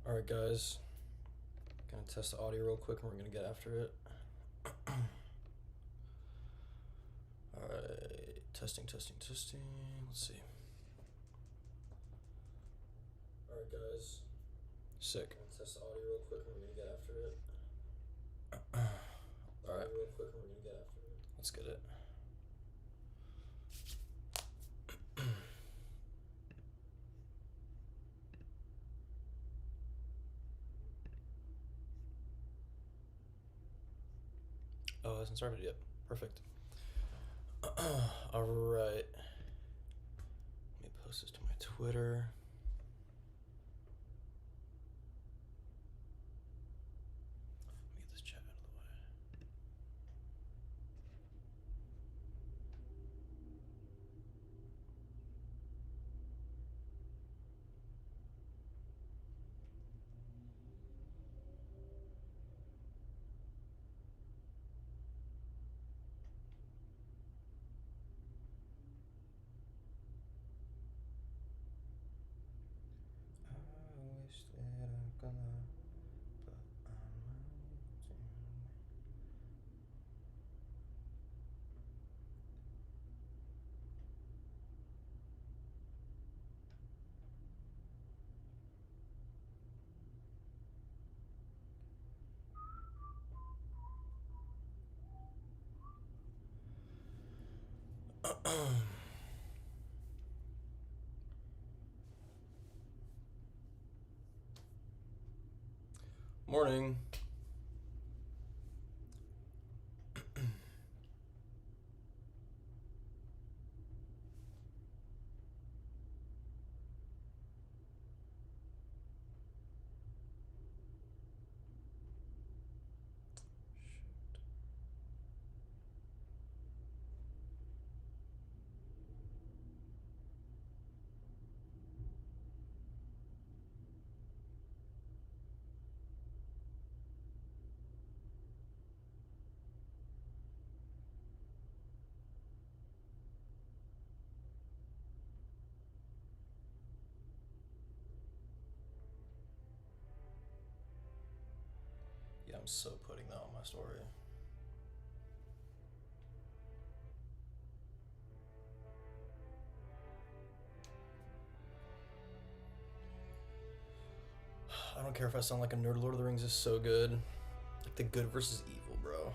Alright guys, gonna test the audio real quick and we're gonna get after it. Alright, testing. Let's see. Alright guys. Sick. Gonna test the audio real quick and we're gonna get after it. Alright. Real quick and we're gonna get after it. Let's get it. Oh, it hasn't started yet. Perfect. Alright. Let me post this to my Twitter. Let me get this chat out of the way. I wish that I could, but I'm not. Morning. Yeah, I'm so putting that on my story. I don't care if I sound like a nerd. Lord of the Rings is so good. Like the good versus evil, bro.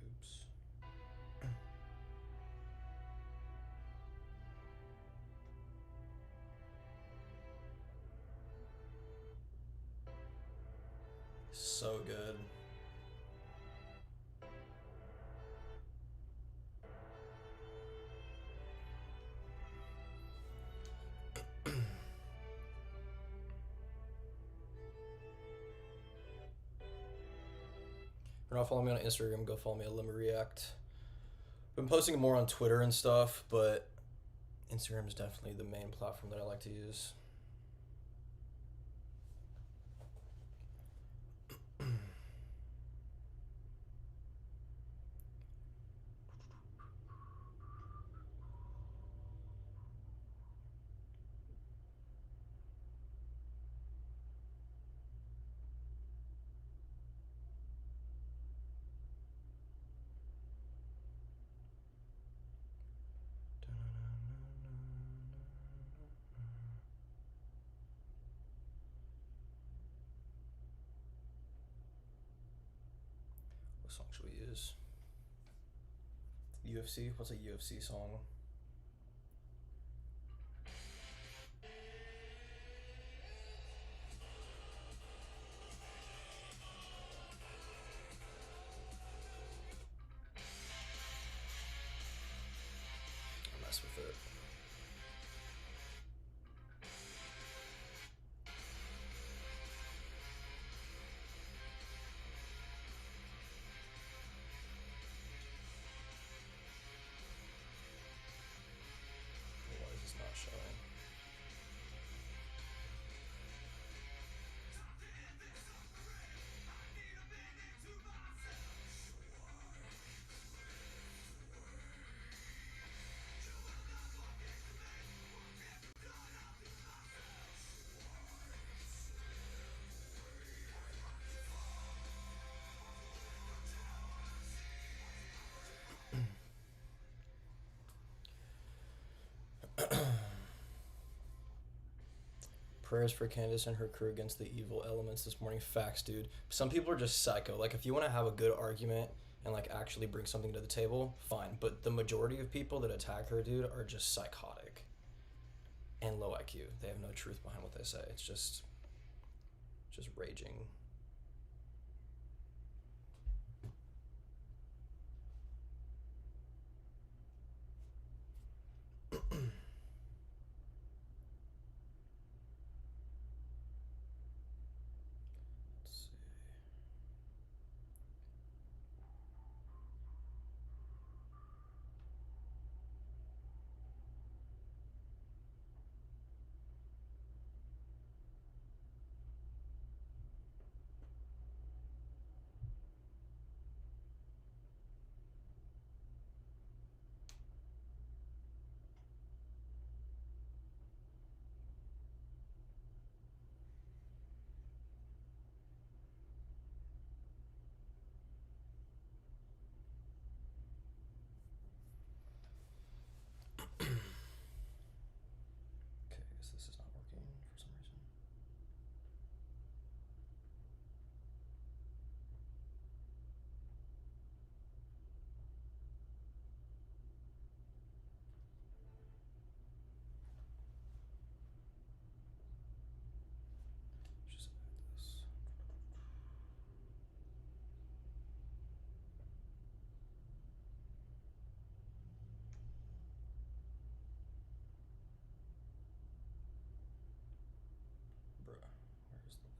Oops. So good. If you're not following me on Instagram, go follow me at Lemreact. I've been posting more on Twitter and stuff, but Instagram is definitely the main platform that I like to use. What song should we use? UFC? What's a UFC song? I'll mess with it. Prayers for Candace and her crew against the evil elements this morning. Facts, dude. Some people are just psycho. Like, if you want to have a good argument and, like, actually bring something to the table, fine. But the majority of people that attack her, dude, are just psychotic and low IQ. They have no truth behind what they say. It's just raging. This is not working for some reason. Just add this. Bruh, where's the link?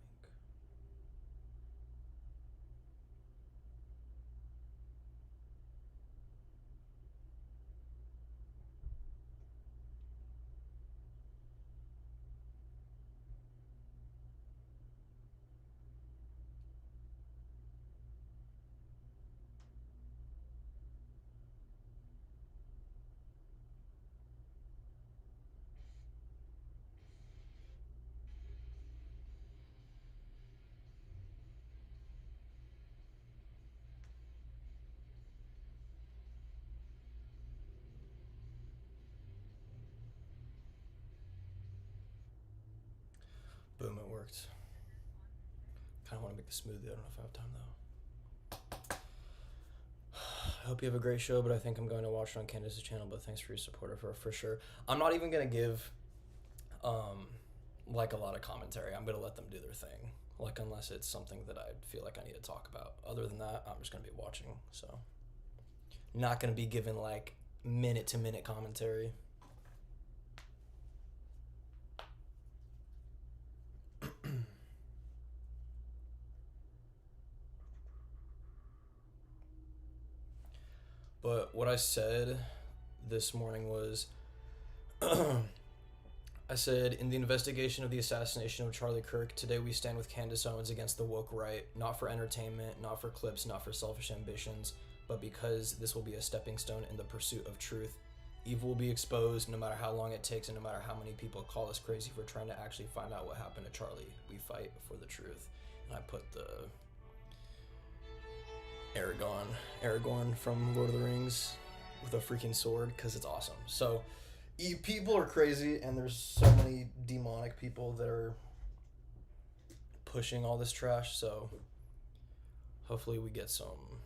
Boom, it worked. Kind of want to make the smoothie. I don't know if I have time though. I hope you have a great show, but I think I'm going to watch it on Candace's channel. But thanks for your support of her, for sure. I'm not even going to give like a lot of commentary. I'm going to let them do their thing. Like, unless it's something that I feel like I need to talk about. Other than that, I'm just going to be watching. So, not going to be giving like minute to minute commentary. But what I said this morning was, I said, in the investigation of the assassination of Charlie Kirk, today we stand with Candace Owens against the woke right, not for entertainment, not for clips, not for selfish ambitions, but because this will be a stepping stone in the pursuit of truth. Evil will be exposed no matter how long it takes and no matter how many people call us crazy for trying to actually find out what happened to Charlie. We fight for the truth. And I put the Aragorn from Lord of the Rings with a freaking sword because it's awesome. So people are crazy and there's so many demonic people that are pushing all this trash, so hopefully we get some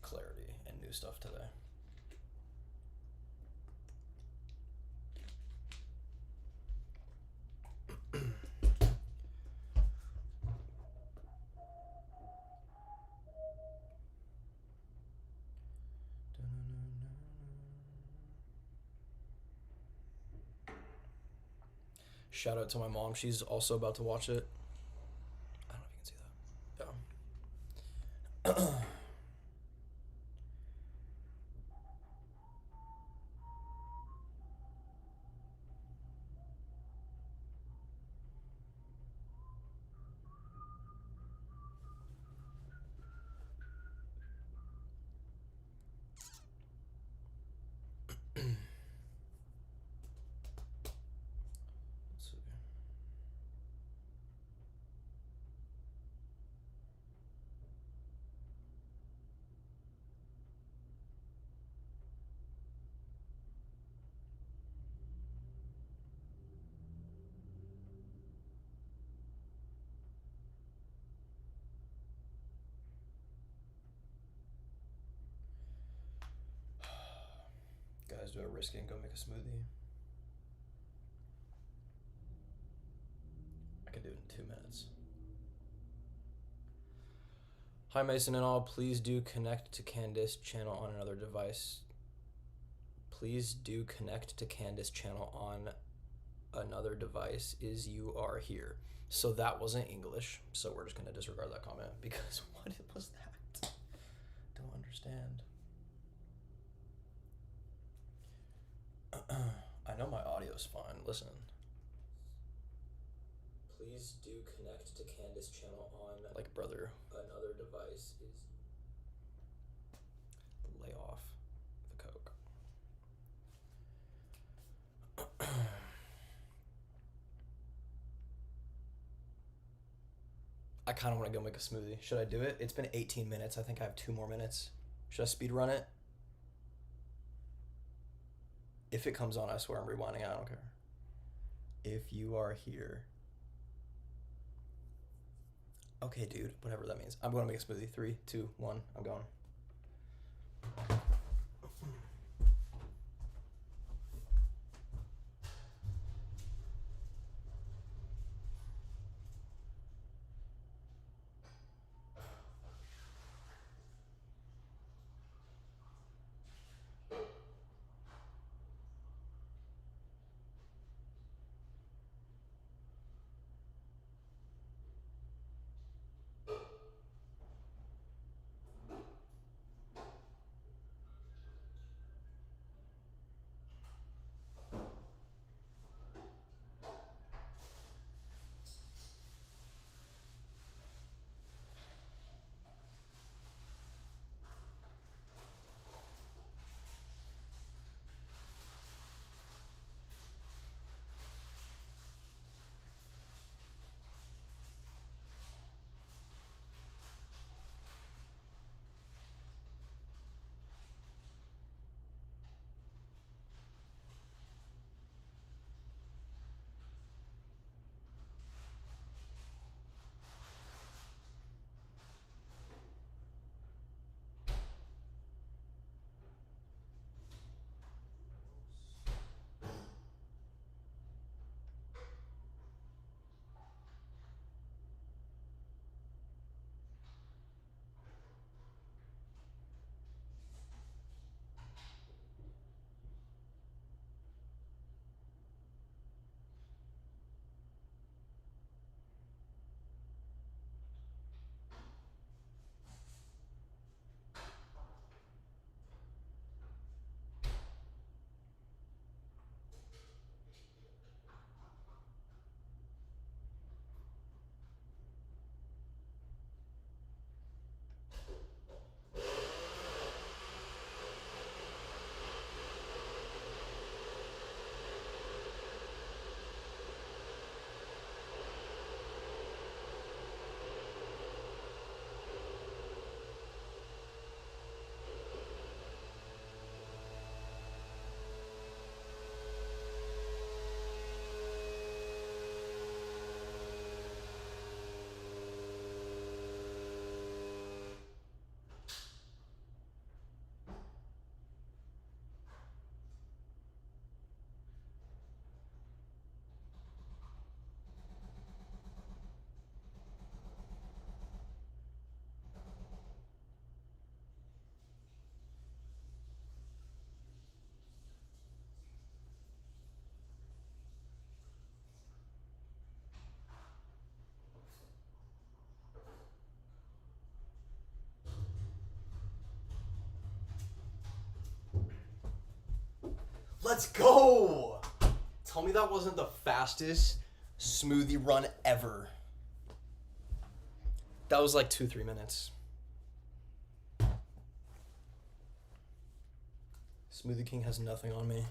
clarity and new stuff today. Shout out to my mom. She's also about to watch it. I don't know if you can see that. Yeah. Let's see. guys do a risky and go make a smoothie. I could do it in 2 minutes. Hi Mason and all, please do connect to Candace channel on another device. Please do connect to Candace channel on another device is you are here. So that wasn't English, so we're just gonna disregard that comment because what was that? Don't understand. I know my audio's fine, listen. Please do connect to Candace channel on like brother another device is lay off the coke. I kind of want to go make a smoothie. Should I do it? It's been 18 minutes. I think I have 2 more minutes. Should I speed run it? If it comes on, I swear I'm rewinding. I don't care. If you are here. Okay, dude. Whatever that means. I'm going to make a smoothie. 3, 2, 1. I'm going. Let's go! Tell me that wasn't the fastest smoothie run ever. That was like 2-3 minutes. Smoothie King has nothing on me.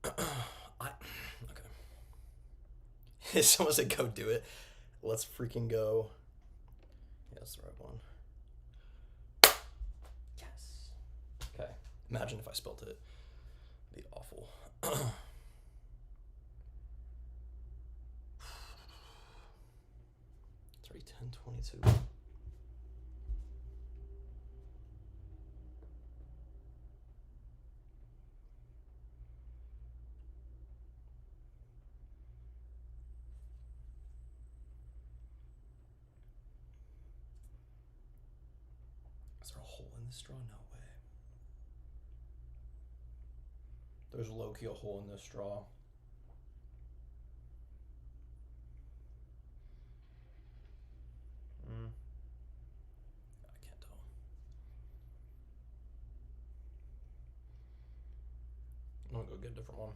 Okay. Someone said go do it. Let's freaking go. Yeah, that's the right one. Yes. Okay. Imagine if I spilled it. It'd be awful. It's already 10:22. Is there a hole in the straw? No way. There's low-key a hole in this straw. I can't tell. I'm gonna go get a different one.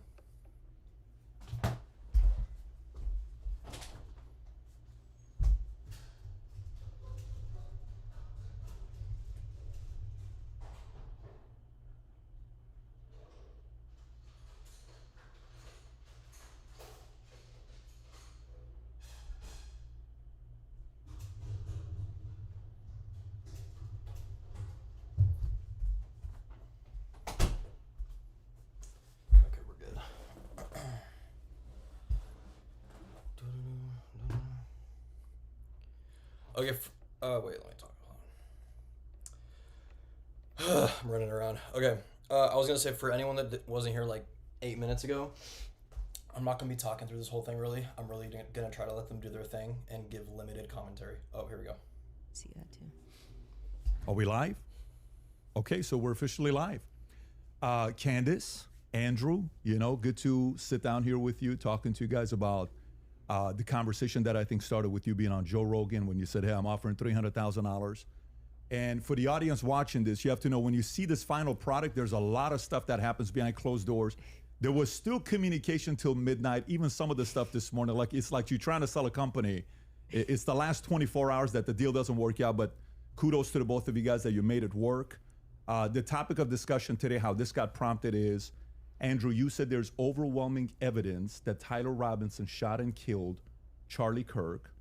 Okay, we're good. Okay, wait, let me talk. Hold on. I'm running around. Okay, I was gonna say, for anyone that wasn't here like 8 minutes ago, I'm not gonna be talking through this whole thing really. I'm really gonna try to let them do their thing and give limited commentary. Oh, here we go. See that too. Are we live? Okay, so we're officially live. Candace, Andrew, good to sit down here with you, talking to you guys about the conversation that I think started with you being on Joe Rogan when you said, hey, I'm offering $300,000. And for the audience watching this, you have to know when you see this final product, there's a lot of stuff that happens behind closed doors. There was still communication till midnight, even some of the stuff this morning. It's like you're trying to sell a company. It's the last 24 hours that the deal doesn't work out, but kudos to the both of you guys that you made it work. The topic of discussion today, how this got prompted is, Andrew, you said there's overwhelming evidence that Tyler Robinson shot and killed Charlie Kirk.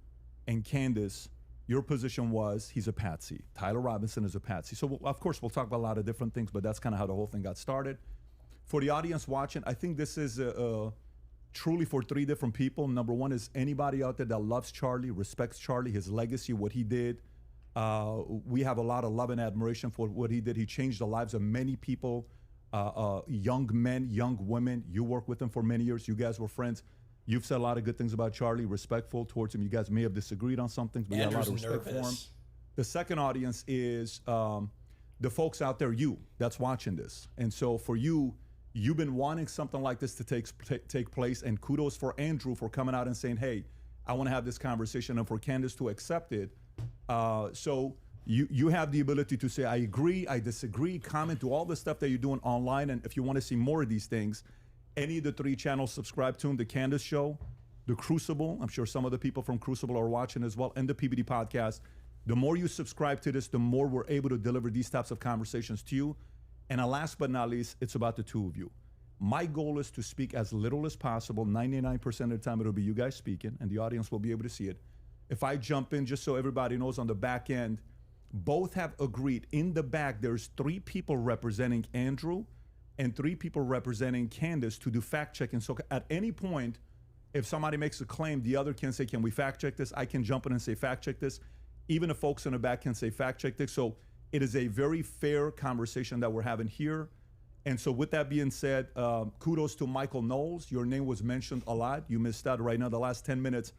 And Candace, your position was he's a patsy. Tyler Robinson is a patsy. So, of course, we'll talk about a lot of different things, but that's kind of how the whole thing got started. For the audience watching, I think this is truly for three different people. Number one is anybody out there that loves Charlie, respects Charlie, his legacy, what he did. We have a lot of love and admiration for what he did. He changed the lives of many people, young men, young women. You worked with him for many years. You guys were friends. You've said a lot of good things about Charlie, respectful towards him. You guys may have disagreed on some things, but you had a lot of respect for him. The second audience is the folks out there, you, that's watching this. And so for you, you've been wanting something like this to take place, and kudos for Andrew for coming out and saying, hey, I want to have this conversation, and for Candace to accept it. So you have the ability to say, I agree, I disagree, comment, do all the stuff that you're doing online. And if you want to see more of these things, any of the three channels, subscribe to them: The Candace Show, The Crucible. I'm sure some of the people from Crucible are watching as well, and the PBD Podcast. The more you subscribe to this, the more we're able to deliver these types of conversations to you. And last but not least, it's about the two of you. My goal is to speak as little as possible. 99% of the time, it'll be you guys speaking, and the audience will be able to see it. If I jump in, just so everybody knows, on the back end, both have agreed. In the back, there's 3 people representing Andrew and 3 people representing Candace to do fact checking. So at any point, if somebody makes a claim, the other can say, can we fact check this? I can jump in and say, fact check this. Even the folks in the back can say, fact check this. So it is a very fair conversation that we're having here. And so with that being said, kudos to Michael Knowles. Your name was mentioned a lot. You missed out right now. The last 10 minutes,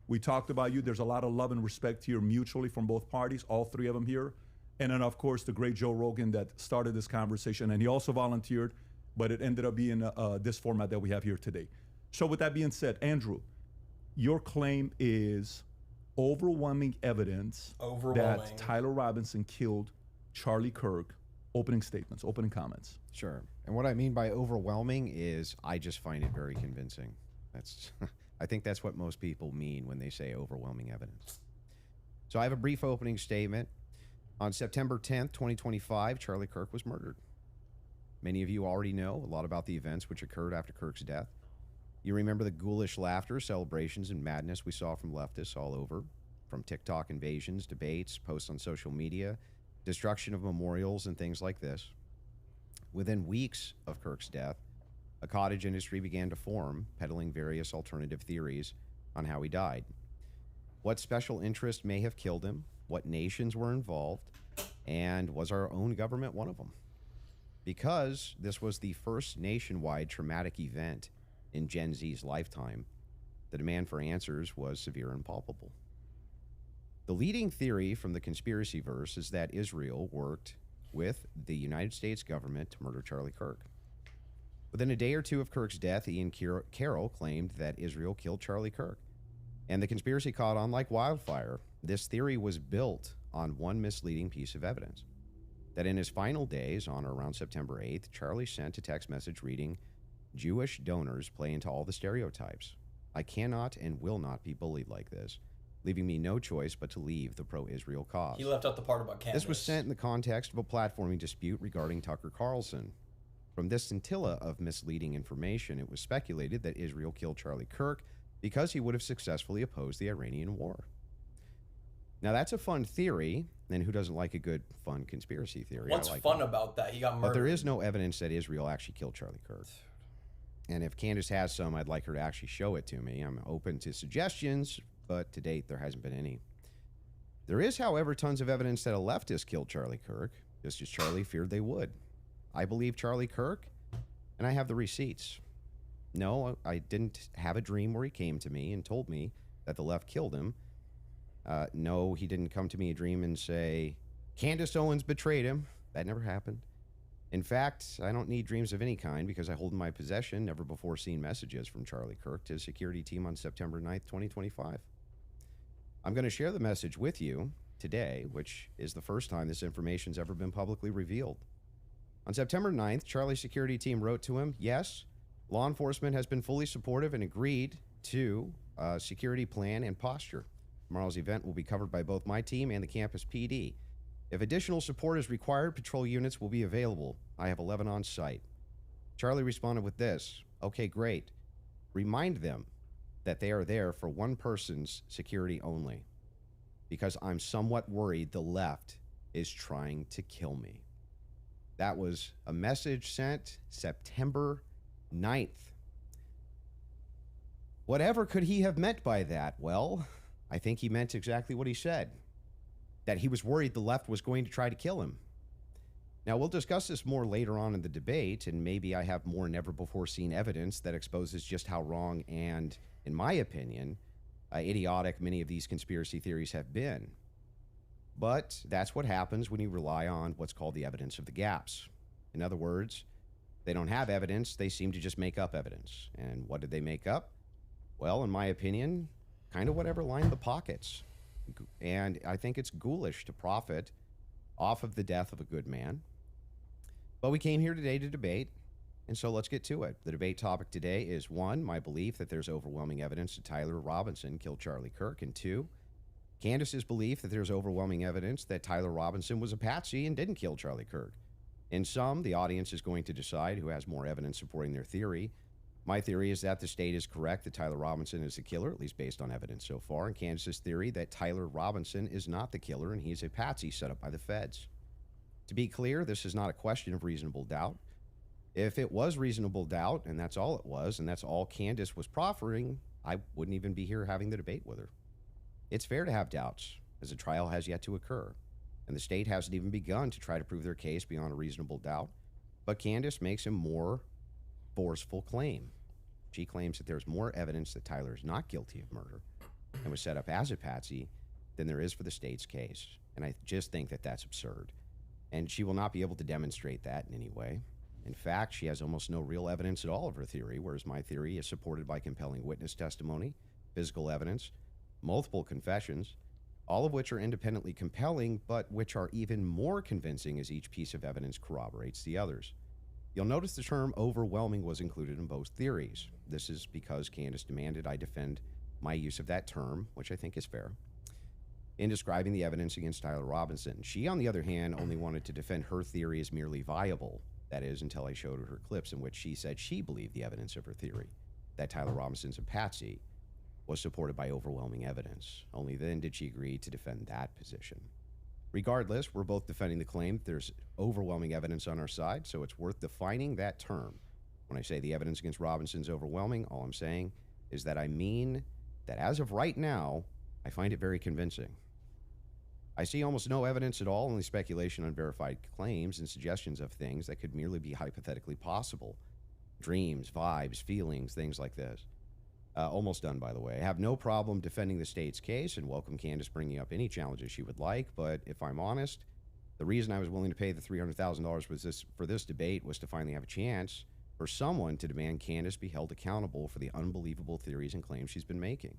we talked about you. There's a lot of love and respect here mutually from both parties, all 3 of them here. And then, of course, the great Joe Rogan that started this conversation. And he also volunteered, but it ended up being this format that we have here today. So with that being said, Andrew, your claim is overwhelming evidence that Tyler Robinson killed Charlie Kirk. Opening statements, opening comments. Sure. And what I mean by overwhelming is I just find it very convincing. I think that's what most people mean when they say overwhelming evidence. So I have a brief opening statement. On September 10th, 2025, Charlie Kirk was murdered. Many of you already know a lot about the events which occurred after Kirk's death. You remember the ghoulish laughter, celebrations, and madness we saw from leftists all over, from TikTok invasions, debates, posts on social media, destruction of memorials, and things like this. Within weeks of Kirk's death, a cottage industry began to form, peddling various alternative theories on how he died. What special interest may have killed him, what nations were involved, and was our own government one of them? Because this was the first nationwide traumatic event in Gen Z's lifetime, the demand for answers was severe and palpable. The leading theory from the conspiracy verse is that Israel worked with the United States government to murder Charlie Kirk. Within a day or two of Kirk's death, Ian Carroll claimed that Israel killed Charlie Kirk, and the conspiracy caught on like wildfire. This theory was built on one misleading piece of evidence: that in his final days, on or around September 8th, Charlie sent a text message reading, "Jewish donors play into all the stereotypes. I cannot and will not be bullied like this, leaving me no choice but to leave the pro-Israel cause." He left out the part about Candace. This was sent in the context of a platforming dispute regarding Tucker Carlson. From this scintilla of misleading information, it was speculated that Israel killed Charlie Kirk because he would have successfully opposed the Iranian war. Now, that's a fun theory, and who doesn't like a good, fun conspiracy theory? What's fun about that? He got murdered. But there is no evidence that Israel actually killed Charlie Kirk. And if Candace has some, I'd like her to actually show it to me. I'm open to suggestions, but to date, there hasn't been any. There is, however, tons of evidence that a leftist killed Charlie Kirk, just as Charlie feared they would. I believe Charlie Kirk, and I have the receipts. No, I didn't have a dream where he came to me and told me that the left killed him. No, he didn't come to me a dream and say, Candace Owens betrayed him. That never happened. In fact, I don't need dreams of any kind because I hold in my possession never before seen messages from Charlie Kirk to his security team on September 9th, 2025. I'm going to share the message with you today, which is the first time this information's ever been publicly revealed. On September 9th, Charlie's security team wrote to him, "Yes, law enforcement has been fully supportive and agreed to a security plan and posture. Tomorrow's event will be covered by both my team and the campus PD. If additional support is required, patrol units will be available. I have 11 on site." Charlie responded with this: "Okay, great. Remind them that they are there for one person's security only, because I'm somewhat worried the left is trying to kill me." That was a message sent September 9th. Whatever could he have meant by that? Well, I think he meant exactly what he said, that he was worried the left was going to try to kill him. Now, we'll discuss this more later on in the debate, and maybe I have more never-before-seen evidence that exposes just how wrong and, in my opinion, idiotic many of these conspiracy theories have been. But that's what happens when you rely on what's called the evidence of the gaps. In other words, they don't have evidence, they seem to just make up evidence. And what did they make up? Well, in my opinion, kind of whatever lined the pockets. And I think it's ghoulish to profit off of the death of a good man. But we came here today to debate, and so let's get to it. The debate topic today is 1, my belief that there's overwhelming evidence that Tyler Robinson killed Charlie Kirk, and 2, Candace's belief that there's overwhelming evidence that Tyler Robinson was a patsy and didn't kill Charlie Kirk. In sum, the audience is going to decide who has more evidence supporting their theory. My theory is that the state is correct that Tyler Robinson is the killer, at least based on evidence so far, and Candace's theory that Tyler Robinson is not the killer and he's a patsy set up by the feds. To be clear, this is not a question of reasonable doubt. If it was reasonable doubt, and that's all it was, and that's all Candace was proffering, I wouldn't even be here having the debate with her. It's fair to have doubts, as the trial has yet to occur, and the state hasn't even begun to try to prove their case beyond a reasonable doubt, but Candace makes a more forceful claim. She claims that there's more evidence that Tyler is not guilty of murder and was set up as a patsy than there is for the state's case, and I just think that that's absurd, and she will not be able to demonstrate that in any way. In fact, she has almost no real evidence at all of her theory, whereas my theory is supported by compelling witness testimony, physical evidence, multiple confessions, all of which are independently compelling, but which are even more convincing as each piece of evidence corroborates the others. You'll notice the term overwhelming was included in both theories. This is because Candace demanded I defend my use of that term, which I think is fair, in describing the evidence against Tyler Robinson. She, on the other hand, only wanted to defend her theory as merely viable. That is, until I showed her clips in which she said she believed the evidence of her theory, that Tyler Robinson's a patsy, was supported by overwhelming evidence. Only then did she agree to defend that position. Regardless, we're both defending the claim that there's overwhelming evidence on our side, so it's worth defining that term. When I say the evidence against Robinson's overwhelming, all I'm saying is that I mean that as of right now, I find it very convincing. I see almost no evidence at all, only speculation on verified claims and suggestions of things that could merely be hypothetically possible. Dreams, vibes, feelings, things like this. Almost done, by the way. I have no problem defending the state's case and welcome Candace bringing up any challenges she would like. But if I'm honest, the reason I was willing to pay the $300,000 for this debate was to finally have a chance for someone to demand Candace be held accountable for the unbelievable theories and claims she's been making.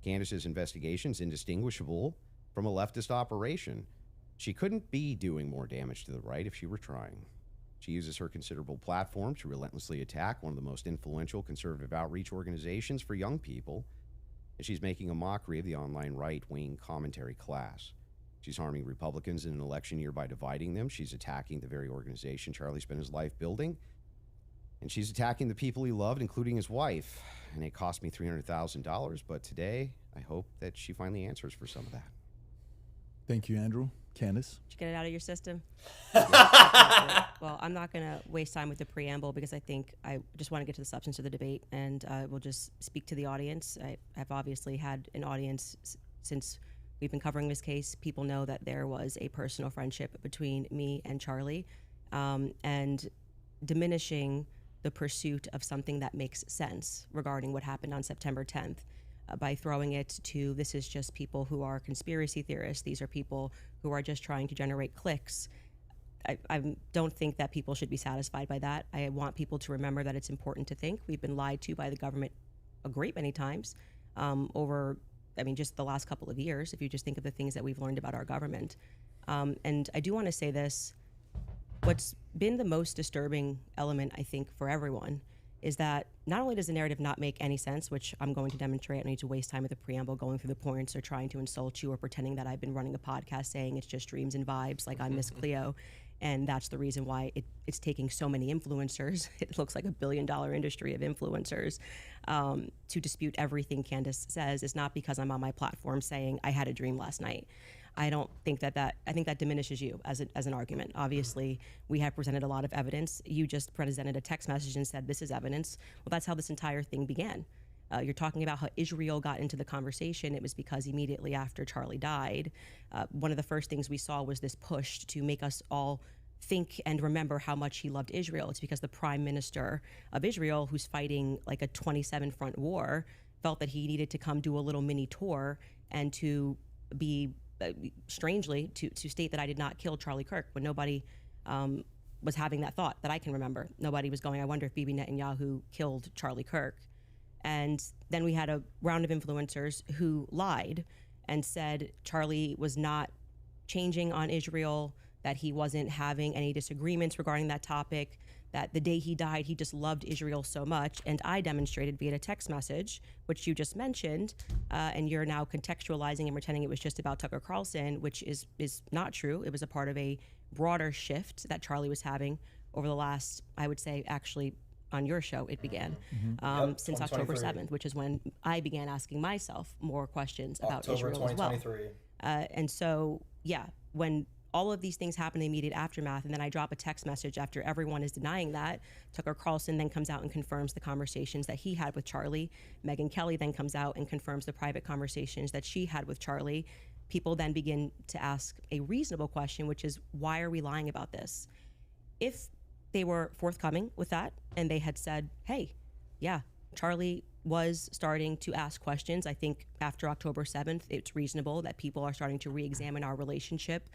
Candace's investigation is indistinguishable from a leftist operation. She couldn't be doing more damage to the right if she were trying. She uses her considerable platform to relentlessly attack one of the most influential conservative outreach organizations for young people, and she's making a mockery of the online right-wing commentary class. She's harming Republicans in an election year by dividing them. She's attacking the very organization Charlie spent his life building, and she's attacking the people he loved, including his wife. And it cost me $300,000, but today I hope that she finally answers for some of that. Thank you, Andrew. Candace? Did you get it out of your system? Well, I'm not going to waste time with the preamble because I think I just want to get to the substance of the debate, and we'll just speak to the audience. I've obviously had an audience since we've been covering this case. People know that there was a personal friendship between me and Charlie, and diminishing the pursuit of something that makes sense regarding what happened on September 10th. By throwing it to, this is just people who are conspiracy theorists. These are people who are just trying to generate clicks. I don't think that people should be satisfied by that. I want people to remember that it's important to think. We've been lied to by the government a great many times over, just the last couple of years, if you just think of the things that we've learned about our government. And I do want to say this. What's been the most disturbing element, I think, for everyone is that not only does the narrative not make any sense, which I'm going to demonstrate, I don't need to waste time with the preamble going through the points or trying to insult you or pretending that I've been running a podcast saying it's just dreams and vibes like I'm Miss Cleo. And that's the reason why it's taking so many influencers. It looks like $1 billion industry of influencers to dispute everything Candace says. Is not because I'm on my platform saying I had a dream last night. I don't think I think that diminishes you as an argument. Obviously, we have presented a lot of evidence. You just presented a text message and said this is evidence. Well, that's how this entire thing began. You're talking about how Israel got into the conversation. It was because immediately after Charlie died, one of the first things we saw was this push to make us all think and remember how much he loved Israel. It's because the prime minister of Israel, who's fighting like a 27-front war, felt that he needed to come do a little mini tour and to be strangely to state that I did not kill Charlie Kirk when nobody was having that thought that I can remember. Nobody was going, I wonder if Bibi Netanyahu killed Charlie Kirk. And then we had a round of influencers who lied and said Charlie was not changing on Israel, that he wasn't having any disagreements regarding that topic, that the day he died, he just loved Israel so much. And I demonstrated via a text message, which you just mentioned, and you're now contextualizing and pretending it was just about Tucker Carlson, which is not true. It was a part of a broader shift that Charlie was having over the last, I would say, actually, on your show, it began since October 7th, which is when I began asking myself more questions about Israel as well. And so, when all of these things happen in the immediate aftermath, and then I drop a text message after everyone is denying that, Tucker Carlson then comes out and confirms the conversations that he had with Charlie. Megyn Kelly then comes out and confirms the private conversations that she had with Charlie. People then begin to ask a reasonable question, which is, why are we lying about this? If they were forthcoming with that and they had said, hey, Charlie was starting to ask questions. I think after October 7th, it's reasonable that people are starting to re-examine our relationship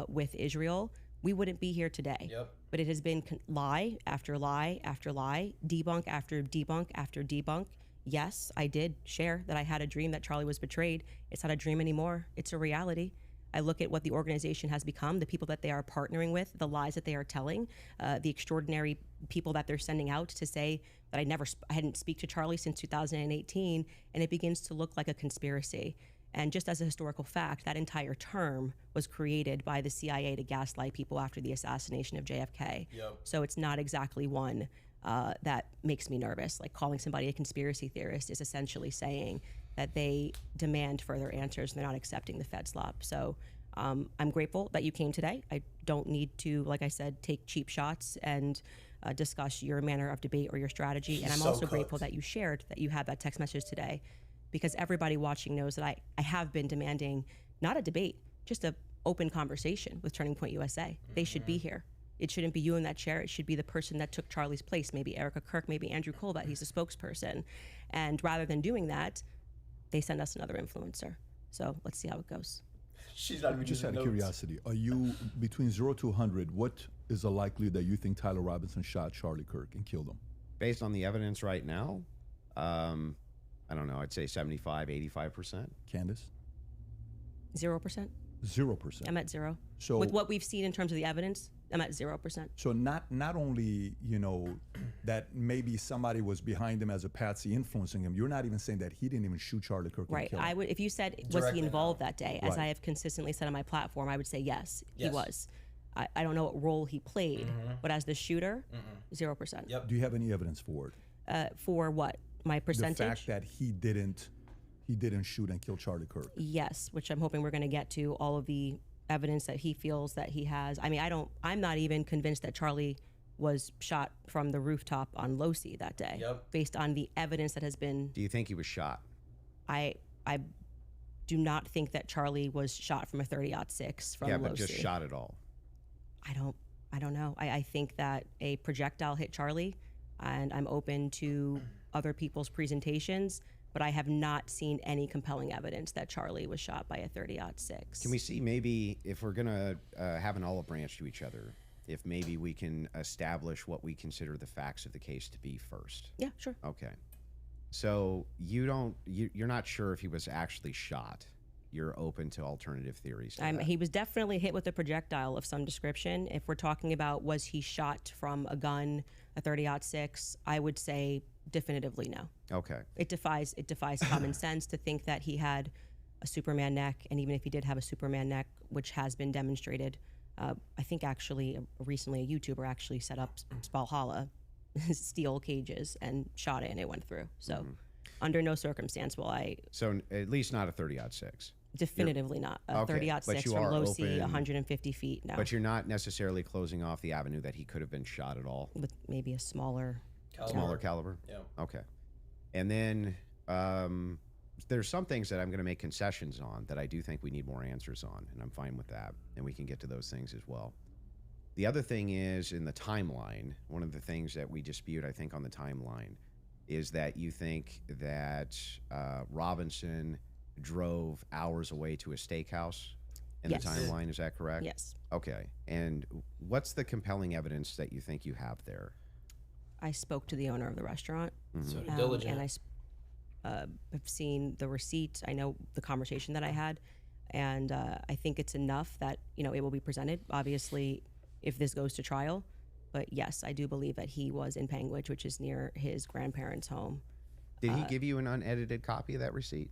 with Israel. We wouldn't be here today. But it has been lie after lie after lie, debunk after debunk after debunk. Yes, I did share that I had a dream that Charlie was betrayed. It's not a dream anymore. It's a reality. I look at what the organization has become, the people that they are partnering with, the lies that they are telling, the extraordinary people that they're sending out to say that I hadn't speak to Charlie since 2018, and it begins to look like a conspiracy. And just as a historical fact, that entire term was created by the CIA to gaslight people after the assassination of JFK. So it's not exactly one that makes me nervous. Like calling somebody a conspiracy theorist is essentially saying that they demand further answers and they're not accepting the Fed slop. So I'm grateful that you came today. I don't need to, like I said, take cheap shots and discuss your manner of debate or your strategy. And I'm also grateful that you shared that you had that text message today, because everybody watching knows that I have been demanding not a debate, just an open conversation with Turning Point USA. They should be here. It shouldn't be you in that chair. It should be the person that took Charlie's place, maybe Erica Kirk, maybe Andrew Colbert. He's a spokesperson. And rather than doing that, they send us another influencer. So let's see how it goes. She's not even Just using out of notes. curiosity, are you between 0 to 100? What is the likelihood that you think Tyler Robinson shot Charlie Kirk and killed him? Based on the evidence right now, I don't know. I'd say 75, 85%. Candace? 0%. 0%. I'm at 0. So With what we've seen in terms of the evidence, I'm at 0%. So not only, that maybe somebody was behind him as a patsy influencing him, you're not even saying that he didn't even shoot Charlie Kirk Right. and kill him. I would, if you said, was Directly, he involved that day, as Right. I have consistently said on my platform, I would say yes, he Yes. was. I don't know what role he played, but as the shooter, 0%. Yep. Do you have any evidence for it? For what? My percentage? The fact that he didn't shoot and kill Charlie Kirk. Yes, which I'm hoping we're going to get to all of the evidence that he feels that he has. I mean, I'm not even convinced that Charlie was shot from the rooftop on Losi that day. Yep. Based on the evidence that has been, Do you think he was shot? I do not think that Charlie was shot from a 30-06 from Yeah, Losi. but just shot at all. I don't know. I think that a projectile hit Charlie, and I'm open to other people's presentations, but I have not seen any compelling evidence that Charlie was shot by a 30-06. Can we see maybe if we're going to have an olive branch to each other, if maybe we can establish what we consider the facts of the case to be first? Yeah, sure. Okay. So you're not sure if he was actually shot. You're open to alternative theories. To that. He was definitely hit with a projectile of some description. If we're talking about was he shot from a gun, a 30-06, I would say definitively no. Okay. It defies common sense to think that he had a Superman neck, and even if he did have a Superman neck, which has been demonstrated, I think actually recently a YouTuber actually set up Spalhalla steel cages and shot it, and it went through. So under no circumstance will I. So at least not a 30-06. Definitively not. A Okay, 30-06 but you from are Losi, open- 150 feet. No, But you're not necessarily closing off the avenue that he could have been shot at all. with maybe a smaller. Smaller caliber. Yeah. Okay. And then there's some things that I'm going to make concessions on that I do think we need more answers on, and I'm fine with that. And we can get to those things as well. The other thing is in the timeline, one of the things that we dispute, I think, on the timeline is that you think that Robinson drove hours away to a steakhouse in Yes. the timeline. Is that correct? Yes, Okay. And what's the compelling evidence that you think you have there? I spoke to the owner of the restaurant, So diligent. and I have seen the receipt. I know the conversation that I had, and I think it's enough that it will be presented. Obviously, if this goes to trial, but yes, I do believe that he was in Panguitch, which is near his grandparents' home. Did he give you an unedited copy of that receipt?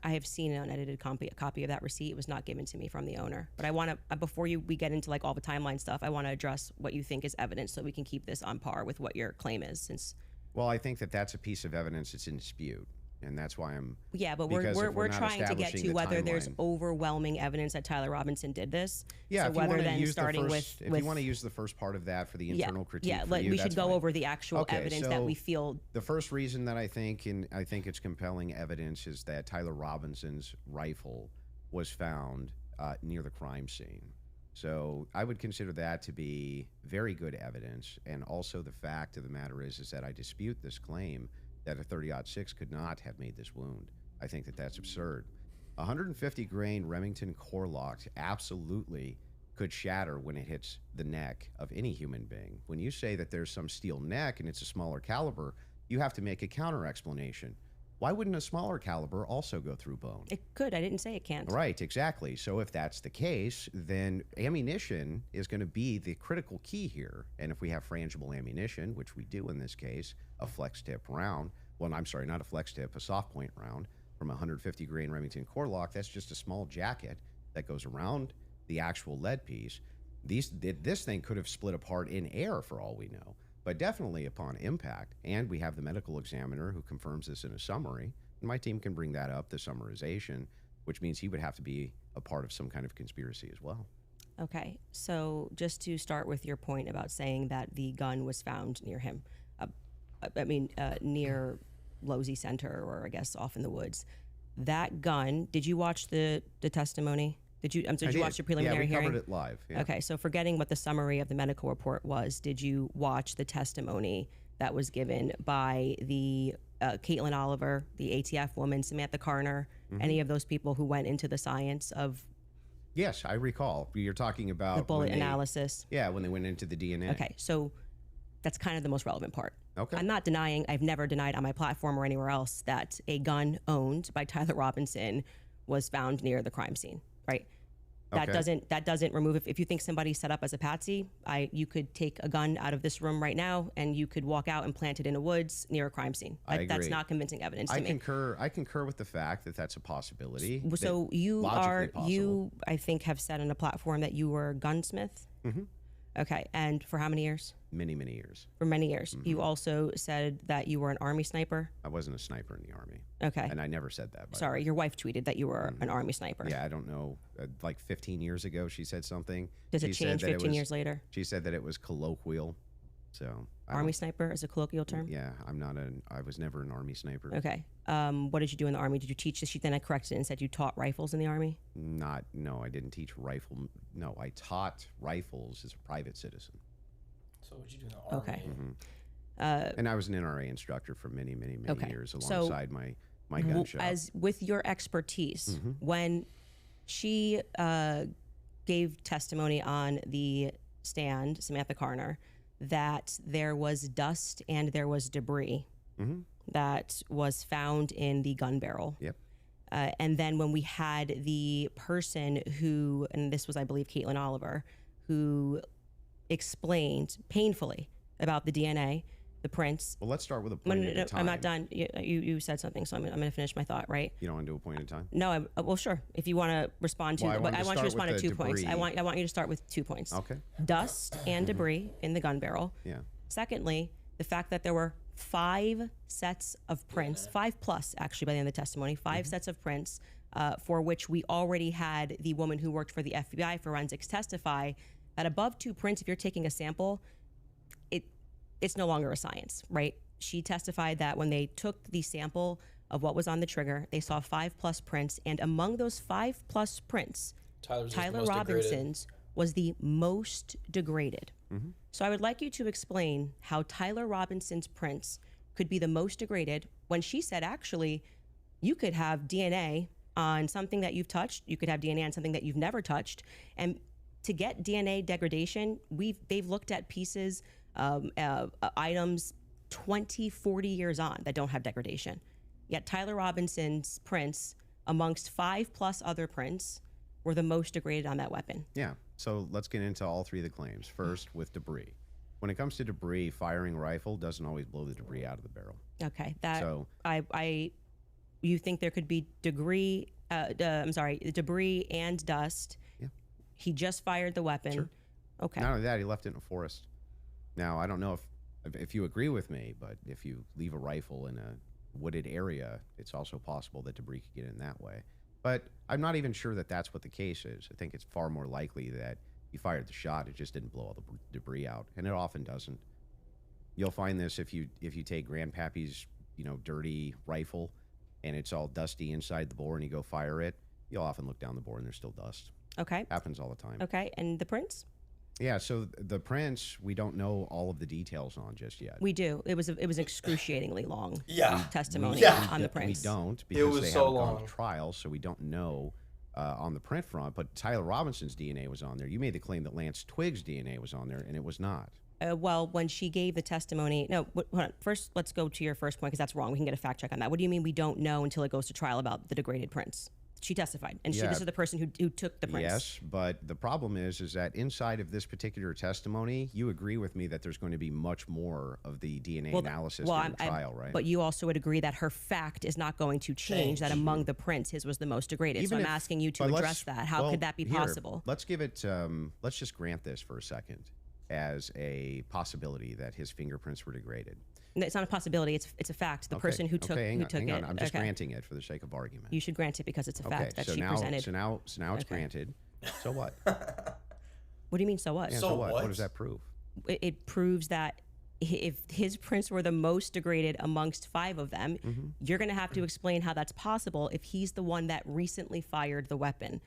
I have seen an unedited copy of that receipt. It was not given to me from the owner. But I want to, before we get into like all the timeline stuff, I want to address what you think is evidence so we can keep this on par with what your claim is. Since Well, I think that that's a piece of evidence that's in dispute, and that's why I'm. yeah, but because if we're not trying to get establishing to the whether there's timeline- overwhelming evidence that Tyler Robinson did this. Yeah, So if you whether want to then use starting the first, with if you want to use the first part of that for the yeah, internal critique, yeah, for you, we that's should go fine. over the actual Okay, evidence that so we feel. The first reason that I think it's compelling evidence is that Tyler Robinson's rifle was found near the crime scene. So I would consider that to be very good evidence. And also the fact of the matter is that I dispute this claim that a 30-06 could not have made this wound. I think that that's absurd. 150 grain Remington core lock absolutely could shatter when it hits the neck of any human being. When you say that there's some steel neck and it's a smaller caliber, you have to make a counter explanation. Why wouldn't a smaller caliber also go through bone? It could. I didn't say it can't. Right, exactly. So if that's the case, then ammunition is going to be the critical key here. And if we have frangible ammunition, which we do in this case, a flex tip round, well, I'm sorry, not a flex tip, a soft point round from a 150 grain Remington core lock, that's just a small jacket that goes around the actual lead piece. This thing could have split apart in air for all we know, but definitely upon impact. And we have the medical examiner who confirms this in a summary. And my team can bring that up, the summarization, which means he would have to be a part of some kind of conspiracy as well. Okay, so just to start with your point about saying that the gun was found near him, near Losi Center, or I guess off in the woods. That gun, did you watch the testimony? Did you? Did I you watch the preliminary we hearing? covered it live. Yeah. Okay, so forgetting what the summary of the medical report was, did you watch the testimony that was given by the Caitlin Oliver, the ATF woman, Samantha Carner, any of those people who went into the science of Yes, I recall. You're talking about the bullet when they- analysis? Yeah, when they went into the DNA. Okay, so that's kind of the most relevant part. Okay. I'm not denying, I've never denied on my platform or anywhere else that a gun owned by Tyler Robinson was found near the crime scene, right? That Okay. doesn't remove if you think somebody set up as a patsy, you could take a gun out of this room right now and you could walk out and plant it in the woods near a crime scene. I That's agree. not convincing evidence to I me. concur with the fact that that's a possibility. So that you logically possible. you I think have said on a platform that you were a gunsmith. Mhm. Okay, and for how many years? many years. For many years. You also said that you were an Army sniper. I wasn't a sniper in the Army, Okay. and I never said that. by the Sorry, your wife tweeted that you were an Army sniper. way. Yeah, I don't know. Like 15 years ago, she said something. Does it She said change that 15 years later? She said that it was colloquial. So I Army don't- sniper is a colloquial term? Yeah, I was never an Army sniper. Okay. What did you do in the Army? Did you teach this? Then I corrected it and said you taught rifles in the Army? No, I didn't teach rifle. No, I taught rifles as a private citizen. So what'd you do in the army? Okay. And I was an NRA instructor for many Okay. years So, alongside my gun shop. As with your expertise, when she gave testimony on the stand, Samantha Carner, that there was dust and there was debris that was found in the gun barrel. Yep. And then when we had the person who, and this was, I believe, Caitlin Oliver, who explained painfully about the DNA, the prints. Well, let's start with a No, point at a time. I'm not done. You said something, so I'm going to finish my thought, right? You don't want to do a point at a time? No, well, sure. If you want to respond to, Well, I but wanted I to want you to start respond with to the 2 points. debris. I want you to start with 2 points. Okay. Dust and debris in the gun barrel. Yeah. Secondly, the fact that there were 5 sets of prints, 5 plus actually by the end of the testimony, 5 sets of prints for which we already had the woman who worked for the FBI forensics testify that above 2 prints, if you're taking a sample, it's no longer a science, right? She testified that when they took the sample of what was on the trigger, they saw 5 plus prints, and among those 5 plus prints, Tyler Tyler Robinson's was the most degraded. So I would like you to explain how Tyler Robinson's prints could be the most degraded when she said, actually, you could have DNA on something that you've touched, you could have DNA on something that you've never touched, and to get DNA degradation, they've looked at pieces, items 20, 40 years on that don't have degradation. Yet Tyler Robinson's prints, amongst 5 plus other prints, were the most degraded on that weapon. Yeah. So let's get into all 3 of the claims. First, with debris. When it comes to debris, firing a rifle doesn't always blow the debris out of the barrel. Okay, So- you think there could be debris and dust. Yeah. He just fired the weapon. Sure. Okay. Not only that, he left it in a forest. Now, I don't know if you agree with me, but if you leave a rifle in a wooded area, it's also possible that debris could get in that way. But I'm not even sure that that's what the case is. I think it's far more likely that he fired the shot, it just didn't blow all the debris out, and it often doesn't. You'll find this if you take Grandpappy's dirty rifle, and it's all dusty inside the bore, and you go fire it. You'll often look down the bore, and there's still dust. Okay. Happens all the time. Okay. And the prints? Yeah, so the prints, we don't know all of the details on just yet. We do. It was excruciatingly long. Yeah. Testimony Yeah. on the We prints. don't because was they so haven't gone long. to trial, so we don't know on the print front. But Tyler Robinson's DNA was on there. You made the claim that Lance Twig's DNA was on there, and it was not. Well, when she gave the testimony, no. Hold on. First, let's go to your first point because that's wrong. We can get a fact check on that. What do you mean we don't know until it goes to trial about the degraded prints? She testified, and Yeah. this is the person who took the prints. Yes, but the problem is that inside of this particular testimony, you agree with me that there's going to be much more of the DNA analysis during trial, right? But you also would agree that her fact is not going to change. That among the prints, his was the most degraded. Even so I'm if- asking you to but address that. How could that be here, possible? Let's give it. Let's just grant this for a second as a possibility that his fingerprints were degraded. No, it's not a possibility. It's a fact. The Okay, person who took hang on. it. I'm just okay. granting it for the sake of argument. You should grant it because it's a fact that so she now, presented. So now it's Okay. granted. So what? What do you mean? So what? Yeah, So what? what? What does that prove? It proves that if his prints were the most degraded amongst 5 of them, you're going to have to explain how that's possible if he's the one that recently fired the weapon.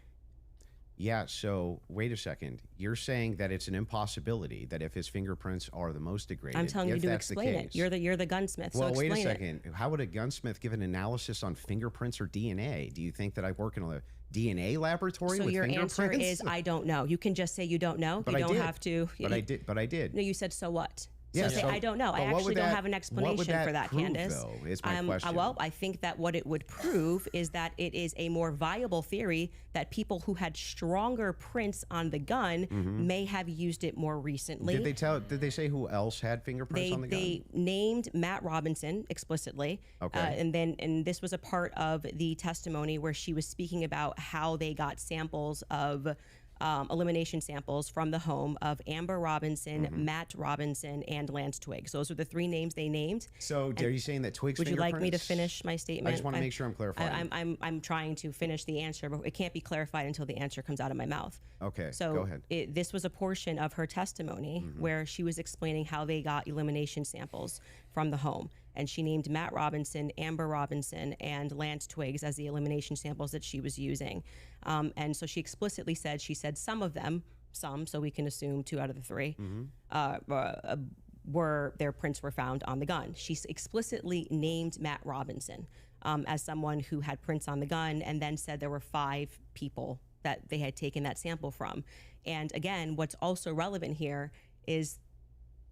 Yeah, so wait a second. You're saying that it's an impossibility that if his fingerprints are the most degraded, I'm telling you if to that's the explain it. case- You're the gunsmith. Well, so wait a explain second. How would a gunsmith give an analysis on fingerprints or DNA? Do you think that I work in a DNA laboratory So with your fingerprints? answer is I don't know. You can just say you don't know. But you I don't did. have to. But I did. No, you said so what? Yeah, So say so- I don't know. I but what would actually don't that- have an what would explanation that for that, prove, Candace. though, is my question. Well, I think that what it would prove is that it is a more viable theory that people who had stronger prints on the gun may have used it more recently. Did they say who else had fingerprints on the gun? They named Matt Robinson explicitly. Okay. And this was a part of the testimony where she was speaking about how they got samples of elimination samples from the home of Amber Robinson, Matt Robinson, and Lance Twiggs. Those are the three names they named. So are you saying that Twiggs Would you like me to fingerprints- finish my statement? I just want to make sure I'm clarifying. I'm trying to finish the answer, but it can't be clarified until the answer comes out of my mouth. Okay, So go ahead. this was a portion of her testimony where she was explaining how they got elimination samples from the home. And she named Matt Robinson, Amber Robinson, and Lance Twiggs as the elimination samples that she was using. And so she explicitly said, some of them, so we can assume 2 out of the 3, were their prints were found on the gun. She explicitly named Matt Robinson as someone who had prints on the gun, and then said there were 5 people that they had taken that sample from. And again, what's also relevant here is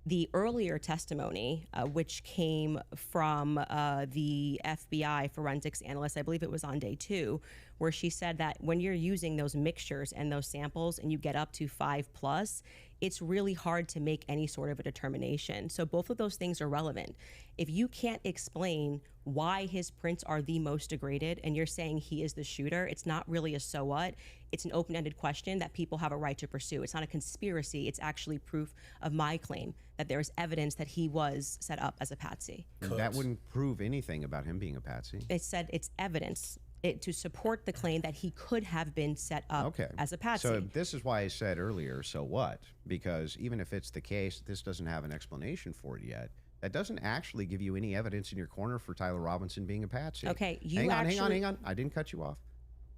the earlier testimony, which came from the FBI forensics analyst, I believe it was on day 2, where she said that when you're using those mixtures and those samples and you get up to 5+, it's really hard to make any sort of a determination. So both of those things are relevant. If you can't explain why his prints are the most degraded and you're saying he is the shooter, it's not really a so what. It's an open-ended question that people have a right to pursue. It's not a conspiracy. It's actually proof of my claim that there is evidence that he was set up as a patsy. That wouldn't prove anything about him being a patsy. It said it's evidence to support the claim that he could have been set up as a patsy. So this is why I said earlier, so what? Because even if it's the case, this doesn't have an explanation for it yet. That doesn't actually give you any evidence in your corner for Tyler Robinson being a patsy. Okay, hang on. I didn't cut you off.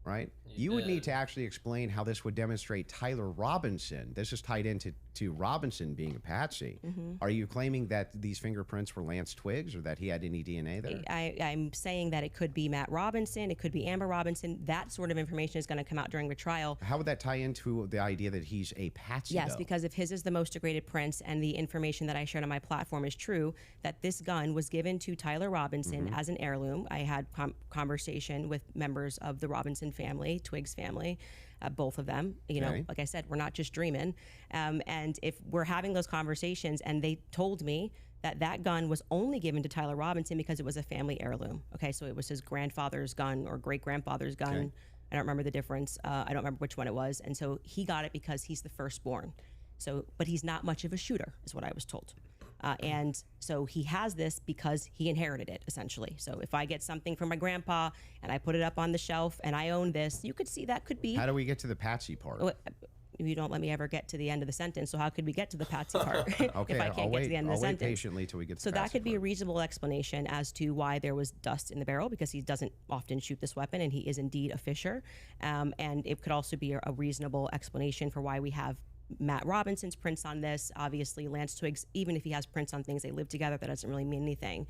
Right? You would need to actually explain how this would demonstrate Tyler Robinson. This is tied into Robinson being a patsy. Are you claiming that these fingerprints were Lance Twiggs or that he had any DNA there? I'm saying that it could be Matt Robinson, it could be Amber Robinson. That sort of information is going to come out during the trial. How would that tie into the idea that he's a patsy, Yes, though? because if his is the most degraded prints and the information that I shared on my platform is true, that this gun was given to Tyler Robinson as an heirloom. I had conversation with members of the Robinson family, Twiggs family, both of them. You know, like I said, we're not just dreaming. And if we're having those conversations and they told me that gun was only given to Tyler Robinson because it was a family heirloom. Okay, so it was his grandfather's gun or great-grandfather's gun. I don't remember the difference. I don't remember which one it was. And so he got it because he's the firstborn. So, but he's not much of a shooter, is what I was told. And so he has this because he inherited it, essentially. So if I get something from my grandpa and I put it up on the shelf and I own this, you could see that could be. How do we get to the patsy part? You don't let me ever get to the end of the sentence, so how could we get to the patsy part Okay, if I can't get to the end of the I'll wait sentence? patiently till we get to So the that patsy could be a part. reasonable explanation as to why there was dust in the barrel, because he doesn't often shoot this weapon and he is indeed a fisher. And it could also be a reasonable explanation for why we have Matt Robinson's prints on this. Obviously, Lance Twiggs, even if he has prints on things, they live together, that doesn't really mean anything.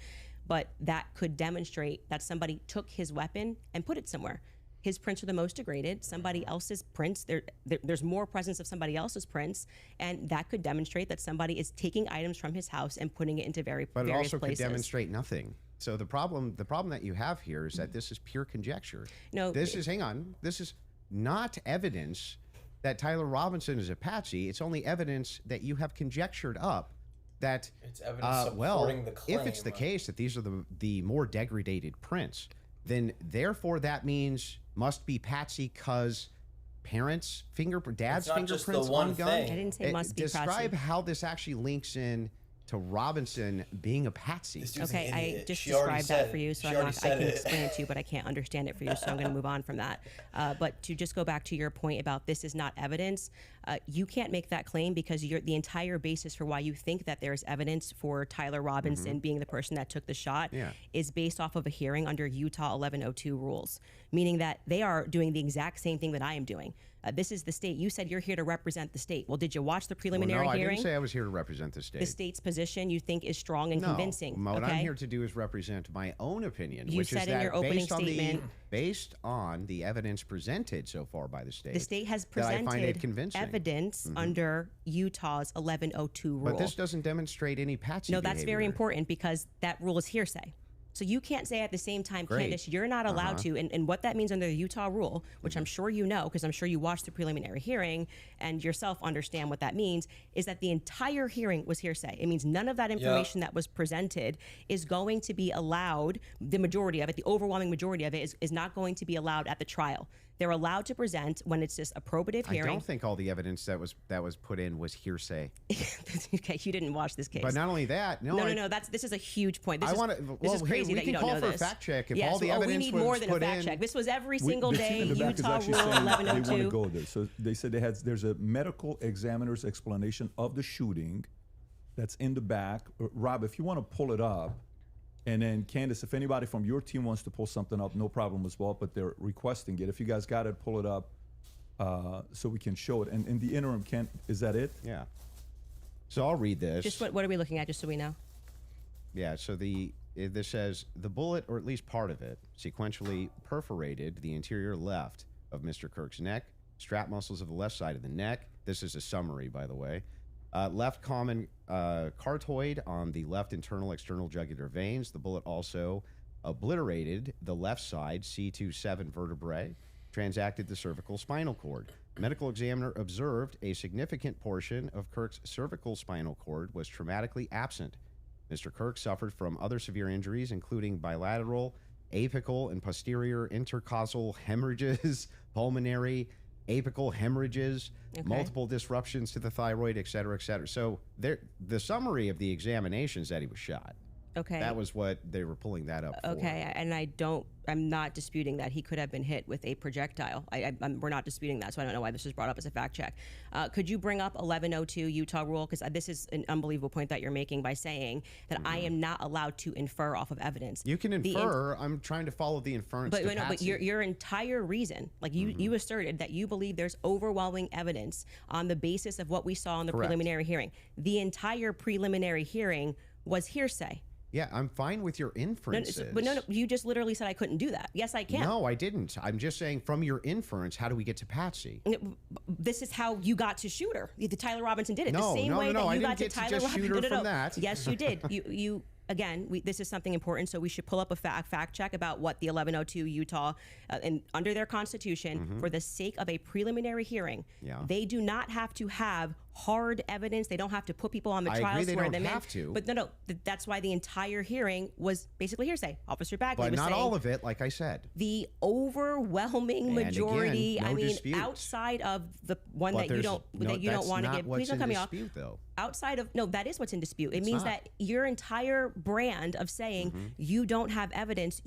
But that could demonstrate that somebody took his weapon and put it somewhere. His prints are the most degraded. Somebody else's prints, there's more presence of somebody else's prints, and that could demonstrate that somebody is taking items from his house and putting it into various But it places. also could demonstrate nothing. So the problem that you have here is that this is pure conjecture. No, this is not evidence that Tyler Robinson is a patsy. It's only evidence that you have conjectured up that It's evidence supporting the claim. if it's the case that these are the more degraded prints, then therefore that means must be patsy because dad's It's not just the fingerprints one on gun. thing. I didn't say must be Describe patsy. how this actually links in to Robinson being a patsy. This dude's Okay, an I idiot. just She already described that said for it. you, so She I already can said it. explain it to you, but I can't understand it for you, so I'm going to move on from that. But to just go back to your point about this is not evidence, You can't make that claim because the entire basis for why you think that there's evidence for Tyler Robinson being the person that took the shot is based off of a hearing under Utah 1102 rules, meaning that they are doing the exact same thing that I am doing. This is the state. You said you're here to represent the state. Well, did you watch the preliminary no, I hearing? didn't say I was here to represent the state. The state's position you think is strong and convincing. What okay? I'm here to do is represent my own opinion, You which said is in that your opening based based on the evidence presented so far by the state. The state has that I find it presented convincing. evidence under Utah's 1102 rule. But this doesn't demonstrate any patsy No, that's very behavior. important because that rule is hearsay. So you can't say at the same time, Great. Candace, you're not allowed to. And what that means under the Utah rule, which I'm sure you know, because I'm sure you watched the preliminary hearing and yourself understand what that means, is that the entire hearing was hearsay. It means none of that information that was presented is going to be allowed. The majority of it, the overwhelming majority of it, is not going to be allowed at the trial. They're allowed to present when it's just a probative hearing. I don't think all the evidence that was put in was hearsay. Okay, you didn't watch this case. But not only that, no. This is a huge point. This I is, want to. this Well, is crazy we that you can don't call know for this. a fact check if Yes, all the we evidence need was more than a put fact in. check. This was every single the day. team in the back is Utah actually Rule saying they want to 1102. go there. So they said there's a medical examiner's explanation of the shooting that's in the back. Rob, if you want to pull it up, and then Candace, if anybody from your team wants to pull something up, no problem as well, but they're requesting it. If you guys got it, pull it up so we can show it. And in the interim, is that it? Yeah. So I'll read this. Just what are we looking at, just so we know? Yeah, so this says the bullet, or at least part of it, sequentially perforated the interior left of Mr. Kirk's neck, strap muscles of the left side of the neck. This is a summary, by the way. Left common cartoid on the left internal external jugular veins. The bullet also obliterated the left side C27 vertebrae, transacted the cervical spinal cord. Medical examiner observed a significant portion of Kirk's cervical spinal cord was traumatically absent. Mr. Kirk suffered from other severe injuries, including bilateral, apical, and posterior intercostal hemorrhages, pulmonary, apical hemorrhages, multiple disruptions to the thyroid, et cetera, et cetera. So the summary of the examination is that he was shot. Okay. That was what they were pulling that up for. Okay, and I'm not disputing that he could have been hit with a projectile. We're not disputing that, so I don't know why this was brought up as a fact check. Could you bring up 1102 Utah rule? Because this is an unbelievable point that you're making by saying that I am not allowed to infer off of evidence. You can infer. I'm trying to follow the inference. But your entire reason, like you asserted that you believe there's overwhelming evidence on the basis of what we saw in the preliminary hearing. The entire preliminary hearing was hearsay. Yeah, I'm fine with your inferences. But no, you just literally said I couldn't do that. Yes, I can. No, I didn't. I'm just saying from your inference, how do we get to Patsy? This is how you got to Shooter. The Tyler Robinson did it No, the same no, way no, that I you didn't got to get to Tyler just Robinson. Shooter from that. Yes, you did. You again, this is something important, so we should pull up a fact check about what the 1102 Utah, and under their constitution, for the sake of a preliminary hearing, they do not have to have hard evidence. They don't have to put people on the trial. I agree, they swear don't them have in. to. But no, that's why the entire hearing was basically hearsay. Officer Bagley But was not saying all of it, like I said. the overwhelming And majority. again, no dispute. Outside of the one But that you don't want to give. Please don't cut me off. Though. Outside of that is what's in dispute. It means not. that your entire brand of saying you don't have evidence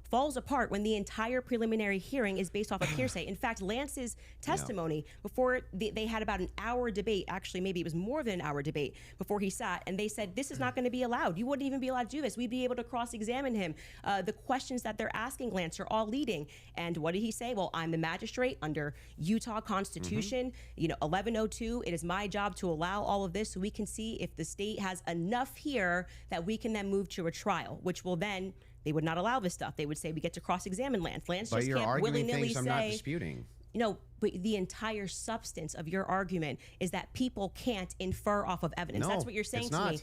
falls apart when the entire preliminary hearing is based off of hearsay. In fact, Lance's testimony before they had about an hour debate. Actually, maybe it was more than an hour debate before he sat, and they said this is not going to be allowed. You wouldn't even be allowed to do this. We'd be able to cross-examine him. The questions that they're asking Lance are all leading. And what did he say? Well, I'm the magistrate under Utah Constitution. 1102. It is my job to allow all of this so we can see if the state has enough here that we can then move to a trial, which will then. They would not allow this stuff. They would say we get to cross-examine Lance. Lance But just you're can't arguing willy-nilly things I'm say. not disputing. But the entire substance of your argument is that people can't infer off of evidence. No, That's what you're saying it's to not. me.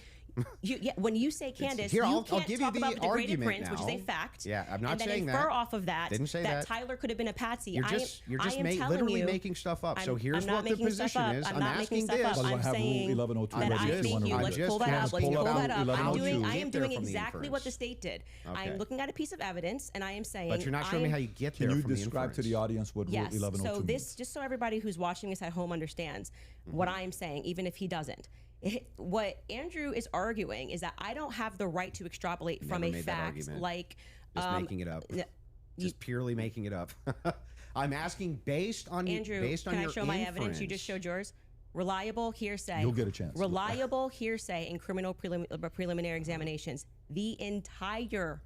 When you say Candace, Here, you I'll can't give you talk the about the degraded argument prince, which is a now. fact. Yeah, I'm not and then saying infer that. off of that Didn't say that. Tyler could have been a patsy. You're just telling making stuff up. So I'm here's not what the making stuff position up. is. I'm I'm not asking making stuff this. up. But I'm I have Rule saying 1102 that ready I if you think wanna you. read Let's it. pull that up. Let's Pull pull up that up. I'm 1102. doing From the exactly what the inference. state did. I Okay. am looking at a piece of evidence, and I am saying. But you're not showing me how you get there Can you from the describe to the inference. audience what Yes. Rule 1102 So means? just so everybody who's watching this at home understands what I'm saying, even if he doesn't. What Andrew is arguing is that I don't have the right to extrapolate from Never a made that fact argument. like Just making it up. Just purely making it up. I'm asking based on Andrew, based on can I your show my evidence? You just inference. showed yours. Reliable hearsay. You'll get a chance. Reliable hearsay in criminal preliminary examinations. The entire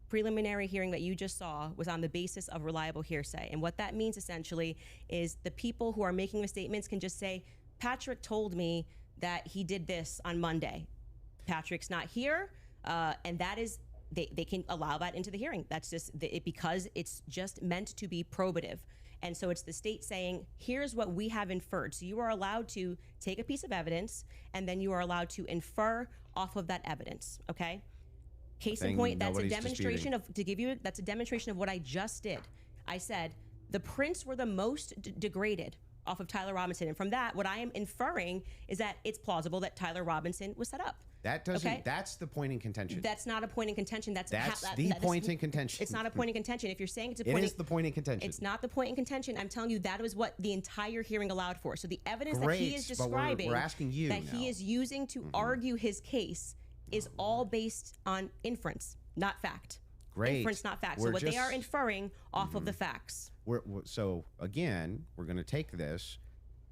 preliminary hearing that you just saw was on the basis of reliable hearsay. And what that means essentially is the people who are making the statements can just say, Patrick told me that he did this on Monday. Patrick's not here, and that is, they can allow that into the hearing. That's just because it's just meant to be probative. And so it's the state saying, here's what we have inferred. So you are allowed to take a piece of evidence, and then you are allowed to infer off of that evidence, okay? Case in point, that's a demonstration that's a demonstration of what I just did. I said the prints were the most degraded off of Tyler Robinson. And from that, what I am inferring is that it's plausible that Tyler Robinson was set up. That doesn't. That's the point in contention. That's not a point in contention. That's the point in contention. It's not a point in contention. If you're saying it's a point, it is the point in contention. It's not the point in contention. I'm telling you that was what the entire hearing allowed for. So the evidence that he is describing, we're asking you that now. he is using to argue his case, is all based on inference, not fact. Great. Inference, not fact. So what they are inferring off of the facts. So again, we're going to take this,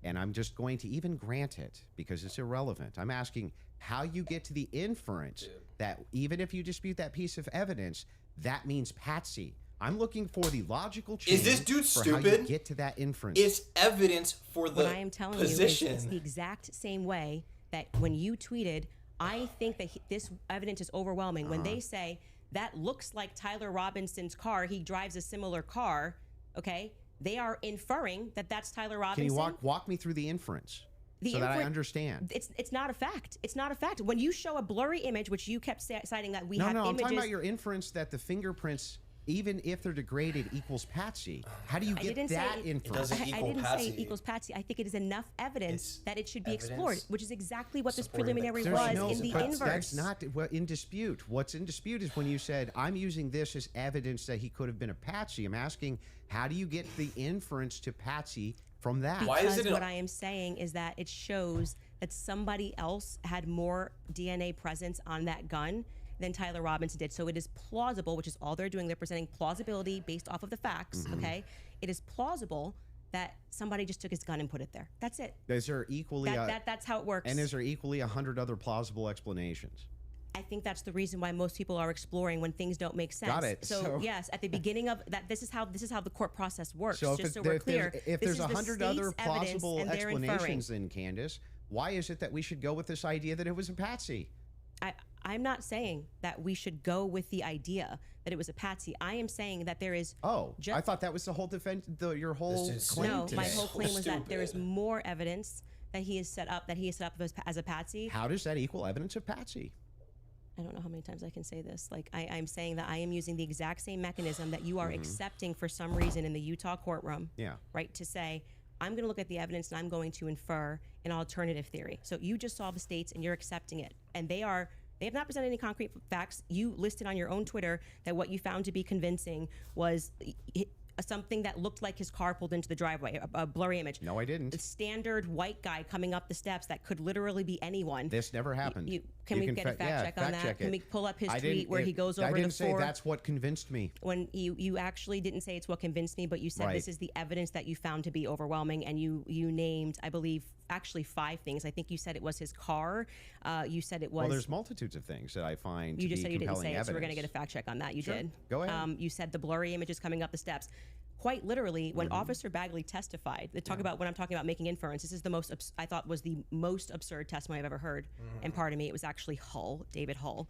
and I'm just going to even grant it because it's irrelevant. I'm asking how you get to the inference that even if you dispute that piece of evidence, that means Patsy. I'm looking for the logical chain. Is this dude for stupid? How you get to that inference. It's evidence for the What I am telling position. you is it's the exact same way that when you tweeted, I think that this evidence is overwhelming. When they say that looks like Tyler Robinson's car, he drives a similar car, okay? They are inferring that that's Tyler Robinson. Can you walk me through the inference so that I understand? It's not a fact. It's not a fact. When you show a blurry image, which you kept citing that we have I'm images. talking about your inference that the fingerprints, even if they're degraded, equals Patsy. How do you get that inference? doesn't I equal didn't Patsy. say it equals Patsy. I think it is enough evidence that it should be explored, evidence which is exactly what this supporting that preliminary there's was in the inverse. That's not in dispute. What's in dispute is when you said, I'm using this as evidence that he could have been a Patsy. I'm asking, how do you get the inference to Patsy from that? Why is Because it what I am saying is that it shows that somebody else had more DNA presence on that gun than Tyler Robinson did. So it is plausible, which is all they're doing. They're presenting plausibility based off of the facts, okay? It is plausible that somebody just took his gun and put it there. That's it. Is there equally That's how it works. and is there equally 100 other plausible explanations? I think that's the reason why most people are exploring when things don't make sense. Got it. So yes, at the beginning of that, this is how the court process works. So just so we're clear, if this there's is the 100 other state's evidence plausible and they're inferring. explanations, then Candace, why is it that we should go with this idea that it was a Patsy? I'm not saying that we should go with the idea that it was a Patsy. I am saying that there is. I thought that was the whole defense. Your whole claim no. today. My whole claim was that there is Stupid. more evidence that he is set up as a Patsy. How does that equal evidence of Patsy? I don't know how many times I can say this. Like I'm saying that I am using the exact same mechanism that you are accepting for some reason in the Utah courtroom. Yeah. Right, to say, I'm going to look at the evidence and I'm going to infer an alternative theory. So you just saw the states and you're accepting it. And they have not presented any concrete facts. You listed on your own Twitter that what you found to be convincing was something that looked like his car pulled into the driveway, a blurry image. No, I didn't. A standard white guy coming up the steps that could literally be anyone. This never happened. Can we get a fact check on that? Can we pull up his tweet where he goes over the I didn't say four? that's what convinced me. When you actually didn't say it's what convinced me, but you said this is the evidence that you found to be overwhelming, and you named, I believe, actually 5 things. I think you said it was his car. You said it was. Well, there's multitudes of things that I find. You to just be said you didn't say compelling it, so we're going to evidence. get a fact check on that. You Sure. did. Go ahead. You said the blurry images coming up the steps. Quite literally, when Officer Bagley testified, they talk about when I'm talking about making inference. This is the most I thought was the most absurd testimony I've ever heard. And pardon me, it was actually David Hull.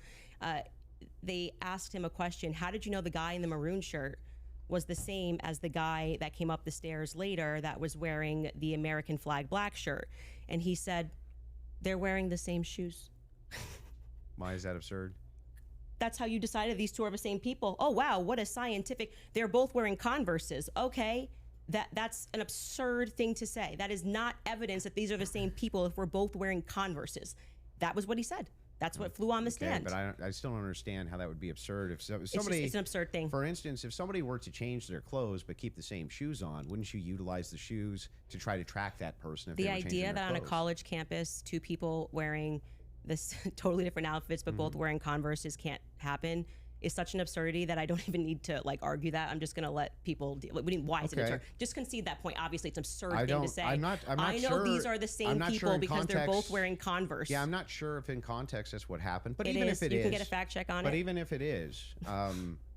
They asked him a question: how did you know the guy in the maroon shirt was the same as the guy that came up the stairs later that was wearing the American flag black shirt? And he said, they're wearing the same shoes. Why is that absurd? That's how you decided these two are the same people. Oh, wow, what a scientific. They're both wearing Converses. Okay, that's an absurd thing to say. That is not evidence that these are the same people if we're both wearing Converses. That was what he said. That's what flew on the stand. But I still don't understand how that would be absurd. If somebody, it's an absurd thing. For instance, if somebody were to change their clothes but keep the same shoes on, wouldn't you utilize the shoes to try to track that person? If The they were changing idea their that on a clothes? college campus, 2 people wearing this totally different outfits but both wearing Converses can't happen is such an absurdity that I don't even need to like argue that. I'm just going to let people deal. Why is it absurd? Just concede that point. Obviously, it's an absurd thing to say. I'm not I know sure, these are the same people because they're both wearing Converse. Yeah, I'm not sure if in context that's what happened, but It even is. if it You is, can get a fact check on but it. even if it is,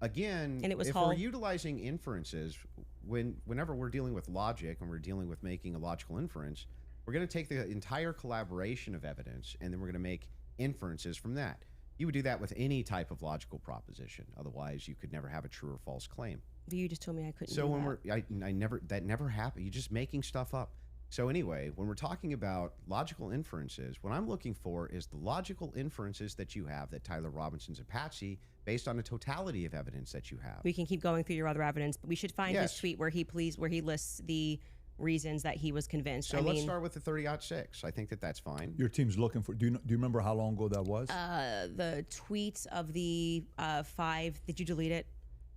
again, And it was if Hull. we're utilizing inferences, whenever we're dealing with logic and we're dealing with making a logical inference, we're going to take the entire collaboration of evidence and then we're going to make inferences from that. You would do that with any type of logical proposition. Otherwise, you could never have a true or false claim. But you just told me I couldn't. So do when that. that never happened. You're just making stuff up. So anyway, when we're talking about logical inferences, what I'm looking for is the logical inferences that you have that Tyler Robinson's a patsy based on the totality of evidence that you have. We can keep going through your other evidence, but we should find his Yes. tweet where he lists the reasons that he was convinced. So let's start with the 30-06. I think that's fine. Your team's looking for. Do you remember how long ago that was? The tweet of the 5. Did you delete it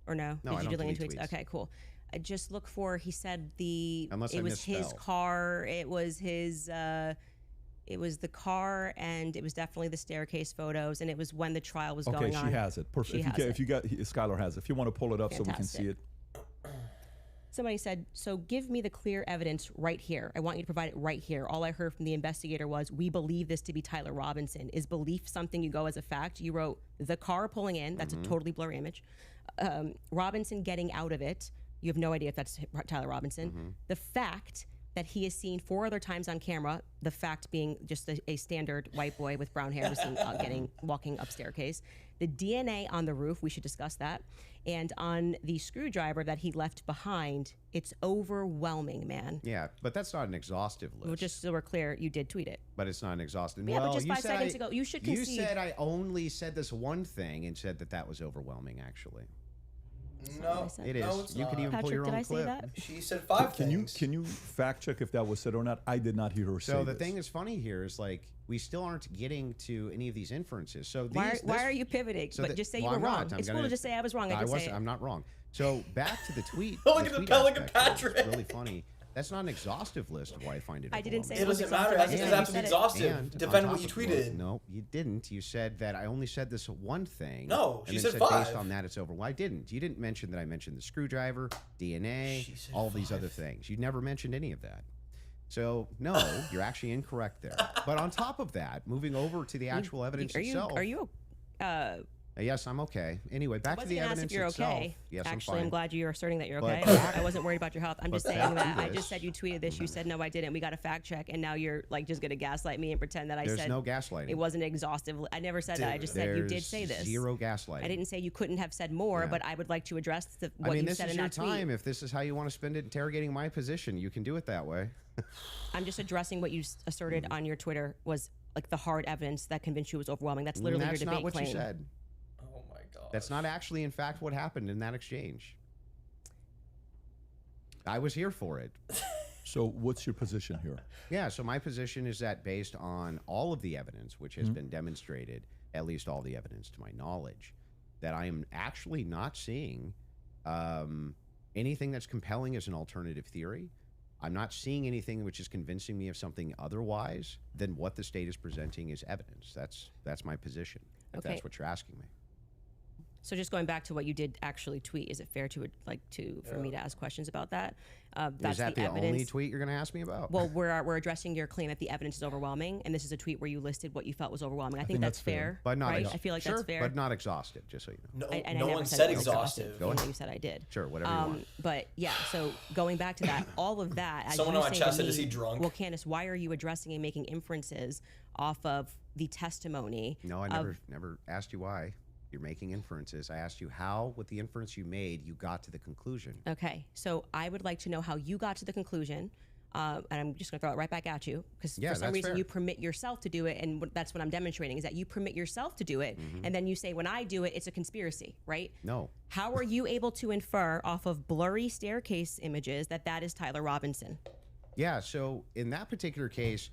or no? No, Did I you don't delete delete tweets? tweets. Okay, cool. I just look for. He said Unless I it was his misspell. car. It was his. It was the car, and it was definitely the staircase photos, and it was when the trial was Okay, going on. she has it. Perfect. If you got Skylar has it. If you want to pull it up so we can see Fantastic. it. Somebody said, so give me the clear evidence right here. I want you to provide it right here. All I heard from the investigator was, we believe this to be Tyler Robinson. Is belief something you go as a fact? You wrote the car pulling in. That's a totally blurry image. Robinson getting out of it. You have no idea if that's Tyler Robinson. The fact that he is seen 4 other times on camera, the fact being just a standard white boy with brown hair was seen walking up staircase. The DNA on the roof, we should discuss that. And on the screwdriver that he left behind, it's overwhelming, man. Yeah, but that's not an exhaustive list. Well, just so we're clear, you did tweet it. But it's not an exhaustive. Yeah, well, but just you 5 said seconds ago, you should concede. You said I only said this one thing and said that was overwhelming, actually. No, It is. No, it's You not. can even pull Patrick, your did own I say clip. that? She said 5 things. Can you fact check if that was said or not? I did not hear her say So the this. thing that's funny here is like we still aren't getting to any of these inferences. So Why are you pivoting? so but that- just say well, you were I'm wrong. not. I'm It's cool gonna- to just say I was wrong. I I did say wasn't. it. I'm not wrong. So back to the tweet. Look the at the tweet Pelican aspect, which is Patrick. really funny. That's not an exhaustive list of why I find it. I didn't say It was doesn't matter. It has to exhaustive. be You said it. exhaustive. And Defend on what you top of it, tweeted. no, you didn't. You said that I only said this one thing. No, and she then said based 5. on that it's over. Well, I didn't. You didn't mention that I mentioned the screwdriver, DNA, She said all these 5. other things. You never mentioned any of that. So no, you're actually incorrect there. But on top of that, moving over to the actual evidence itself. Are you? Yes, I'm okay. Anyway, back I to wasn't the gonna ask evidence if you're itself. okay. Yes, Actually, I'm I'm fine. glad you're asserting that you're okay. But- I wasn't worried about your health. I'm just but saying back that to I just this. said you tweeted this. You said no, I didn't. We got a fact check, and now you're like just gonna gaslight me and pretend that I There's said no gaslighting. it wasn't exhaustive. I never said that. I just said you did say this. Zero gaslighting. I didn't say you couldn't have said more, Yeah. but I would like to address what I mean, you this said is in your that tweet. time. If this is how you want to spend it interrogating my position, you can do it that way. I'm just addressing what you asserted Mm-hmm. on your Twitter was like the hard evidence that convinced you was overwhelming. That's literally That's your debate not what claim. you said. Oh my god. That's not actually, in fact, what happened in that exchange. I was here for it. So what's your position here? Yeah, so my position is that based on all of the evidence, which has been demonstrated, at least all the evidence to my knowledge, that I am actually not seeing anything that's compelling as an alternative theory. I'm not seeing anything which is convincing me of something otherwise than what the state is presenting as evidence. That's my position, if Okay. that's what you're asking me. So just going back to what you did actually tweet, is it fair to for me to ask questions about that? That's Is that the evidence. only tweet you're going to ask me about? Well, we're addressing your claim that the evidence is overwhelming, and this is a tweet where you listed what you felt was overwhelming. I think that's fair, but not right? I feel like sure, that's fair. but not exhaustive, just so you know. No, And I no never one said said it was exhaustive. Go even though ahead. you said I did. Sure, whatever you want. But yeah, so going back to that, all of that. As Someone you on my say chat to said, me, "Is he drunk?" Well, Candace, why are you addressing and making inferences off of the testimony? No, I of- never asked you why. You're making inferences. I asked you how, with the inference you made, you got to the conclusion. Okay, so I would like to know how you got to the conclusion, and I'm just going to throw it right back at you because Yeah, for some that's reason fair. you permit yourself to do it, and that's what I'm demonstrating is that you permit yourself to do it, Mm-hmm. and then you say when I do it, it's a conspiracy, right? No. How are you able to infer off of blurry staircase images that is Tyler Robinson? Yeah, so in that particular case,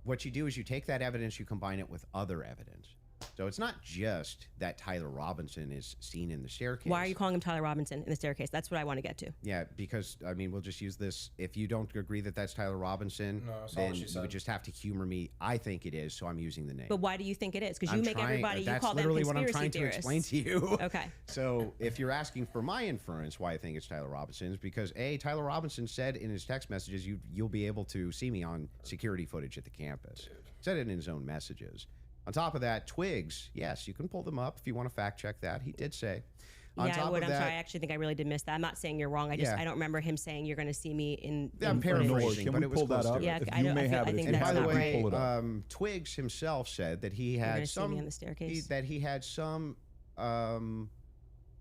what you do is you take that evidence, you combine it with other evidence. So it's not just that Tyler Robinson is seen in the staircase. Why are you calling him Tyler Robinson in the staircase? That's what I want to get to. Yeah, because, I mean, we'll just use this. If you don't agree that that's Tyler Robinson, then you would just have to humor me. I think it is, so I'm using the name. But why do you think it is? Because you make everybody, you that's call them literally conspiracy what I'm trying theorists. to explain to you. Okay. So if you're asking for my inference why I think it's Tyler Robinson, is because, A, Tyler Robinson said in his text messages, you'll be able to see me on security footage at the campus. Said it in his own messages. On top of that, Twigs, yes, you can pull them up if you want to fact check that. He did say. On Yeah, top I would. of I'm that, sorry. I actually think I really did miss that. I'm not saying you're wrong. I don't remember him saying you're going to see me in. I'm in paraphrasing, Can but we it was pull that close up? to Yeah, it. If I you don't- may I feel- have I it, think if you And by that's the have not it, way, pull it up. Twigs himself said that he You're had going to see me some on the staircase.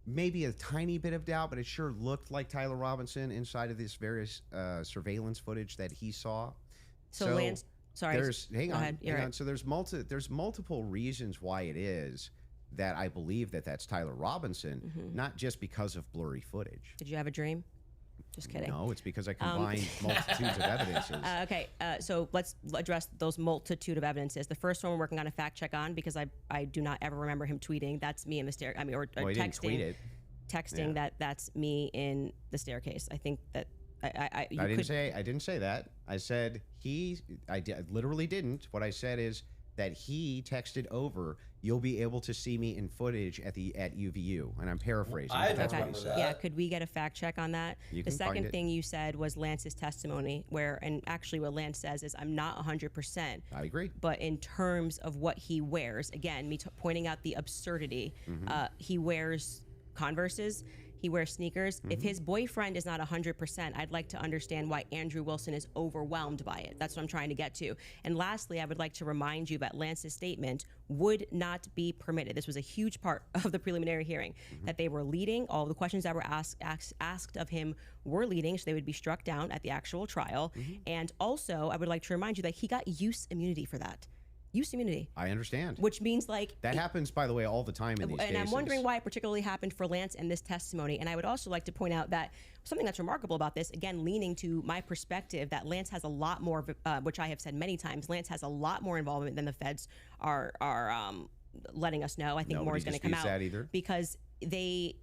Maybe a tiny bit of doubt, but it sure looked like Tyler Robinson inside of this various surveillance footage that he saw. So Lance, sorry. Hang Go on, ahead. You're hang right. on. So there's multiple reasons why it is that I believe that that's Tyler Robinson, Mm-hmm. not just because of blurry footage. Did you have a dream? Just kidding. No, it's because I combined multitudes of evidences. Okay, so let's address those multitude of evidences. The first one we're working on a fact check on because I do not ever remember him tweeting. That's me in the or Well, he didn't texting. tweet it. Texting that's me in the staircase. I think that I didn't say that. I said I literally didn't. What I said is that he texted over, "You'll be able to see me in footage at UVU," and I'm paraphrasing. I but that's don't what he remember said. that. Yeah, could we get a fact check on that? You The can find second it. thing you said was Lance's testimony, and actually what Lance says is, I'm not 100%. I agree. But in terms of what he wears, again, pointing out the absurdity, he wears Converses, he wears sneakers. If his boyfriend is not 100%, I'd like to understand why Andrew Wilson is overwhelmed by it. That's what I'm trying to get to. And lastly, I would like to remind you that Lance's statement would not be permitted. This was a huge part of the preliminary hearing, that they were leading. All the questions that were asked of him were leading, so they would be struck down at the actual trial. And also, I would like to remind you that he got use immunity for that. Use immunity. I understand. Which means like That happens, by the way, all the time in these cases. and I'm wondering why it particularly happened for Lance and this testimony. And I would also like to point out that something that's remarkable about this, again, leaning to my perspective, that Lance has a lot more, which I have said many times, Lance has a lot more involvement than the feds are letting us know. I think more Nobody is going to come disputes out that either. because they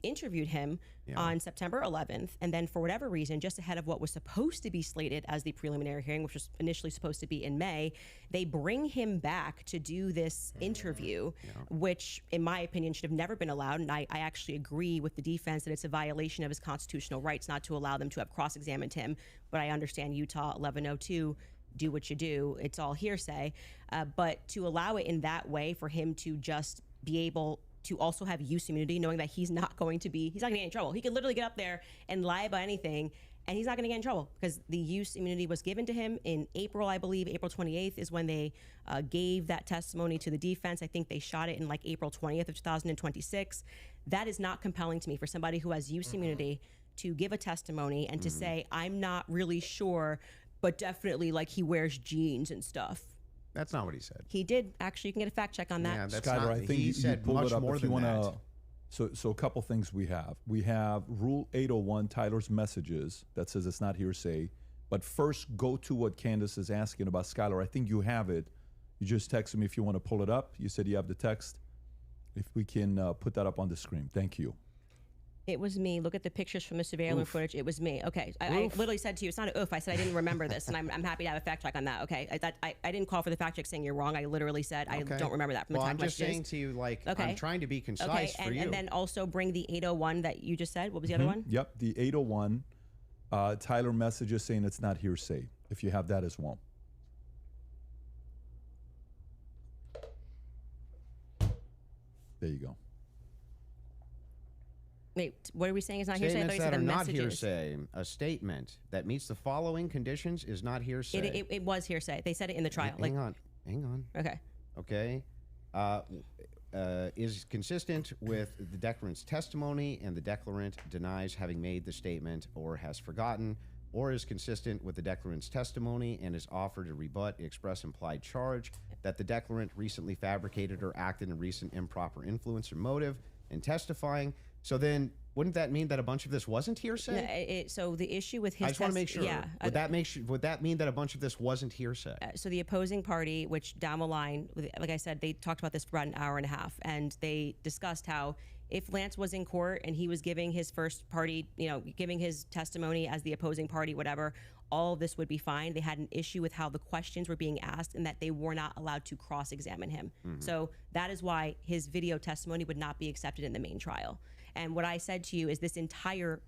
interviewed him on September 11th, and then for whatever reason, just ahead of what was supposed to be slated as the preliminary hearing, which was initially supposed to be in May, they bring him back to do this interview, which in my opinion should have never been allowed. And I actually agree with the defense that it's a violation of his constitutional rights not to allow them to have cross-examined him. But I understand Utah 1102, do what you do, it's all hearsay. But to allow it in that way, for him to just be able to also have use immunity, knowing that he's not going to get in trouble. He could literally get up there and lie about anything, and he's not going to get in trouble because the use immunity was given to him in April, I believe. April 28th is when they gave that testimony to the defense. I think they shot it in like April 20th of 2026. That is not compelling to me for somebody who has use immunity to give a testimony and to say, I'm not really sure, but definitely like he wears jeans and stuff. That's not what he said. He did. Actually, you can get a fact check on that. Yeah, that's Skyler, not, I think he you said pull much it up more if you than want that. to. So a couple things we have. We have Rule 801, Tyler's messages, that says it's not hearsay. But first, go to what Candace is asking about. Skyler, I think you have it. You just text me if you want to pull it up. You said you have the text. If we can put that up on the screen. Thank you. It was me. Look at the pictures from the surveillance footage. It was me. Okay. I literally said to you, it's not an oof. I said I didn't remember this, and I'm happy to have a fact check on that. Okay. I didn't call for the fact check saying you're wrong. I literally said I don't remember that from the Well, text I'm just messages. saying to you, like, Okay. I'm trying to be concise for you. And then also bring the 801 that you just said. What was the other one? Yep, the 801, Tyler messages saying it's not hearsay, if you have that as well. There you go. Wait, what are we saying is not hearsay? I thought Statements you said that the are not messages. hearsay. A statement that meets the following conditions is not hearsay. It was hearsay. They said it in the trial. Hang on. Okay. Okay. Is consistent with the declarant's testimony, and the declarant denies having made the statement or has forgotten, or is consistent with the declarant's testimony and is offered to rebut the express implied charge that the declarant recently fabricated or acted in recent improper influence or motive, and testifying. So then, wouldn't that mean that a bunch of this wasn't hearsay? So the issue with his I just want to make sure. Yeah. Would that mean that a bunch of this wasn't hearsay? So the opposing party, which down the line, like I said, they talked about this for about an hour and a half, and they discussed how if Lance was in court and he was giving his first party, giving his testimony as the opposing party, whatever, all of this would be fine. They had an issue with how the questions were being asked and that they were not allowed to cross-examine him. So that is why his video testimony would not be accepted in the main trial. And what I said to you is this entire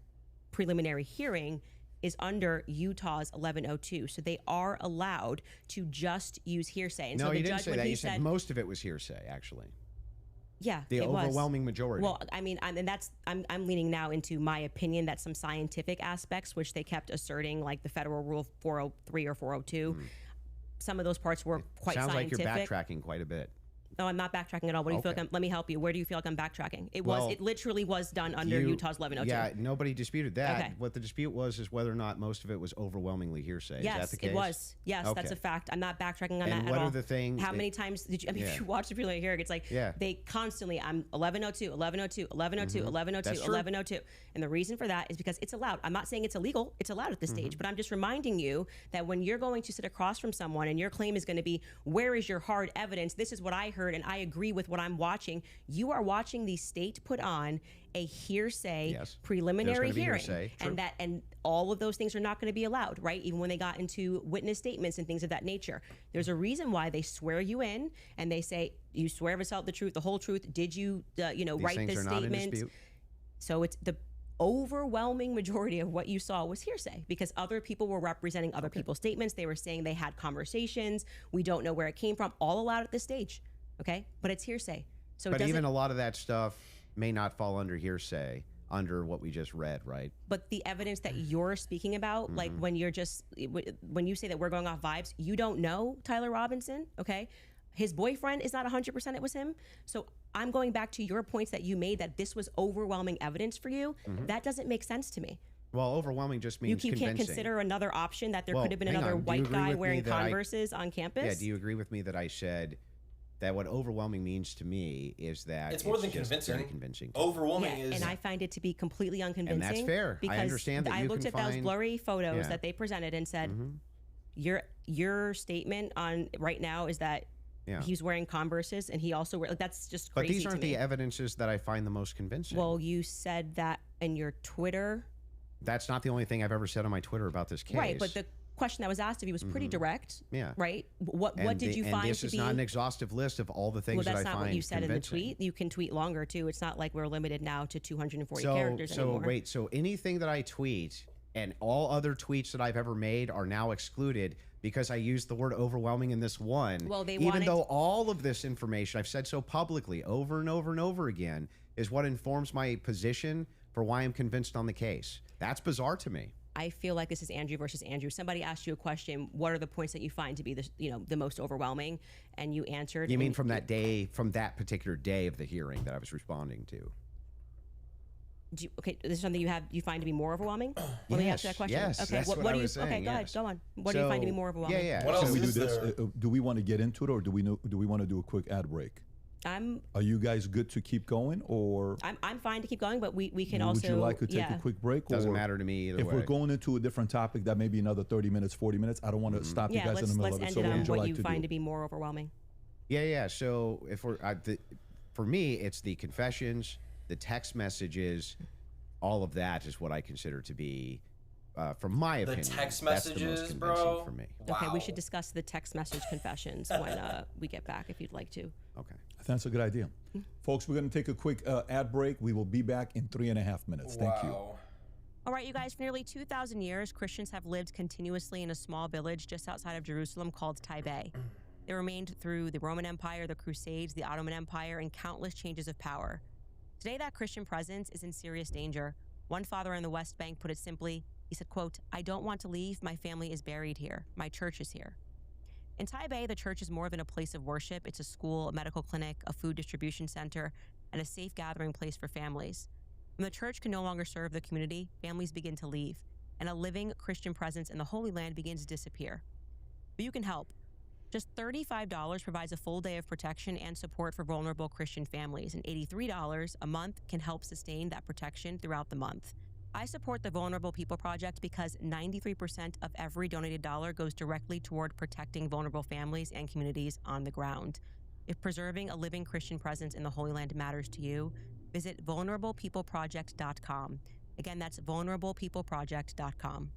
preliminary hearing is under Utah's 1102. So they are allowed to just use hearsay. And No, so the you didn't judge, say when that. he You said most of it was hearsay, actually. Yeah, The it was. overwhelming majority. Well, I mean, I'm leaning now into my opinion that some scientific aspects, which they kept asserting, like the federal rule 403 or 402, some of those parts were quite Sounds like scientific. you're backtracking quite a bit. No, I'm not backtracking at all. What do you feel Okay. like let me help you. Where do you feel like I'm backtracking? It Well, literally was done under Utah's 1102. Yeah, nobody disputed that. Okay. What the dispute was is whether or not most of it was overwhelmingly hearsay. Yes, is that the case? it was. Yes, that's Okay. a fact. I'm not backtracking on And that at what all. are the things How that- many times did you? I mean, Yeah. if you watch the preliminary hearing, it's like Yeah. they constantly. I'm 1102, 1102, 1102, 1102, That's true. 1102, and the reason for that is because it's allowed. I'm not saying it's illegal. It's allowed at this stage, but I'm just reminding you that when you're going to sit across from someone and your claim is going to be, "Where is your hard evidence? This is what I heard, and I agree with what I'm watching." You are watching the state put on a hearsay Yes. There's preliminary gonna be hearing, hearsay. True. and all of those things are not going to be allowed, right? Even when they got into witness statements and things of that nature. There's a reason why they swear you in and they say you swear to tell the truth, the whole truth. Did you, These write things this are not in statement? dispute. So it's the overwhelming majority of what you saw was hearsay because other people were representing other people's statements. They were saying they had conversations. We don't know where it came from. All allowed at this stage, okay? But it's hearsay. So it But doesn't. even a lot of that stuff may not fall under hearsay, under what we just read, right? But the evidence that you're speaking about, like when you're just when you say that we're going off vibes, you don't know Tyler Robinson, okay? His boyfriend is not 100% it was him. So I'm going back to your points that you made that this was overwhelming evidence for you. That doesn't make sense to me. Well, overwhelming just You means can't convincing. consider another option that there Well, could have been hang another on. Do you white agree guy with me wearing that Converses on campus. Yeah, do you agree with me that I said that what overwhelming means to me is that It's more than just convincing. very convincing. Overwhelming Yeah, is. and I find it to be completely unconvincing. And that's fair. I Because understand that I you looked can at those find- blurry photos Yeah. that they presented and said, your statement on right now is that Yeah. he's wearing Converses and he also like that's just But crazy these aren't to me. the evidences that I find the most convincing. Well, you said that in your Twitter, that's not the only thing I've ever said on my Twitter about this case. right? But the question that was asked of you was pretty direct, Yeah. right? What And did you and find this to is be? not an exhaustive list of all the things Well, that that's I not find what you said in the convincing. tweet. You can tweet longer too. It's not like we're limited now to 240 So, characters anymore. wait, so anything that I tweet and all other tweets that I've ever made are now excluded because I used the word overwhelming in this one. Well, they even wanted- though all of this information I've said so publicly over and over and over again is what informs my position for why I'm convinced on the case. That's bizarre to me. I feel like this is Andrew versus Andrew. Somebody asked you a question. What are the points that you find to be the most overwhelming? And you answered. You mean and from that day, from that particular day of the hearing that I was responding to? Okay, this is something you find to be more overwhelming? Let me ask you that question. yes, Okay, that's what do I you? was Okay, saying, go ahead. yes. Go on. What do you find to be So- more overwhelming? Yeah. What so- else Can we do is this? there? Do we want to get into it, or do we want to do a quick ad break? Are you guys good to keep going, or I'm fine to keep going, but we can would also. you like to take yeah. a quick break? Doesn't or matter to me either If way. we're going into a different topic, that may be another 30 minutes, 40 minutes. I don't want to stop you Yeah, guys in the middle let's of it. end So it what on would you what like you to find do? to be more overwhelming. Yeah. So if we're for me, it's the confessions, the text messages, all of that is what I consider to be, from my The opinion, text that's the most messages, convincing bro. for me. Okay, we Wow. should discuss the text message confessions when we get back, if you'd like to. Okay. I think that's a good idea. Folks, we're going to take a quick ad break. We will be back in 3.5 minutes. Thank you. Wow. All right, you guys, for nearly 2,000 years, Christians have lived continuously in a small village just outside of Jerusalem called Taipei. They remained through the Roman Empire, the Crusades, the Ottoman Empire, and countless changes of power. Today, that Christian presence is in serious danger. One father in the West Bank put it simply. He said, quote, "I don't want to leave. My family is buried here. My church is here." In Taipei, the church is more than a place of worship. It's a school, a medical clinic, a food distribution center, and a safe gathering place for families. When the church can no longer serve the community, families begin to leave, and a living Christian presence in the Holy Land begins to disappear. But you can help. Just $35 provides a full day of protection and support for vulnerable Christian families, and $83 a month can help sustain that protection throughout the month. I support the Vulnerable People Project because 93% of every donated dollar goes directly toward protecting vulnerable families and communities on the ground. If preserving a living Christian presence in the Holy Land matters to you, visit vulnerablepeopleproject.com. Again, that's vulnerablepeopleproject.com.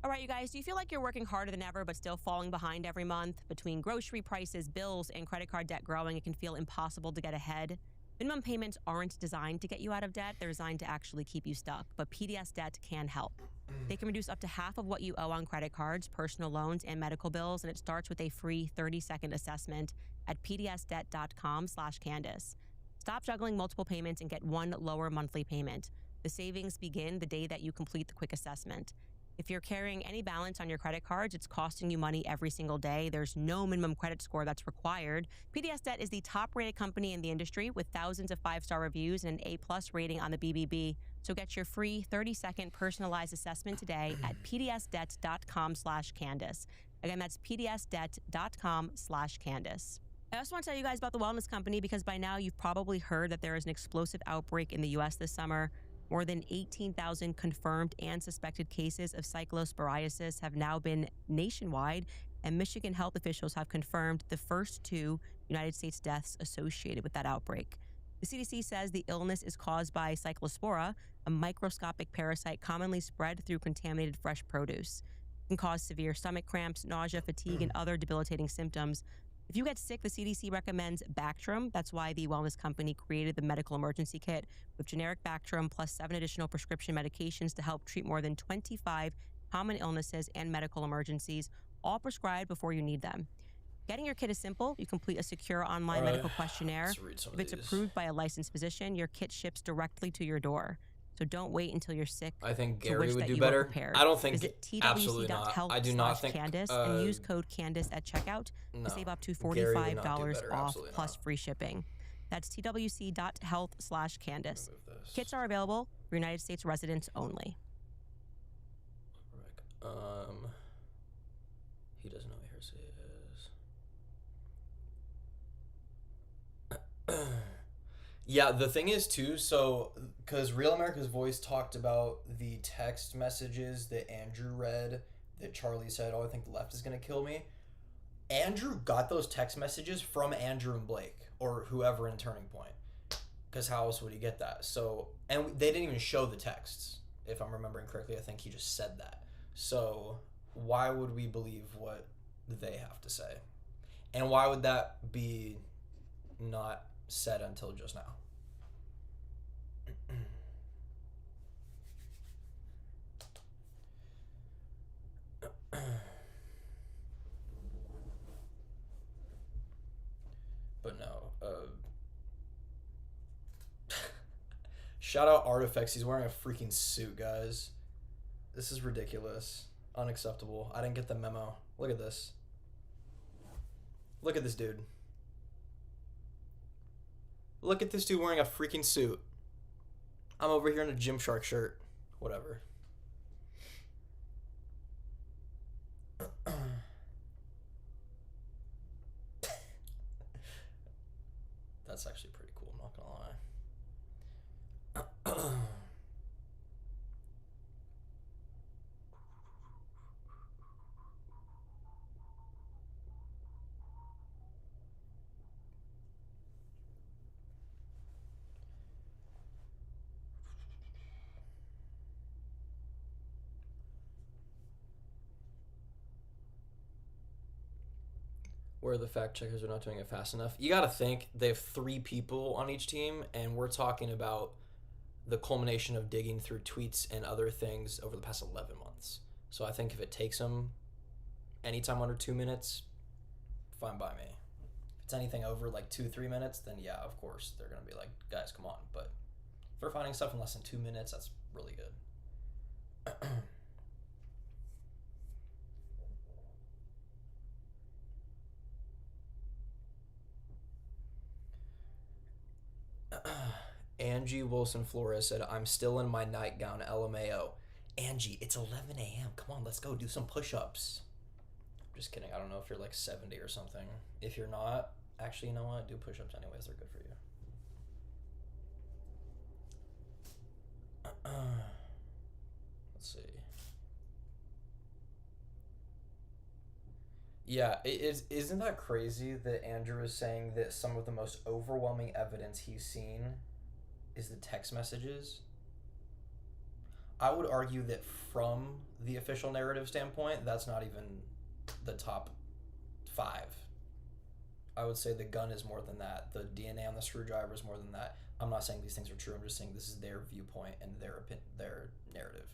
All right, you guys, do you feel like you're working harder than ever but still falling behind every month? Between grocery prices, bills, and credit card debt growing, it can feel impossible to get ahead. Minimum payments aren't designed to get you out of debt. They're designed to actually keep you stuck. But PDS Debt can help. They can reduce up to half of what you owe on credit cards, personal loans, and medical bills, and it starts with a free 30-second assessment at pdsdebt.com/Candace. Stop juggling multiple payments and get one lower monthly payment. The savings begin the day that you complete the quick assessment. If you're carrying any balance on your credit cards, it's costing you money every single day. There's no minimum credit score that's required. PDS Debt is the top-rated company in the industry with thousands of 5-star reviews and an A+ rating on the BBB. So get your free 30-second personalized assessment today at pdsdebt.com/Candace. Again, that's pdsdebt.com/Candace. I also want to tell you guys about the Wellness Company because by now you've probably heard that there is an explosive outbreak in the U.S. this summer. More than 18,000 confirmed and suspected cases of cyclosporiasis have now been nationwide, and Michigan health officials have confirmed the first 2 United States deaths associated with that outbreak. The CDC says the illness is caused by cyclospora, a microscopic parasite commonly spread through contaminated fresh produce. It can cause severe stomach cramps, nausea, fatigue, and other debilitating symptoms. If you get sick, the CDC recommends Bactrim. That's why the Wellness Company created the medical emergency kit with generic Bactrim plus 7 additional prescription medications to help treat more than 25 common illnesses and medical emergencies, all prescribed before you need them. Getting your kit is simple. You complete a secure online medical questionnaire. If it's approved by a licensed physician, your kit ships directly to your door. So don't wait until you're sick. I think to Gary wish would that do you better. were prepared. I don't think Visit absolutely not. I do not think twc.health/Candace and use code Candace at checkout to save up to $45 off plus free shipping. That's twc.health/Candace. Kits are available for United States residents only. He doesn't know what hearsay is. Yeah, the thing is too, so because Real America's Voice talked about the text messages that Andrew read that Charlie said, "Oh, I think the left is gonna kill me." Andrew got those text messages from Andrew and Blake or whoever in Turning Point, because how else would he get that? So, and they didn't even show the texts, if I'm remembering correctly. I think he just said that. So why would we believe what they have to say, and why would that be not said until just now? But no, shout out Artifacts. He's wearing a freaking suit, guys. This is ridiculous. Unacceptable. I didn't get the memo. Look at this. Look at this dude. Look at this dude wearing a freaking suit. I'm over here in a Gymshark shirt. Whatever. That's actually pretty cool, I'm not gonna lie. Where the fact checkers are not doing it fast enough. You got to think they have 3 people on each team, and we're talking about the culmination of digging through tweets and other things over the past 11 months. So I think if it takes them anytime under 2 minutes, fine by me. If it's anything over like 2-3 minutes, then yeah, of course they're gonna be like, guys, come on. But if they're finding stuff in less than 2 minutes, that's really good. Angie Wilson Flores said, "I'm still in my nightgown, LMAO." Angie, it's 11 a.m. Come on, let's go do some push-ups. Just kidding. I don't know if you're like 70 or something. If you're not, actually, you know what? Do push-ups anyways. They're good for you. Let's see. Yeah, isn't that crazy that Andrew is saying that some of the most overwhelming evidence he's seen is the text messages? I would argue that from the official narrative standpoint, that's not even the top 5. I would say the gun is more than that. The DNA on the screwdriver is more than that. I'm not saying these things are true. I'm just saying this is their viewpoint and their narrative.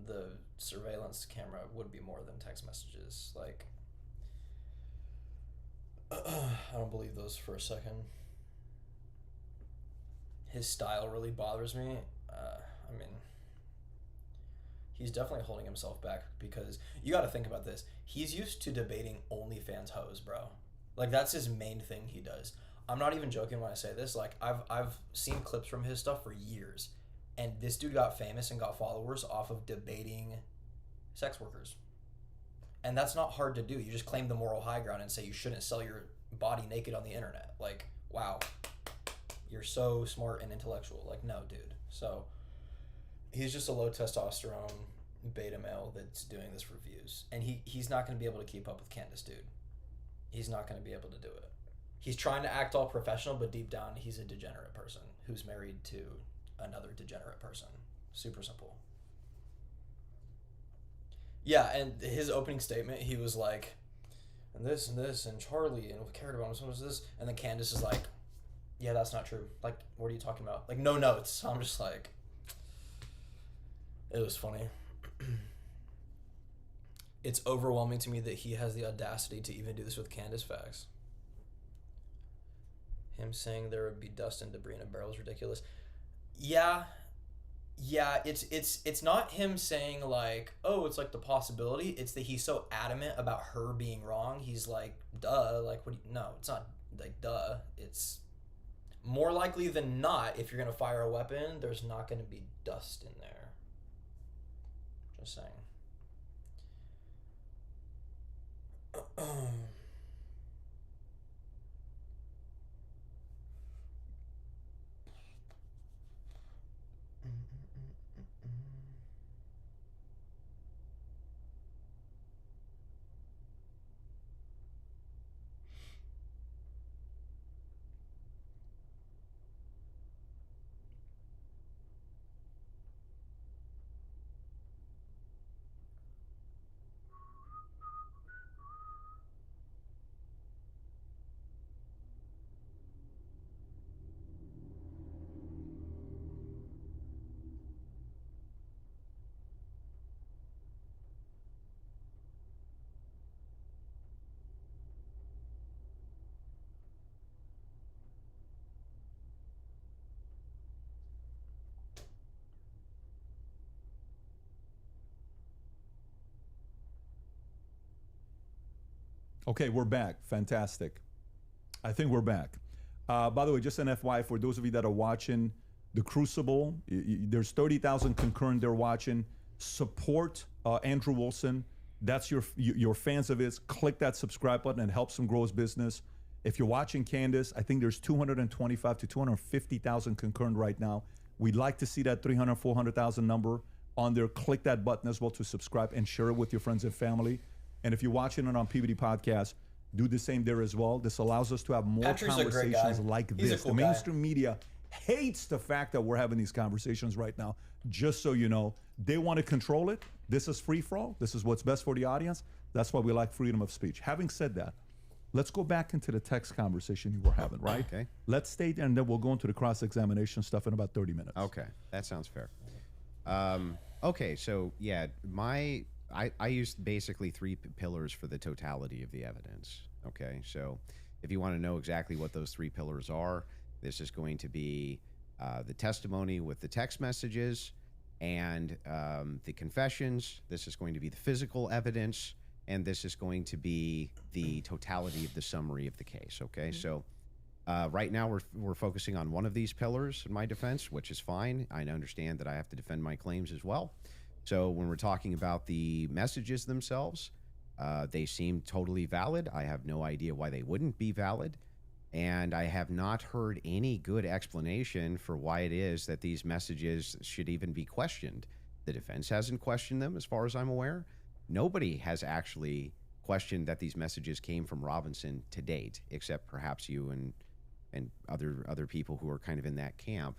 The surveillance camera would be more than text messages. Like, I don't believe those for a second. His style really bothers me. I mean, he's definitely holding himself back because you got to think about this. He's used to debating OnlyFans hoes, bro. Like, that's his main thing he does. I'm not even joking when I say this. Like, I've seen clips from his stuff for years, and this dude got famous and got followers off of debating sex workers. And that's not hard to do. You just claim the moral high ground and say you shouldn't sell your body naked on the internet. Like, wow. You're so smart and intellectual. Like, no, dude. So, he's just a low testosterone beta male that's doing this for views. And he's not going to be able to keep up with Candace, dude. He's not going to be able to do it. He's trying to act all professional, but deep down, he's a degenerate person who's married to another degenerate person. Super simple. Yeah, and his opening statement, he was like, and this, and Charlie, and we cared about him, so was this, and then Candace is like, yeah, that's not true. Like, what are you talking about? Like, no notes. So I'm just like, it was funny. It's overwhelming to me that he has the audacity to even do this with Candace facts. Him saying there would be dust and debris in a barrel is ridiculous. Yeah, it's not him saying like, oh, it's like the possibility. It's that he's so adamant about her being wrong. He's like, duh, like what? No, it's not like duh. It's more likely than not, if you're gonna fire a weapon, there's not gonna be dust in there. Just saying. Okay, we're back. Fantastic. I think we're back. By the way, just an FYI for those of you that are watching The Crucible, there's 30,000 concurrent there watching. Support Andrew Wilson. That's your fans of his. Click that subscribe button and helps him grow his business. If you're watching Candace, I think there's 225 to 250,000 concurrent right now. We'd like to see that 300, 400,000 number on there. Click that button as well to subscribe and share it with your friends and family. And if you're watching it on PBD Podcast, do the same there as well. This allows us to have more conversations like this. The mainstream media hates the fact that we're having these conversations right now. Just so you know, they want to control it. This is free for all. This is what's best for the audience. That's why we like freedom of speech. Having said that, let's go back into the text conversation you were having, right? Okay. Let's stay there, and then we'll go into the cross-examination stuff in about 30 minutes. Okay, that sounds fair. Okay, so yeah, I used basically 3 pillars for the totality of the evidence. Okay, so if you want to know exactly what those 3 pillars are, this is going to be the testimony with the text messages and the confessions. This is going to be the physical evidence, and this is going to be the totality of the summary of the case. Okay, so right now we're focusing on one of these pillars in my defense, which is fine. I understand that I have to defend my claims as well. So when we're talking about the messages themselves, they seem totally valid. I have no idea why they wouldn't be valid. And I have not heard any good explanation for why it is that these messages should even be questioned. The defense hasn't questioned them, as far as I'm aware. Nobody has actually questioned that these messages came from Robinson to date, except perhaps you and other people who are kind of in that camp.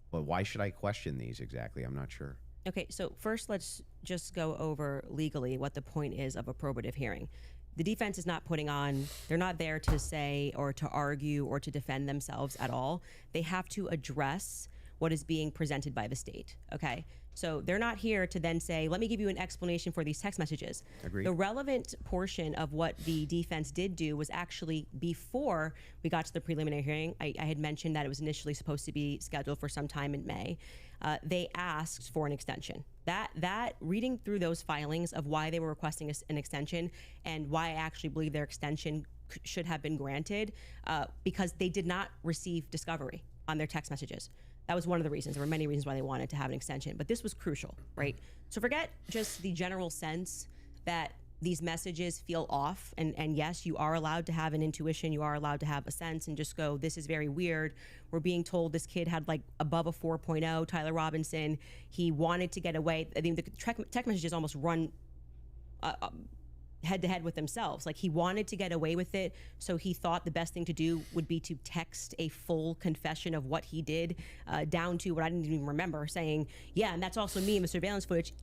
But why should I question these exactly? I'm not sure. Okay, so first let's just go over legally what the point is of a probative hearing. The defense is not they're not there to say or to argue or to defend themselves at all. They have to address what is being presented by the state, okay? So they're not here to then say, let me give you an explanation for these text messages. Agreed. The relevant portion of what the defense did do was actually before we got to the preliminary hearing. I had mentioned that it was initially supposed to be scheduled for some time in May. They asked for an extension. That reading through those filings of why they were requesting an extension and why I actually believe their extension should have been granted, because they did not receive discovery on their text messages. That was one of the reasons. There were many reasons why they wanted to have an extension, but this was crucial, right? So forget just the general sense that these messages feel off, and yes, you are allowed to have an intuition, you are allowed to have a sense and just go, this is very weird. We're being told this kid had like above a 4.0, Tyler Robinson. He wanted to get away. I mean, the text messages almost run head to head with themselves. Like, he wanted to get away with it, so he thought the best thing to do would be to text a full confession of what he did, down to what I didn't even remember, saying, yeah, and that's also me in the surveillance footage.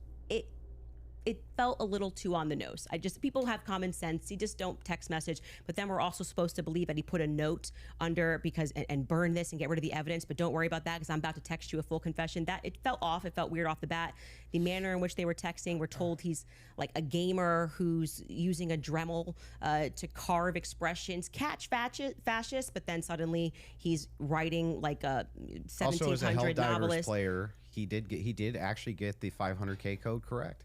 It felt a little too on the nose. People have common sense. You just don't text message. But then we're also supposed to believe that he put a note under and burn this and get rid of the evidence. But don't worry about that, because I'm about to text you a full confession. That it felt off. It felt weird off the bat. The manner in which they were texting, we're told he's like a gamer who's using a Dremel to carve expressions, catch fascist. But then suddenly he's writing like a 1700 Also, as a Helldivers novelist. player, he did actually get the 500K code correct.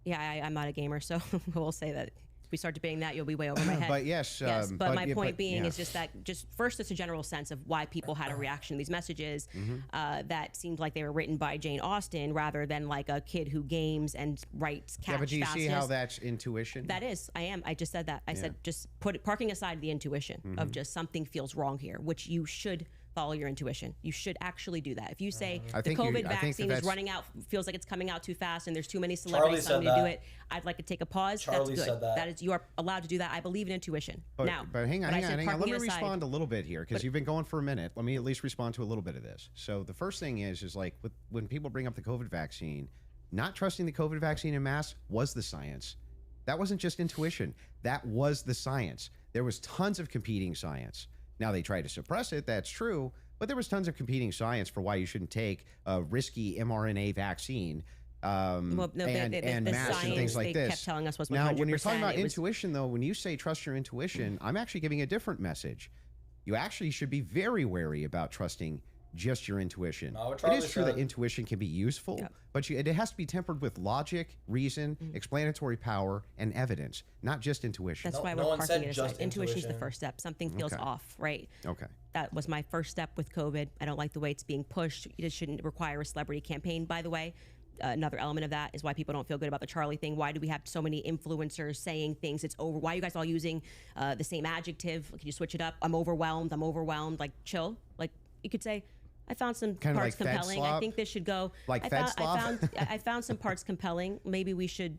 Yeah, I'm not a gamer, so we'll say that if we start debating that, you'll be way over my head. But yes, but my point being is just that, first, it's a general sense of why people had a reaction to these messages that seemed like they were written by Jane Austen rather than like a kid who games and writes catch. Yeah, but do you see how fascist. that's intuition? That is, I just said that. I said just parking aside the intuition of just something feels wrong here, which you should follow your intuition. You should actually do that. If you say the COVID vaccine is running out, feels like it's coming out too fast, and there's too many celebrities telling me to do it, I'd like to take a pause. Charlie that's good. said that. That is, you are allowed to do that. I believe in intuition. But hang on. Let me aside, respond a little bit here, because you've been going for a minute. Let me at least respond to a little bit of this. So the first thing is like when people bring up the COVID vaccine, not trusting the COVID vaccine en masse was the science. That wasn't just intuition. That was the science. There was tons of competing science. Now they try to suppress it. That's true. But there was tons of competing science for why you shouldn't take a risky mRNA vaccine and masks and things like this. Kept telling us was 100%. Now, when you're talking about intuition, though, when you say trust your intuition, I'm actually giving a different message. You actually should be very wary about trusting just your intuition. It is true that intuition can be useful, but it has to be tempered with logic, reason, explanatory power, and evidence, not just intuition. That's why we're parking it aside. Intuition is the first step. Something feels off, right? Okay. That was my first step with COVID. I don't like the way it's being pushed. It shouldn't require a celebrity campaign, by the way. Another element of that is why people don't feel good about the Charlie thing. Why do we have so many influencers saying things? It's over. Why are you guys all using the same adjective? Can you switch it up? I'm overwhelmed. Like, chill. Like, you could say, I found some parts compelling. I think this should go. Like I found some parts compelling. Maybe we should,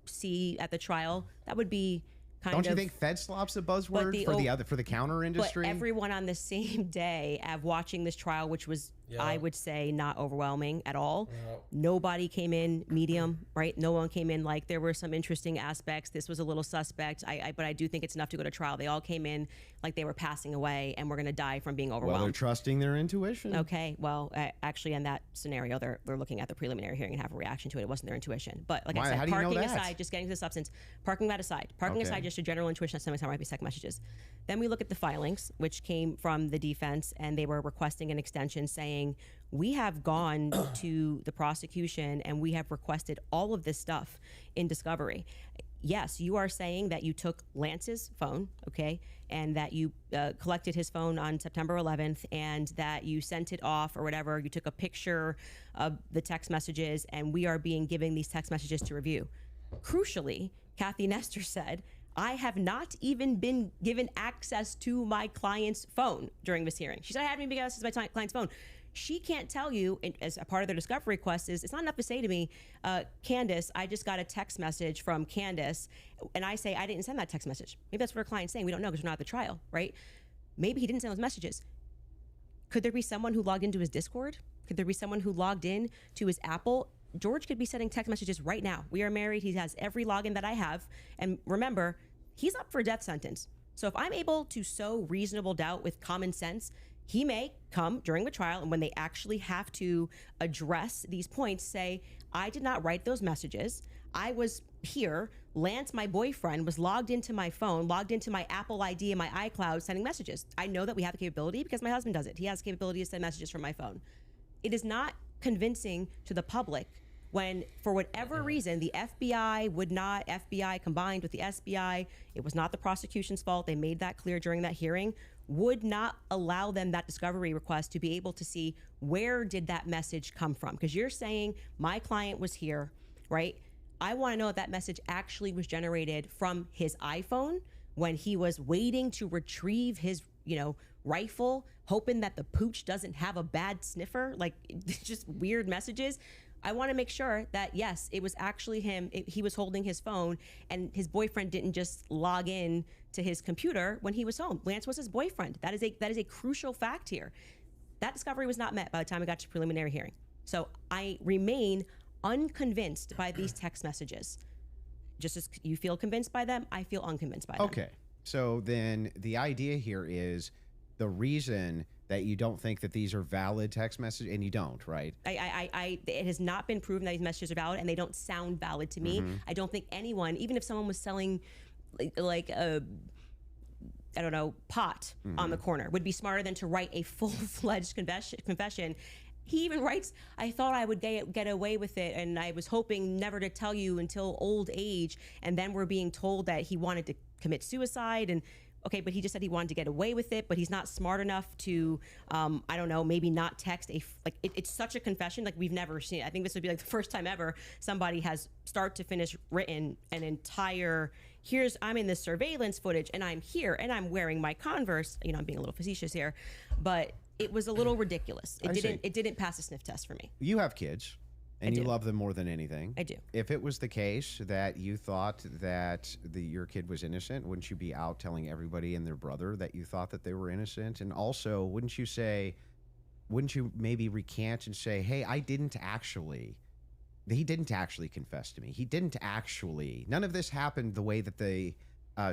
see at the trial. That would be Don't you think Fed slop's a buzzword for the counter industry? But everyone on the same day of watching this trial, which was, I would say, not overwhelming at all. Nobody came in medium, right? No one came in like there were some interesting aspects. This was a little suspect. But I do think it's enough to go to trial. They all came in like they were passing away and we're going to die from being overwhelmed. Well, they're trusting their intuition. Okay. Well, actually, in that scenario, they're looking at the preliminary hearing and have a reaction to it. It wasn't their intuition. But like I said, parking aside, just getting to the substance, parking that aside, just a general intuition that some might be second messages. Then we look at the filings, which came from the defense, and they were requesting an extension saying, we have gone to the prosecution and we have requested all of this stuff in discovery. Yes, you are saying that you took Lance's phone, okay, and that you collected his phone on September 11th, and that you sent it off or whatever. You took a picture of the text messages, and we are being given these text messages to review. Crucially, Kathy Nestor said, I have not even been given access to my client's phone during this hearing. She said, I haven't even been given access to my client's phone. She can't tell you, as a part of their discovery request, is it's not enough to say to me, Candace, I just got a text message from Candace, and I say, I didn't send that text message. Maybe that's what her client's saying. We don't know because we're not at the trial, right? Maybe he didn't send those messages. Could there be someone who logged into his Discord? Could there be someone who logged in to his Apple? George could be sending text messages right now. We are married. He has every login that I have. And remember, he's up for a death sentence. So if I'm able to sow reasonable doubt with common sense, he may come during the trial, and when they actually have to address these points, say, I did not write those messages. I was here. Lance, my boyfriend, was logged into my phone, logged into my Apple ID and my iCloud, sending messages. I know that we have the capability because my husband does it. He has the capability to send messages from my phone. It is not convincing to the public when, for whatever reason, the FBI would not, FBI combined with the SBI, it was not the prosecution's fault. They made that clear during that hearing, would not allow them that discovery request to be able to see where did that message come from. Because you're saying my client was here, right? I want to know if that message actually was generated from his iPhone when he was waiting to retrieve his, rifle, hoping that the pooch doesn't have a bad sniffer, like just weird messages. I want to make sure that, yes, it was actually him. He was holding his phone, and his boyfriend didn't just log in to his computer when he was home. Lance was his boyfriend. That is a crucial fact here. That discovery was not met by the time we got to preliminary hearing. So I remain unconvinced by these text messages. Just as you feel convinced by them, I feel unconvinced by them. Okay. So then the idea here is the reason that you don't think that these are valid text messages, and you don't, right? It has not been proven that these messages are valid, and they don't sound valid to me. I don't think anyone, even if someone was selling like a, I don't know, pot on the corner, would be smarter than to write a full-fledged confession. He even writes, I thought I would get away with it, and I was hoping never to tell you until old age, and then we're being told that he wanted to commit suicide, and okay, but he just said he wanted to get away with it, but he's not smart enough to, I don't know, maybe not text it's such a confession like we've never seen. I think this would be like the first time ever somebody has start to finish written an entire, I'm in this surveillance footage, and I'm here, and I'm wearing my Converse. I'm being a little facetious here, but it was a little ridiculous. It didn't pass a sniff test for me. You have kids, and you love them more than anything. I do. If it was the case that you thought that your kid was innocent, wouldn't you be out telling everybody and their brother that you thought that they were innocent? And also, wouldn't you maybe recant and say, hey, he didn't actually confess to me. He didn't actually, none of this happened the way that the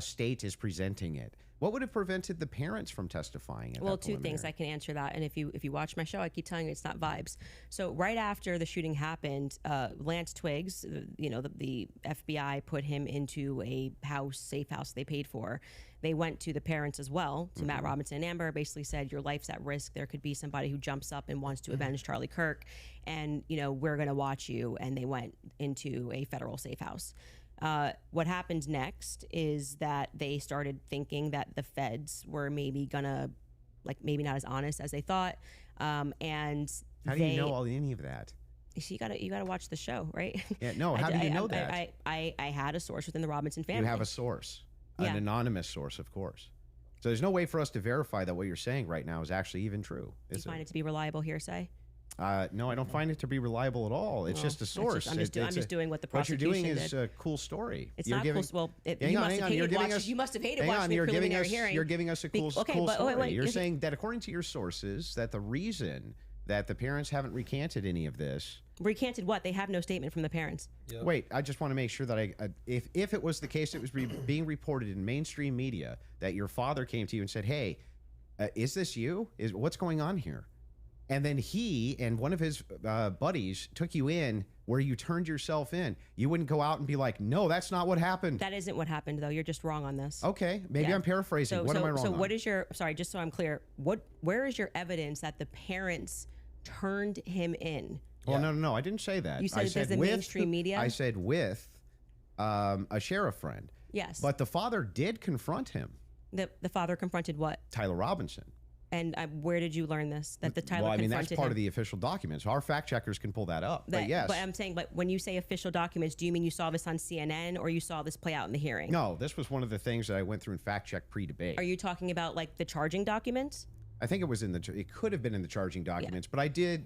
state is presenting it. What would have prevented the parents from testifying? Well, two things. I can answer that. And if you watch my show, I keep telling you it's not vibes. So right after the shooting happened, Lance Twiggs, the FBI put him into a safe house they paid for. They went to the parents as well, to Matt Robinson and Amber, basically said, your life's at risk. There could be somebody who jumps up and wants to avenge Charlie Kirk. And, we're going to watch you. And they went into a federal safe house. What happened next is that they started thinking that the feds were maybe gonna, maybe not as honest as they thought. And how do you know any of that? So you gotta watch the show, right? Yeah, no. How do you know that? I had a source within the Robinson family. You have a source, an anonymous source, of course. So there's no way for us to verify that what you're saying right now is actually even true. Do you find it to be reliable hearsay? No, I don't find it to be reliable at all. It's just a source. I'm just doing what the prosecution What you're doing is did. a cool story. It's not cool. Well, you must have hated watching the preliminary hearing. You're giving us a cool story. Wait, you're saying that according to your sources, that the reason that the parents haven't recanted any of this. Recanted what? They have no statement from the parents. Yep. Wait, I just want to make sure that if it was the case, it was being reported in mainstream media that your father came to you and said, hey, is this you? What's going on here? And then he and one of his buddies took you in where you turned yourself in. You wouldn't go out and be like, no, that's not what happened. That isn't what happened, though. You're just wrong on this. Okay. Maybe I'm paraphrasing. What am I wrong on? So what is sorry, just so I'm clear, where is your evidence that the parents turned him in? Well, no. I didn't say that. You said it the mainstream media? I said with a sheriff friend. Yes. But the father did confront him. The father confronted what? Tyler Robinson. And where did you learn this? That the Tyler Well, I mean, confronted that's part him? of the official documents. Our fact checkers can pull that up. But yes. But I'm saying, but when you say official documents, do you mean you saw this on CNN or you saw this play out in the hearing? No, this was one of the things that I went through and fact checked pre-debate. Are you talking about like the charging documents? I think it was it could have been in the charging documents, but I do.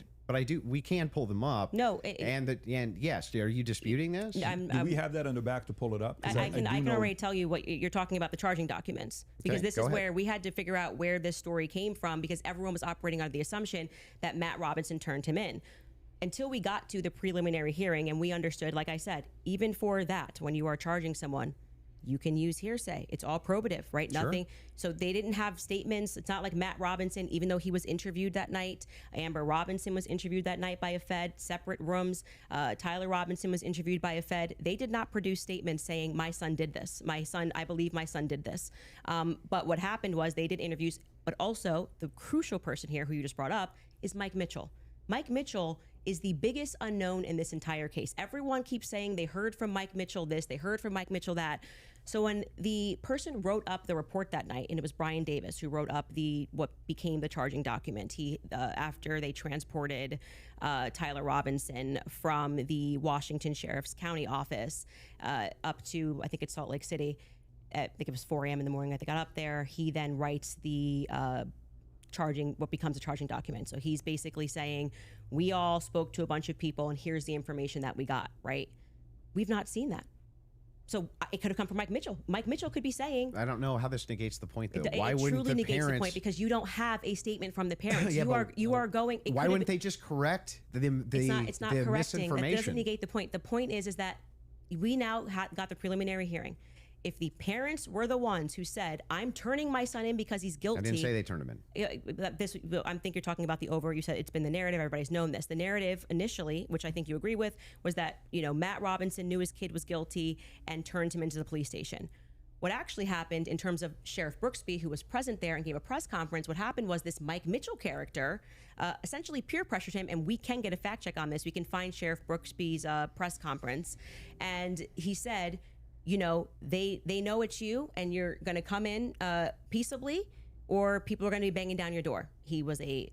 We can pull them up. No, and yes, are you disputing this? Do we have that on the back to pull it up? 'Cause I can know- already tell you what you're talking about, the charging documents, because Okay, this go is ahead. where we had to figure out where this story came from, because everyone was operating under the assumption that Matt Robinson turned him in. Until we got to the preliminary hearing and we understood, like I said, even for that, when you are charging someone, you can use hearsay. It's all probative, right? Sure. Nothing. So they didn't have statements. It's not like Matt Robinson, even though he was interviewed that night. Amber Robinson was interviewed that night by a Fed, separate rooms. Tyler Robinson was interviewed by a Fed. They did not produce statements saying, my son did this. I believe my son did this. But what happened was they did interviews, but also the crucial person here who you just brought up is Mike Mitchell. Mike Mitchell is the biggest unknown in this entire case. Everyone keeps saying they heard from Mike Mitchell this, they heard from Mike Mitchell that. So when the person wrote up the report that night, and it was Brian Davis who wrote up what became the charging document, he after they transported Tyler Robinson from the Washington Sheriff's County office up to, I think it's Salt Lake City, I think it was 4 a.m. in the morning that they got up there, he then writes the what becomes a charging document. So he's basically saying, we all spoke to a bunch of people and here's the information that we got, right? We've not seen that. So it could have come from Mike Mitchell. Mike Mitchell could be saying, I don't know how this negates the point, though. Why it wouldn't truly the negates parents? the point, because you don't have a statement from the parents. Yeah, you are going. Why wouldn't they just correct the It's not correcting. That misinformation? doesn't negate the point. The point is that we now got the preliminary hearing. If the parents were the ones who said, I'm turning my son in because he's guilty. I didn't say they turned him in. I think you're talking about the over. You said it's been the narrative. Everybody's known this. The narrative initially, which I think you agree with, was that, Matt Robinson knew his kid was guilty and turned him into the police station. What actually happened in terms of Sheriff Brooksby, who was present there and gave a press conference, what happened was this Mike Mitchell character essentially peer pressured him, and we can get a fact check on this. We can find Sheriff Brooksby's press conference, and he said, they know it's you and you're going to come in peaceably, or people are going to be banging down your door. He was a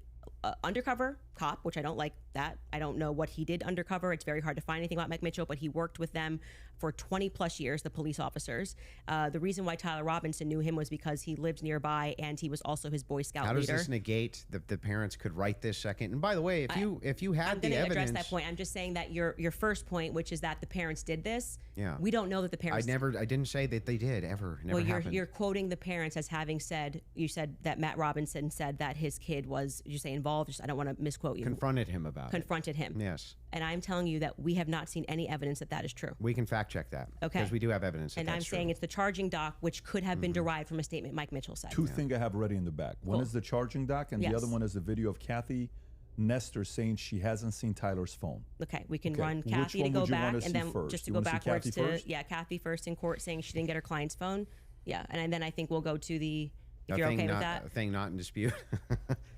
undercover cop, which I don't like that. I don't know what he did undercover. It's very hard to find anything about Mike Mitchell, but he worked with them for 20 plus years, the police officers. The reason why Tyler Robinson knew him was because he lived nearby and he was also his Boy Scout leader. How does this negate the parents could write this second? And by the way, if you had the evidence, I'm going to address that point. I'm just saying that your first point, which is that the parents did this. Yeah. We don't know that the parents. I didn't say that they did ever. Never happened. You're quoting the parents as having said. You said that Matt Robinson said that his kid was. You say involved. I don't want to misquote you. Confronted him about Confronted him. Yes. And I'm telling you that we have not seen any evidence that that is true. We can fact check that. Okay. Because we do have evidence. And I'm saying it's the charging doc, which could have been derived from a statement Mike Mitchell said. Two things I have ready in the back. One Cool. is the charging doc, and Yes. the other one is the video of Kathy Nestor saying she hasn't seen Tyler's phone. Okay, we can Okay. run Which Kathy to one go would you back, wanna and see then first? just to You go wanna see backwards Kathy to first? Kathy first in court saying she didn't get her client's phone. Yeah, and then I think we'll go to the. If you're okay with that. A thing not in dispute.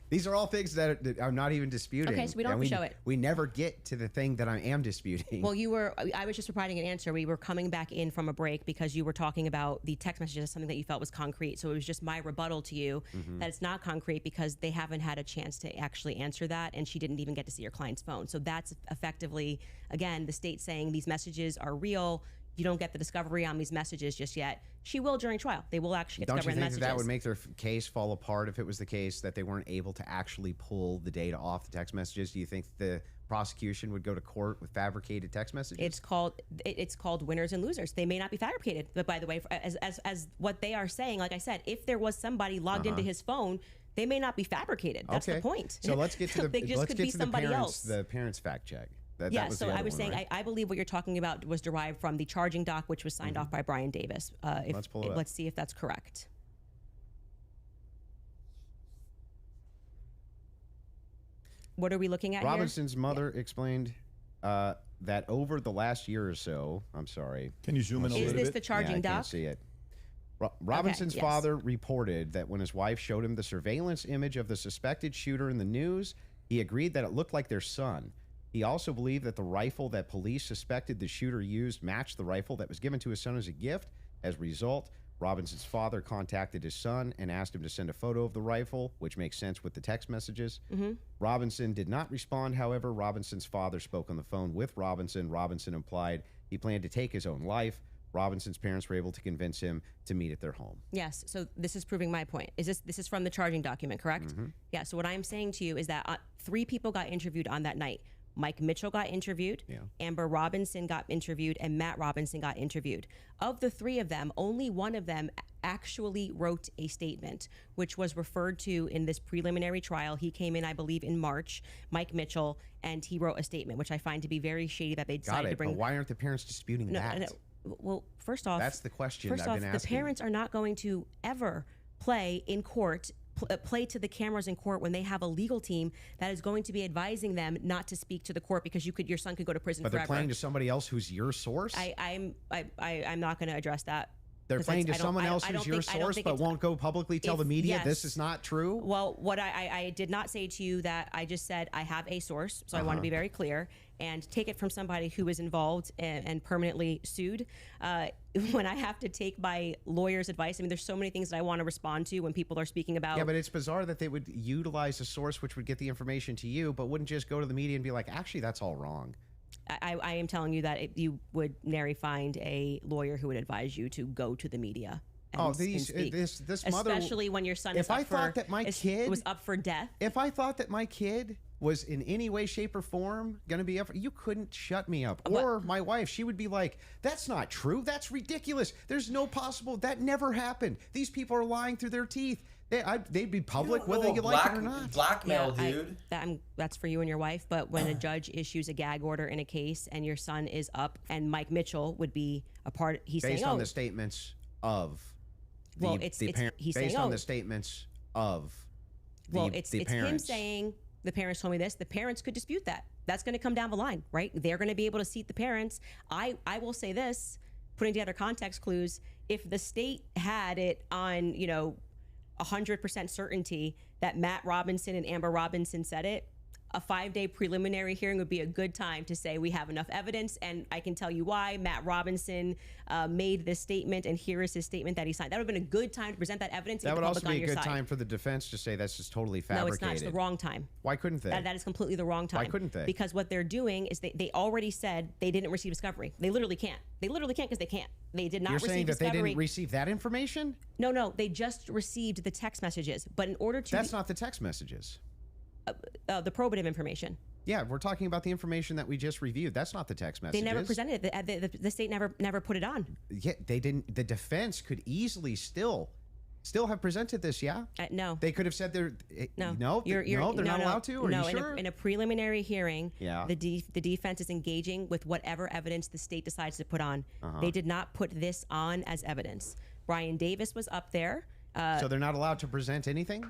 These are all things that I'm not even disputing. Okay, so we don't And have to show it. We never get to the thing that I am disputing. Well, I was just providing an answer. We were coming back in from a break because you were talking about the text messages as something that you felt was concrete. So it was just my rebuttal to you that it's not concrete because they haven't had a chance to actually answer that, and she didn't even get to see your client's phone. So that's effectively, again, the state saying these messages are real. You don't get the discovery on these messages just yet. She will during trial. They will actually get Don't discovery you on the think messages. that would make their case fall apart if it was the case that they weren't able to actually pull the data off the text messages? Do you think the prosecution would go to court with fabricated text messages? It's called winners and losers. They may not be fabricated, but by the way, as what they are saying, like I said, if there was somebody logged into his phone, they may not be fabricated. That's the point. So let's get to the they just let's could get be to somebody the else. parents fact check. Yeah, That was so the I other was one, saying, right? I believe what you're talking about was derived from the charging doc, which was signed off by Brian Davis. Let's pull it up. Let's see if that's correct. What are we looking at Robinson's mother explained that over the last year or so, I'm sorry. Can you zoom in a here? Is little this bit? the charging I doc? can't see it. Robinson's yes. father reported that when his wife showed him the surveillance image of the suspected shooter in the news, he agreed that it looked like their son. He also believed that the rifle that police suspected the shooter used matched the rifle that was given to his son as a gift. As a result, Robinson's father contacted his son and asked him to send a photo of the rifle, which makes sense with the text messages. Robinson did not respond. However, Robinson's father spoke on the phone with Robinson. Robinson implied he planned to take his own life. Robinson's parents were able to convince him to meet at their home. Yes. So this is proving my point. This is from the charging document, correct? Yeah. So what I'm saying to you is that 3 people got interviewed on that night. Mike Mitchell got interviewed, Amber Robinson got interviewed, and Matt Robinson got interviewed. Of the 3 of them, only one of them actually wrote a statement, which was referred to in this preliminary trial. He came in, I believe, in March, Mike Mitchell, and he wrote a statement, which I find to be very shady that they decided to bring. But why aren't the parents disputing that? No. Well, first off, that's the question First I've off, been the asking. parents are not going to ever play in court. Play to the cameras in court when they have a legal team that is going to be advising them not to speak to the court because your son could go to prison But forever. they're playing to somebody else who's your source? I'm not going to address that. They're 'Cause playing to I don't- someone I- else I who's don't your think- I don't source think but it's- won't go publicly tell the media this yes. is not true? Well, what I did not say to you that I just said I have a source, so I want to be very clear and take it from somebody who is involved and permanently sued. When I have to take my lawyer's advice, I mean, there's so many things that I want to respond to when people are speaking about. Yeah, but it's bizarre that they would utilize a source which would get the information to you, but wouldn't just go to the media and be like, actually, that's all wrong. I am telling you that you would nary find a lawyer who would advise you to go to the media. And, This mother, especially when your son if I thought that my kid was up for death. If I thought that my kid was in any way, shape, or form going to be up, you couldn't shut me up. Or my wife, she would be like, "That's not true. That's ridiculous. There's no possible. That never happened. These people are lying through their teeth. They'd be public whether you like it or not." Blackmail, dude. That's for you and your wife. But when a judge issues a gag order in a case and your son is up, and Mike Mitchell would be a part. He's based saying, on the statements of. He's based saying, on the statements of. It's him saying. The parents told me this. The parents could dispute that. That's going to come down the line, right? They're going to be able to seat the parents. I will say this, putting together context clues. If the state had it on, 100% certainty that Matt Robinson and Amber Robinson said it, a 5-day preliminary hearing would be a good time to say we have enough evidence, and I can tell you why. Matt Robinson made this statement, and here is his statement that he signed. That would have been a good time to present that evidence. That would also be a good time for the defense to say that's just totally fabricated. No, it's not. It's the wrong time. Why couldn't they? That is completely the wrong time. Why couldn't they? Because what they're doing is they already said they didn't receive discovery. They literally can't. They literally can't because they can't. They did not You're receive saying that discovery. they didn't receive that information? No. They just received the text messages. But in order to... That's not the text messages. The probative information. Yeah, we're talking about the information that we just reviewed. That's not the text messages. They never presented it. The state never put it on. Yeah, they didn't. The defense could easily still have presented this. Yeah. No. They could have said they're no. No, they're not allowed to. Are you sure? In a preliminary hearing, yeah. the defense is engaging with whatever evidence the state decides to put on. They did not put this on as evidence. Brian Davis was up there. So they're not allowed to present anything?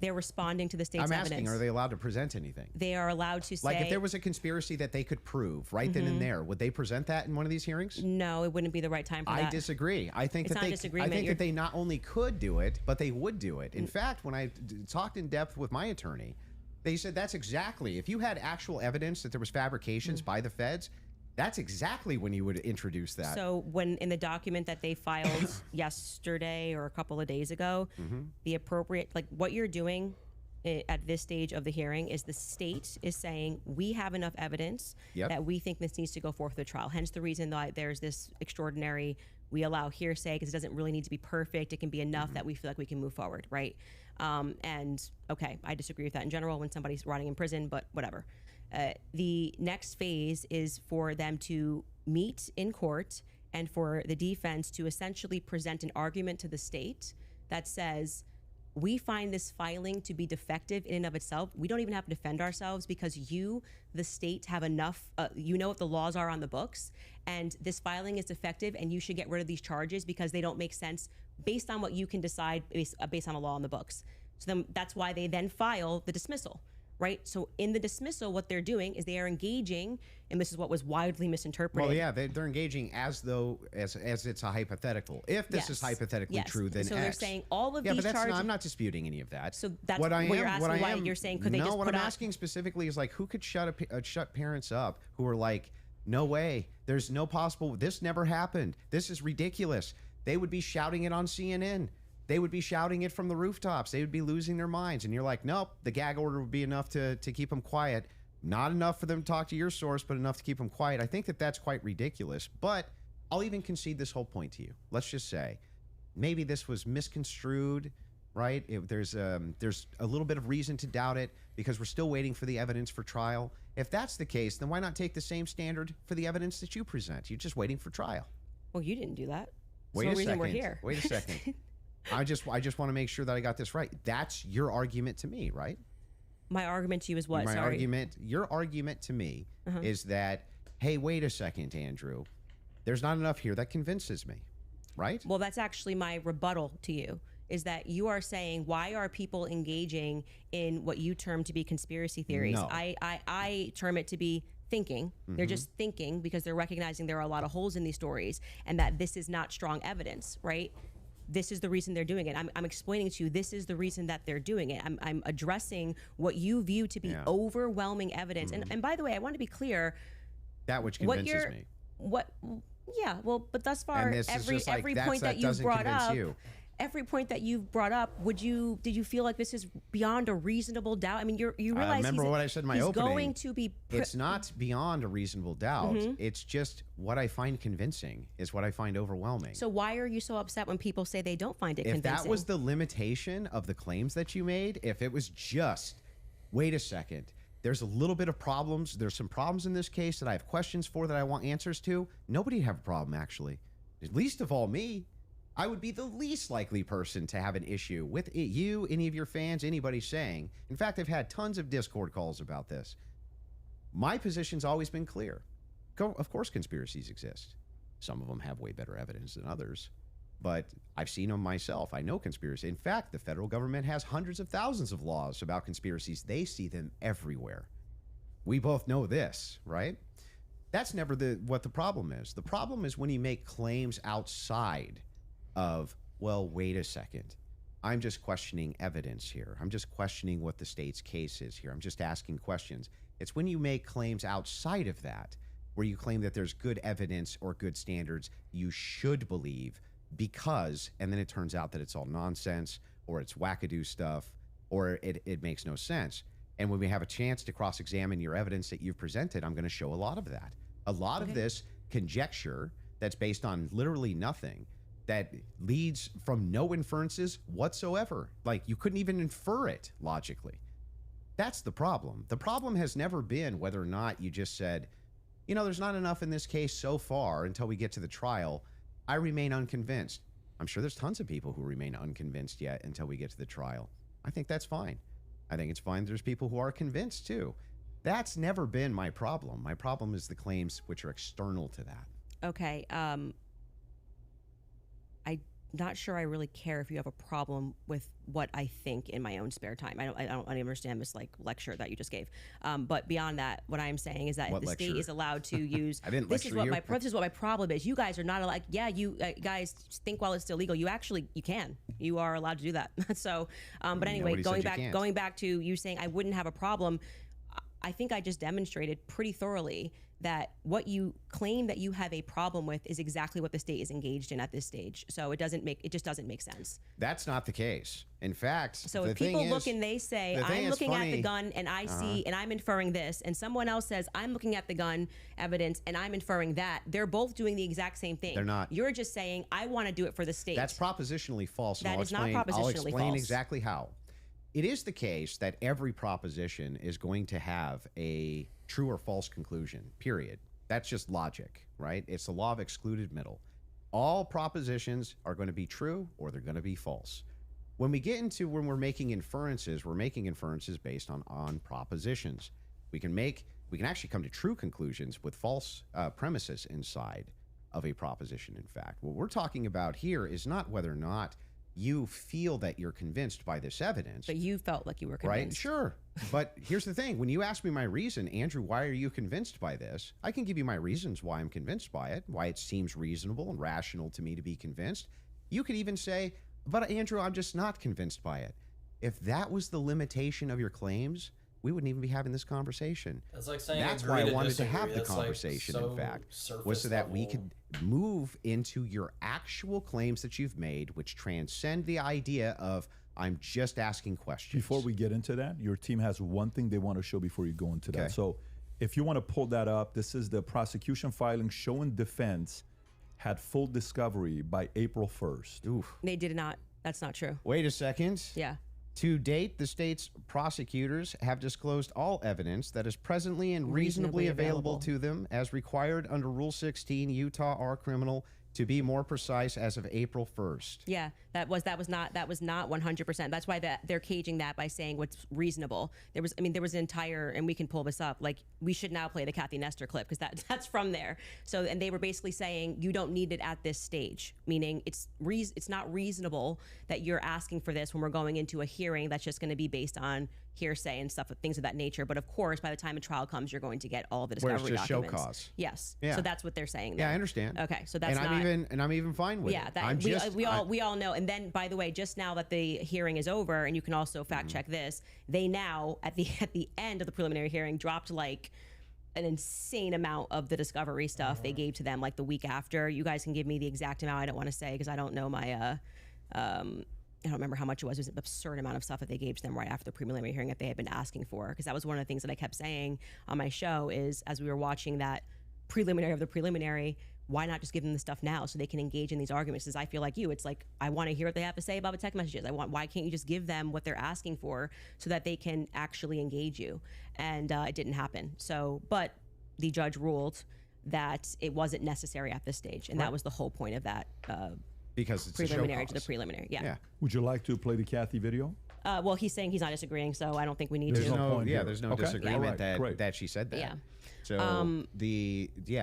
They're responding to the state's evidence. I'm asking, are they allowed to present anything? They are allowed to say... Like if there was a conspiracy that they could prove right then and there, would they present that in one of these hearings? No, it wouldn't be the right time for that. I disagree. I think that they not only could do it, but they would do it. In fact, when I talked in depth with my attorney, they said that's exactly, if you had actual evidence that there was fabrications by the feds, that's exactly when you would introduce that. So when in the document that they filed yesterday or a couple of days ago, the appropriate, like what you're doing at this stage of the hearing is the state is saying we have enough evidence that we think this needs to go forth to trial. Hence the reason that there's this extraordinary, we allow hearsay because it doesn't really need to be perfect. It can be enough that we feel like we can move forward, right? And okay, I disagree with that in general when somebody's rotting in prison, but whatever. The next phase is for them to meet in court and for the defense to essentially present an argument to the state that says, we find this filing to be defective in and of itself. We don't even have to defend ourselves because you, the state, have enough, you know what the laws are on the books, and this filing is defective and you should get rid of these charges because they don't make sense based on what you can decide based on a law on the books. So then that's why they then file the dismissal. Right. So in the dismissal, what they're doing is they are engaging, and this is what was widely misinterpreted. Well, yeah, they're engaging as though as it's a hypothetical. If this is hypothetically true, then so X. they're saying all of yeah, these but charges. I'm not disputing any of that. So that's what you're asking. Why you're saying could they just put what I'm asking specifically is like who could shut parents up who are like, no way, there's no possible. This never happened. This is ridiculous. They would be shouting it on CNN. They would be shouting it from the rooftops. They would be losing their minds. And you're like, nope, the gag order would be enough to keep them quiet. Not enough for them to talk to your source, but enough to keep them quiet. I think that that's quite ridiculous. But I'll even concede this whole point to you. Let's just say maybe this was misconstrued, right? There's a little bit of reason to doubt it because we're still waiting for the evidence for trial. If that's the case, then why not take the same standard for the evidence that you present? You're just waiting for trial. Well, you didn't do that. Wait That's a the reason second. we're here. Wait a second. I just want to make sure that I got this right. That's your argument to me, right? My argument to you is what? My Sorry. your argument to me is that, hey, wait a second, Andrew. There's not enough here that convinces me, right? Well, that's actually my rebuttal to you, is that you are saying, why are people engaging in what you term to be conspiracy theories? No. I term it to be thinking. They're just thinking because they're recognizing there are a lot of holes in these stories and that this is not strong evidence, right? This is the reason they're doing it. I'm explaining to you, this is the reason that they're doing it. I'm addressing what you view to be overwhelming evidence. And by the way, I want to be clear. That which convinces me. But thus far, every point that you've brought up, every point that you've brought up, did you feel like this is beyond a reasonable doubt? I mean, you realize remember what I said in my opening. Going to be. It's not beyond a reasonable doubt. It's just what I find convincing is what I find overwhelming. So why are you so upset when people say they don't find it If convincing? that was the limitation of the claims that you made, if it was just, wait a second, there's a little bit of problems. There's some problems in this case that I have questions for that I want answers to. Nobody'd have a problem, actually. Least of all me. I would be the least likely person to have an issue with you, any of your fans, anybody saying. In fact, I've had tons of Discord calls about this. My position's always been clear. Of course conspiracies exist. Some of them have way better evidence than others. But I've seen them myself. I know conspiracy. In fact, the federal government has hundreds of thousands of laws about conspiracies. They see them everywhere. We both know this, right? That's never what the problem is. The problem is when you make claims outside of, well, wait a second. I'm just questioning evidence here. I'm just questioning what the state's case is here. I'm just asking questions. It's when you make claims outside of that, where you claim that there's good evidence or good standards you should believe because, and then it turns out that it's all nonsense or it's wackadoo stuff or it makes no sense. And when we have a chance to cross-examine your evidence that you've presented, I'm going to show a lot of that. A lot of this conjecture that's based on literally nothing, that leads from no inferences whatsoever. Like you couldn't even infer it logically. That's the problem. The problem has never been whether or not you just said, you know, there's not enough in this case so far until we get to the trial. I remain unconvinced. I'm sure there's tons of people who remain unconvinced yet until we get to the trial. I think that's fine. I think it's fine. There's people who are convinced too. That's never been my problem. My problem is the claims which are external to that. Okay. I'm not sure I really care if you have a problem with what I think in my own spare time. I don't understand this like lecture that you just gave. But beyond that, what I'm saying is that What the lecture? state is allowed to use. I didn't this lecture is what you. this is what my problem is. You guys are not allowed. Yeah, you guys think while it's still legal. You can. You are allowed to do that. So, but anyway, Nobody said you can't. going back to you saying I wouldn't have a problem. I think I just demonstrated pretty thoroughly that what you claim that you have a problem with is exactly what the state is engaged in at this stage. So it just doesn't make sense. That's not the case. In fact, so if people look and they say, I'm looking at the gun and I see and I'm inferring this, and someone else says, I'm looking at the gun evidence and I'm inferring that, they're both doing the exact same thing. They're not. You're just saying, I want to do it for the state. That's propositionally false. That is not I'll propositionally explain false. exactly how. It is the case that every proposition is going to have a true or false conclusion, period. That's just logic, right? It's the law of excluded middle. All propositions are going to be true or they're going to be false. When we get into when we're making inferences based on propositions. We can actually come to true conclusions with false premises inside of a proposition, in fact. What we're talking about here is not whether or not you feel that you're convinced by this evidence. But you felt like you were convinced. Right? Sure. But here's the thing. When you ask me my reason, Andrew, why are you convinced by this? I can give you my reasons why I'm convinced by it, why it seems reasonable and rational to me to be convinced. You could even say, but Andrew, I'm just not convinced by it. If that was the limitation of your claims, we wouldn't even be having this conversation. That's like saying That's agree why I to wanted to disagree. have the That's, like, conversation, so in fact, was surface so that we level. could move into your actual claims that you've made, which transcend the idea of I'm just asking questions. Before we get into that, your team has one thing they want to show before you go into Okay. that. So if you want to pull that up, this is the prosecution filing showing defense had full discovery by April 1st. Oof. They did not. That's not true. Wait a second. Yeah. To date, the state's prosecutors have disclosed all evidence that is presently and reasonably available to them as required under Rule 16 Utah R Criminal, to be more precise, as of April 1st. Yeah, that was not 100%. That's why they're caging that by saying what's reasonable. There was an entire, and we can pull this up. Like, we should now play the Kathy Nestor clip because that's from there. So, and they were basically saying you don't need it at this stage, meaning it's not reasonable that you're asking for this when we're going into a hearing that's just going to be based on hearsay and stuff, things of that nature. But of course, by the time a trial comes, you're going to get all the Where discovery it's just show documents. cause. Yes. Yeah. So that's what they're saying. Yeah, there. I understand. Okay, so that's and I'm even fine with yeah, it. that we all know. And then, by the way, just now that the hearing is over, and you can also fact check this, they now at the end of the preliminary hearing dropped like an insane amount of the discovery stuff they gave to them like the week after. You guys can give me the exact amount. I don't want to say because I don't know my I don't remember how much it was. It was an absurd amount of stuff that they gave to them right after the preliminary hearing that they had been asking for. Because that was one of the things that I kept saying on my show is as we were watching that preliminary of the preliminary, why not just give them the stuff now so they can engage in these arguments? Because I feel like you, it's like, I want to hear what they have to say about the text messages. Why can't you just give them what they're asking for so that they can actually engage you? And it didn't happen. So, but the judge ruled that it wasn't necessary at this stage. And that was the whole point of that because it's a show preliminary to the cause. preliminary. Yeah. Would you like to play the Kathy video? Well, he's saying he's not disagreeing, so I don't think we need There's to. no point here. There's no Okay. disagreement All right, great. that she said that. Yeah. So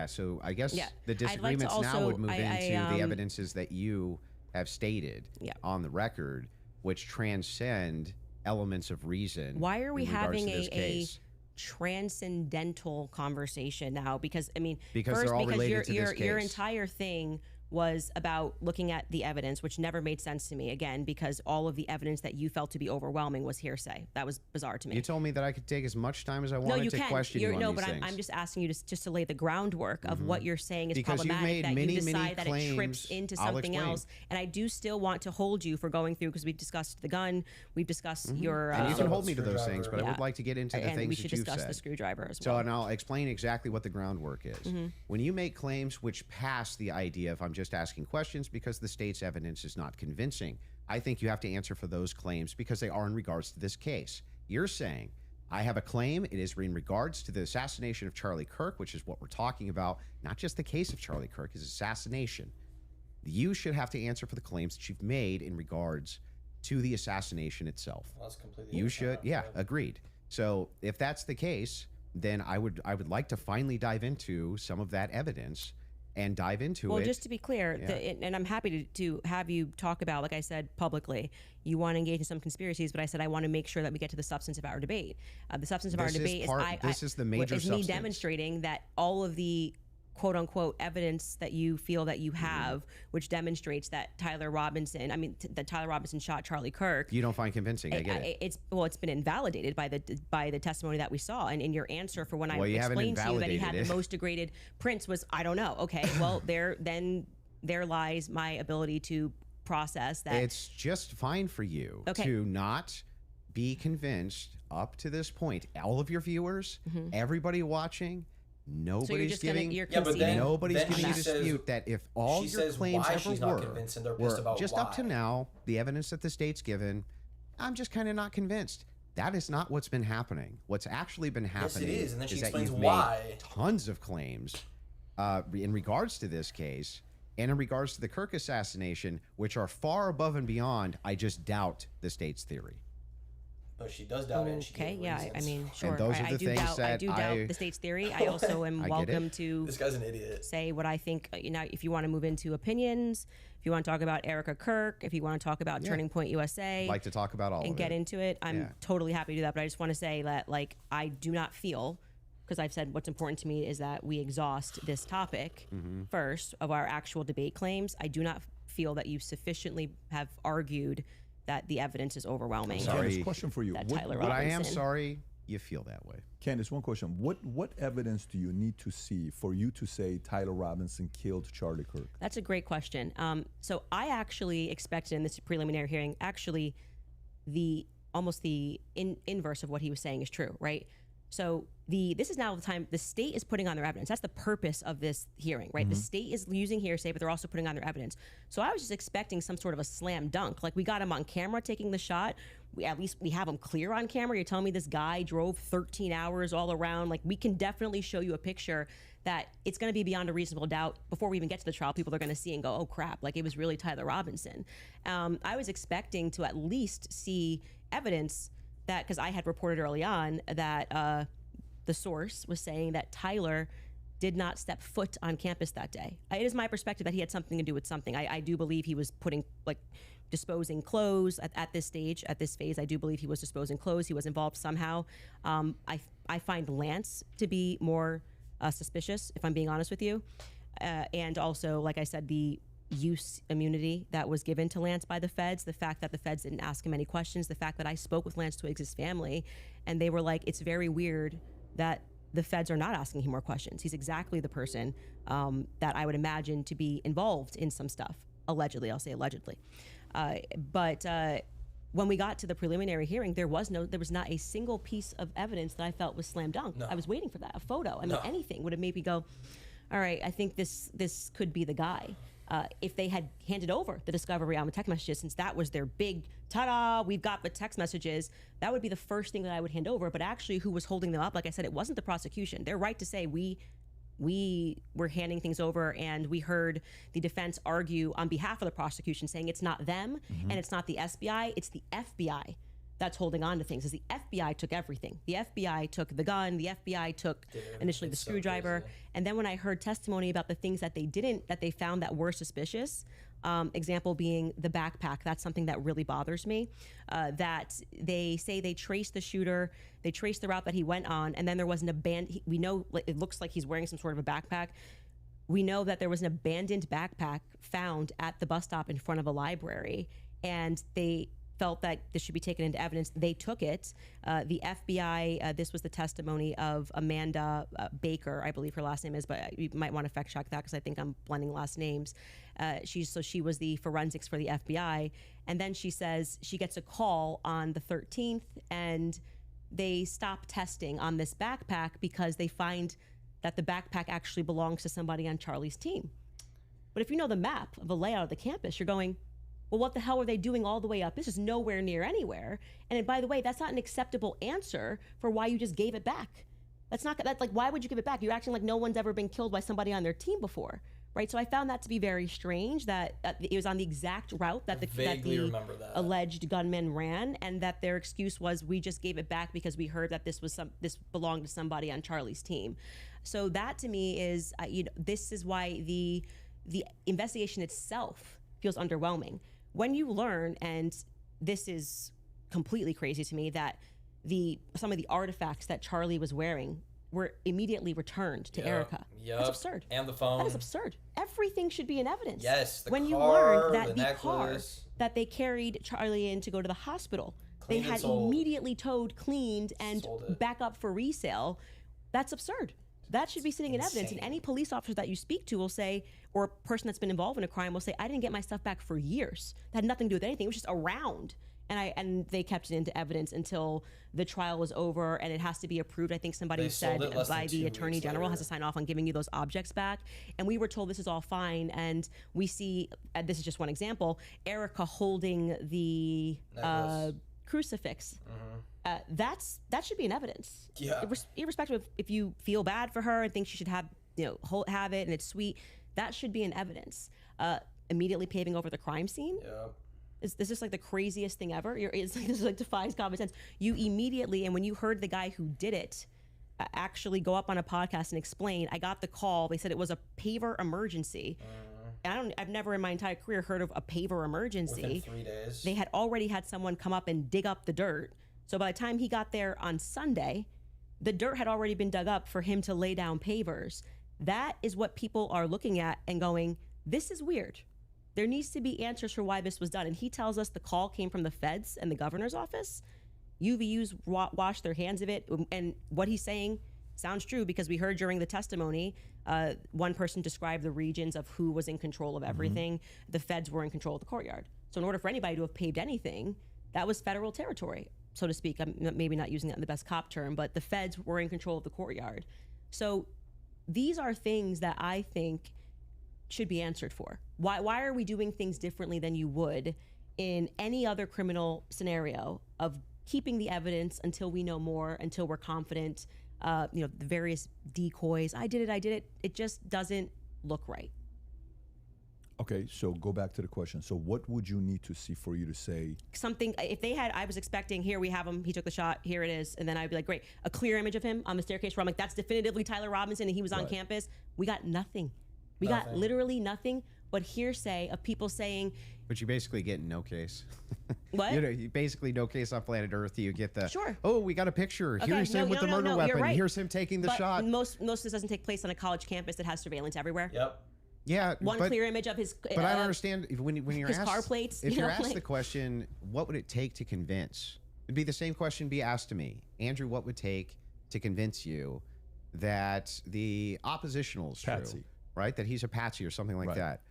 so I guess Yeah. the I'd like to disagreements now also- would move into the I evidences that you have stated Yeah. on the record, which transcend elements of reason. Why are we in regards having to this a case. transcendental conversation now? Because I mean, Because first, they're all because related to this your case. entire thing was about looking at the evidence, which never made sense to me. Again, because all of the evidence that you felt to be overwhelming was hearsay. That was bizarre to me. You told me that I could take as much time as I No, wanted you to can. question you on no, these but things. I'm just asking you just to lay the groundwork of what you're saying is Because you've problematic. made That many, you many decide that it trips claims. into I'll something explain. else, and I do still want to hold you for going through because we've discussed the gun, we've discussed your. And you So can about hold me to those things, but I Yeah. would like to get into the and things we should that you've discuss said. the screwdriver as So, well. and I'll explain exactly what the groundwork is. When you make claims which pass the idea of I'm just asking questions because the state's evidence is not convincing, I think you have to answer for those claims because they are in regards to this case. You're saying, I have a claim. It is in regards to the assassination of Charlie Kirk, which is what we're talking about, not just the case of Charlie Kirk, his assassination. You should have to answer for the claims that you've made in regards to the assassination itself. Well, that's completely You different. should, yeah, agreed. So if that's the case, then I would like to finally dive into some of that evidence and dive into Well, it. just to be clear, and I'm happy to have you talk about, like I said publicly, you want to engage in some conspiracies, but I said I want to make sure that we get to the substance of our debate. The substance of our This is debate this is the major is me substance. demonstrating that all of the quote unquote evidence that you feel that you have, which demonstrates that Tyler Robinson shot Charlie Kirk. You don't find convincing. I get it. It's been invalidated by the testimony that we saw, and in your answer for when I Well, you haven't explained to you that he had invalidated the it. most degraded prints was I don't know. Okay, well there lies my ability to process that. It's just fine for you Okay. to not be convinced up to this point. All of your viewers, everybody watching, nobody's just gonna- giving. you're Yeah, but conceding? then Nobody's then giving you she says- dispute that if all she your says claims why ever she's were, not convinced, and they're pissed about just up to why. now, the evidence that the state's given, I'm just kind of not convinced. That is not what's been happening. What's actually been Yes, it happening is, and then she that explains you've why. made tons of claims in regards to this case and in regards to the Kirk assassination, which are far above and beyond, I just doubt, the state's theory. But she does doubt it. And she Okay, gave yeah, I reasons. mean, sure. those are I the do things doubt. I that do doubt I- the state's theory. I also am I get it. welcome to This guy's an idiot. say what I think. If you want to move into opinions, if you want to talk about Erica Kirk, if you want to talk about Turning Point USA, I'd like to talk about all and of get it. into it, I'm Yeah. totally happy to do that. But I just want to say that, like, I do not feel, because I've said what's important to me is that we exhaust this topic first of our actual debate claims. I do not feel that you sufficiently have argued that the evidence is overwhelming. Sorry. Janice, question for you. That What- Tyler But I am Robinson. sorry you feel that way. Candace, one question. What evidence do you need to see for you to say Tyler Robinson killed Charlie Kirk? That's a great question. So I actually expected in this preliminary hearing, actually, the inverse of what he was saying is true, right? So this is now the time the state is putting on their evidence. That's the purpose of this hearing, right? The state is using hearsay, but they're also putting on their evidence. So I was just expecting some sort of a slam dunk. Like, we got him on camera taking the shot. At least we have him clear on camera. You're telling me this guy drove 13 hours all around. Like, we can definitely show you a picture that it's going to be beyond a reasonable doubt before we even get to the trial. People are going to see and go, oh crap, like it was really Tyler Robinson. I was expecting to at least see evidence that, because I had reported early on that the source was saying that Tyler did not step foot on campus that day. It is my perspective that he had something to do with something. I do believe he was disposing clothes at this stage, at this phase. I do believe he was disposing clothes. He was involved somehow. I find Lance to be more suspicious, if I'm being honest with you. And also, like I said, the use immunity that was given to Lance by the feds, the fact that the feds didn't ask him any questions, the fact that I spoke with Lance Twiggs' family, and they were like, it's very weird that the feds are not asking him more questions. He's exactly the person that I would imagine to be involved in some stuff, allegedly. I'll say allegedly. But when we got to the preliminary hearing, there was not a single piece of evidence that I felt was slam dunk. No. I was waiting for that, a photo. I mean, anything would have made me go, all right, I think this could be the guy. If they had handed over the discovery on the text messages, since that was their big ta-da, we've got the text messages, that would be the first thing that I would hand over. But actually, who was holding them up? Like I said, it wasn't the prosecution. They're right to say we were handing things over, and we heard the defense argue on behalf of the prosecution, saying it's not them and it's not the SBI, it's the FBI that's holding on to things. As the FBI took everything. The FBI took the gun, the FBI took initially the screwdriver, and then when I heard testimony about the things that they found that were suspicious, example being the backpack, that's something that really bothers me, that they say they traced the shooter, they traced the route that he went on, and then there was an we know it looks like he's wearing some sort of a backpack. We know that there was an abandoned backpack found at the bus stop in front of a library, and they felt that this should be taken into evidence. They took it. The FBI, this was the testimony of Amanda Baker, I believe her last name is, but you might want to fact check that because I think I'm blending last names. She was the forensics for the FBI. And then she says she gets a call on the 13th and they stop testing on this backpack because they find that the backpack actually belongs to somebody on Charlie's team. But if you know the map of the layout of the campus, you're going, well, what the hell are they doing all the way up? This is nowhere near anywhere. And by the way, that's not an acceptable answer for why you just gave it back. That's like, why would you give it back? You're acting like no one's ever been killed by somebody on their team before, right? So I found that to be very strange that it was on the exact route that the alleged gunman ran, and that their excuse was, we just gave it back because we heard that this belonged to somebody on Charlie's team. So that to me is, this is why the investigation itself feels underwhelming. When you learn, and this is completely crazy to me, that some of the artifacts that Charlie was wearing were immediately returned to Erica. That's absurd. And the phone. That is absurd. Everything should be in evidence. Yes, the when car, you learn that the car that they carried Charlie in to go to the hospital, Cleaned they had immediately towed, cleaned, and back up for resale. That's absurd. That should be sitting in evidence. And any police officer that you speak to will say, or a person that's been involved in a crime will say, I didn't get my stuff back for years. That had nothing to do with anything. It was just around. And they kept it into evidence until the trial was over, and it has to be approved. I think somebody said by the attorney general has to sign off on giving you those objects back. And we were told this is all fine. And we see, this is just one example, Erica holding the crucifix. That should be in evidence. Yeah. Irrespective of if you feel bad for her and think she should have it and it's sweet, that should be in evidence. Immediately paving over the crime scene. Yeah. This is like the craziest thing ever. This defies common sense. You immediately, and when you heard the guy who did it actually go up on a podcast and explain, I got the call. They said it was a paver emergency. I've never in my entire career heard of a paver emergency. Within 3 days. They had already had someone come up and dig up the dirt. So by the time he got there on Sunday, the dirt had already been dug up for him to lay down pavers. That is what people are looking at and going, this is weird. There needs to be answers for why this was done. And he tells us the call came from the feds and the governor's office. UVUs wash their hands of it. And what he's saying sounds true, because we heard during the testimony, one person described the regions of who was in control of everything. The feds were in control of the courtyard. So in order for anybody to have paved anything, that was federal territory, so to speak. I'm maybe not using that in the best cop term, but the feds were in control of the courtyard. So these are things that I think should be answered for. Why are we doing things differently than you would in any other criminal scenario of keeping the evidence until we know more, until we're confident? The various decoys. I did it. It just doesn't look right. Okay, so go back to the question. So what would you need to see for you to say? Something, if they had, I was expecting, here we have him, he took the shot, here it is. And then I'd be like, great, a clear image of him on the staircase where I'm like, that's definitively Tyler Robinson and he was on campus. We got nothing. We got literally nothing but hearsay of people saying. But you basically get no case. What? You basically no case on planet Earth. You get the, sure. Oh, we got a picture. Okay, Here's him with the murder weapon. Right. Here's him taking the but shot. Most of this doesn't take place on a college campus that has surveillance everywhere. Yep. Yeah, One clear image of his. But I don't understand when you're his asked car plates. If you're asked the question, what would it take to convince? It'd be the same question be asked to me, Andrew. What would it take to convince you that the oppositional is Patsy. true, right? That he's a patsy or something like that.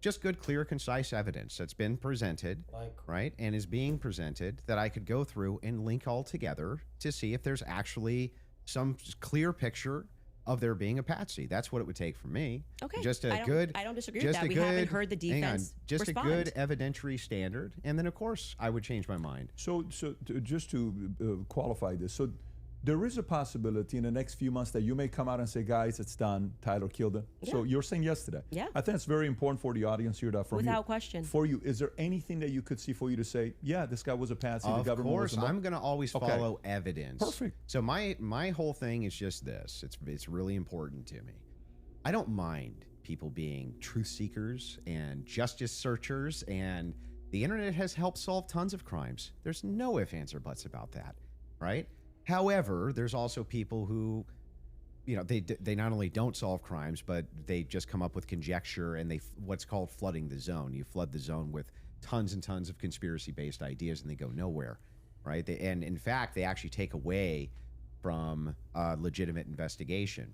Just good, clear, concise evidence that's been presented, right, and is being presented that I could go through and link all together to see if there's actually some clear picture of there being a patsy. That's what it would take for me. Okay. Just I don't disagree with that. We haven't heard the defense just respond. a good evidentiary standard, and then of course I would change my mind. So just to qualify this, so there is a possibility in the next few months that you may come out and say, guys, it's done. Tyler killed him. Yeah. So you're saying yes to that. Yeah. I think it's very important for the audience here that from Without you, question. For you, is there anything that you could see for you to say, yeah, this guy was a patsy, the Of government was course, involved? I'm going to always follow evidence. Perfect. So my whole thing is just this. It's really important to me. I don't mind people being truth seekers and justice searchers, and the internet has helped solve tons of crimes. There's no ifs, ands, or buts about that, right? However, there's also people who, they not only don't solve crimes, but they just come up with conjecture and what's called flooding the zone. You flood the zone with tons and tons of conspiracy-based ideas, and they go nowhere, right? And in fact, they actually take away from legitimate investigation.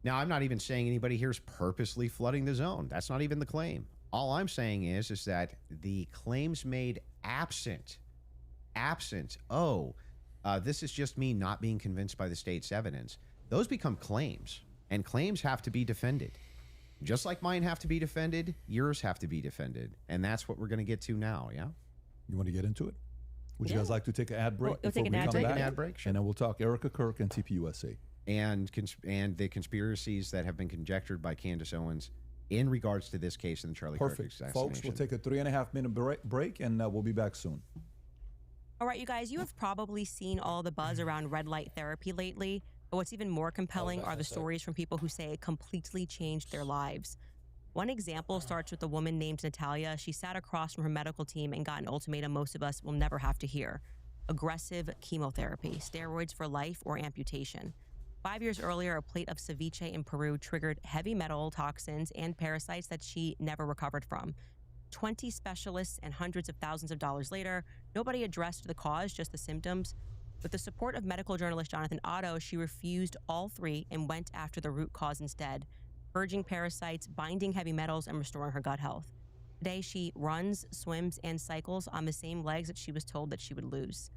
Now, I'm not even saying anybody here is purposely flooding the zone. That's not even the claim. All I'm saying is that the claims made absent, this is just me not being convinced by the state's evidence. Those become claims, and claims have to be defended. Just like mine have to be defended, yours have to be defended. And that's what we're going to get to now, yeah? You want to get into it? Would you guys like to take an ad break? We'll take before an we ad come break. back? Take an ad break, sure. And then we'll talk Erica Kirk and TPUSA. And the conspiracies that have been conjectured by Candace Owens in regards to this case in the Charlie Kirk Perfect. assassination. Folks, we'll take a 3.5 minute break and we'll be back soon. All right, you guys, you have probably seen all the buzz around red light therapy lately, but what's even more compelling are the stories from people who say it completely changed their lives. One example starts with a woman named Natalia. She sat across from her medical team and got an ultimatum most of us will never have to hear. Aggressive chemotherapy, steroids for life, or amputation. 5 years earlier, a plate of ceviche in Peru triggered heavy metal toxins and parasites that she never recovered from. 20 specialists and hundreds of thousands of dollars later, nobody addressed the cause, just the symptoms. With the support of medical journalist Jonathan Otto, she refused all three and went after the root cause instead, purging parasites, binding heavy metals, and restoring her gut health. Today, she runs, swims, and cycles on the same legs that she was told that she would lose.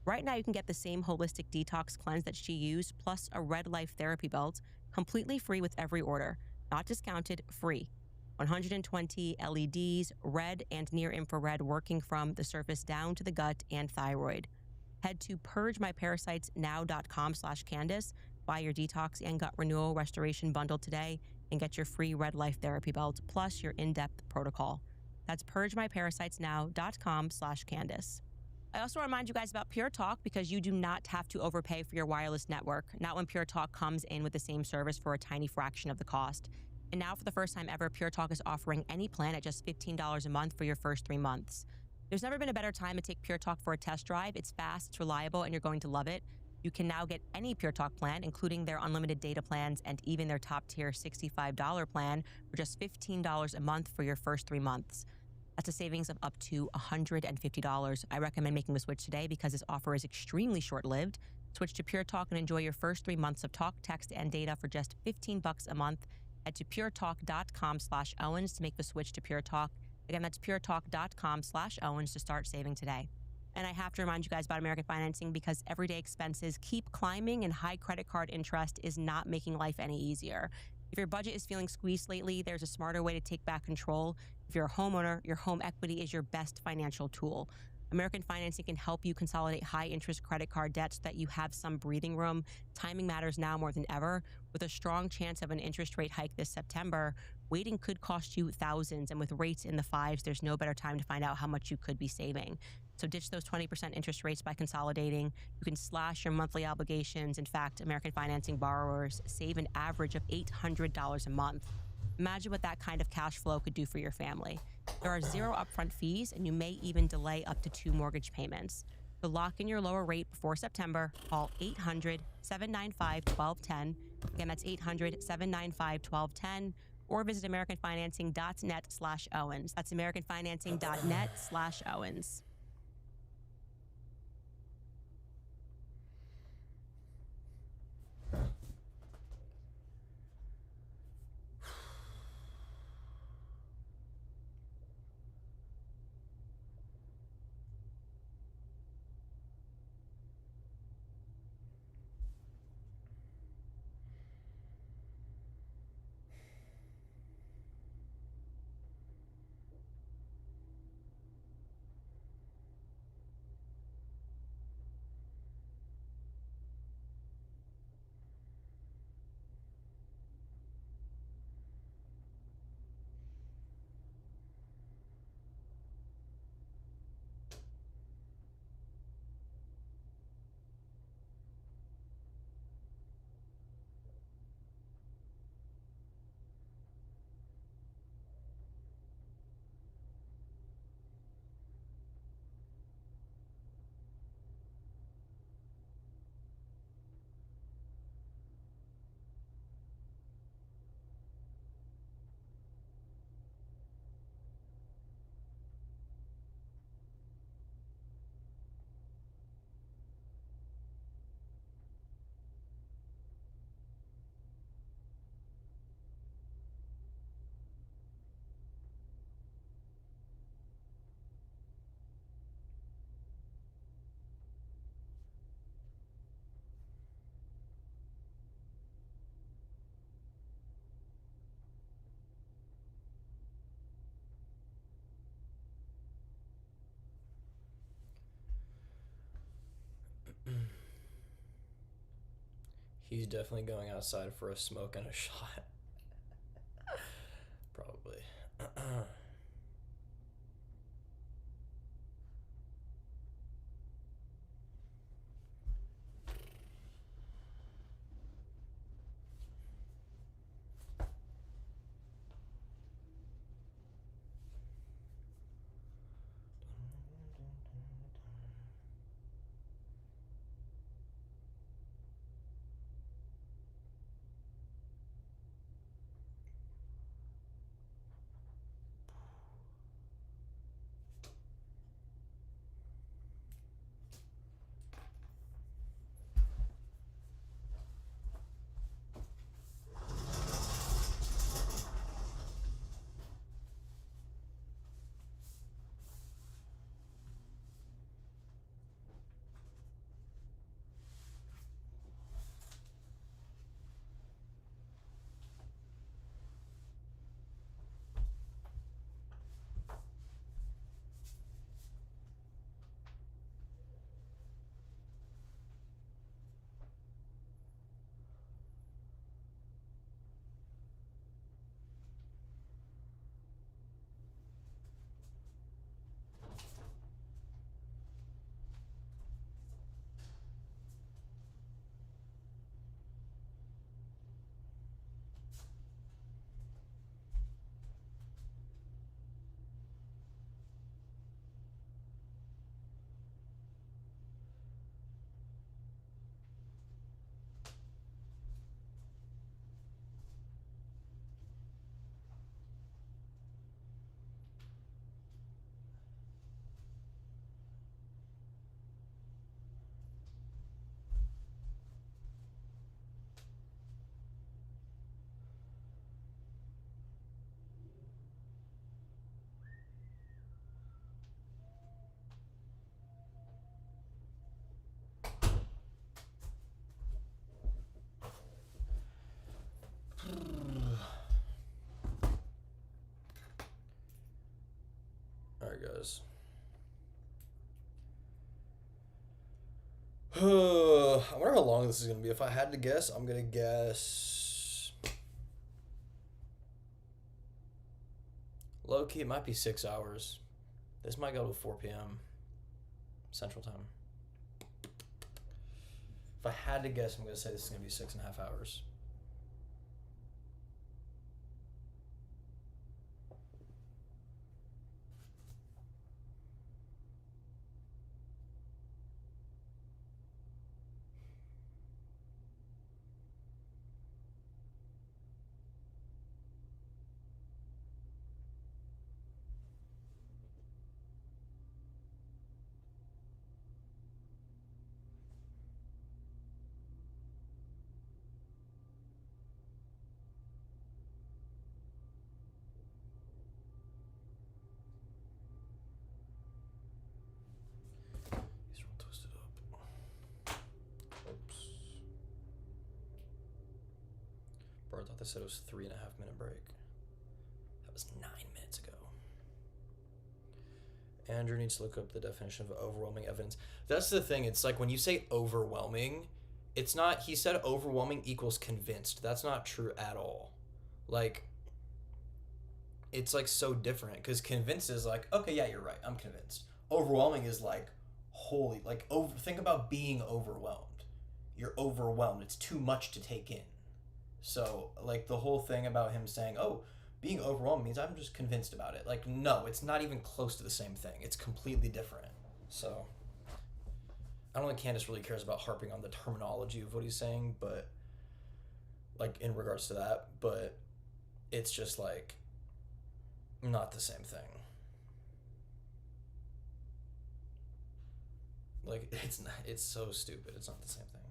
Right now, you can get the same holistic detox cleanse that she used, plus a Red Life therapy belt, completely free with every order. Not discounted, free. 120 LEDs, red and near-infrared working from the surface down to the gut and thyroid. Head to purgemyparasitesnow.com/Candace, buy your detox and gut renewal restoration bundle today, and get your free Red Life therapy belt, plus your in-depth protocol. That's purgemyparasitesnow.com/Candace. I also remind you guys about Pure Talk because you do not have to overpay for your wireless network, not when Pure Talk comes in with the same service for a tiny fraction of the cost. And now, for the first time ever, Pure Talk is offering any plan at just $15 a month for your first 3 months. There's never been a better time to take Pure Talk for a test drive. It's fast, it's reliable, and you're going to love it. You can now get any Pure Talk plan, including their unlimited data plans and even their top-tier $65 plan for just $15 a month for your first 3 months. That's a savings of up to $150. I recommend making the switch today because this offer is extremely short-lived. Switch to Pure Talk and enjoy your first 3 months of talk, text, and data for just $15 a month. Head to puretalk.com/Owens to make the switch to Pure Talk. Again, that's puretalk.com/Owens to start saving today. And I have to remind you guys about American Financing because everyday expenses keep climbing and high credit card interest is not making life any easier. If your budget is feeling squeezed lately, there's a smarter way to take back control. If you're a homeowner, your home equity is your best financial tool. American Financing can help you consolidate high-interest credit card debt so that you have some breathing room. Timing matters now more than ever. With a strong chance of an interest rate hike this September, waiting could cost you thousands, and with rates in the fives, there's no better time to find out how much you could be saving. So ditch those 20% interest rates by consolidating. You can slash your monthly obligations. In fact, American Financing borrowers save an average of $800 a month. Imagine what that kind of cash flow could do for your family. There are 0 upfront fees, and you may even delay up to 2 mortgage payments. To lock in your lower rate before September, call 800-795-1210. Again, that's 800-795-1210. Or visit AmericanFinancing.net/Owens. That's AmericanFinancing.net/Owens. He's definitely going outside for a smoke and a shot. Probably. guys. I wonder how long this is going to be. If I had to guess, I'm going to guess... Low-key, it might be 6 hours. This might go to 4 p.m. Central Time. If I had to guess, I'm going to say this is going to be 6.5 hours. These are all twisted up. Oops. Bro, I thought they said it was 3.5 minute break. That was 9 minutes ago. Andrew needs to look up the definition of overwhelming evidence. That's the thing. It's like when you say overwhelming, it's not, he said overwhelming equals convinced. That's not true at all. Like, it's like so different because convinced is like, okay, yeah, you're right. I'm convinced. Overwhelming is like, holy, like, think about being overwhelmed. You're overwhelmed. It's too much to take in. So, like, the whole thing about him saying, oh, being overwhelmed means I'm just convinced about it. Like, no, it's not even close to the same thing. It's completely different. So, I don't think Candace really cares about harping on the terminology of what he's saying, but, like, in regards to that, but it's just, like, not the same thing. Like, it's not, it's so stupid. It's not the same thing.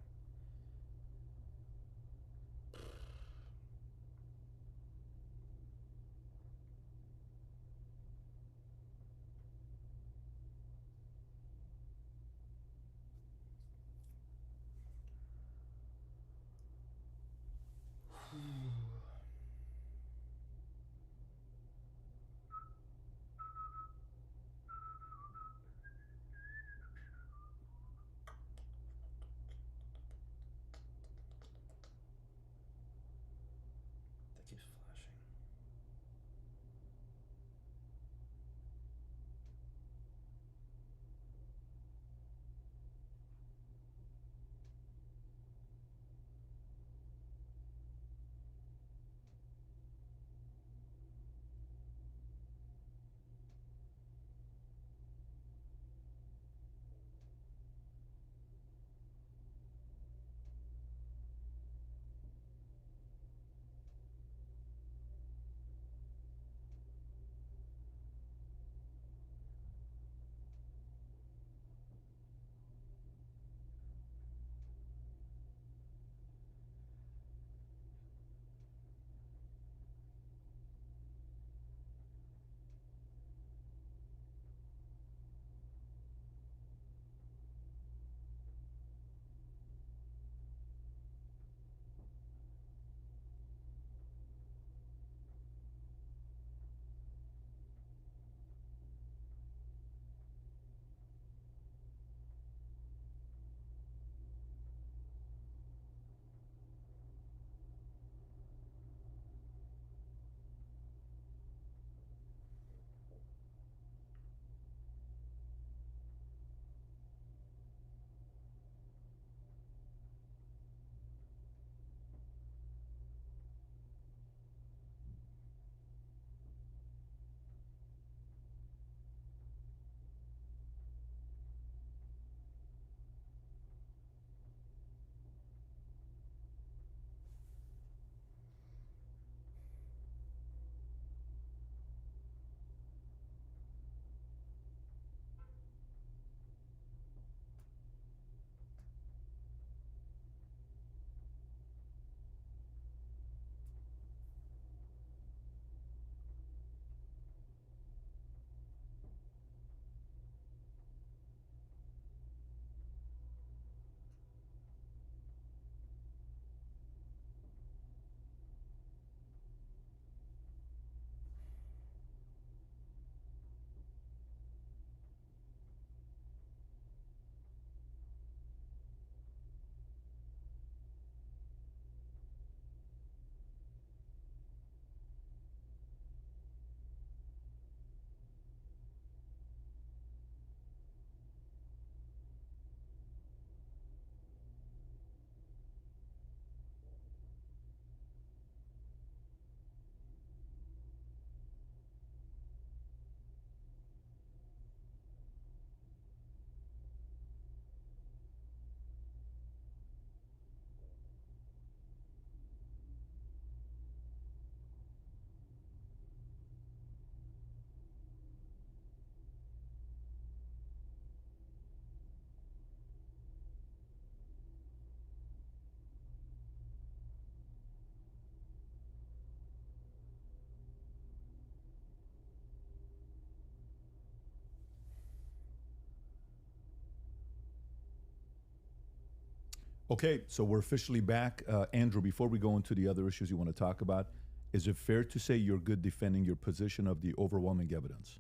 Okay, so we're officially back. Andrew, before we go into the other issues you want to talk about, is it fair to say you're good defending your position of the overwhelming evidence?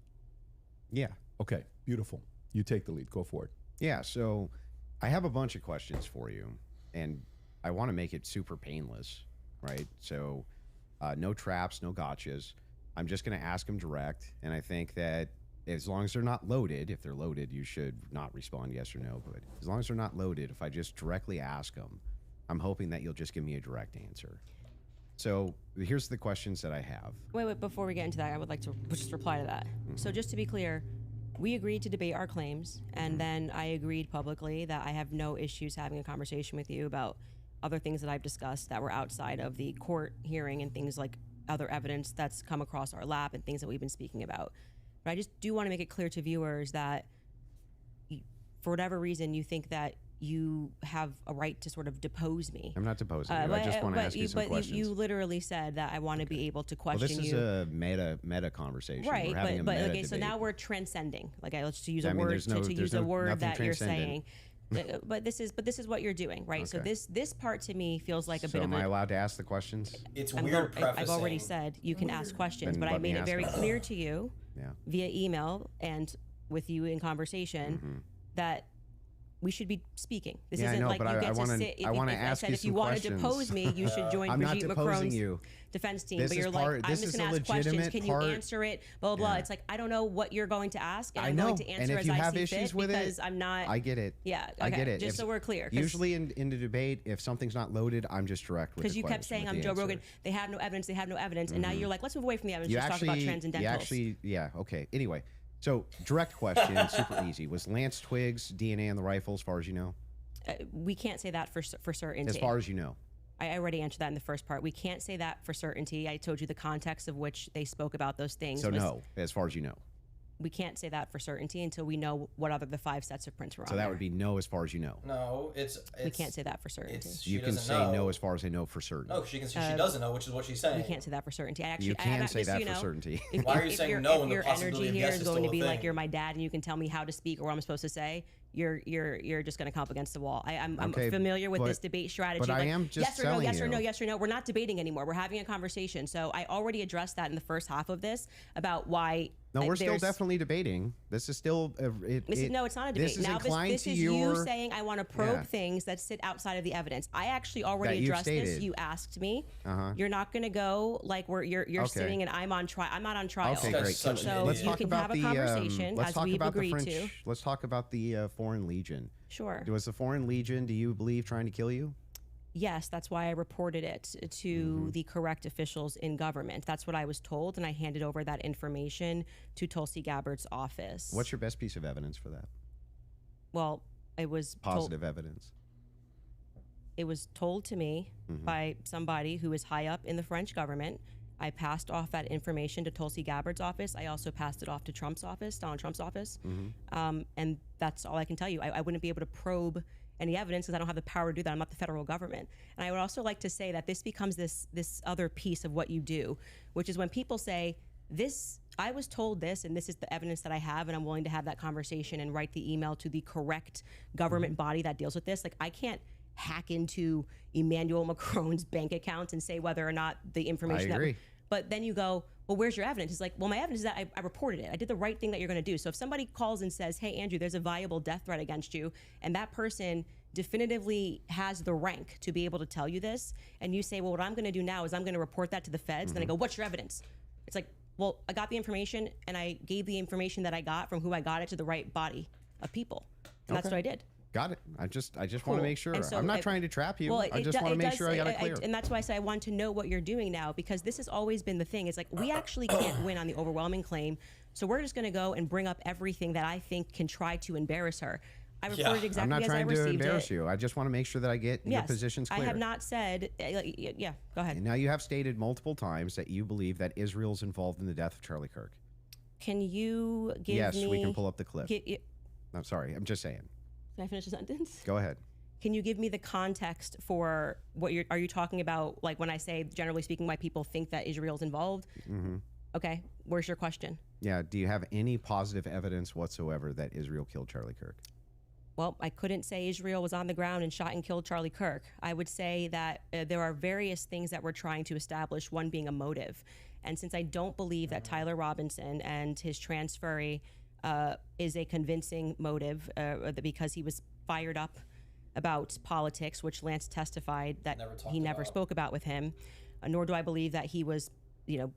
Yeah. Okay, beautiful. You take the lead. Go for it. Yeah, so I have a bunch of questions for you, and I want to make it super painless, right? So no traps, no gotchas. I'm just going to ask them direct, and I think that as long as they're not loaded, if they're loaded, you should not respond yes or no, but as long as they're not loaded, if I just directly ask them, I'm hoping that you'll just give me a direct answer. So here's the questions that I have. Wait, before we get into that, I would like to just reply to that. So just to be clear, we agreed to debate our claims, and then I agreed publicly that I have no issues having a conversation with you about other things that I've discussed that were outside of the court hearing and things like other evidence that's come across our lap and things that we've been speaking about. But I just do want to make it clear to viewers that for whatever reason you think that you have a right to sort of depose me. I'm not deposing you. I just want to ask you some questions. You literally said that I want to be able to question you. Well, this is a meta conversation. Right, We're having but a meta okay, so debate. now we're transcending. Like, let's use a I mean, word there's to use a word nothing that you're saying. transcendent. But this is what you're doing, right? So Okay. this part to me feels like a So bit of am I a. allowed to ask the questions? It's I'm weird go- I've already prefacing. said you can ask questions, Then but I let me made it ask very them. clear to you Yeah. via email and with you in conversation that we should be speaking. This Yeah, I isn't know, like but you I get to wanna- sit. I wanna if ask said you if you some want questions. to depose me, you should join I'm not Brigitte deposing Macron's you. defense team. This But is you're part- like, I'm this just is going a to ask questions. legitimate Can part- you answer it? Blah, blah, blah. Yeah. It's like, I don't know what you're going to ask, and I I'm know. going to And answer if as you I have see issues fit with it, because I'm not. I get it. Yeah, I get okay, it. Just so we're clear. Usually in the debate, if something's not loaded, I'm just direct with the because you kept saying with I'm the Joe answer. Rogan. They have no evidence. They have no evidence, and now you're like, let's move away from the evidence. You Just talk about actually, transcendentals. yeah, okay. Anyway, so direct question, super easy. Was Lance Twiggs DNA on the rifle, as far as you know? We can't say that for certainty. As far as you know. I already answered that in the first part. We can't say that for certainty. I told you the context of which they spoke about those things. So was- no, as far as you know. we can't say that for certainty until we know what other the 5 sets of prints were So on that there. would be no, as far as you know. No, it's We can't say that for certainty. It's, she You can doesn't say know. no as far as I know for certain. No, she doesn't know, which is what she's saying. We can't say that for certainty. I actually, You can I, say just so that you for know, certainty. If, Why are you if saying your, no if when the your possibility energy of here yes is is going still to a be like thing? you're my dad and you can tell me how to speak or what I'm supposed to say, you're just going to come up against the wall. I'm Okay, familiar with but- this debate strategy. but I like, am just yes or no, telling yes or no, you. yes or no. We're not debating anymore. We're having a conversation. So I already addressed that in the first half of this about why. No, we're still there's- definitely debating. This is still. No, it's not a debate. This is now inclined this to is your. you saying I want to probe Yeah. things that sit outside of the evidence. I actually already That you've addressed this. stated. You asked me. Uh-huh. You're not going to go like where you're Okay. sitting and I'm on trial. I'm not on trial. Okay, That's great. such an So idiot. you can have a conversation let's as talk we've about the agreed French. to. Let's talk about the Foreign Legion. Sure. Was the Foreign Legion, do you believe, trying to kill you? Yes, that's why I reported it to the correct officials in government. That's what I was told, and I handed over that information to Tulsi Gabbard's office. What's your best piece of evidence for that? Well, it was Positive evidence. It was told to me by somebody who is high up in the French government. I passed off that information to Tulsi Gabbard's office. I also passed it off to Trump's office, Donald Trump's office. And that's all I can tell you. I wouldn't be able to probe any evidence because I don't have the power to do that. I'm not the federal government. And I would also like to say that this becomes this other piece of what you do, which is when people say, I was told this, and this is the evidence that I have, and I'm willing to have that conversation and write the email to the correct government body that deals with this. Like, I can't hack into Emmanuel Macron's bank account and say whether or not the information I agree. but then you go, well, where's your evidence? It's like, well, my evidence is that I reported it. I did the right thing that you're going to do. So if somebody calls and says, hey, Andrew, there's a viable death threat against you, and that person definitively has the rank to be able to tell you this, and you say, well, what I'm going to do now is I'm going to report that to the feds. And then I go, what's your evidence? It's like, well, I got the information, and I gave the information that I got from who I got it to the right body of people. And that's Okay. what I did. Got it. I just want Cool. to make sure. And so I'm not it- trying to trap you. Well, I just want to make sure I got it clear. and that's why I say I want to know what you're doing now, because this has always been the thing. It's like, we actually can't win on the overwhelming claim, so we're just going to go and bring up everything that I think can try to embarrass her. I reported Yeah. exactly I'm not as I trying to received embarrass it. you. I just want to make sure that I get your Yes, positions clear. I have not said. Yeah, go ahead. Now you have stated multiple times that you believe that Israel's involved in the death of Charlie Kirk. Can you give Yes, me? we can pull up the clip. Can I'm sorry. I'm just saying. I finish the sentence? Go ahead. Can you give me the context for what are you talking about? Like when I say, generally speaking, why people think that Israel's involved? Mm-hmm. Okay, where's your question? Yeah. Do you have any positive evidence whatsoever that Israel killed Charlie Kirk? Well, I couldn't say Israel was on the ground and shot and killed Charlie Kirk. I would say that there are various things that we're trying to establish, one being a motive. And since I don't believe that Tyler Robinson and his transferee is a convincing motive because he was fired up about politics, which Lance testified that he never spoke about with him, nor do I believe that he was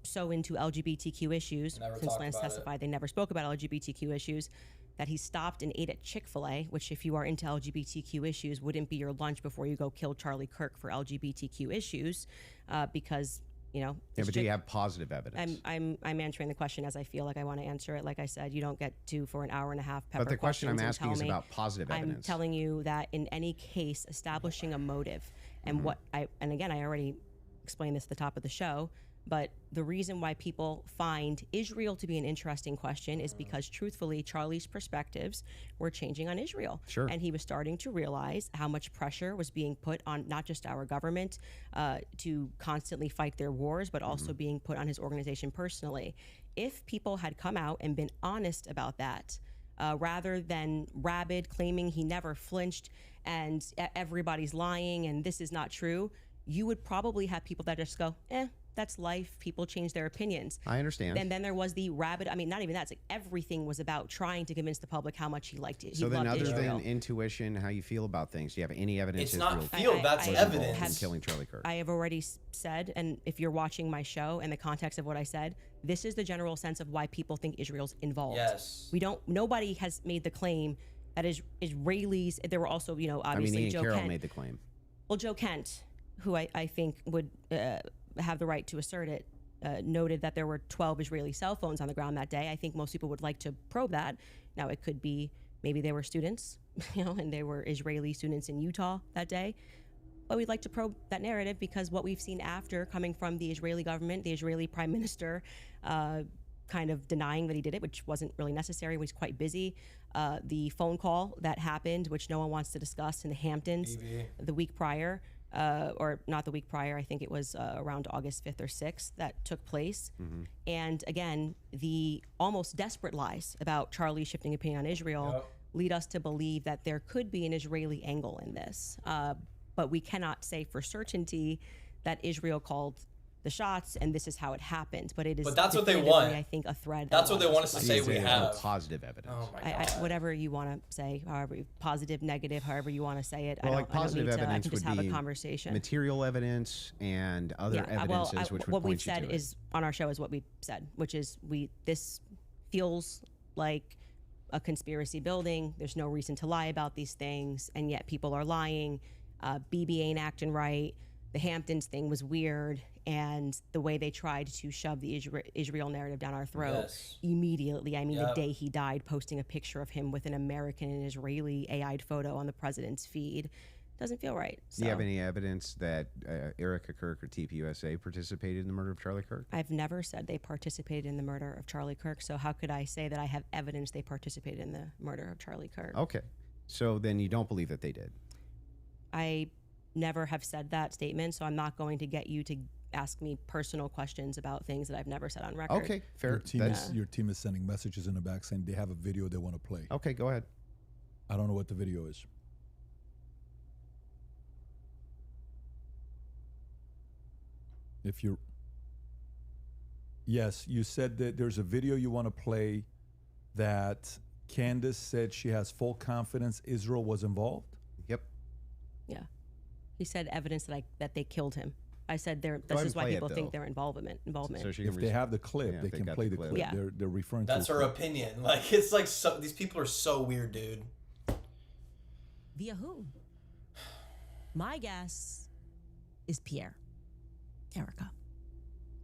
so into LGBTQ issues, since Lance testified they never spoke about LGBTQ issues, that he stopped and ate at Chick-fil-A, which if you are into LGBTQ issues wouldn't be your lunch before you go kill Charlie Kirk for LGBTQ issues, because Yeah, but do you have positive evidence? I'm answering the question as I feel like I want to answer it. Like I said, you don't get to for an hour and a half pepper But the question I'm questions and asking is tell me- about positive I'm evidence. telling you that in any case, establishing a motive and and again, I already explained this at the top of the show, but the reason why people find Israel to be an interesting question is because truthfully, Charlie's perspectives were changing on Israel. Sure. And he was starting to realize how much pressure was being put on not just our government to constantly fight their wars, but also being put on his organization personally. If people had come out and been honest about that, rather than rabid claiming he never flinched and everybody's lying and this is not true, you would probably have people that just go, that's life. People change their opinions. I understand. And then there was the rabid, I mean, not even that. It's like everything was about trying to convince the public how much he liked it. So he then, loved other Israel. than intuition, how you feel about things, do you have any evidence? It's not Israel feel, that's was involved evidence. in killing Charlie Kirk? I have already said, and if you're watching my show and the context of what I said, this is the general sense of why people think Israel's involved. Yes. Nobody has made the claim that Israelis, there were also, I mean, obviously Ian Joe Carroll Kent. made the claim. Well, Joe Kent, who I think would have the right to assert it, noted that there were 12 Israeli cell phones on the ground that day. I think most people would like to probe that. Now, it could be maybe they were students, and they were Israeli students in Utah that day. But we'd like to probe that narrative because what we've seen after coming from the Israeli government, the Israeli prime minister, kind of denying that he did it, which wasn't really necessary, was quite busy. The phone call that happened, which no one wants to discuss in the Hamptons the week prior, or not the week prior, I think it was around August 5th or 6th that took place. And again, the almost desperate lies about Charlie shifting opinion on Israel lead us to believe that there could be an Israeli angle in this. But we cannot say for certainty that Israel called the shots and this is how it happened. But it is. But that's what they definitively, want. I think a thread. That's what they want us to say You we have have. positive evidence. Oh my God. Whatever you want to say, however positive, negative, however you want to say it. Well, I like don't positive need to, I evidence can just would have be a conversation. material evidence and other evidences which would what point we've you said to it. is on our show is what we've said, which is this feels like a conspiracy building. There's no reason to lie about these things, and yet people are lying. BB ain't acting right. The Hamptons thing was weird, and the way they tried to shove the Israel narrative down our throat immediately. I mean, the day he died, posting a picture of him with an American and Israeli AI'd photo on the president's feed doesn't feel right. So. Do you have any evidence that Erica Kirk or TPUSA participated in the murder of Charlie Kirk? I've never said they participated in the murder of Charlie Kirk, so how could I say that I have evidence they participated in the murder of Charlie Kirk? Okay. So then you don't believe that they did? I never have said that statement, so I'm not going to get you to ask me personal questions about things that I've never said on record. Okay, fair. Your team is sending messages in the back saying they have a video they want to play. Okay, go ahead. I don't know what the video is. If you're... Yes, you said that there's a video you want to play that Candace said she has full confidence Israel was involved? Yep. Yeah. He said evidence that they killed him. I said ahead this and is why play it, people think though. their involvement. So she can If they have the clip, yeah, they if they can got play the the clip. clip. Yeah. They're referring That's to her a clip. opinion. Like, it's like, so these people are so weird, dude. Via who? My guess is Pierre. Erica.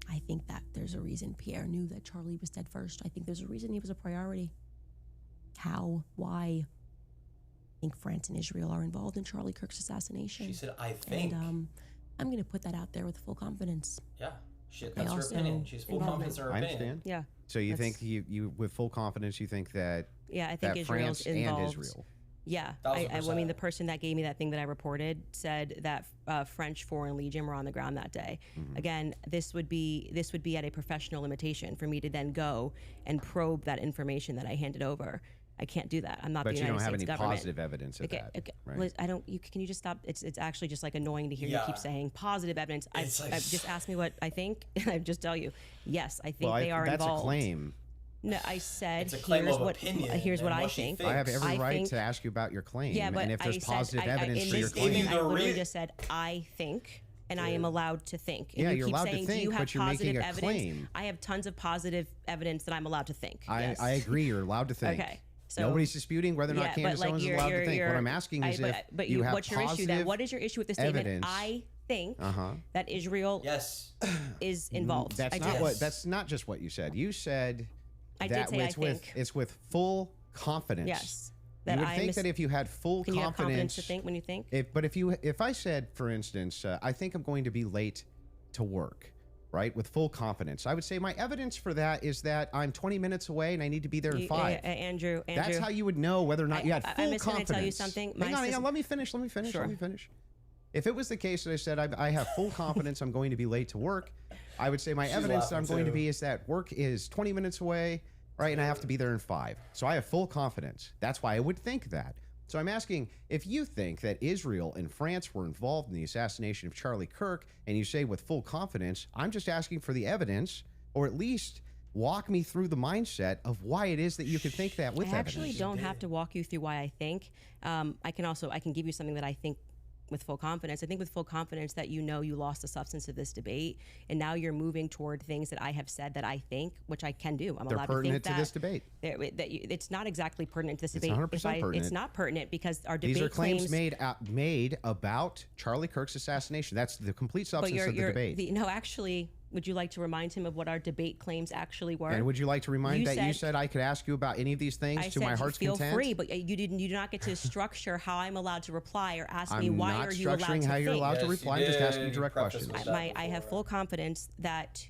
I think that there's a reason Pierre knew that Charlie was dead first. I think there's a reason he was a priority. How? Why? I think France and Israel are involved in Charlie Kirk's assassination. She said, I think. And I'm going to put that out there with full confidence. Yeah. Shit, They that's her also opinion. She's full involvement. confidence in her I opinion. understand. Yeah. So you That's- think you with full confidence you think that Yeah, I think that Israel's France involved. and Israel. Yeah, I mean, 1000%. the person that gave me that thing that I reported said that French Foreign Legion were on the ground that day. Again, this would be at a professional limitation for me to then go and probe that information that I handed over. I can't do that. I'm not But the you United don't have States any government. positive evidence of Okay, that. okay. Right? Liz, I don't. Can you just stop? It's actually just like annoying to hear you Yeah. keep saying positive evidence. It's like- I've just asked me what I think, and I just tell you, yes, I think Well, they are that's involved. a claim. No, I said It's a claim here's of what opinion here's what and I what she think. thinks. I have every I right think- to ask you about your claim. Yeah, but and if there's I said, positive evidence in for your this claim. statement, I literally re- just said I think, and I am allowed to think. And Yeah, you you're keep allowed to saying, do think, you have but you're positive making a evidence? claim. I have tons of positive evidence that I'm allowed to think. Yes. I agree. You're allowed to think. Okay, so- Nobody's disputing whether or not Yeah, but Candace like Owens is you're- allowed to you're- think. What you're- I'm asking is but you have what's your issue then? positive What is your issue with the statement? evidence. I think Uh-huh. that Israel Yes. is involved. That's I not did. what. That's not just what you said. You said I did that say I it's with think. it's with full confidence. Yes. You That would I think mis- that if you had full Can you have confidence confidence, to think when you think? But if I said, for instance, I think I'm going to be late to work, right, with full confidence, I would say my evidence for that is that I'm 20 minutes away and I need to be there in 5. Andrew. That's how you would know whether or not you had full I'm just confidence. gonna tell you something. Hang on, let me finish. Sure. Let me finish. If it was the case that I said I have full confidence I'm going to be late to work, I would say my evidence that I'm laughing going to too. be is that work is 20 minutes away, right, and I have to be there in 5. So I have full confidence. That's why I would think that. So I'm asking, if you think that Israel and France were involved in the assassination of Charlie Kirk, and you say with full confidence, I'm just asking for the evidence, or at least walk me through the mindset of why it is that you could think that with I evidence. actually don't have to walk you through why I think. I can give you something that I think with full confidence. I think with full confidence that you know you lost the substance of this debate, and now you're moving toward things that I have said that I think, which I can do. I'm They're allowed to pertinent think to this debate. It's not exactly pertinent to this It's debate. 100% pertinent. It's not pertinent because our debate These are claims claims made about Charlie Kirk's assassination. That's the complete but substance of the debate. no, actually, would you like to remind him of what our debate claims actually were? And would you like to remind You that you said- said I could ask you about any of these things I to said my heart's feel content? free, but you do not get to structure how I'm allowed to reply or ask me I'm why not are you allowed structuring to how you're think. allowed to Yes, you reply. I'm just asking you did. direct Preface questions. was- I have full confidence that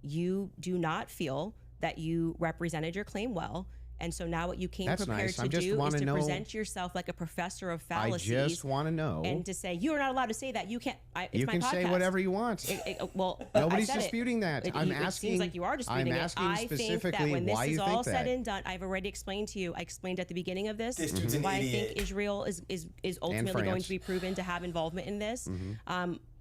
you do not feel that you represented your claim well. And so now what you came That's prepared nice. to I just do is wanna to know- present yourself like a professor of I fallacies. just want to know. and to say, you are not allowed to say that. You can't. It's You my can say podcast. whatever you want. Well, Nobody's I said disputing that. It I'm seems asking- like you are disputing I'm it. asking I think that specifically when this why is you all think said that. and done, I've already explained to you. I explained at the beginning of this, This dude's an why I idiot. think Israel is ultimately going France. to be proven to have involvement in this.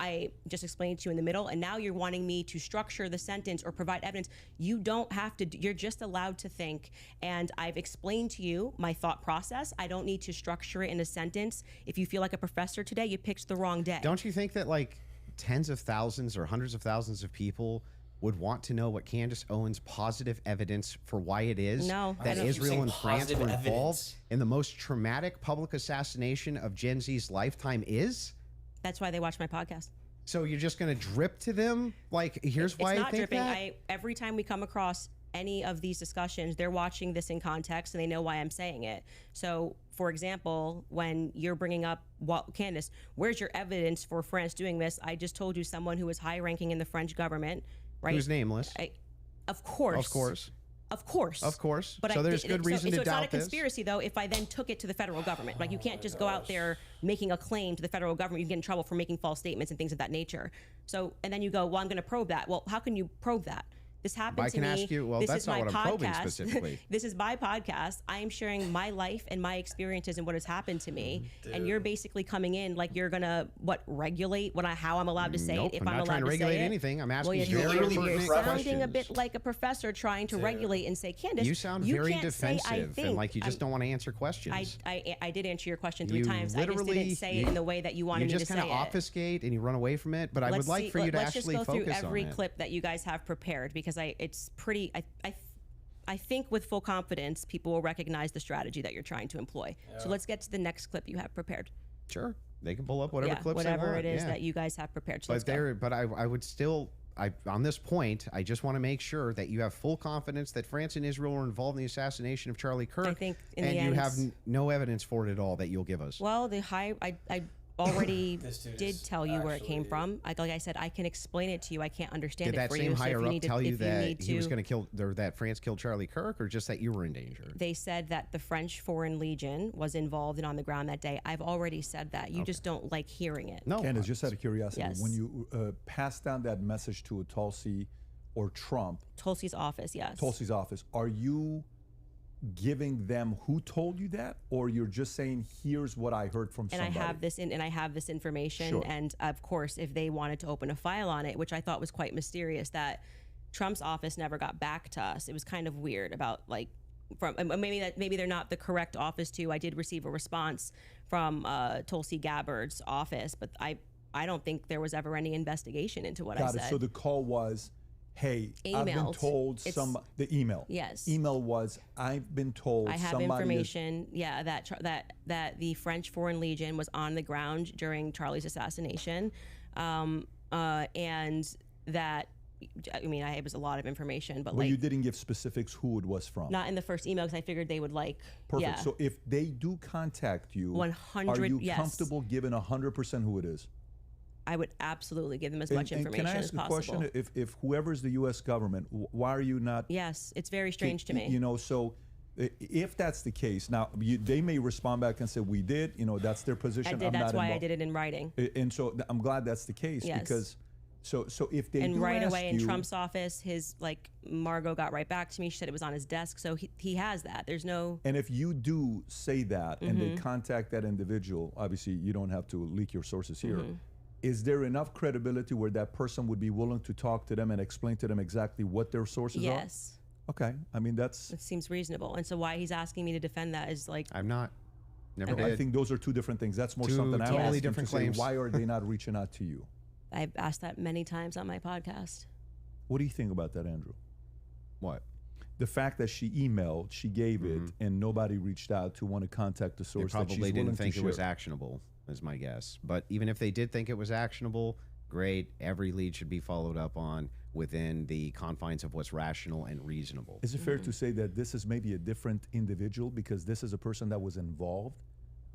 I just explained to you in the middle, and now you're wanting me to structure the sentence or provide evidence. You don't have to. You're just allowed to think, and I've explained to you my thought process. I don't need to structure it in a sentence. If you feel like a professor today, you picked the wrong day. Don't you think that like tens of thousands or hundreds of thousands of people would want to know what Candace Owens' positive evidence for why it is No, I that don't- Israel You're and saying France were positive involved evidence. in the most traumatic public assassination of Gen Z's lifetime is? That's why they watch my podcast. So you're just going to drip to them? Like, here's why It's I not think dripping. that? Every time we come across any of these discussions, they're watching this in context and they know why I'm saying it. So, for example, when you're bringing up, well, Candace, where's your evidence for France doing this? I just told you someone who is high ranking in the French government, right? Who's nameless? Of course. Of course. Of course. Of course. But So there's good reason so to it's not doubt a this. conspiracy, though, if I then took it to the federal government. Like, you can't just go out there making a claim to the federal government. You can get in trouble for making false statements and things of that nature. So, and then you go, well, I'm going to probe that. Well, how can you probe that? This happened I to can me. ask you- well, This that's is not my what I'm probing podcast. specifically. This is my podcast. I am sharing my life and my experiences and what has happened to me. Mm-hmm. And you're basically coming in like you're going to, regulate how I'm allowed to say Nope, it, if I'm I'm not allowed trying to to regulate say it. anything. I'm asking Well, you you're, very literally you're pertinent sounding a questions. bit like a professor trying to regulate and say, Candace, You sound you very can't say, I defensive think. and like you just don't want to answer questions. I did answer your question 3 You times. I just literally- didn't say it in the way that you wanted you me just to kind say of it. obfuscate and you run away from it. But I would like for you to let's actually just go through focus every on it. clip that you guys have prepared because it's pretty. I think with full confidence, people will recognize the strategy that you're trying to employ. So let's get to the next clip you have prepared. Sure, they can pull up whatever clips whatever they want. it is yeah. that you guys have prepared. So let's But go. there, but I would still. On this point, I just want to make sure that you have full confidence that France and Israel were involved in the assassination of Charlie Kirk. I think in and the you end- have no evidence for it at all that you'll give us. Well, I already This dude did is tell you where it came actually- from. Like I said, I can explain it to you. I can't understand Did it that for same you. So if higher you up need to, tell you if you that need he was to- going to kill, or that France killed Charlie Kirk, or just that you were in danger? They said that the French Foreign Legion was involved and on the ground that day. I've already said that. You just don't like hearing it. No, Candace, just out of curiosity, Yes. when you pass down that message to Tulsi or Trump, Tulsi's office, yes. Tulsi's office, are you giving them who told you that, or you're just saying, here's what I heard from somebody? I have this information. Sure. And of course, if they wanted to open a file on it, which I thought was quite mysterious, that Trump's office never got back to us. It was kind of weird about like, maybe they're not the correct office to. I did receive a response from Tulsi Gabbard's office, but I don't think there was ever any investigation into what I Got said. it. So the call was, hey, I've been Emailed. told It's- the email. Yes. Email was, I've been told I have somebody information, that the French Foreign Legion was on the ground during Charlie's assassination, and that, I mean, it was a lot of information, but Well, like you didn't give specifics who it was from. not in the first email because I figured they would like. Perfect. Yeah. So if they do contact you, 100 are you yes. comfortable giving 100% who it is? I would absolutely give them as much And information can I as ask a possible. question? If whoever's the U.S. government, why are you not? Yes, it's very strange to me. You know, so if that's the case, now they may respond back and say, we did. You know, that's their position. I did. I'm That's not why I involved. did it in writing. And so I'm glad that's the case Yes. because so if they And do right ask away in you, Trump's office, his Margot got right back to me. She said it was on his desk, so he has that. There's no. and if you do say that and Mm-hmm. they contact that individual, obviously you don't have to leak your sources here. Mm-hmm. Is there enough credibility where that person would be willing to talk to them and explain to them exactly what their sources Yes, are? Okay, I mean that's. it seems reasonable. And so why he's asking me to defend that is like, I'm not. Never I did. think those are two different things. That's more Two something I'm totally asking different to say, claims. why are they not reaching out to you? I've asked that many times on my podcast. What do you think about that, Andrew? What? The fact that she emailed, she gave it, and nobody reached out to want to contact the They source that she's probably willing didn't think to it was share. actionable, is my guess. But even if they did think it was actionable, great. Every lead should be followed up on within the confines of what's rational and reasonable. Is it fair to say that this is maybe a different individual because this is a person that was involved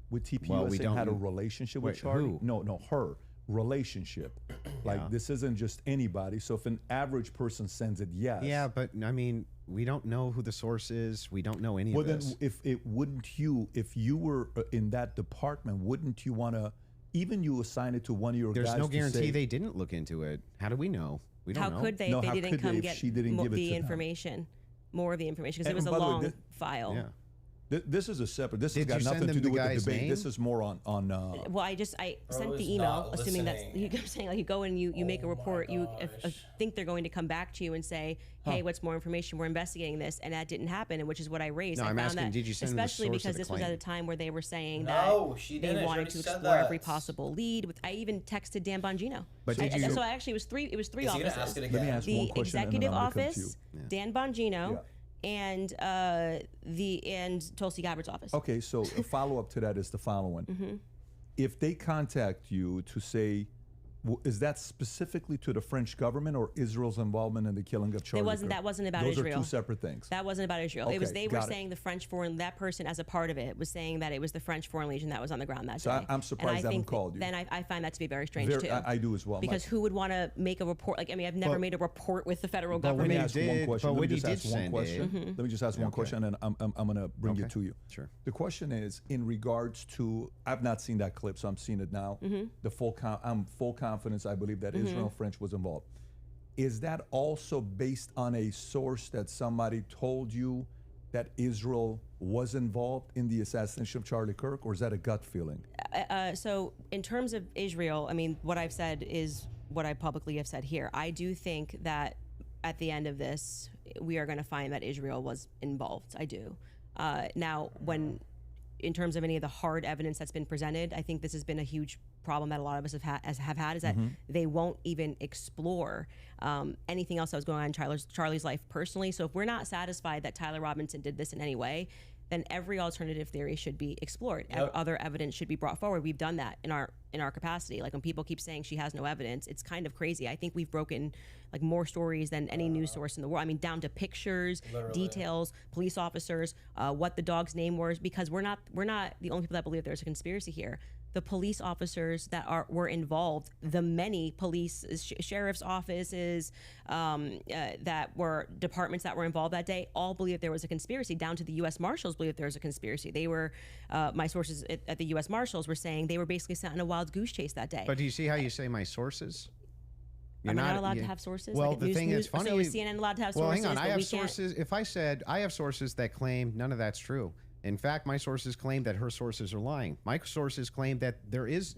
with TPUSA Well, we and had a don't- relationship with Wait, Charlie? who? No, her relationship. Like Yeah. this isn't just anybody. So if an average person sends it, yes. Yeah, but I mean, we don't know who the source is. We don't know any Well, of then, this. if you were in that department, wouldn't you want to, even you assign it to one of your There's guys no to guarantee say, they didn't look into it. How do we know? We don't How know. could they No, if how they didn't could they come if get she didn't give it the to them? information, more of the information, because it And was a by the way, long file. Yeah. This is a separate. This Did has got you send nothing to them do the with the guy's debate. name? This is more on. Well, I sent is the email, not assuming that's listening. you're saying like you go and you make a Oh my report. You gosh. think they're going to come back to you and say, "Hey, what's more information? We're investigating this," and that didn't happen, and which is what I raised. No, I I'm found asking, that, did you send them the especially source of because the this was at claim? a time where they were saying No, that she they didn't. She wanted already to said explore every that. possible lead. I even texted Dan Bongino. But I- did you- So actually, it was three. It was three Is he gonna offices. ask it Let me again? ask one The question and then executive I'm gonna come to office, Dan Bongino, and Tulsi Gabbard's office. Okay, so a follow up to that is the following: if they contact you to say, is that specifically to the French government or Israel's involvement in the killing of Charlie Kirk? That wasn't about Those Israel. are two separate things. That wasn't about Israel. It was Okay, they were got it. saying the French foreign that person as a part of it was saying that it was the French Foreign Legion that was on the ground that So day. I'm surprised and I they haven't think called you. Then I find that to be very strange too. I do as well. Because who would want to make a report? Like, I mean, I've never But- made a report with the federal but when Let me he government. ask one did- question. but Let me when he just did ask one send it- question. Let me just ask one question, and I'm going to bring it Okay. to you. Sure. The question is in regards to, I've not seen that clip, so I'm seeing it now. I'm full confidence. I believe that Israel and French was involved. Is that also based on a source that somebody told you that Israel was involved in the assassination of Charlie Kirk, or is that a gut feeling? So in terms of Israel, I mean, what I've said is what I publicly have said here. I do think that at the end of this, we are going to find that Israel was involved. I do. Now, in terms of any of the hard evidence that's been presented, I think this has been a huge problem that a lot of us have had is that they won't even explore anything else that was going on in Charlie's life personally. So if we're not satisfied that Tyler Robinson did this in any way, then every alternative theory should be explored. Other evidence should be brought forward. We've done that in our capacity. Like when people keep saying she has no evidence, it's kind of crazy. I think we've broken like more stories than any news source in the world. I mean, down to pictures, details, police officers, what the dog's name was, because we're not the only people that believe there's a conspiracy here. The police officers that were involved, the many police, sheriff's offices, that were departments that were involved that day, all believe that there was a conspiracy. Down to the U.S. Marshals believe there was a conspiracy. They were, my sources at the U.S. Marshals were saying they were basically sent on a wild goose chase that day. But do you see how you say my sources? Am I not allowed to have sources? Well, like the thing is funny. So is CNN allowed to have well, sources? hang on. I but have we can't? sources. If I said I have sources that claim none of that's true. In fact, my sources claim that her sources are lying. My sources claim that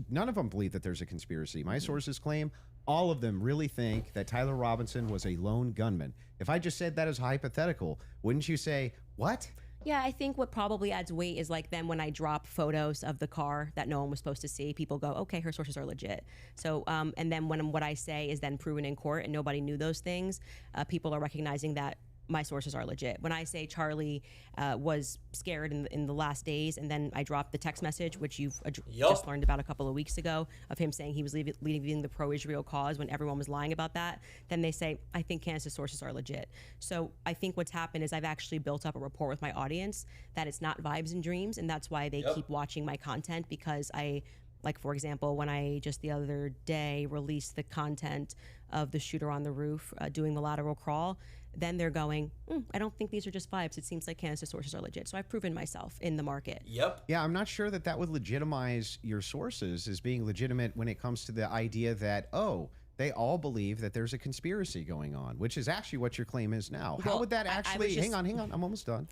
none of them believe that there's a conspiracy. My sources claim all of them really think that Tyler Robinson was a lone gunman. If I just said that as hypothetical, wouldn't you say, what? Yeah, I think what probably adds weight is like then when I drop photos of the car that no one was supposed to see, people go, okay, her sources are legit. So, and then when what I say is then proven in court and nobody knew those things, people are recognizing that my sources are legit. When I say Charlie was scared in the last days, and then I dropped the text message, which you've just learned about a couple of weeks ago, of him saying he was leading the pro-Israel cause when everyone was lying about that, then they say, I think Candace's sources are legit. So I think what's happened is I've actually built up a rapport with my audience that it's not vibes and dreams, and that's why they keep watching my content, because like, for example, when I just the other day released the content of the shooter on the roof doing the lateral crawl, then they're going, I don't think these are just vibes. It seems like Candace's sources are legit. So I've proven myself in the market. Yep. Yeah, I'm not sure that would legitimize your sources as being legitimate when it comes to the idea that, oh, they all believe that there's a conspiracy going on, which is actually what your claim is now. Well, how would that actually, hang on, I'm almost done.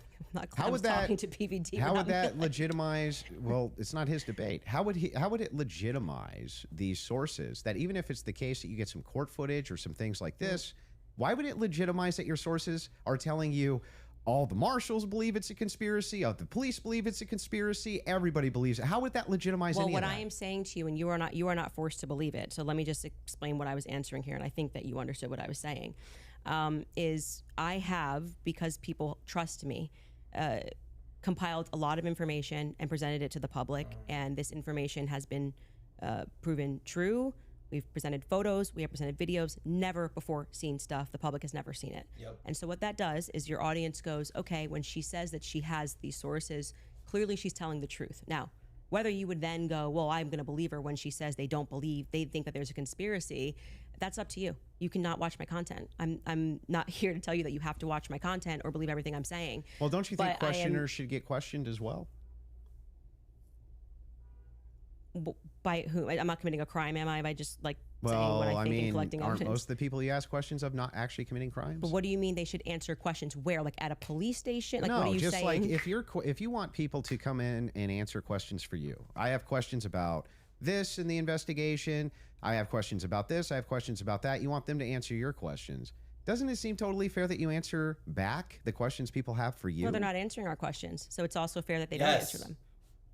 How would that talking to PVD? How would that legitimize? Well, it's not his debate. How would it legitimize these sources that even if it's the case that you get some court footage or some things like this, why would it legitimize that your sources are telling you all the marshals believe it's a conspiracy, all the police believe it's a conspiracy, everybody believes it? How would that legitimize any of that? Well, what I am saying to you, and you are not forced to believe it. So let me just explain what I was answering here, and I think that you understood what I was saying. Is I have, because people trust me, compiled a lot of information and presented it to the public, and this information has been proven true. We've presented photos, we have presented videos, never before seen stuff. The public has never seen it. Yep. And so what that does is your audience goes, okay, when she says that she has these sources, clearly she's telling the truth. Now, whether you would then go, well, I'm going to believe her when she says they think that there's a conspiracy, that's up to you. You cannot watch my content. I'm not here to tell you that you have to watch my content or believe everything I'm saying. Well, don't you think questioners should get questioned as well? By who? I'm not committing a crime, am I? By just saying what I think and collecting aren't evidence. most of the people you ask questions of not actually committing crimes? But what do you mean they should answer questions where? Like at a police station? Like no, what are you just saying? like if you want people to come in and answer questions for you. I have questions about this in the investigation. I have questions about this. I have questions about that. You want them to answer your questions. Doesn't it seem totally fair that you answer back the questions people have for you? Well, they're not answering our questions, so it's also fair that they don't answer them.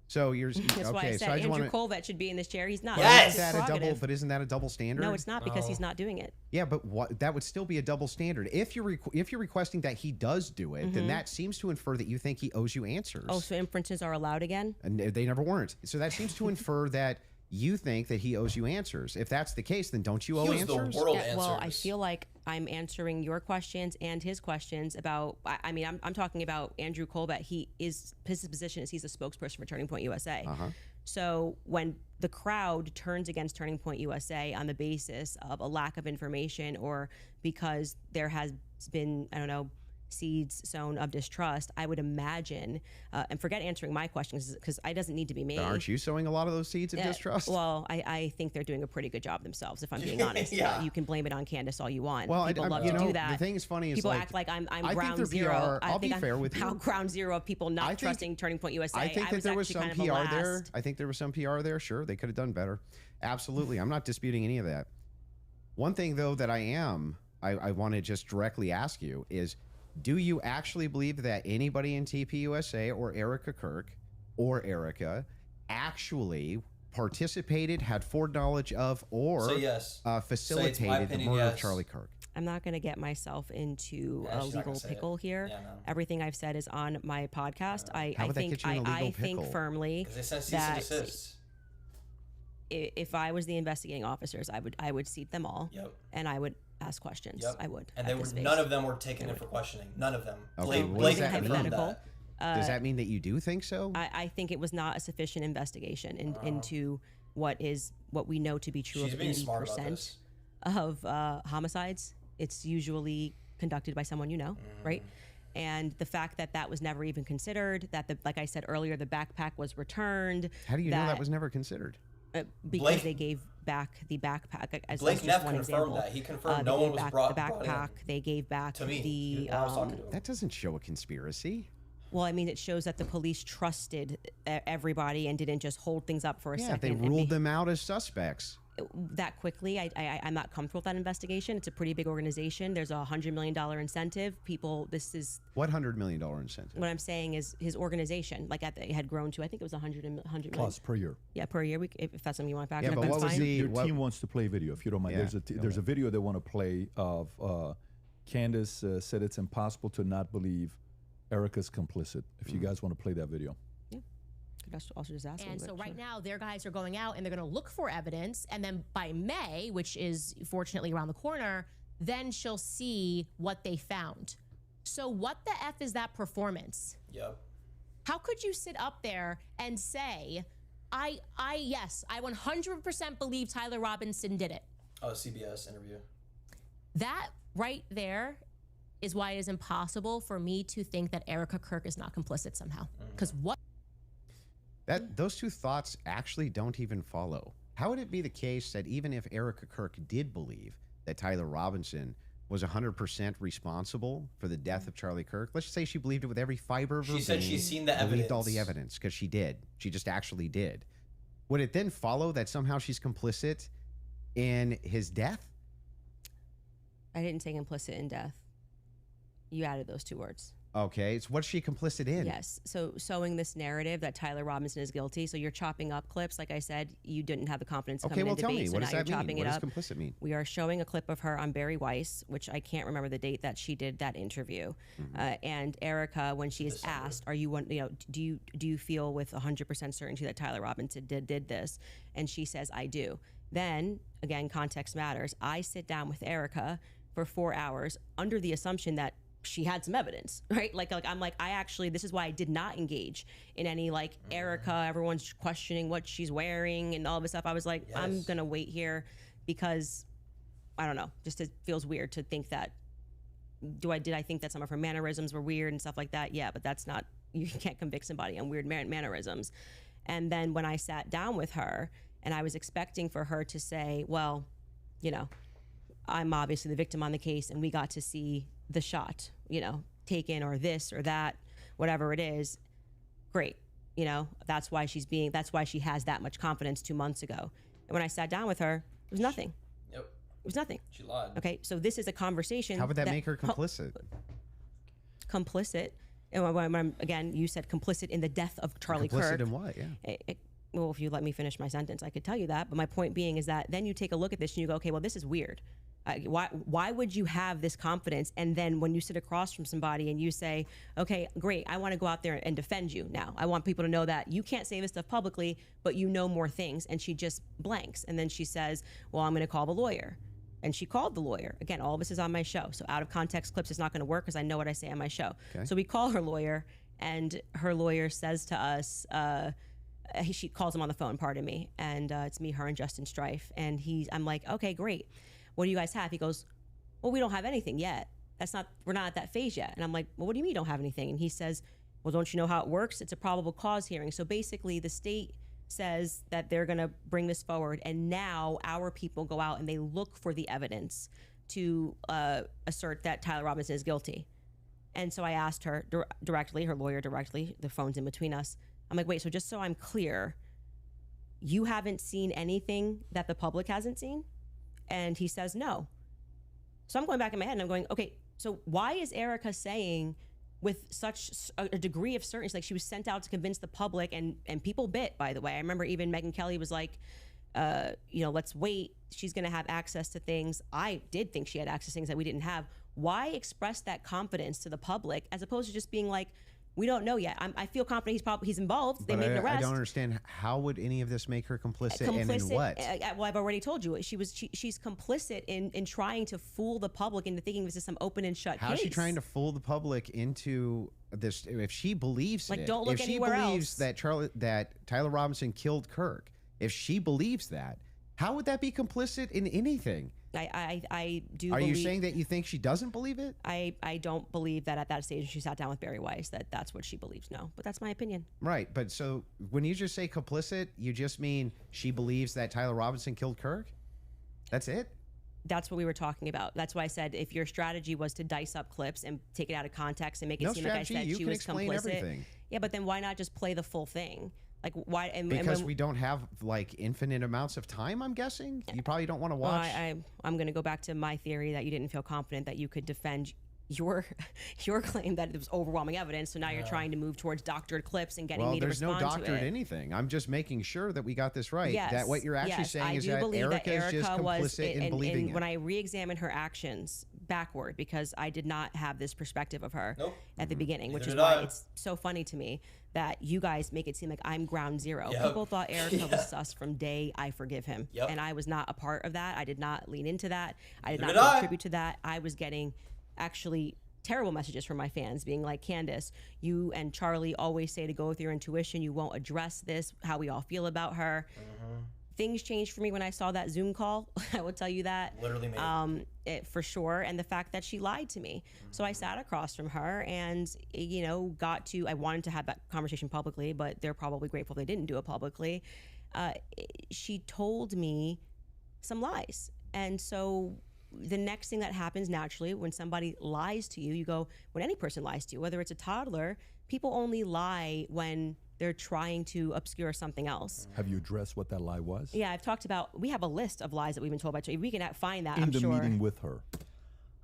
So you're That's why I said Andrew Colvett should be in this chair. He's not. Yes. Isn't that a double standard? No, it's not, because he's not doing it. Yeah, but that would still be a double standard. If you're requesting that he does do it, then that seems to infer that you think he owes you answers. Oh, so inferences are allowed again? And they never weren't. So that seems to infer that you think that he owes you answers. If that's the case, then don't you owe answers? The world Yeah, well, I answers. feel like I'm answering your questions and his questions about. I mean, I'm talking about Andrew Colvett. His position is he's a spokesperson for Turning Point USA. So when the crowd turns against Turning Point USA on the basis of a lack of information or because there has been, I don't know, seeds sown of distrust, I would imagine, and forget answering my questions because it doesn't need to be me. But aren't you sowing a lot of those seeds of distrust? Well, I think they're doing a pretty good job themselves, if I'm being honest. Yeah. You can blame it on Candace all you want. Well, people love to do that. The thing is funny is people act like I'm I think ground their zero. PR, I'll be fair with you. I'm ground zero of people not trusting Turning Point USA. I think that there was some actually PR kind of there. last. I think there was some PR there. Sure, they could have done better. Absolutely. I'm not disputing any of that. One thing, though, that I want to just directly ask you is, do you actually believe that anybody in TPUSA or Erica Kirk or Erica actually participated, had foreknowledge of, or facilitated the murder of Charlie Kirk? I'm not going to get myself into a legal pickle here. Yeah, no. Everything I've said is on my podcast. How would that get you in a legal I think pickle? firmly They sent cease and that desist. if I was the investigating officers, I would seat them all, and I would ask questions. Yep. I would. And at none of them were taken in for questioning. None of them. Okay, Blake what does that mean? confirmed Hypothetical. that. Does that mean that you do think so? I think it was not a sufficient investigation into what we know to be true She's of being smart about 80% this. of homicides. It's usually conducted by someone you know, right? And the fact that that was never even considered, that like I said earlier, the backpack was returned. How do you know that was never considered? Because they gave back the backpack. As Blake just Neff one confirmed example. that. He confirmed They no gave one was back brought the backpack. in. They gave back To me, the. when I was talking to him. That doesn't show a conspiracy. Well, I mean, it shows that the police trusted everybody and didn't just hold things up for a Yeah, second. they and ruled them out as suspects. that quickly. I'm not comfortable with that investigation. It's a pretty big organization. There's a $100 million incentive. People, this is What $100 million incentive? what I'm saying is his organization, like it had grown to, I think it was 100 Plus per year. Yeah, per year. If that's something you want to factor Yeah, in, but what that's was fine. Your what- team wants to play video, if you don't mind. Yeah, There's a video they want to play of Candace said it's impossible to not believe Erica's complicit. If you guys want to play that video. Could also just ask And them, so but right sure. now, their guys are going out and they're going to look for evidence. And then by May, which is fortunately around the corner, then she'll see what they found. So what the F is that performance? Yep. How could you sit up there and say, yes, I 100% believe Tyler Robinson did it? Oh, CBS interview. That right there is why it is impossible for me to think that Erica Kirk is not complicit somehow. Because what? Those two thoughts actually don't even follow. How would it be the case that even if Erica Kirk did believe that Tyler Robinson was 100% responsible for the death of Charlie Kirk, let's just say she believed it with every fiber of her She said being, she's seen the believed all evidence. the evidence, because she did. She just actually did. Would it then follow that somehow she's complicit in his death? I didn't say implicit in death. You added those two words. Okay, so what's she complicit in? Yes. So sowing this narrative that Tyler Robinson is guilty. So you're chopping up clips. Like I said, you didn't have the confidence to come Okay, in well, and tell debate. me, So what now does you're that mean? chopping What it does up. complicit mean? We are showing a clip of her on Barry Weiss, which I can't remember the date that she did that interview. And Erica, when she is asked, "Are you one? Do you feel with 100% certainty that Tyler Robinson did this?" And she says, "I do." Then again, context matters. I sit down with Erica for 4 hours under the assumption that she had some evidence, right? Like I'm like, I actually, this is why I did not engage in any like Erica, everyone's questioning what she's wearing and all this stuff. I was like, I'm Yes. going to wait here because I don't know, just it feels weird to think that, did I think that some of her mannerisms were weird and stuff like that? Yeah, but that's not, you can't convict somebody on weird mannerisms. And then when I sat down with her and I was expecting for her to say, well, I'm obviously the victim on the case and we got to see the shot, taken or this or that, whatever it is. Great. That's why she has that much confidence 2 months ago. And when I sat down with her, it was nothing. Yep. It was nothing. She lied. Okay. So this is a conversation. How would that make her complicit? Complicit. And again, you said complicit in the death of Charlie Complicit Kirk. in what? Yeah. Well, if you let me finish my sentence, I could tell you that. But my point being is that then you take a look at this and you go, okay, well, this is weird. Why would you have this confidence? And then when you sit across from somebody and you say, okay, great, I want to go out there and defend you now. I want people to know that you can't say this stuff publicly, but you know more things. And she just blanks. And then she says, well, I'm going to call the lawyer. And she called the lawyer. Again, all of this is on my show. So out of context clips is not going to work because I know what I say on my show. Okay. So we call her lawyer and her lawyer says to us, she calls him on the phone, pardon me. And it's me, her, and Justin Strife. And I'm like, okay, great. What do you guys have? He goes, well, we don't have anything yet. We're not at that phase yet. And I'm like, well, what do you mean you don't have anything? And he says, well, don't you know how it works? It's a probable cause hearing. So basically the state says that they're going to bring this forward. And now our people go out and they look for the evidence to assert that Tyler Robinson is guilty. And so I asked her directly, her lawyer directly, the phone's in between us. I'm like, wait, so just so I'm clear, you haven't seen anything that the public hasn't seen? And he says no. So I'm going back in my head and I'm going, okay, so why is Erica saying with such a degree of certainty, like she was sent out to convince the public and people bit, by the way. I remember even Megyn Kelly was like, let's wait. She's going to have access to things. I did think she had access to things that we didn't have. Why express that confidence to the public as opposed to just being like, we don't know yet. I feel confident he's involved. They But made an I arrest. don't understand, how would any of this make her complicit and in what? Well, I've already told you. She's complicit in trying to fool the public into thinking this is some open and shut How case. is she trying to fool the public into this? If she believes Like, it, don't look if she anywhere believes else. that Tyler Robinson killed Kirk, if she believes that, how would that be complicit in anything? I do. Are you believe- saying that you think she doesn't believe it? I don't believe that at that stage she sat down with Barry Weiss that's what she believes. No, but that's my opinion. Right, but so when you just say complicit, you just mean she believes that Tyler Robinson killed Kirk? That's it? That's what we were talking about. That's why I said if your strategy was to dice up clips and take it out of context and make it No seem like I strategy. said You she can was explain complicit. everything. Yeah, but then why not just play the full thing? Like why? Because we don't have like infinite amounts of time, I'm guessing. You probably don't want to Well, watch. I'm going to go back to my theory that you didn't feel confident that you could defend your claim that it was overwhelming evidence. So now you're trying to move towards doctored clips and getting Well, me to there's no respond to doctorate it. anything. I'm just making sure that we got this right. Yes, That what you're actually yes, saying I is do that believe Erica is just Erica was, complicit in and believing when it. I re-examine her actions backward, because I did not have this perspective of her Nope. at the beginning, which is Neither did why I. it's so funny to me that you guys make it seem like I'm ground zero. Yep. People thought Erica was sus from day I forgive him. Yep. And I was not a part of that. I did not lean into that. I did Neither not did I. contribute to that. I was getting actually terrible messages from my fans being like, Candace, you and Charlie always say to go with your intuition. You won't address this, how we all feel about her. Things changed for me when I saw that Zoom call. I will tell you that. Literally made For sure. And the fact that she lied to me. So I sat across from her and, I wanted to have that conversation publicly, but they're probably grateful they didn't do it publicly. She told me some lies. And so the next thing that happens naturally when somebody lies to you, when any person lies to you, whether it's a toddler, people only lie when they're trying to obscure something else. Have you addressed what that lie was? Yeah, I've talked about, we have a list of lies that we've been told by Charlie. We can find that, In I'm the sure. meeting with her.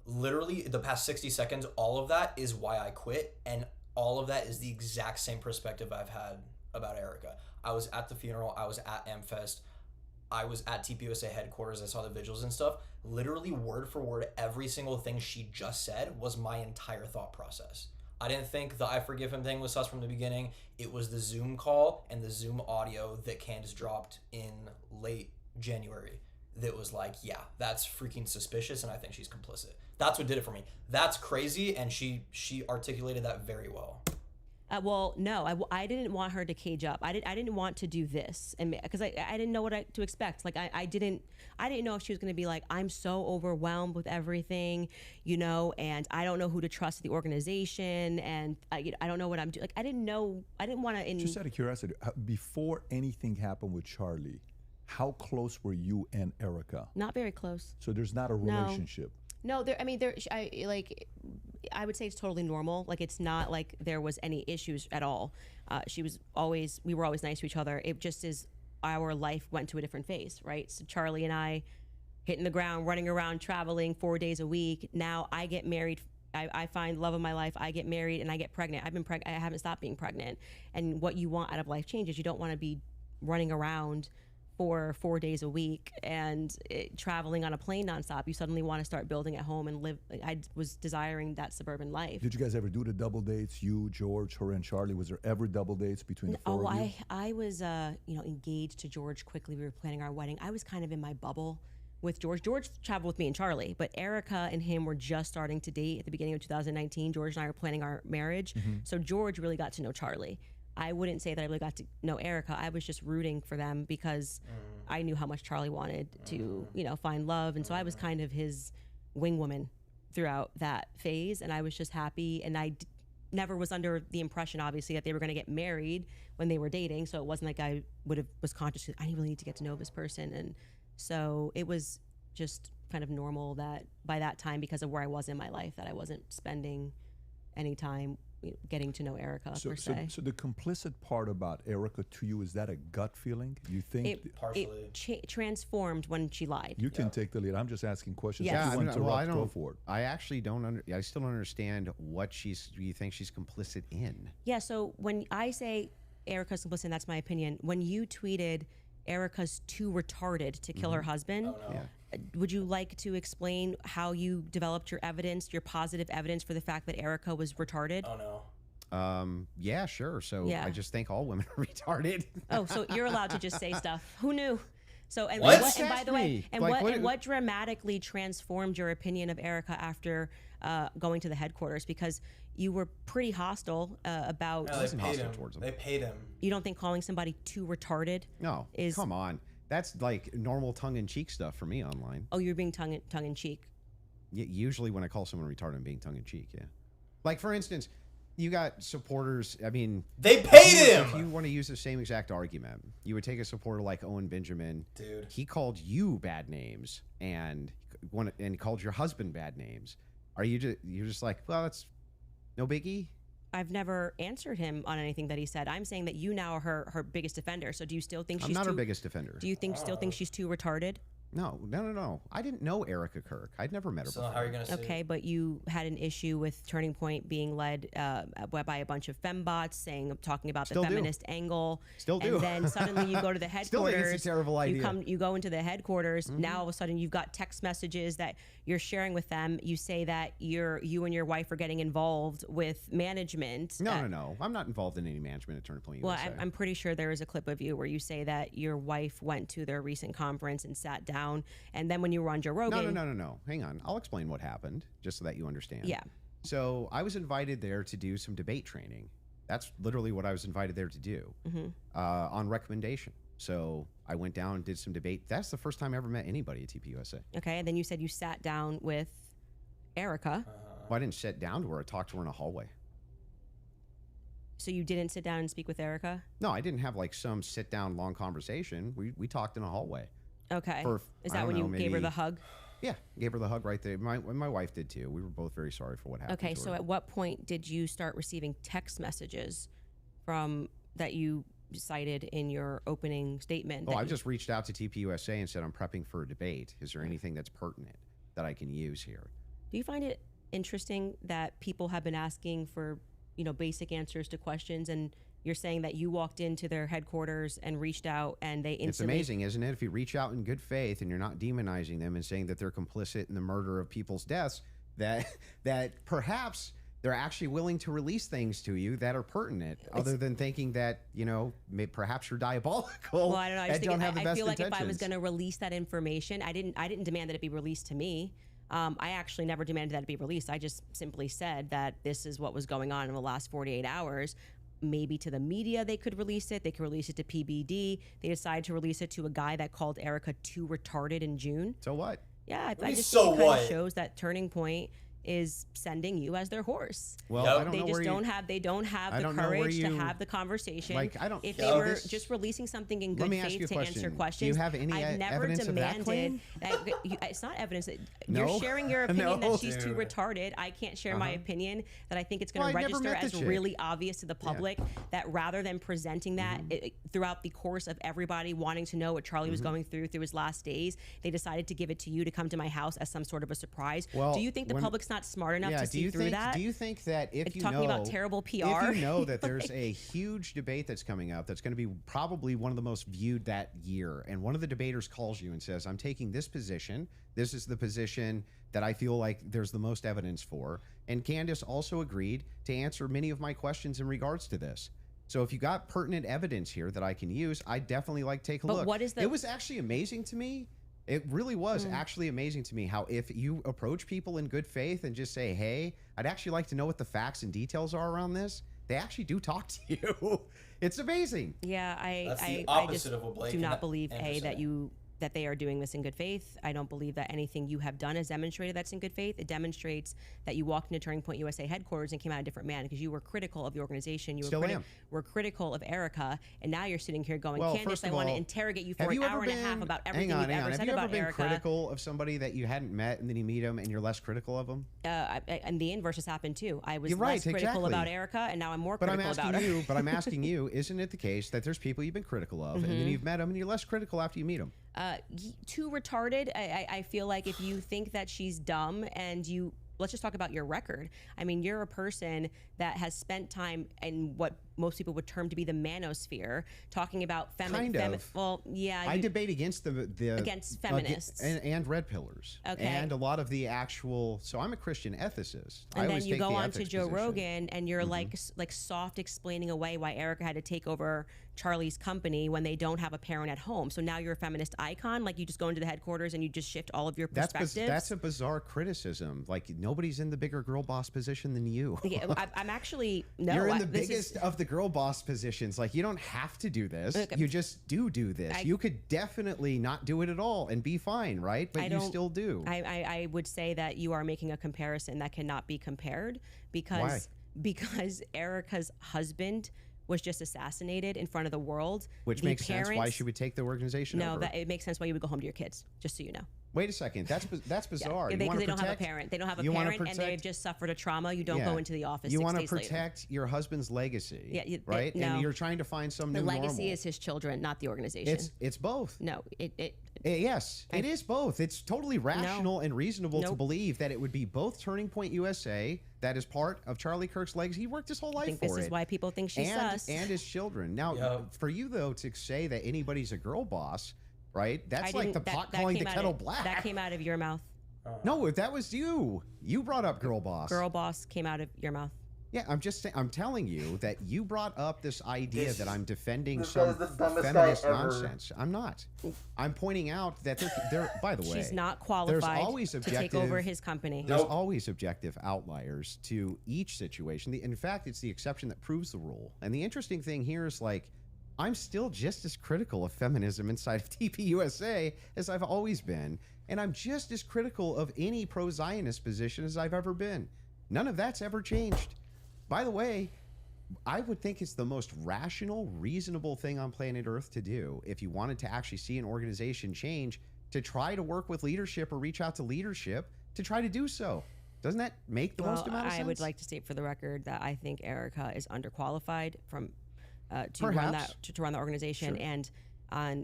Literally the past 60 seconds, all of that is why I quit, and all of that is the exact same perspective I've had about Erica. I was at the funeral, I was at AmFest, I was at TPUSA headquarters, I saw the vigils and stuff. Literally word for word, every single thing she just said was my entire thought process. I didn't think the I forgive him thing was sus from the beginning. It was the Zoom call and the Zoom audio that Candace dropped in late January that was like, yeah, that's freaking suspicious, and I think she's complicit. That's what did it for me. That's crazy, and she articulated that very well. Well, no, I didn't want her to cage up. I didn't want to do this, and because I didn't know what to expect. Like I didn't know if she was going to be like, I'm so overwhelmed with everything, and I don't know who to trust in the organization, and I don't know what I'm doing. Like I didn't know. I didn't want to. Just out of curiosity, before anything happened with Charlie, how close were you and Erica? Not very close. So there's not a relationship. No, I would say it's totally normal. Like it's not like there was any issues at all. We were always nice to each other. It just is our life went to a different phase, right? So Charlie and I hitting the ground, running around, traveling 4 days a week. Now I get married. I find love of my life. I get married and I get pregnant. I haven't stopped being pregnant. And what you want out of life changes. You don't want to be running around for 4 days a week and traveling on a plane nonstop. You suddenly want to start building at home and live. I was desiring that suburban life. Did you guys ever do the double dates? You, George, her, and Charlie. Was there ever double dates between the four of you? I was engaged to George quickly. We were planning our wedding. I was kind of in my bubble with George. George traveled with me and Charlie, but Erica and him were just starting to date at the beginning of 2019. George and I were planning our marriage. So George really got to know Charlie. I wouldn't say that I really got to know Erica. I was just rooting for them because I knew how much Charlie wanted to, find love. And so I was kind of his wing woman throughout that phase. And I was just happy. And I never was under the impression, obviously, that they were going to get married when they were dating. So it wasn't like I was conscious, I really need to get to know this person. And so it was just kind of normal that by that time, because of where I was in my life, that I wasn't spending any time getting to know Erica per se. So the complicit part about Erica to you, is that a gut feeling? You think Partially. It transformed when she lied. you can take the lead? I'm just asking questions. Yes. If you want to I go don't. for it. I actually don't. I still don't understand what you think she's complicit in. Yeah, so when I say Erica's complicit, that's my opinion. When you tweeted Erica's too retarded to kill her husband, would you like to explain how you developed your evidence, your positive evidence for the fact that Erica was retarded? Oh no. Yeah, sure. So Yeah. I just think all women are retarded. Oh, so you're allowed to just say stuff. Who knew? So and What? and by the way, and Like, what dramatically transformed your opinion of Erica after going to the headquarters? Because you were pretty hostile about. No, wasn't they paid hostile him. towards him. They paid him. You don't think calling somebody too retarded? No, Is- come on. That's like normal tongue-in-cheek stuff for me online. Oh, you're being tongue in cheek. Usually when I call someone retarded, I'm being tongue-in-cheek, yeah. Like, for instance, you got supporters, I mean... They paid him! If you want to use the same exact argument, you would take a supporter like Owen Benjamin. Dude. He called you bad names and called your husband bad names. You're just like, well, that's no biggie? I've never answered him on anything that he said. I'm saying that you now are her biggest defender. So do you still think I'm she's not her biggest defender. Do you still think she's too retarded? No. I didn't know Erica Kirk. I'd never met her So before. how are you going to say? Okay, but you had an issue with Turning Point being led by a bunch of fembots talking about Still the do. feminist angle. Still do. And then suddenly you go to the Still think headquarters. it's a terrible idea. You go into the headquarters. Now all of a sudden you've got text messages that you're sharing with them. You say that you and your wife are getting involved with management. No. I'm not involved in any management at Turning Point Well, USA. I'm pretty sure there is a clip of you where you say that your wife went to their recent conference and sat down, and then when you were on Joe Rogan... No. Hang on. I'll explain what happened, just so that you understand. Yeah. So I was invited there to do some debate training. That's literally what I was invited there to do, on recommendation. So I went down and did some debate. That's the first time I ever met anybody at TPUSA. Okay, and then you said you sat down with Erica. Well, I didn't sit down to her. I talked to her in a hallway. So you didn't sit down and speak with Erica? No, I didn't have like some sit-down long conversation. We talked in a hallway. Okay. Is I that don't when you know, gave her maybe- the hug? Yeah, gave her the hug right there. My wife did too. We were both very sorry for what happened. Okay, to so her. at what point did you start receiving text messages from that you cited in your opening statement? Oh, I've just reached out to TPUSA and said I'm prepping for a debate. Is there anything that's pertinent that I can use here? Do you find it interesting that people have been asking for, basic answers to questions, and you're saying that you walked into their headquarters and reached out and they instantly... It's amazing, isn't it? If you reach out in good faith and you're not demonizing them and saying that they're complicit in the murder of people's deaths, that perhaps they're actually willing to release things to you that are pertinent, other than thinking that, perhaps you're diabolical. Well, I don't know. I feel like if I was going to to release that information, I didn't demand that it be released to me. I actually never demanded that it be released. I just simply said that this is what was going on in the last 48 hours. Maybe to the media they could release it. They could release it to PBD. They decided to release it to a guy that called Erica too retarded in June. So what? Yeah, I just so think it kind what? of shows that Turning Point is sending you as their horse. Well, Yep. I don't They know just where don't you, have the I don't know where courage to you- have the conversation. Like, I don't- if Yeah, they were this- just releasing something in Let good me ask you faith a to answer question. questions. Do you have any I've never evidence of that demanded claim? it's not evidence that No? you're sharing your opinion No. that she's too Dude. retarded. I can't share my opinion that I think it's going Well, to I never register met the as chick. really obvious to the public, that rather than presenting that throughout the course of everybody wanting to know what Charlie was going through his last days, they decided to give it to you to come to my house as some sort of a surprise. Well, do you think the when- public's not smart enough to see through that? Do you think that if It's you talking know about terrible PR. if you know that there's a huge debate that's coming up that's going to be probably one of the most viewed that year, and one of the debaters calls you and says, I'm taking this position, this is the position that I feel like there's the most evidence for, and Candace also agreed to answer many of my questions in regards to this. So if you got pertinent evidence here that I can use, I'd definitely like take a But look. what is the- It was actually amazing to me. It really was actually amazing to me how if you approach people in good faith and just say, hey, I'd actually like to know what the facts and details are around this, they actually do talk to you. It's amazing. Yeah, That's the I opposite just of what Blake do and not believe Anderson that they are doing this in good faith. I don't believe that anything you have done has demonstrated that's in good faith. It demonstrates that you walked into Turning Point USA headquarters and came out a different man because you were critical of the organization. You Still am. were critical of Erica, and now you're sitting here going, Well, Candace, first I of want to all, interrogate you for have an you hour ever and a half been- about everything hang on, you've ever Have said you ever about been Erica. critical of somebody that you hadn't met and then you meet them and you're less critical of them? And the inverse has happened too. I was You're less right, critical exactly. about Erica, and now I'm more But I'm critical about asking her. you, isn't it the case that there's people you've been critical of and then you've met them and you're less critical after you meet them? Too retarded. I feel like if you think that she's dumb and you, let's just talk about your record. I mean, you're a person that has spent time in what most people would term to be the manosphere, talking about Kind of. Well, yeah. I debate against the Against feminists. and red pillars. Okay. And a lot of the actual. So I'm a Christian ethicist. I And then always you take go the on to ethics Joe position. Rogan and you're like soft explaining away why Erica had to take over Charlie's company when they don't have a parent at home. So now you're a feminist icon. Like you just go into the headquarters and you just shift all of your perspectives. That's a bizarre criticism. Like nobody's in the bigger girl boss position than you. Yeah, I'm actually no. You're in the this is- biggest of the girl boss positions. Like, you don't have to do this. Okay. You just do this. You could definitely not do it at all and be fine, right? But you still do. I would say that you are making a comparison that cannot be compared Why? because Erica's husband was just assassinated in front of the world. Which The makes sense why parents- she would take the organization No, over. that it makes sense why you would go home to your kids, just so you know. Wait a second. That's bizarre. Yeah, You because wanna they don't have a protect- parent. They don't have a you wanna parent, and they've protect- just suffered a trauma. You don't Yeah. go into the office. You 6 want to days later. protect your husband's legacy, Yeah, right? no. And you're trying to find some The new legacy normal. is his children, not the organization. It's both. No, Yes, it is both. It's totally rational and reasonable to Nope. believe that it would be both Turning Point USA, that is part of Charlie Kirk's legacy. He worked his whole life I think for this it. is why people think she's and, sus. and his children. Now, Yep. for you though to say that anybody's a girl boss, right? That's I like didn't- the pot that calling the came out kettle of- black. That came out of your mouth. No, that was you. You brought up girl boss. Girl boss came out of your mouth. Yeah, I'm just saying. I'm telling you that you brought up this idea This- that I'm defending this some guy's the dumbest guy feminist ever. nonsense. I'm not. I'm pointing out that they're by the way, She's not there's qualified always to take over objective- his company. There's Nope. always objective outliers to each situation. In fact, it's the exception that proves the rule. And the interesting thing here is like, I'm still just as critical of feminism inside of TPUSA as I've always been. And I'm just as critical of any pro-Zionist position as I've ever been. None of that's ever changed. By the way, I would think it's the most rational, reasonable thing on planet Earth to do if you wanted to actually see an organization change, to try to work with leadership or reach out to leadership to try to do so. Doesn't that make the most amount of sense? I would like to state for the record that I think Erica is underqualified to run Perhaps. that to run the organization, Sure. and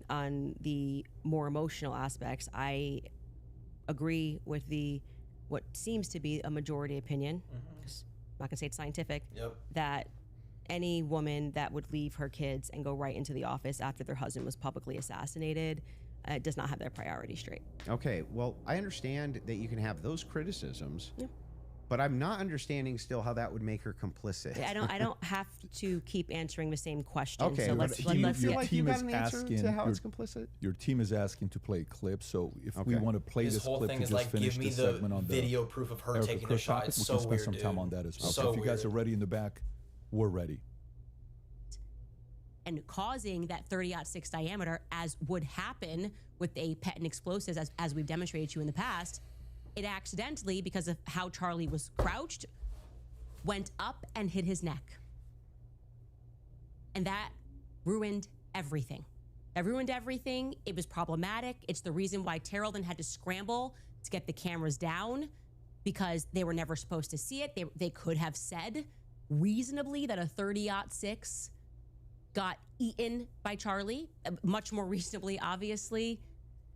on the more emotional aspects, I agree with what seems to be a majority opinion. 'Cause I'm not gonna say it's scientific. Yep. That any woman that would leave her kids and go right into the office after their husband was publicly assassinated does not have their priorities straight. Okay, well, I understand that you can have those criticisms, Yeah. but I'm not understanding still how that would make her complicit. I don't have to keep answering the same question. Okay, so but let's do let, you let's feel get like you team got is an answer asking to how your- it's complicit? Your team is asking to play a clip, so if we Okay. want to play His this whole clip thing to is just like, finish give me this the segment on the video proof of her Erica taking a Kirk shot. topic, It's we so can spend weird, some time dude. on that as well. So So if you guys weird. are ready in the back, we're ready. And causing that 30-06 diameter, as would happen with a patent explosives, as we've demonstrated to you in the past, it accidentally, because of how Charlie was crouched, went up and hit his neck. And that ruined everything. That ruined everything. It was problematic. It's the reason why Terrell then had to scramble to get the cameras down, because they were never supposed to see it. They could have said reasonably that a 30-06 got eaten by Charlie, much more reasonably, obviously,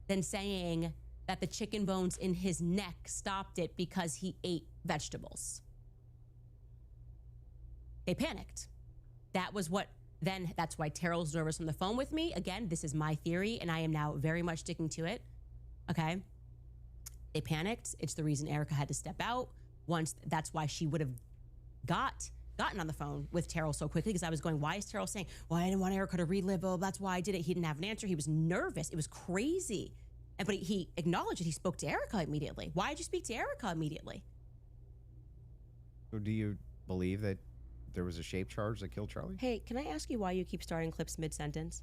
than saying that the chicken bones in his neck stopped it because he ate vegetables. They panicked. That was what, then that's why Terrell's nervous on the phone with me. Again, this is my theory, and I am now very much sticking to it. Okay? They panicked. It's the reason Erica had to step out. That's why she would have gotten on the phone with Terrell so quickly, because I was going, why is Terrell saying, well, I didn't want Erica to relive, oh, that's why I did it. He didn't have an answer. He was nervous. It was crazy. But he acknowledged it. He spoke to Erica immediately. Why did you speak to Erica immediately? So do you believe that there was a shape charge that killed Charlie? Hey, can I ask you why you keep starting clips mid-sentence?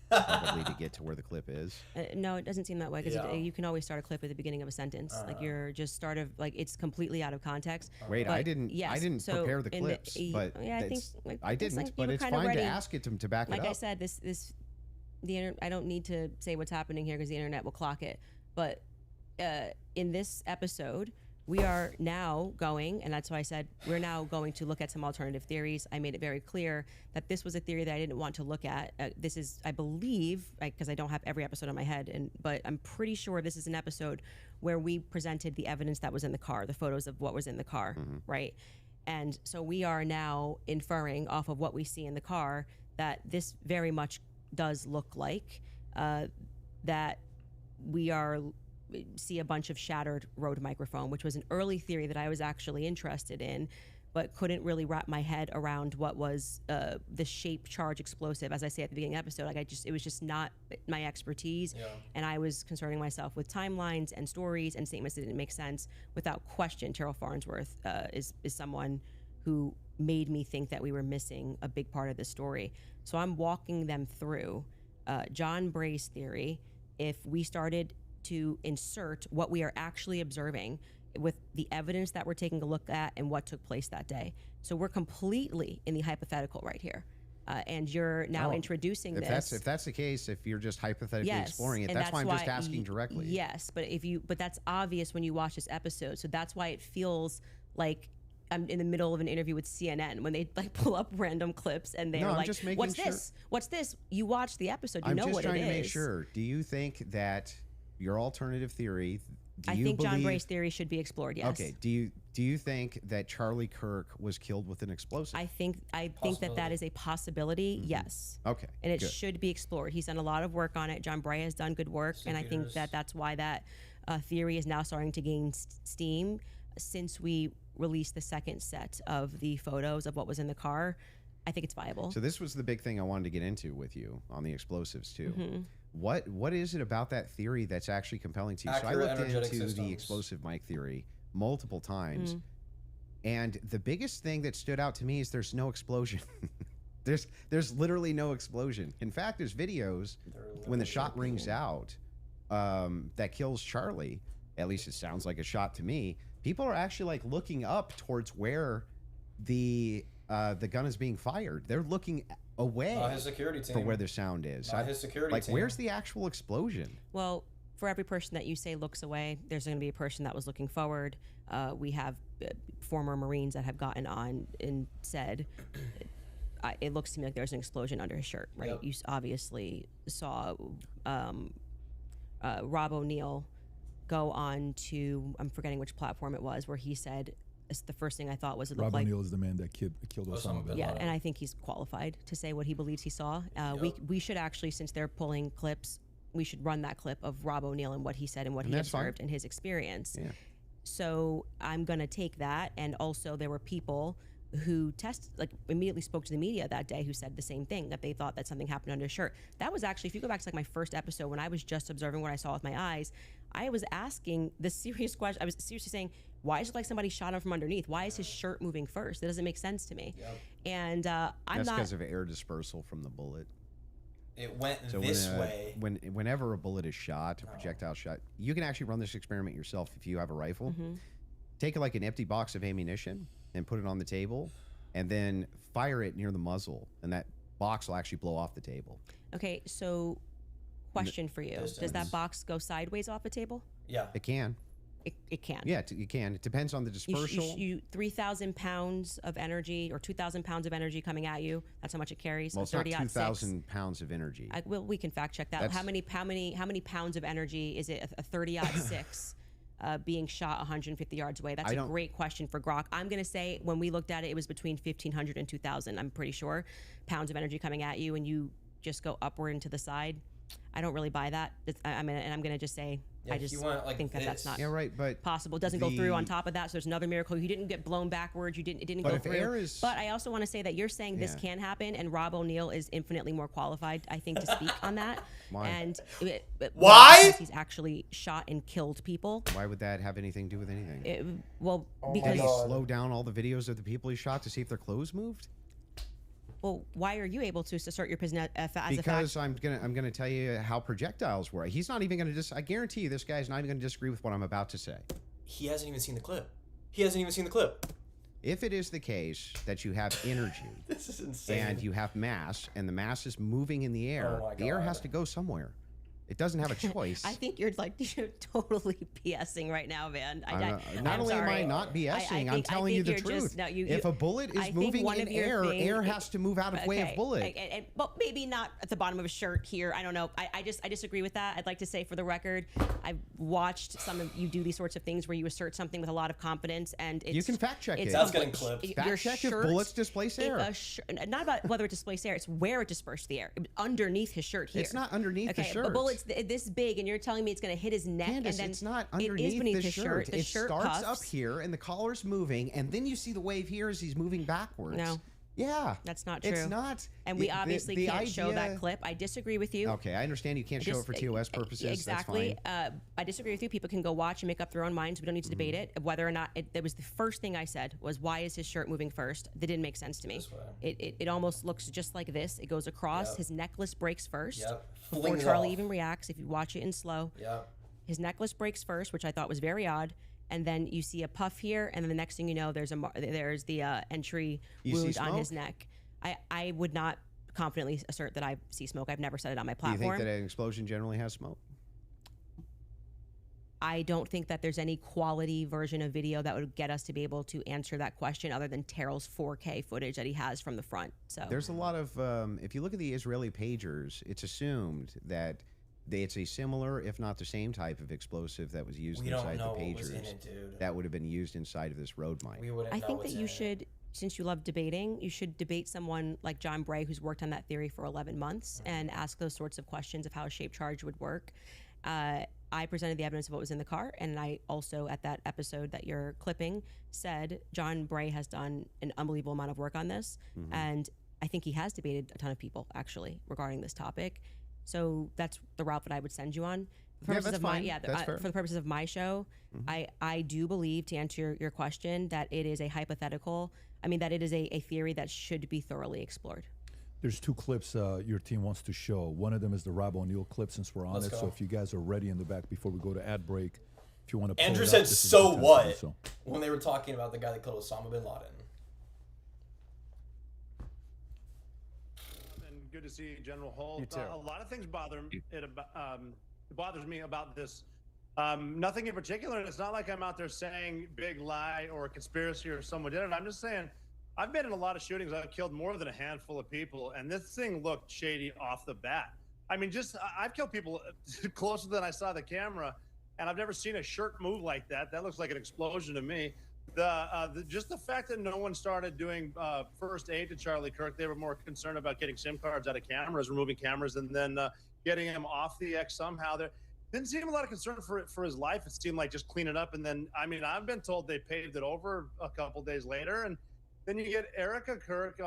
Probably to get to where the clip is. No, it doesn't seem that way, because Yeah. you can always start a clip at the beginning of a sentence. Like you're just it's completely out of context. Wait, I But didn't. yes, I didn't so prepare the in the- clips, y- but yeah, I think, it's- like, I it's didn't. like you But were it's kinda fine ready. to ask it to back Like it up. I said, I don't need to say what's happening here because the internet will clock it. But in this episode, we are now going, and that's why I said we're now going to look at some alternative theories. I made it very clear that this was a theory that I didn't want to look at. This is, I believe, because I don't have every episode on my head, but I'm pretty sure this is an episode where we presented the evidence that was in the car, the photos of what was in the car, right? And so we are now inferring off of what we see in the car that this very much does look like that we see a bunch of shattered Rode microphone, which was an early theory that I was actually interested in, but couldn't really wrap my head around what was the shape charge explosive. As I say at the beginning of the episode, it was just not my expertise. Yeah. And I was concerning myself with timelines and stories and statements that didn't make sense. Without question, Terrell Farnsworth is someone who made me think that we were missing a big part of the story. So I'm walking them through John Bray's theory. If we started to insert what we are actually observing with the evidence that we're taking a look at and what took place that day. So we're completely in the hypothetical right here. And you're now introducing this. If that's the case, if you're just hypothetically Yes, exploring it, and that's why I'm just asking directly. Yes, but that's obvious when you watch this episode. So that's why it feels like I'm in the middle of an interview with CNN when they like pull up random clips and they're like, just making "What's sure. this? What's this?" You watch the episode, you I'm know just what it is. trying to make sure. Do you think that your alternative theory? I think John Bray's theory should be explored. Yes. Okay. Do you think that Charlie Kirk was killed with an explosive? I think that is a possibility. Yes. Okay. And it good. should be explored. He's done a lot of work on it. John Bray has done good work, and I think that that's why that theory is now starting to gain steam since we released the second set of the photos of what was in the car. I think it's viable. So this was the big thing I wanted to get into with you on the explosives too. Mm-hmm. What is it about that theory that's actually compelling to you? Accurate So I looked energetic into systems. the explosive mic theory multiple times, and the biggest thing that stood out to me is there's no explosion. there's literally no explosion. In fact, there's videos when the shot rings out that kills Charlie. At least it sounds like a shot to me. People are actually like looking up towards where the gun is being fired. They're looking away His security team. for where the sound is. His security like, team. where's the actual explosion? Well, for every person that you say looks away, there's going to be a person that was looking forward. We have former Marines that have gotten on and said, it looks to me like there's an explosion under his shirt, right? Yep. You obviously saw Rob O'Neill go on to, I'm forgetting which platform it was, where he said, the first thing I thought was it looked Rob like... O'Neill is the man that killed Osama bin Yeah, Laden. and I think he's qualified to say what he believes he saw. We should actually, since they're pulling clips, we should run that clip of Rob O'Neill and what he said and what he that's fine. observed and his experience. Yeah. So I'm going to take that. And also there were people who immediately spoke to the media that day who said the same thing, that they thought that something happened under his shirt. That was actually, if you go back to like my first episode when I was just observing what I saw with my eyes, I was asking the serious question. I was seriously saying, why is it like somebody shot him from underneath? Why is his shirt moving first? That doesn't make sense to me. Yep. And That's I'm not... because of air dispersal from the bullet. It went So this way. whenever a bullet is shot, a projectile shot, you can actually run this experiment yourself if you have a rifle. Take like an empty box of ammunition and put it on the table, and then fire it near the muzzle, and that box will actually blow off the table. Okay, so question for you. Does Distance. that box go sideways off the table? Yeah. It can. It can. Yeah, it can. It depends on the dispersal. You 3,000 pounds of energy or 2,000 pounds of energy coming at you. That's how much it carries. Well, it's not 2,000 pounds of energy. Well, we can fact check that. That's- How many pounds of energy is it? A 30-06 being shot 150 yards away. That's a great question for Grok. I'm gonna say when we looked at it, it was between 1,500 and 2,000. I'm pretty sure pounds of energy coming at you, and you just go upward and to the side. I don't really buy that. I'm gonna just say Yeah, I just he went like think that that's this. not Yeah, right. But possible. It doesn't go through on top of that. So there's another miracle. You didn't get blown backwards. It didn't But go if through. air is- But I also want to say that you're saying this Yeah. can happen, and Rob O'Neill is infinitely more qualified, I think, to speak on that. Why? And Why? because he's actually shot and killed people. why would that have anything to do with anything? Well, Oh my because Did he God. slow down all the videos of the people he shot to see if their clothes moved? well, why are you able to assert your position as a fact? Because I'm gonna tell you how projectiles work. He's not even gonna I guarantee you, this guy's not even gonna disagree with what I'm about to say. He hasn't even seen the clip. He hasn't even seen the clip. If it is the case that you have energy This is insane. and you have mass, and the mass is moving in the air, Oh my the air has God. to go somewhere. It doesn't have a choice. I think you're totally BSing right now, man. Not I'm only am I sorry. not BSing, I'm think telling you the you're truth. just- no, if a bullet I is think moving one in of your air, thing- air has to move out of way of bullet. But maybe not at the bottom of a shirt here. I don't know. I disagree with that. I'd like to say for the record, I've watched some of you do these sorts of things where you assert something with a lot of confidence, and it's, You can fact check it's it. That's getting clipped. Your Fact check if shirt- bullets displace air. not about whether it displaced air. It's where it dispersed the air. It was underneath his shirt here. It's not underneath the okay, shirt. A bullet's this big, and you're telling me it's going to hit his neck, Candace, and then it's not it is underneath beneath the his shirt. The It shirt starts puffs. up here, and the collar's moving, and then you see the wave here as he's moving backwards. No. Yeah. That's not true. It's not. And we The- obviously the can't show that idea- clip. I disagree with you. Okay, I understand you can't show it for TOS purposes. Exactly. That's fine. I disagree with you. People can go watch and make up their own minds. We don't need to debate it. Whether or not that was the first thing I said was, why is his shirt moving first? That didn't make sense to me. This way. It almost looks just like this. It goes across. Yep. His necklace breaks first. Yep. Before Flings Charlie off. even reacts, if you watch it in slow. Yep. His necklace breaks first, which I thought was very odd. And then you see a puff here, and then the next thing you know, there's the entry You see wound on his smoke? neck. I would not confidently assert that I see smoke. I've never said it on my Do you platform. think that an explosion generally has smoke? I don't think that there's any quality version of video that would get us to be able to answer that question other than Terrell's 4K footage that he has from the front. So There's a lot of, if you look at the Israeli pagers, it's assumed that it's a similar, if not the same type of explosive that was used We don't inside the know what was in pagers it, dude. that would have been used inside of this road mine. We wouldn't I know think what's that you in it. should, since you love debating, you should debate someone like John Bray, who's worked on that theory for 11 months, and ask those sorts of questions of how a shaped charge would work. I presented the evidence of what was in the car, and I also, at that episode that you're clipping, said John Bray has done an unbelievable amount of work on this, and I think he has debated a ton of people, actually, regarding this topic. So that's the route that I would send you on. For Yeah, purposes that's of my, fine. yeah, That's fair. for the purposes of my show, I do believe, to answer your question, that it is a hypothetical. I mean, that it is a theory that should be thoroughly explored. There's two clips your team wants to show. One of them is the Rob O'Neill clip, since we're on Let's it. go. So if you guys are ready in the back before we go to ad break, if you want to pull Andrew it up, said, this is "So the time to do what?" so. when they were talking about the guy that killed Osama bin Laden. And good to see you, General Holt. You too. A lot of things bothers me about this. Nothing in particular. And it's not like I'm out there saying big lie or conspiracy or someone did it. I'm just saying I've been in a lot of shootings. I've killed more than a handful of people, and this thing looked shady off the bat. I mean, I've killed people closer than I saw the camera, and I've never seen a shirt move like that. That looks like an explosion to me. Just the fact that no one started doing first aid to Charlie Kirk, they were more concerned about getting SIM cards out of cameras, removing cameras, and then getting him off the X somehow. There didn't seem a lot of concern for his life. It seemed like just clean it up. And then, I mean, I've been told they paved it over a couple days later. And then you get Erica Kirk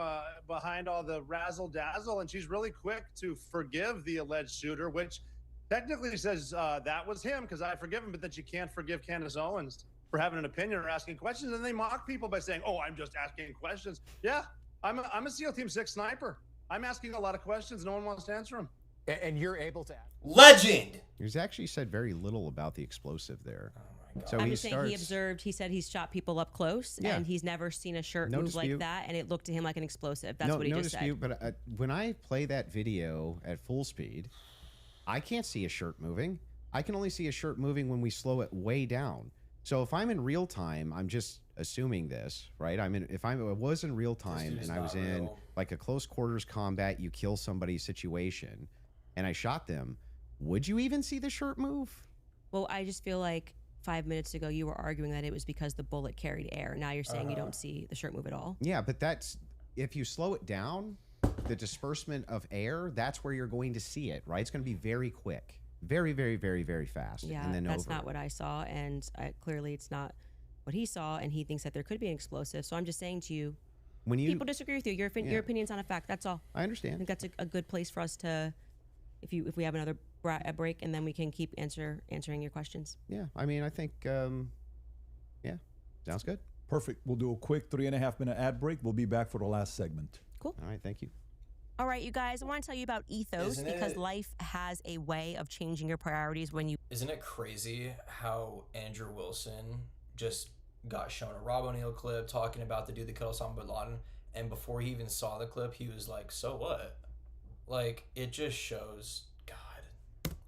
behind all the razzle dazzle, and she's really quick to forgive the alleged shooter, which technically says that was him because I forgive him, but then she can't forgive Candace Owens for having an opinion or asking questions. And they mock people by saying, "Oh, I'm just asking questions." Yeah, I'm a SEAL Team 6 sniper. I'm asking a lot of questions. No one wants to answer them. And you're able to. Legend. He's actually said very little about the explosive there. Oh my God. So I'm he just saying starts. he observed, he said he's shot people up close, Yeah. and he's never seen a shirt No move dispute. like that, and it looked to him like an explosive. That's what he no just dispute, said. but when I play that video at full speed, I can't see a shirt moving. I can only see a shirt moving when we slow it way down. So if I'm in real time, I'm just assuming this, right? If I was in real time dude's and I was not in real. like a close quarters combat, you kill somebody situation, and I shot them, would you even see the shirt move? Well, I just feel like 5 minutes ago you were arguing that it was because the bullet carried air. Now you're saying you don't see the shirt move at all. Yeah, but that's if you slow it down, the disbursement of air, that's where you're going to see it, right? It's going to be very quick, very, very, very, very fast. Yeah, and then that's over. not what I saw, and clearly it's not what he saw, and he thinks that there could be an explosive. So I'm just saying to you, When you, people disagree with you. Your opinion's not a fact. That's all. I I understand. think that's a good place for us to, if we have another a break, and then we can keep answering your questions. Yeah, I mean, I think, yeah, sounds good. Perfect. We'll do a quick 3.5 minute ad break. We'll be back for the last segment. Cool. All right, thank you. All right, you guys, I want to tell you about ethos Isn't because it- life has a way of changing your priorities when you. Isn't it crazy how Andrew Wilson just got shown a Rob O'Neill clip talking about the dude that killed Osama bin Laden, and before he even saw the clip, he was like, "So what?" Like, it just shows, God,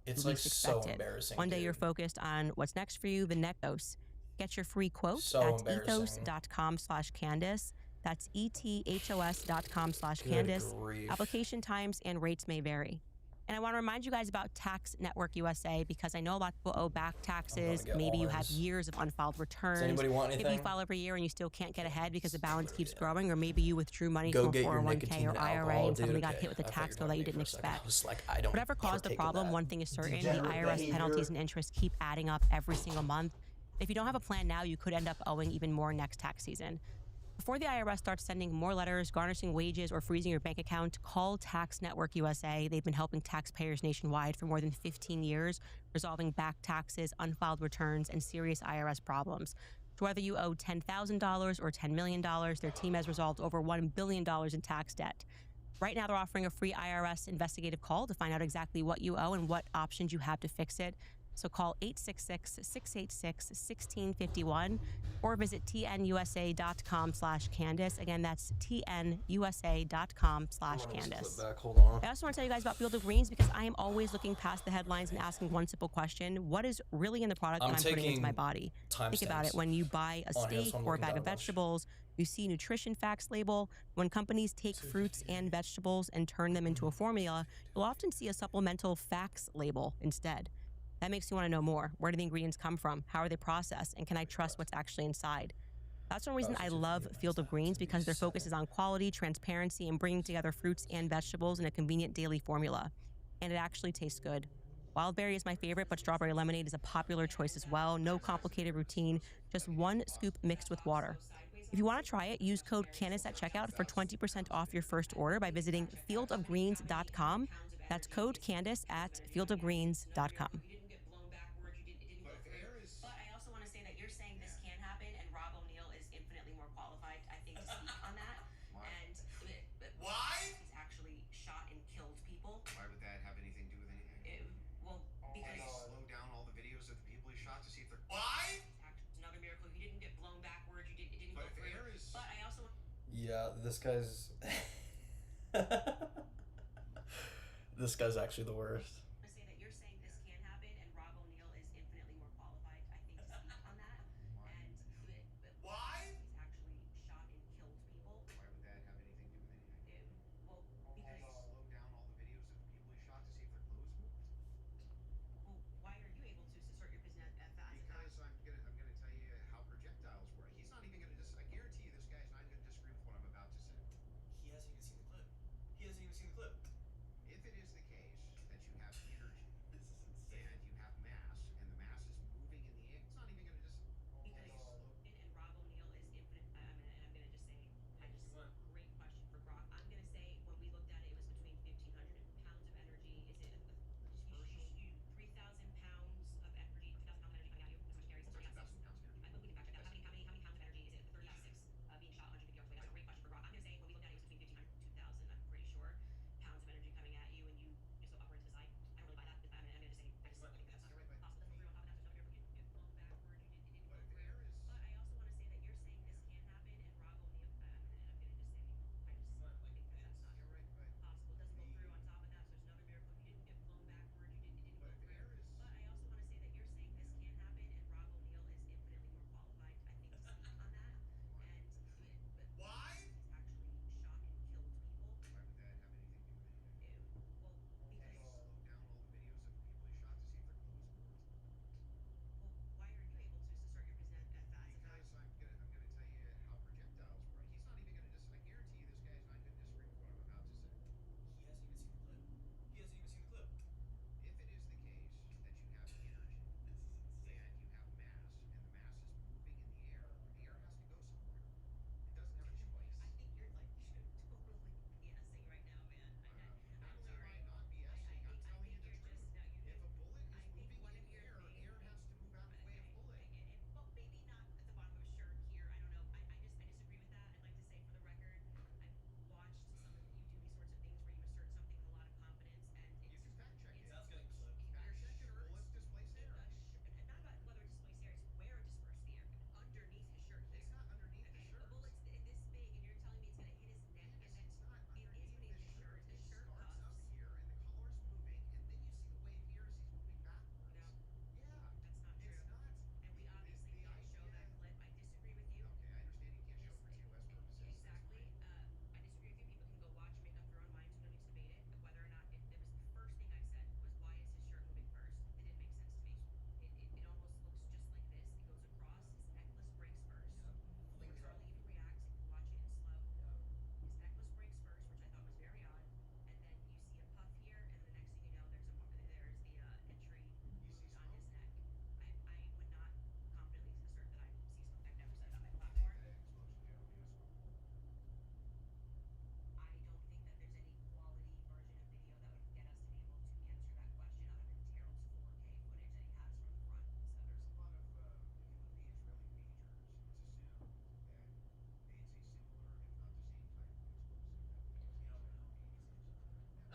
it's like least so expected. embarrassing. One day dude. you're focused on what's next for you, the next ethos. Get your free quote So at embarrassing. ethos.com/Candace. That's ethos.com/Candace. Good grief. Application times and rates may vary. And I want to remind you guys about Tax Network USA because I know a lot of people owe back taxes. get Maybe you have ours. years of unfiled returns. Does anybody want Maybe you anything? file every year and you still can't get ahead because the balance keeps growing, or maybe you withdrew money Go from a get your 401k nicotine or and IRA alcohol, and suddenly dude. got Okay. hit with a I thought tax you bill were that you talking didn't for a second. I expect. was like, I don't Whatever caused the partake in problem, that. one thing is certain, the Degenerate IRS behavior. penalties and interest keep adding up every single month. If you don't have a plan now, you could end up owing even more next tax season. Before the IRS starts sending more letters, garnishing wages, or freezing your bank account, call Tax Network USA. They've been helping taxpayers nationwide for more than 15 years, resolving back taxes, unfiled returns, and serious IRS problems. So whether you owe $10,000 or $10 million, their team has resolved over $1 billion in tax debt. Right now, they're offering a free IRS investigative call to find out exactly what you owe and what options you have to fix it. So call 866-686-1651 or visit tnusa.com/Candace. Again, that's tnusa.com/Candace. Back, hold on. I also want to tell you guys about Field of Greens because I am always looking past the headlines and asking one simple question: what is really in the product that I'm putting into my body? Think about it. When you buy a steak or a bag of vegetables, you see nutrition facts label. When companies take fruits and vegetables and turn them into a formula, you'll often see a supplemental facts label instead. That makes you want to know more. Where do the ingredients come from? How are they processed? And can I trust what's actually inside? That's one reason I love Field of Greens, because their focus is on quality, transparency, and bringing together fruits and vegetables in a convenient daily formula. And it actually tastes good. Wildberry is my favorite, but strawberry lemonade is a popular choice as well. No complicated routine, just one scoop mixed with water. If you want to try it, use code Candace at checkout for 20% off your first order by visiting fieldofgreens.com. That's code Candace at fieldofgreens.com. But I also want to say that you're saying this can happen, and Rob O'Neill is infinitely more qualified, I think, to speak on that. And Why? he's actually shot and killed people. Why would that have anything to do with anything? Did he slow down all the videos of the people he shot to see if they're... Why? It's another miracle. You didn't get blown backwards. It didn't But go if through. air is... But I also want Yeah, this guy's this guy's actually the worst. to say that you're saying this can happen, and Rob O'Neill is infinitely more qualified, I think, to speak on that. And Why? he's actually shot and killed people. Why would that have anything to do with anything? Well, Did he because slow down all the videos of the people he shot to see if their clothes moved? why are you able to assert your business as fast? Because I'm gonna tell you how projectiles work. He's not even gonna I guarantee you this guy's not gonna disagree with what I'm about to say. He hasn't even seen the clip. He hasn't even seen the clip. If it is the case that you have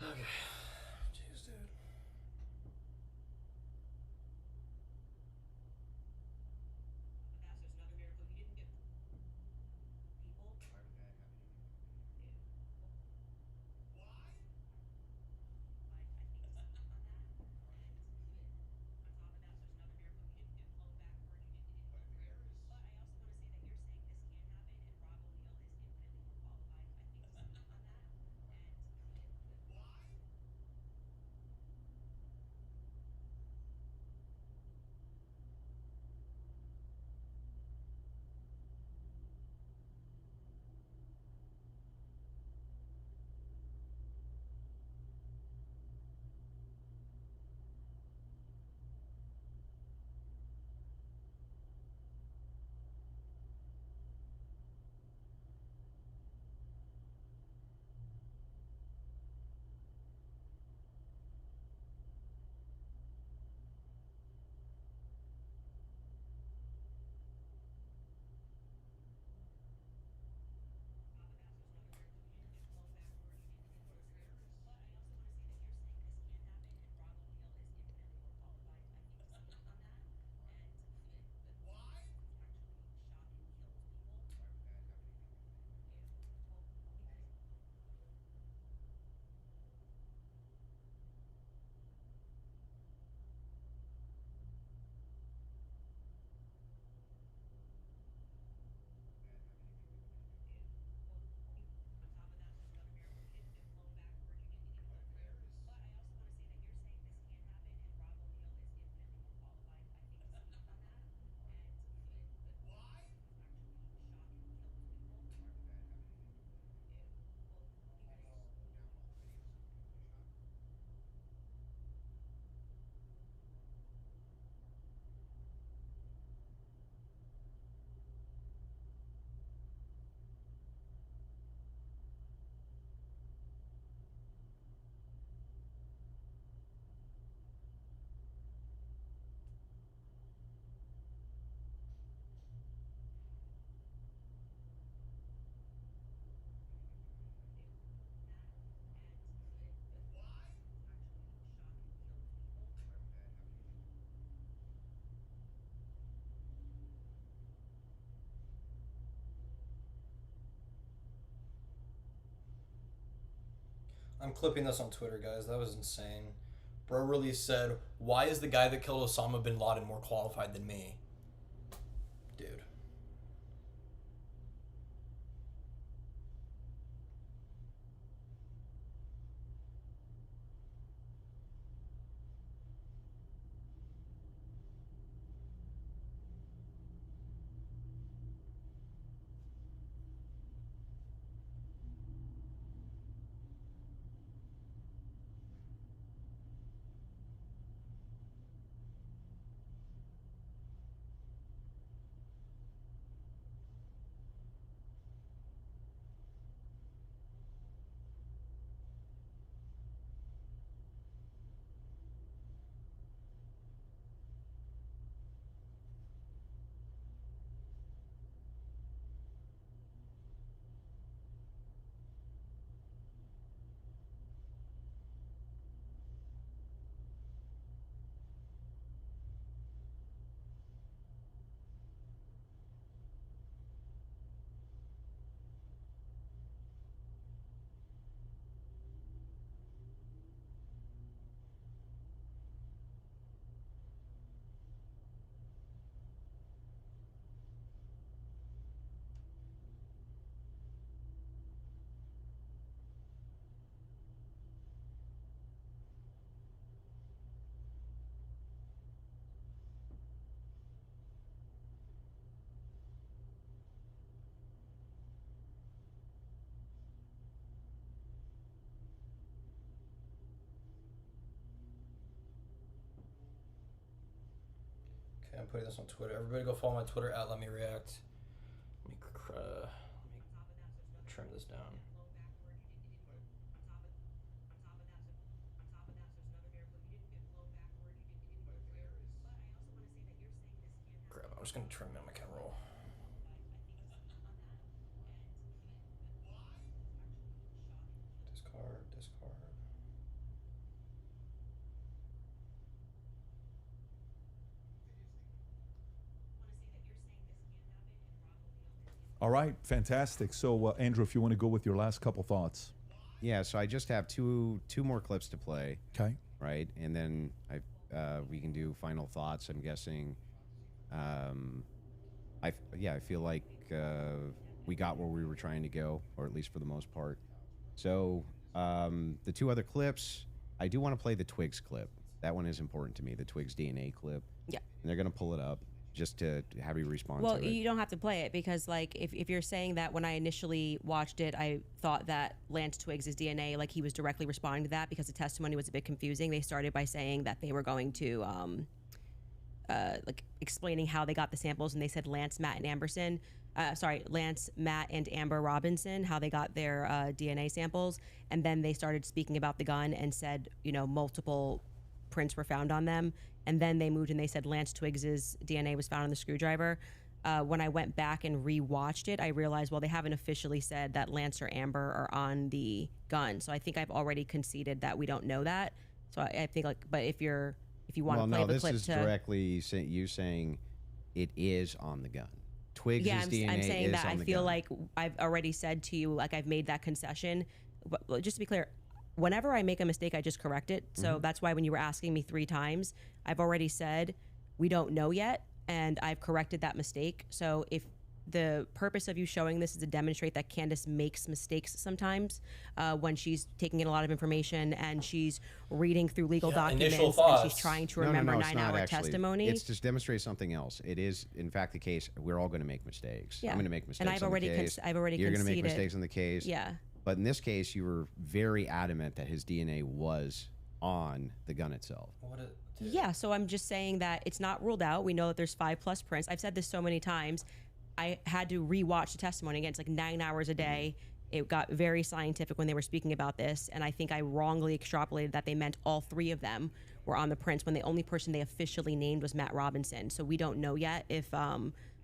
Okay. Jeez, dude. I'm clipping this on Twitter, guys. That was insane. Bro really said, "Why is the guy that killed Osama bin Laden more qualified than me?" Dude. Okay, I'm putting this on Twitter. Everybody go follow my Twitter at Let Me React. Let me trim this down. Crap, I'm just gonna trim in my camera roll. Discard, discard. All right, fantastic. So, Andrew, if you want to go with your last couple thoughts. Yeah, so I just have two more clips to play, Okay. right? And then we can do final thoughts. I'm guessing. I feel like we got where we were trying to go, or at least for the most part. So the two other clips, I do want to play the Twigs clip. That one is important to me, the Twigs DNA clip. Yeah. And they're going to pull it up just to have you respond Well, to it. you don't have to play it because, like, if you're saying that when I initially watched it, I thought that Lance Twiggs' DNA, like, he was directly responding to that because the testimony was a bit confusing. They started by saying that they were going to, like, explaining how they got the samples, and they said Lance, Matt, and Lance, Matt, and Amber Robinson, how they got their DNA samples, and then they started speaking about the gun and said, you know, multiple prints were found on them. And then they moved and they said Lance Twiggs's DNA was found on the screwdriver. When I went back and rewatched it, I realized, well, they haven't officially said that Lance or Amber are on the gun. So I think I've already conceded that we don't know that. So I think, like, but if you want to play the clip, this is directly you saying it is on the gun. Twigs' DNA I'm saying is that on I the feel gun. like I've already said to you, like, I've made that concession. But just to be clear, whenever I make a mistake, I just correct it. So that's why when you were asking me 3 times, I've already said we don't know yet, and I've corrected that mistake. So if the purpose of you showing this is to demonstrate that Candace makes mistakes sometimes when she's taking in a lot of information and she's reading through legal documents and she's trying to remember no, it's not 9-hour actually. testimony. It's just demonstrate something else. It is, in fact, the case. We're all going to make mistakes. Yeah. I'm going to make mistakes. And I've on already the case. I've already You're going to conceded. make mistakes on the case. Yeah. But in this case, you were very adamant that his DNA was on the gun itself. Yeah, so I'm just saying that it's not ruled out. We know that there's 5+ prints. I've said this so many times. I had to rewatch the testimony again. It's like 9 hours a day. It got very scientific when they were speaking about this, and I think I wrongly extrapolated that they meant all 3 of them were on the prints when the only person they officially named was Matt Robinson. So we don't know yet if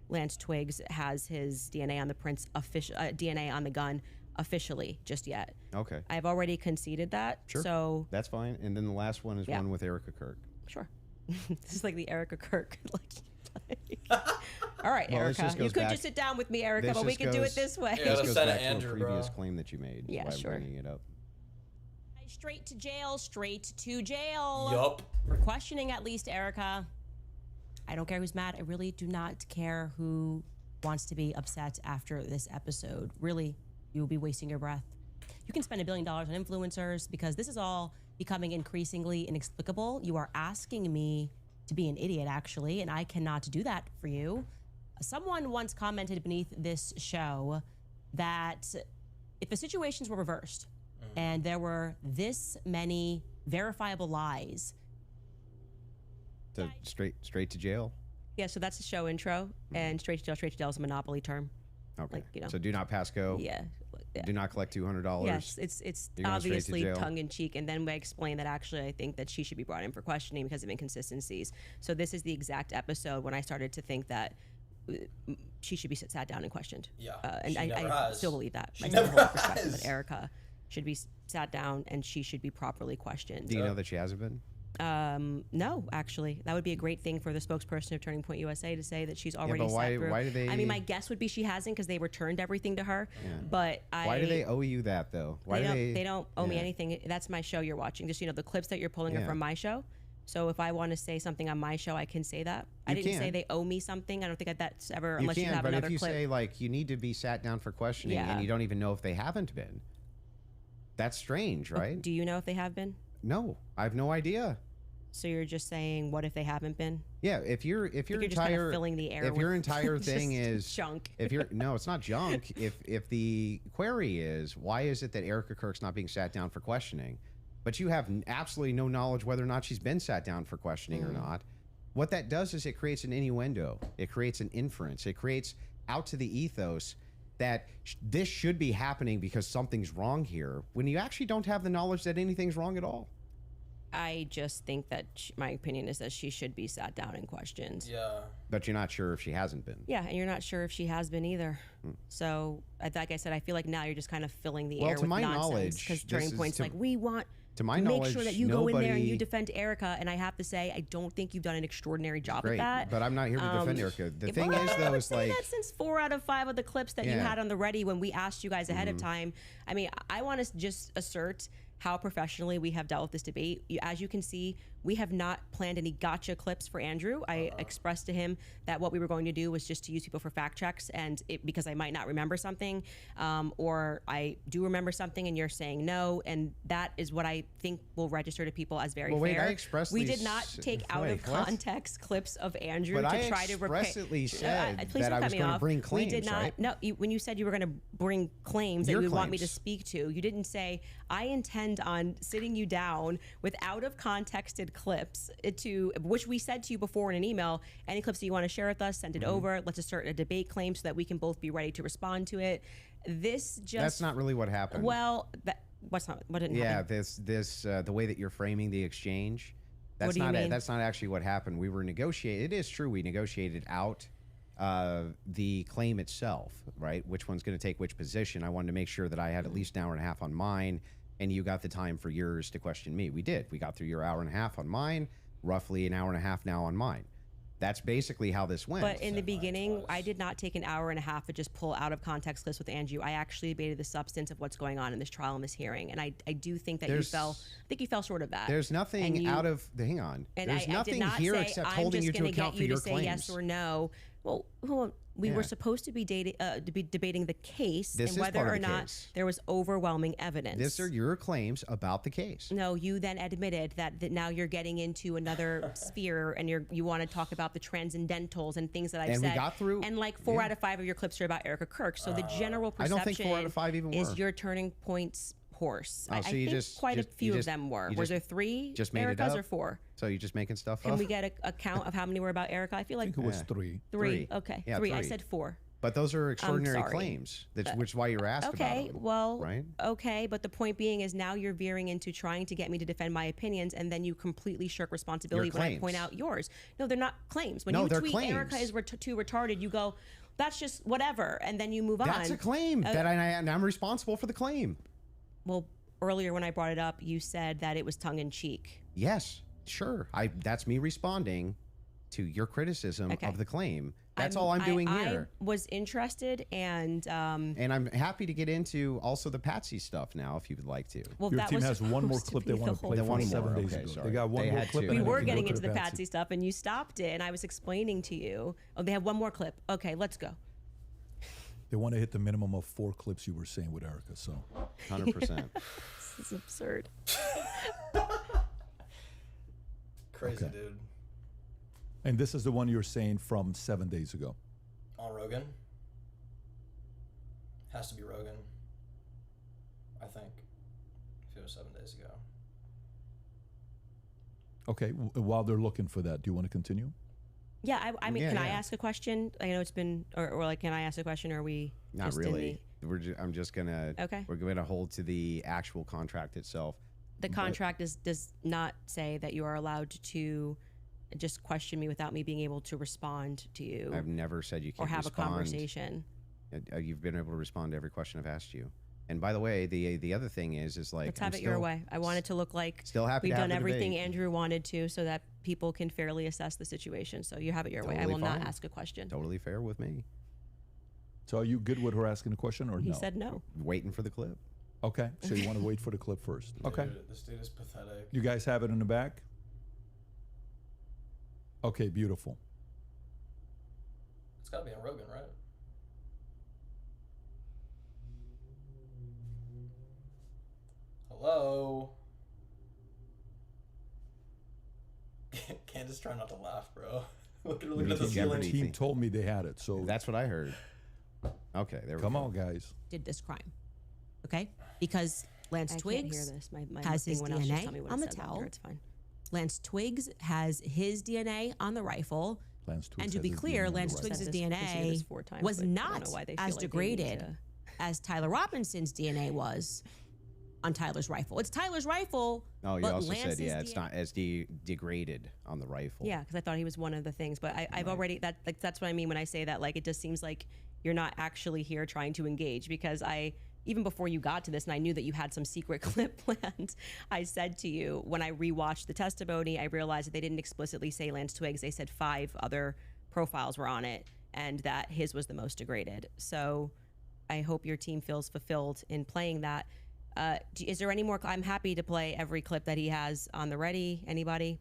Lance Twiggs has his DNA on the prints, DNA on the gun officially just yet. Okay. I've already conceded that. Sure. So that's fine. And then the last one is one with Erica Kirk. sure. This is like the Erica Kirk. All right, Well, this Erica. just You goes could back- just sit down with me, Erica, this but we just can do it goes- this way. Yeah, This let's goes send back it to Andrew, a bro. previous claim that you made. Yeah, That's why sure. I'm bringing it up. Straight to jail, straight to jail. Yup. For questioning, at least, Erica. I don't care who's mad. I really do not care who wants to be upset after this episode. Really, you will be wasting your breath. You can spend $1 billion on influencers because this is all becoming increasingly inexplicable. You are asking me to be an idiot, actually, and I cannot do that for you. Someone once commented beneath this show that if the situations were reversed and there were this many verifiable lies, So straight to jail. Yeah, so that's the show intro, and straight to jail is a monopoly term. Okay. Like, you know. So do not pass go. Yeah. Do not collect $200. Yes, it's You're going straight to obviously jail. tongue in cheek, and then we explain that actually I think that she should be brought in for questioning because of inconsistencies. So this is the exact episode when I started to think that she should be sat down and questioned. Yeah, and she I never has. still believe that. She I still never hold the perspective has. that Erica should be sat down and she should be properly questioned. Do you know that she hasn't been? No, actually, that would be a great thing for the spokesperson of Turning Point USA to say that she's already but sat why- through. why do they- I mean, my guess would be she hasn't because they returned everything to her. Yeah. But Why do they owe you that though? Why do they don't owe me yeah. anything. That's my show you're watching. Just, you know, the clips that you're pulling are Yeah. from my show. So if I want to say something on my show, I can say that. I You didn't say can. they owe me something. I don't think that's ever, You unless you can, have but another if you clip. say like you need to be sat down for questioning Yeah. and you don't even know if they haven't been, that's strange, right? Do you know if they have been? No, I have no idea. So you're just saying, what if they haven't been? Yeah, if your you're just kind entire of filling the air if your with entire thing just is junk. if you're no, it's not junk. If the query is why is it that Erica Kirk's not being sat down for questioning, but you have absolutely no knowledge whether or not she's been sat down for questioning or not, what that does is it creates an innuendo. It creates an inference. It creates out to the ethos that this should be happening because something's wrong here when you actually don't have the knowledge that anything's wrong at all. I just think that my opinion is that she should be sat down and questioned. Yeah. But you're not sure if she hasn't been. Yeah, and you're not sure if she has been either. So, like I said, I feel like now you're just kind of filling the Well, air to with my nonsense knowledge, because this Turning is Point's to- like, we want To my make knowledge, sure that you go in there and you nobody- defend Erica. And I have to say, I don't think you've done an extraordinary job Great, at that. but I'm not here to defend Erica. The thing Well, is, I though, would is say like that since 4 out of 5 of the clips that you Yeah. had on the ready when we asked you guys ahead of time, I mean, I want to just assert how professionally we have dealt with this debate. As you can see, we have not planned any gotcha clips for Andrew. I expressed to him that what we were going to do was just to use people for fact checks, and because I might not remember something, or I do remember something and you're saying no, and that is what I think will register to people as very Well, wait, fair. I expressly we did not take out of wait, what? context clips of Andrew But to I try to expressly said please that don't I cut was me gonna off. bring We did claims, not. right? No, when you said you were going to bring claims that Your you would want me to claims. speak to, you didn't say I intend on sitting you down with out of contexted clips to which we said to you before in an email. Any clips that you want to share with us, send it Mm-hmm. over. Let's assert a debate claim so that we can both be ready to respond to it. This just that's not really what happened. well. What didn't yeah, happen? the way that you're framing the exchange, that's do you not mean? that's not actually what happened. We were negotiating. It is true we negotiated out the claim itself, right? Which one's going to take which position? I wanted to make sure that I had at least an hour and a half on mine, and you got the time for yours to question me. We did. We got through your hour and a half on mine, roughly an hour and a half now on mine. That's basically how this went. But in the beginning, I did not take an hour and a half to just pull out of context clips with Andrew. I actually debated the substance of what's going on in this trial and this hearing, and I do think that There's- I think you fell short of that. There's nothing And you- out of hang on. And There's I did nothing not here say, except I'm holding just you to gonna account get for you your to say claims. yes or no. Well, hold on. We were Yeah. supposed to be debating the case This is and whether part of or the not case. there was overwhelming evidence. These are your claims about the case. No, you then admitted that now you're getting into another sphere, and you want to talk about the transcendentals and things that I've And we said. got through- And like 4 yeah. out of 5 of your clips are about Erica Kirk. So the general I perception don't think 4 out of 5 even is were. your turning points horse. Oh, I so you think just- quite just- a few you of just- them were. you Was just- there 3 just made it Ericas up? or 4? So you're just making stuff Can up? we get a count of how many were about Erica? I feel I like think it was 3. 3. Three. Okay, Yeah, 3. I 3. said 4. But those are extraordinary sorry. claims. That's which is why you're asked Okay, about them. well, right? okay, but the point being is now you're veering into trying to get me to defend my opinions, and then you completely shirk responsibility when I claims. point out yours. No, they're not claims. When No, you they're tweet claims. Erica is too retarded, you go, that's just whatever, and then you move on. That's a claim that and I'm responsible for the claim. Well, earlier when I brought it up, you said that it was tongue in cheek. Yes, sure. That's me responding to your criticism Okay. of the claim. That's all I'm doing here. I was interested, and And I'm happy to get into also the Patsy stuff now, if you would like to. well, Your that team was has one more supposed to clip they be want the to whole play They from want point. 7 more. days Okay, ago. sorry. They got one They more had clip. to. and We then were can go getting to into the Patsy stuff, and you stopped it, and I was explaining to you. Oh, they have one more clip. Okay, let's go. They want to hit the minimum of 4 clips you were saying with Erica. So 100%. This is absurd. Crazy, Okay. dude. and this is the one you're saying from 7 days ago. On Rogan? Has to be Rogan. I think. If it was 7 days ago. Okay, while they're looking for that, do you want to continue? Yeah, I mean, Yeah, can I yeah. ask a question? I know it's been, or like, can I ask a question? Or are we Not just in really. I'm just gonna. Okay. We're going to hold to the actual contract itself. the contract does not say that you are allowed to just question me without me being able to respond to you I've never said you or can't have respond. a conversation. You've been able to respond to every question I've asked you. And by the way, the other thing is like Let's I'm have it your still- way. I want it to look like Still happy we've to have done the everything debate. Andrew wanted to, so that people can fairly assess the situation. So you have it your way. I Totally will not fine. ask a question. Totally fair with me. So are you good with her asking a question or He no? said no. Waiting for the clip. Okay, so you want to wait for the clip first. Okay. Dude, this dude is pathetic. You guys have it in the back? Okay, beautiful. It's gotta be on Rogan, right? Hello? Candace, try not to laugh, bro. Look at her looking at the Team ceiling. Jeopardy. Team told me they had it, so That's what I heard. Okay, there we come go. on, guys. Did this crime. Okay? Because Lance I can't hear Twigs this. My has thing his went out. Just DNA tell me what on it the said towel. longer. It's fine. Lance Twigs has his DNA on the rifle. Lance Twigs And to has be his clear, DNA on the Lance right. Twigs' Said this- considered this 4 times, was but I don't not know why they feel as like they need degraded to- as Tyler Robinson's DNA was on Tyler's rifle. It's Tyler's rifle. Oh, you but also Lance's said, yeah, it's DNA not as degraded on the rifle. Yeah, because I thought he was one of the things, but I've already that's what I mean when I say that. Like, it just seems like you're not actually here trying to engage, because I even before you got to this, and I knew that you had some secret clip planned, I said to you, when I rewatched the testimony, I realized that they didn't explicitly say Lance Twiggs. They said 5 other profiles were on it, and that his was the most degraded. So I hope your team feels fulfilled in playing that. Is there any more? I'm happy to play every clip that he has on the ready. Anybody?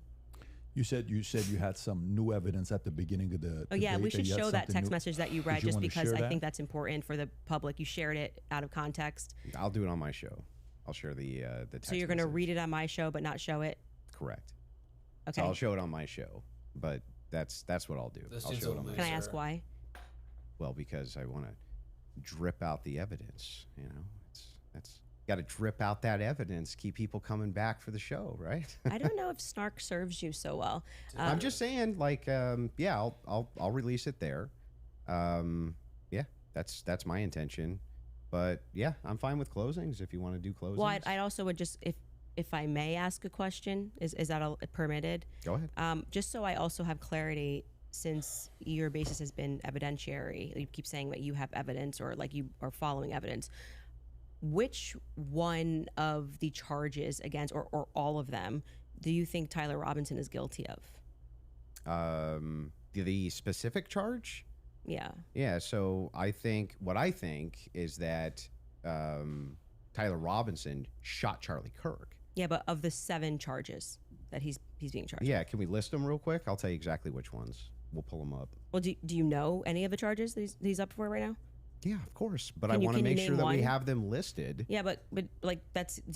You said you had some new evidence at the beginning of the. Oh yeah, we should show that text new. message that you read, Did you just wanna because share I that? think that's important for the public. You shared it out of context, I'll do it on my show. I'll share the text so you're going to message. read it on my show, but not show it. Correct. Okay. So I'll show it on my show, but that's what I'll do. This I'll dude's show a it on my loser. Can I ask why? Well, because I want to drip out the evidence. You know, that's got to drip out that evidence, keep people coming back for the show, right? I don't know if snark serves you so well. I'm just saying, like, yeah, I'll release it there. Yeah, that's my intention. But yeah, I'm fine with closings if you want to do closings. Well, I also would just, if I may ask a question, is that permitted? Go ahead. Just so I also have clarity, since your basis has been evidentiary, you keep saying that you have evidence or like you are following evidence. Which one of the charges against, or all of them, do you think Tyler Robinson is guilty of? The specific charge? Yeah. Yeah, so what I think is that Tyler Robinson shot Charlie Kirk. Yeah, but of the 7 charges that he's being charged. Yeah, can we list them real quick? I'll tell you exactly which ones. We'll pull them up. Well, do you know any of the charges that he's up for right now? Yeah, of course. But Can I you- want to can you make sure name that we one? have them listed. Yeah, but like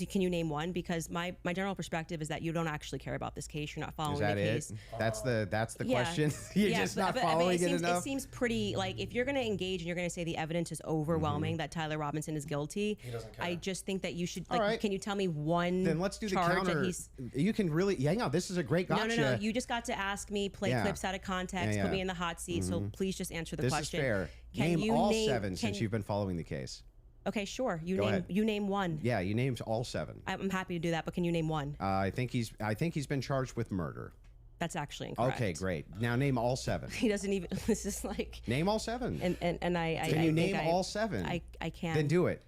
can you name one? Because my general perspective is that you don't actually care about this case. You're not following Is that the it? case. That's the Yeah. question. You're Yeah, just not but, I mean, following it seems, enough. It seems pretty like if you're going to engage and you're going to say the evidence is overwhelming that Tyler Robinson is guilty. He doesn't care. I just think that you should. All Like, right. Can you tell me one? Then let's do the charge counter. That he's, You can really, hang on. This is a great gotcha. No. You just got to ask me, play Yeah. clips out of context, Yeah, put me yeah. in the hot seat. So please just answer the This question. is fair. Can Name you all name- 7 can- since you've been following the case. Okay, sure. Go ahead. You name one. Yeah, you named all 7. I'm happy to do that, but can you name one? I think he's been charged with murder. That's actually incorrect. Okay, great. Now name all 7. He doesn't even. This is like. Name all 7. And I. Can you I name think all 7? I can. Then do it.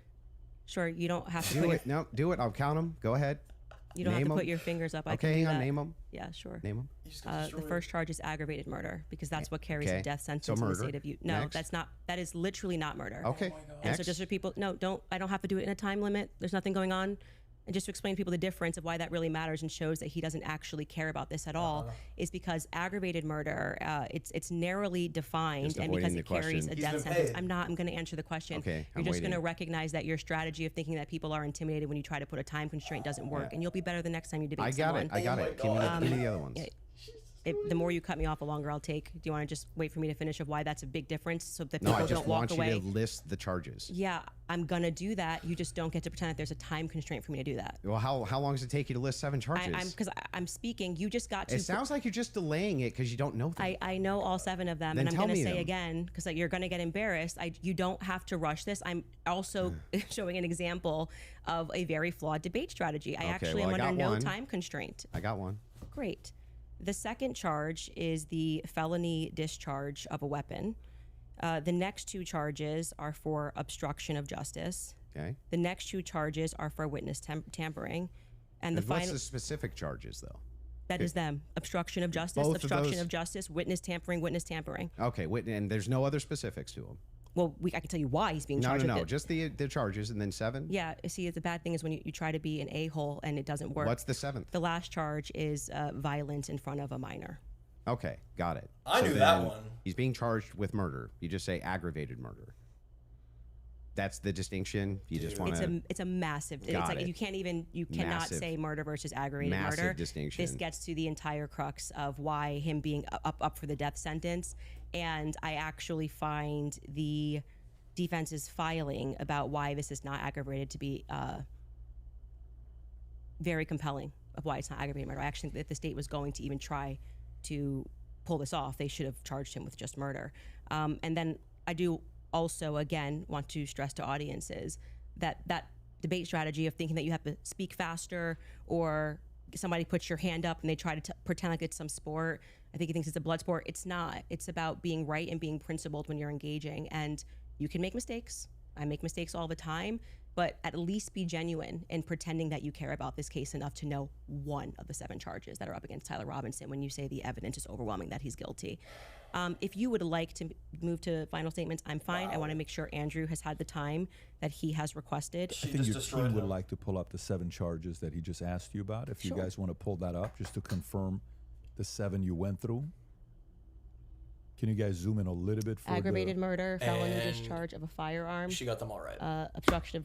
Sure, you don't have to Do put it. No, do it. I'll count them. Go ahead. you don't have name to 'em. put your fingers up. I Okay, can do hang on. that. Name them. Yeah, sure. Name them. The first charge is aggravated murder because that's what carries Okay. a death So sentence in the murder. state of No, Next. that's not. That is literally not murder. Okay. And Next. so just for people, no, don't. I don't have to do it in a time limit. There's nothing going on. And just to explain to people the difference of why that really matters and shows that he doesn't actually care about this at all is because aggravated murder, it's narrowly defined, Just and because avoiding it the carries question. a He's death been sentence. paid. I'm going to answer the question. Okay, You're I'm just going to waiting. recognize that your strategy of thinking that people are intimidated when you try to put a time constraint doesn't work, and you'll be better the next time you debate I got someone. it. I got Oh my it. Give me the other ones. The more you cut me off, the longer I'll take. Do you want to just wait for me to finish of why that's a big difference so that No, people I just don't walk want you away? to list the charges. Yeah, I'm going to do that. You just don't get to pretend that there's a time constraint for me to do that. Well, how long does it take you to list 7 charges? Because I'm speaking. You just got to. It sounds like you're just delaying it because you don't know them. I know all 7 of them, Then and I'm tell going to me say them. again because you're going to get embarrassed. You don't have to rush this. I'm also showing an example of a very flawed debate strategy. I Okay, actually well, am I under got no one. time constraint. I got one. Great. The second charge is the felony discharge of a weapon. The next 2 charges are for obstruction of justice. Okay. The next 2 charges are for witness tampering. And the And what's final, the specific charges, though? that is them. Obstruction of justice, Both of obstruction those- of justice, witness tampering, witness tampering. Okay, and there's no other specifics to them. Well, I can tell you why he's being No, charged no, with no. it. Just the charges, and then 7. Yeah, see, the bad thing is when you try to be an a-hole and it doesn't work. What's the 7th? The last charge is violence in front of a minor. Okay, got it. I knew that then one. He's being charged with murder. You just say aggravated murder. That's the distinction. You just want to. It's a massive. It's Got like it. you cannot Massive. say murder versus aggravated Massive murder. distinction. This gets to the entire crux of why him being up for the death sentence, and I actually find the defense's filing about why this is not aggravated to be very compelling of why it's not aggravated murder. I actually think that if the state was going to even try to pull this off, they should have charged him with just murder. And then I do also, again, want to stress to audiences that debate strategy of thinking that you have to speak faster or somebody puts your hand up and they try to pretend like it's some sport. I think he thinks it's a blood sport. It's not. It's about being right and being principled when you're engaging. And you can make mistakes. I make mistakes all the time, but at least be genuine in pretending that you care about this case enough to know one of the 7 charges that are up against Tyler Robinson when you say the evidence is overwhelming that he's guilty. If you would like to move to final statements, I'm fine. I want to make sure Andrew has had the time that he has requested. I think your team would like to pull up the 7 charges that he just asked you about. If you guys want to pull that up just to confirm the 7 you went through. Can you guys zoom in a little bit for Aggravated murder, felony And discharge of a firearm. She got them all right. Obstruction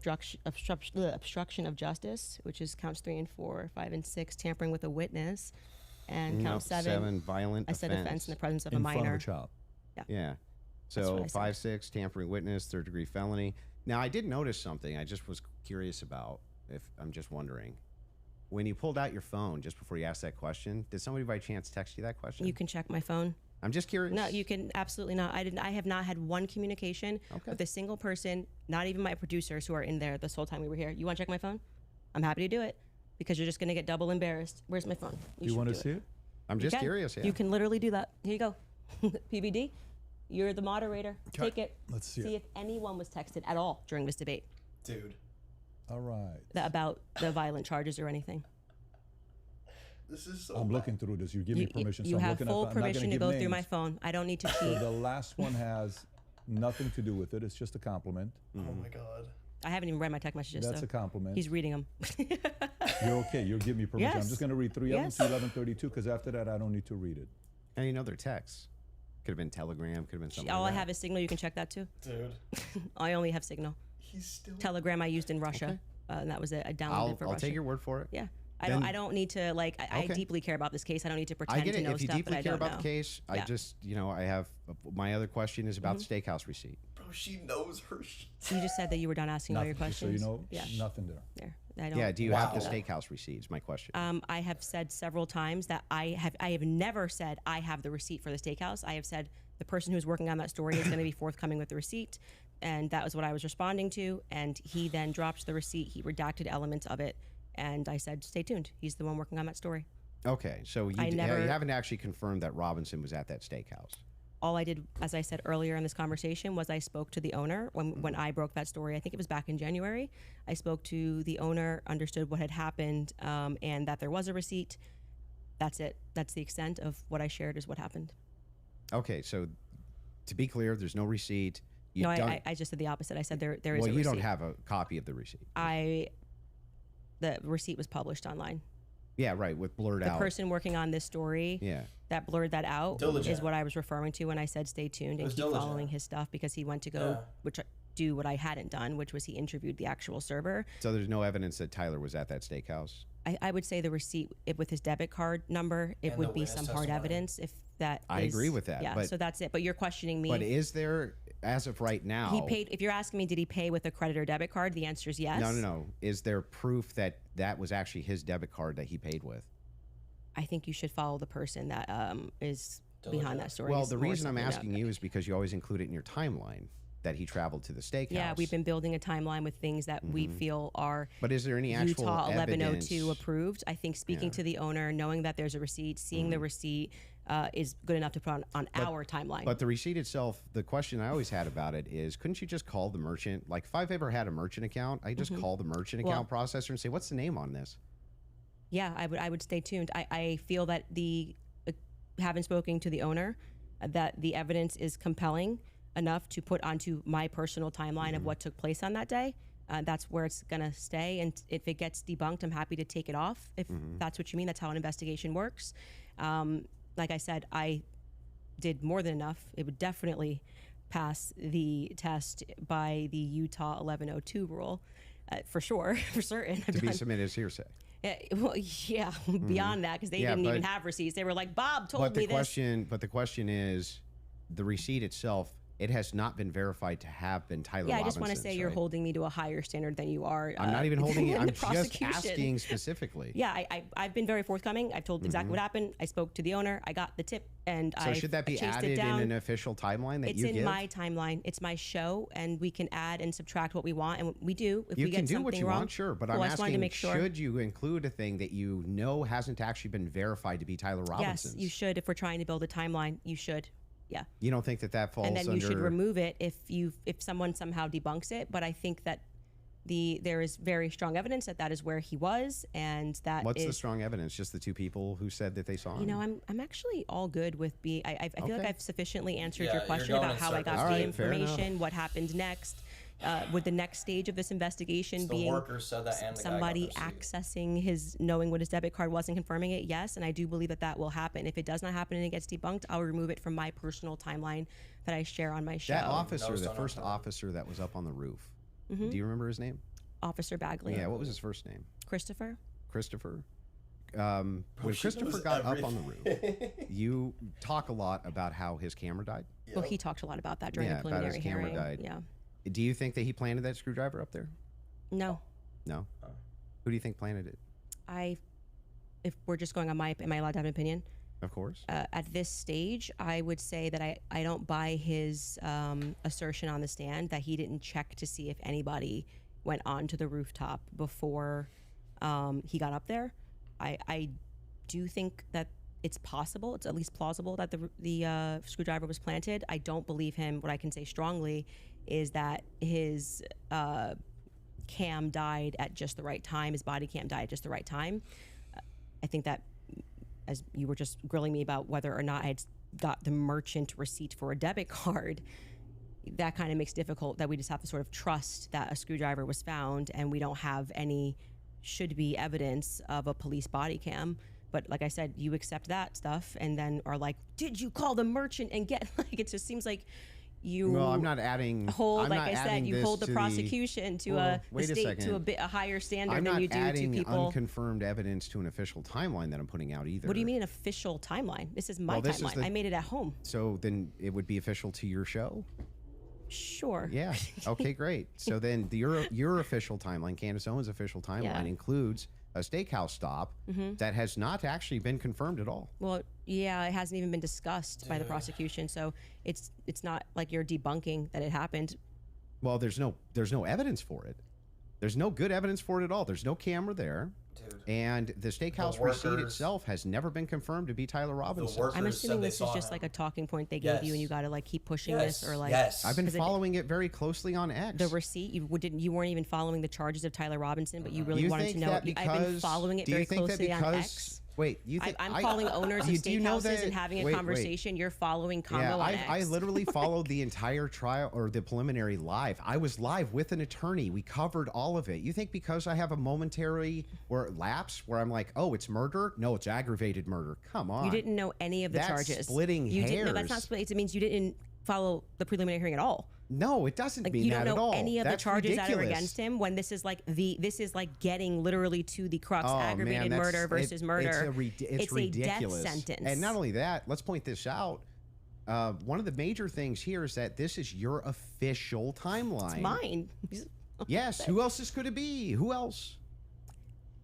of justice, which is counts 3 and 4, 5 and 6, tampering with a witness, and count 7. Violent I said offense in the presence of a in minor. front of a child? Yeah. That's what So I said. 5, 6, tampering witness, 3rd-degree felony. Now, I did notice something I just was curious about. If I'm just wondering. When you pulled out your phone just before you asked that question, did somebody by chance text you that question? You can check my phone. I'm just curious. No, you can absolutely not. I have not had one communication with a single person, not even my producers who are in there this whole time we were here. You want to check my phone? I'm happy to do it because you're just going to get double embarrassed. Where's my phone? You should want to do see it? I'm just curious. Yeah. You can literally do that. Here you go. PBD, you're the moderator. Okay. Take it. Let's see See it. if anyone was texted at all during this debate Dude. All right. about the violent charges or anything. This is so I'm looking through this. You give me permission. You so I'm have looking full at, I'm not gonna permission to give go through names. my phone. I don't need to So cheat. the last one has nothing to do with it. It's just a compliment. Oh my god. I haven't even read my text messages. That's so a compliment. he's reading them. You're okay. You'll give me permission. I'm Yes. just going to read 3 Yes. of them to 11:32 because after that, I don't need to read it. And you know their texts. Could have been Telegram. Could have been something. All like I that. have is Signal. You can check that too. Dude. I only have Signal. He's still Telegram I used in Russia, and that was it. I downloaded for I'll Russia. take your word for it. Yeah. Then- I don't need to like. I Okay. deeply care about this case. I don't need to I pretend get to it. know If you stuff that deeply I care don't about know. the case, I Yeah. just, I have my other question is about the steakhouse receipt. Bro, she knows her shit. You just said that you were done asking all your Nothing. Just so questions. you know, Yeah. nothing there. There. I don't. Yeah. Do you have the Wow. steakhouse receipt? Is my question. I have said several times that I have never said I have the receipt for the steakhouse. I have said the person who's working on that story is going to be forthcoming with the receipt, and that was what I was responding to. And he then dropped the receipt. He redacted elements of it, and I said, "Stay tuned. He's the one working on that story." Okay, so you, you haven't actually confirmed that Robinson was at that steakhouse. All I did, as I said earlier in this conversation, was I spoke to the owner when I broke that story. I think it was back in January. I spoke to the owner, understood what had happened, and that there was a receipt. That's it. That's the extent of what I shared is what happened. Okay, so to be clear, there's no receipt. You No, don't, I just said the opposite. I said there is a well, receipt. you don't have a copy of the receipt. The receipt was published online. Yeah, right, with blurred The out. person working on this story Yeah. that blurred that out Diligent. is what I was referring to when I said stay tuned and was keep diligent. following his stuff because he went to go do what I hadn't done, which was he interviewed the actual server. So there's no evidence that Tyler was at that steakhouse. I would say the receipt with his debit card number, it And would the be witness some hard testimony. evidence if that I is- agree with that, Yeah, but- so that's it. But you're questioning me. But is there, as of right now, he paid, if you're asking me, did he pay with a credit or debit card? The answer is yes. No. Is there proof that that was actually his debit card that he paid with? I think you should follow the person that is behind Diligent. that story. Well, is the more reason I'm something asking you is because you always include it in your timeline that he traveled to the steakhouse. Yeah, we've been building a timeline with things that we feel are But is there any actual Utah 1102 evidence? approved. I think speaking to the owner, knowing that there's a receipt, seeing the receipt is good enough to put on our timeline. But the receipt itself, the question I always had about it is, couldn't you just call the merchant? Like, if I've ever had a merchant account, I just call the merchant account processor and say, "What's the name on this?" Yeah, I would stay tuned. I feel that having spoken to the owner, that the evidence is compelling enough to put onto my personal timeline of what took place on that day. That's where it's gonna stay, and if it gets debunked, I'm happy to take it off. If that's what you mean, that's how an investigation works. Like I said, I did more than enough. It would definitely pass the test by the Utah 1102 rule, for sure, for certain. To be submitted as hearsay. Yeah, beyond that, because they Yeah, didn't even but- have receipts. They were like, Bob told But me the question is, the receipt itself, it has not been verified to have been Tyler Yeah, I just want to Robinson's, say you're right? holding me to a higher standard than you are. I'm not even holding it. in I'm the just prosecution. asking specifically. Yeah, I've been very forthcoming. I've told exactly what happened. I spoke to the owner. I got the tip, and So I should that be chased it added in down. an official timeline that It's you in give? my timeline. It's my show, and we can add and subtract what we want, and we do. If You we can get do something what you wrong, want, sure, but cool, I'm I just wanted to asking, make sure. should you include a thing that you know hasn't actually been verified to be Tyler Robinson? Yes, you should. If we're trying to build a timeline, you should. Yeah. You don't think that falls And then under... you should remove it if someone somehow debunks it. But I think that there is very strong evidence that is where he was, and that What's is the strong evidence? Just the two people who said that they saw him? You know, I'm actually all good with being. I feel like Okay. I've sufficiently answered Yeah, your you're question going about in how I got circles. the All right, fair enough. information, what happened next, with the next stage of this investigation The being worker said that, and the guy got somebody the receipt. accessing knowing what his debit card was and confirming it. Yes, and I do believe that will happen. If it does not happen and it gets debunked, I'll remove it from my personal timeline that I share on my show. That officer, Notice the on first our- officer that was up on the roof, Mm-hmm. do you remember his name? Officer Bagley. Yeah, what was his first name? Christopher. Christopher. When she Christopher knows got up on the everything. roof, you talk a lot about how his camera died. Well, he talked a lot about that during Yeah, the about his preliminary camera hearing. died. Yeah. Do you think that he planted that screwdriver up there? No. No. Who do you think planted it? If we're just going on am I allowed to have an opinion? Of course. At this stage, I would say that I don't buy his assertion on the stand that he didn't check to see if anybody went onto the rooftop before he got up there. I do think that it's possible, it's at least plausible that the screwdriver was planted. I don't believe him. What I can say strongly is that his cam died at just the right time. His body cam died at just the right time. I think that, as you were just grilling me about whether or not I had got the merchant receipt for a debit card, that kind of makes it difficult that we just have to sort of trust that a screwdriver was found and we don't have any should be evidence of a police body cam. But like I said, you accept that stuff and then are like, did you call the merchant and get, like, it just seems like you Well, I'm not adding. hold, I'm like not I said, adding you this hold the to prosecution to Well, a wait a state second. to a higher standard I'm than not you do to adding people. unconfirmed evidence to an official timeline that I'm putting out either. What do you mean an official timeline? This is my Well, this is timeline. the- I made it at home. So then it would be official to your show? Sure. Yeah. Okay, great. So then your official timeline, Candace Owens' official timeline, Yeah. includes a steakhouse stop that has not actually been confirmed at all. Well, yeah, it hasn't even been discussed by the prosecution, so it's not like you're debunking that it happened. Well, there's no evidence for it. There's no good evidence for it at all. There's no camera there. Dude. And the steakhouse receipt workers- itself has never been confirmed to be Tyler Robinson. workers- I'm said assuming they this is saw just him. like a talking point they gave you, and you Yes. got to like keep pushing Yes. this, or like Yes. I've been 'cause it- following it very closely on X. the receipt. You weren't even following the charges of Tyler Robinson, but you really You wanted think to know. that I've been because- following it do you very think that closely on because- X. Wait, you think I'm calling owners of do you know steakhouses that- and having a wait, wait. conversation. You're following Congo Yeah, on X. I literally followed the entire trial or the preliminary live. I was live with an attorney. We covered all of it. You think because I have a momentary or lapse where I'm like, oh, it's murder? No, it's aggravated murder. Come on. You didn't know any of the That's charges. splitting you Didn't, no, that's not hairs. splitting. It means you didn't follow the preliminary hearing at all. No, it doesn't Like mean you that don't at know all. any of That's the charges that are ridiculous. against him. When this is like getting literally to the crux, Oh, aggravated man, murder versus it's murder. It's a ridiculous. death sentence. And not only that, let's point this out. One of the major things here is that this is your official timeline. It's mine. Yes. Who else could it be? Who else?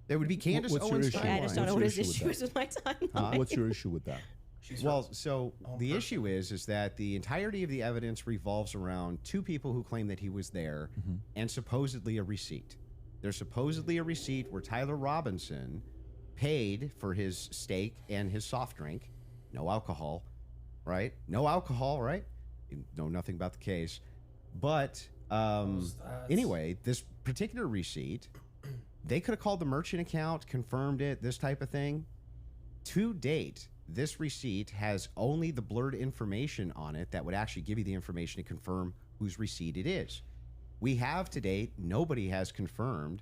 There would be Candace what's your Owens' issue? I timeline. just don't know What's what your his issue with issue is with my timeline. What's your issue with that? She's Well, so own the person. issue is that the entirety of the evidence revolves around two people who claim that he was there and supposedly a receipt. There's supposedly a receipt where Tyler Robinson paid for his steak and his soft drink. No alcohol, right? No alcohol, right? You know nothing about the case. But That's- anyway, this particular receipt, they could have called the merchant account, confirmed it, this type of thing. To date, this receipt has only the blurred information on it that would actually give you the information to confirm whose receipt it is. We have to date, nobody has confirmed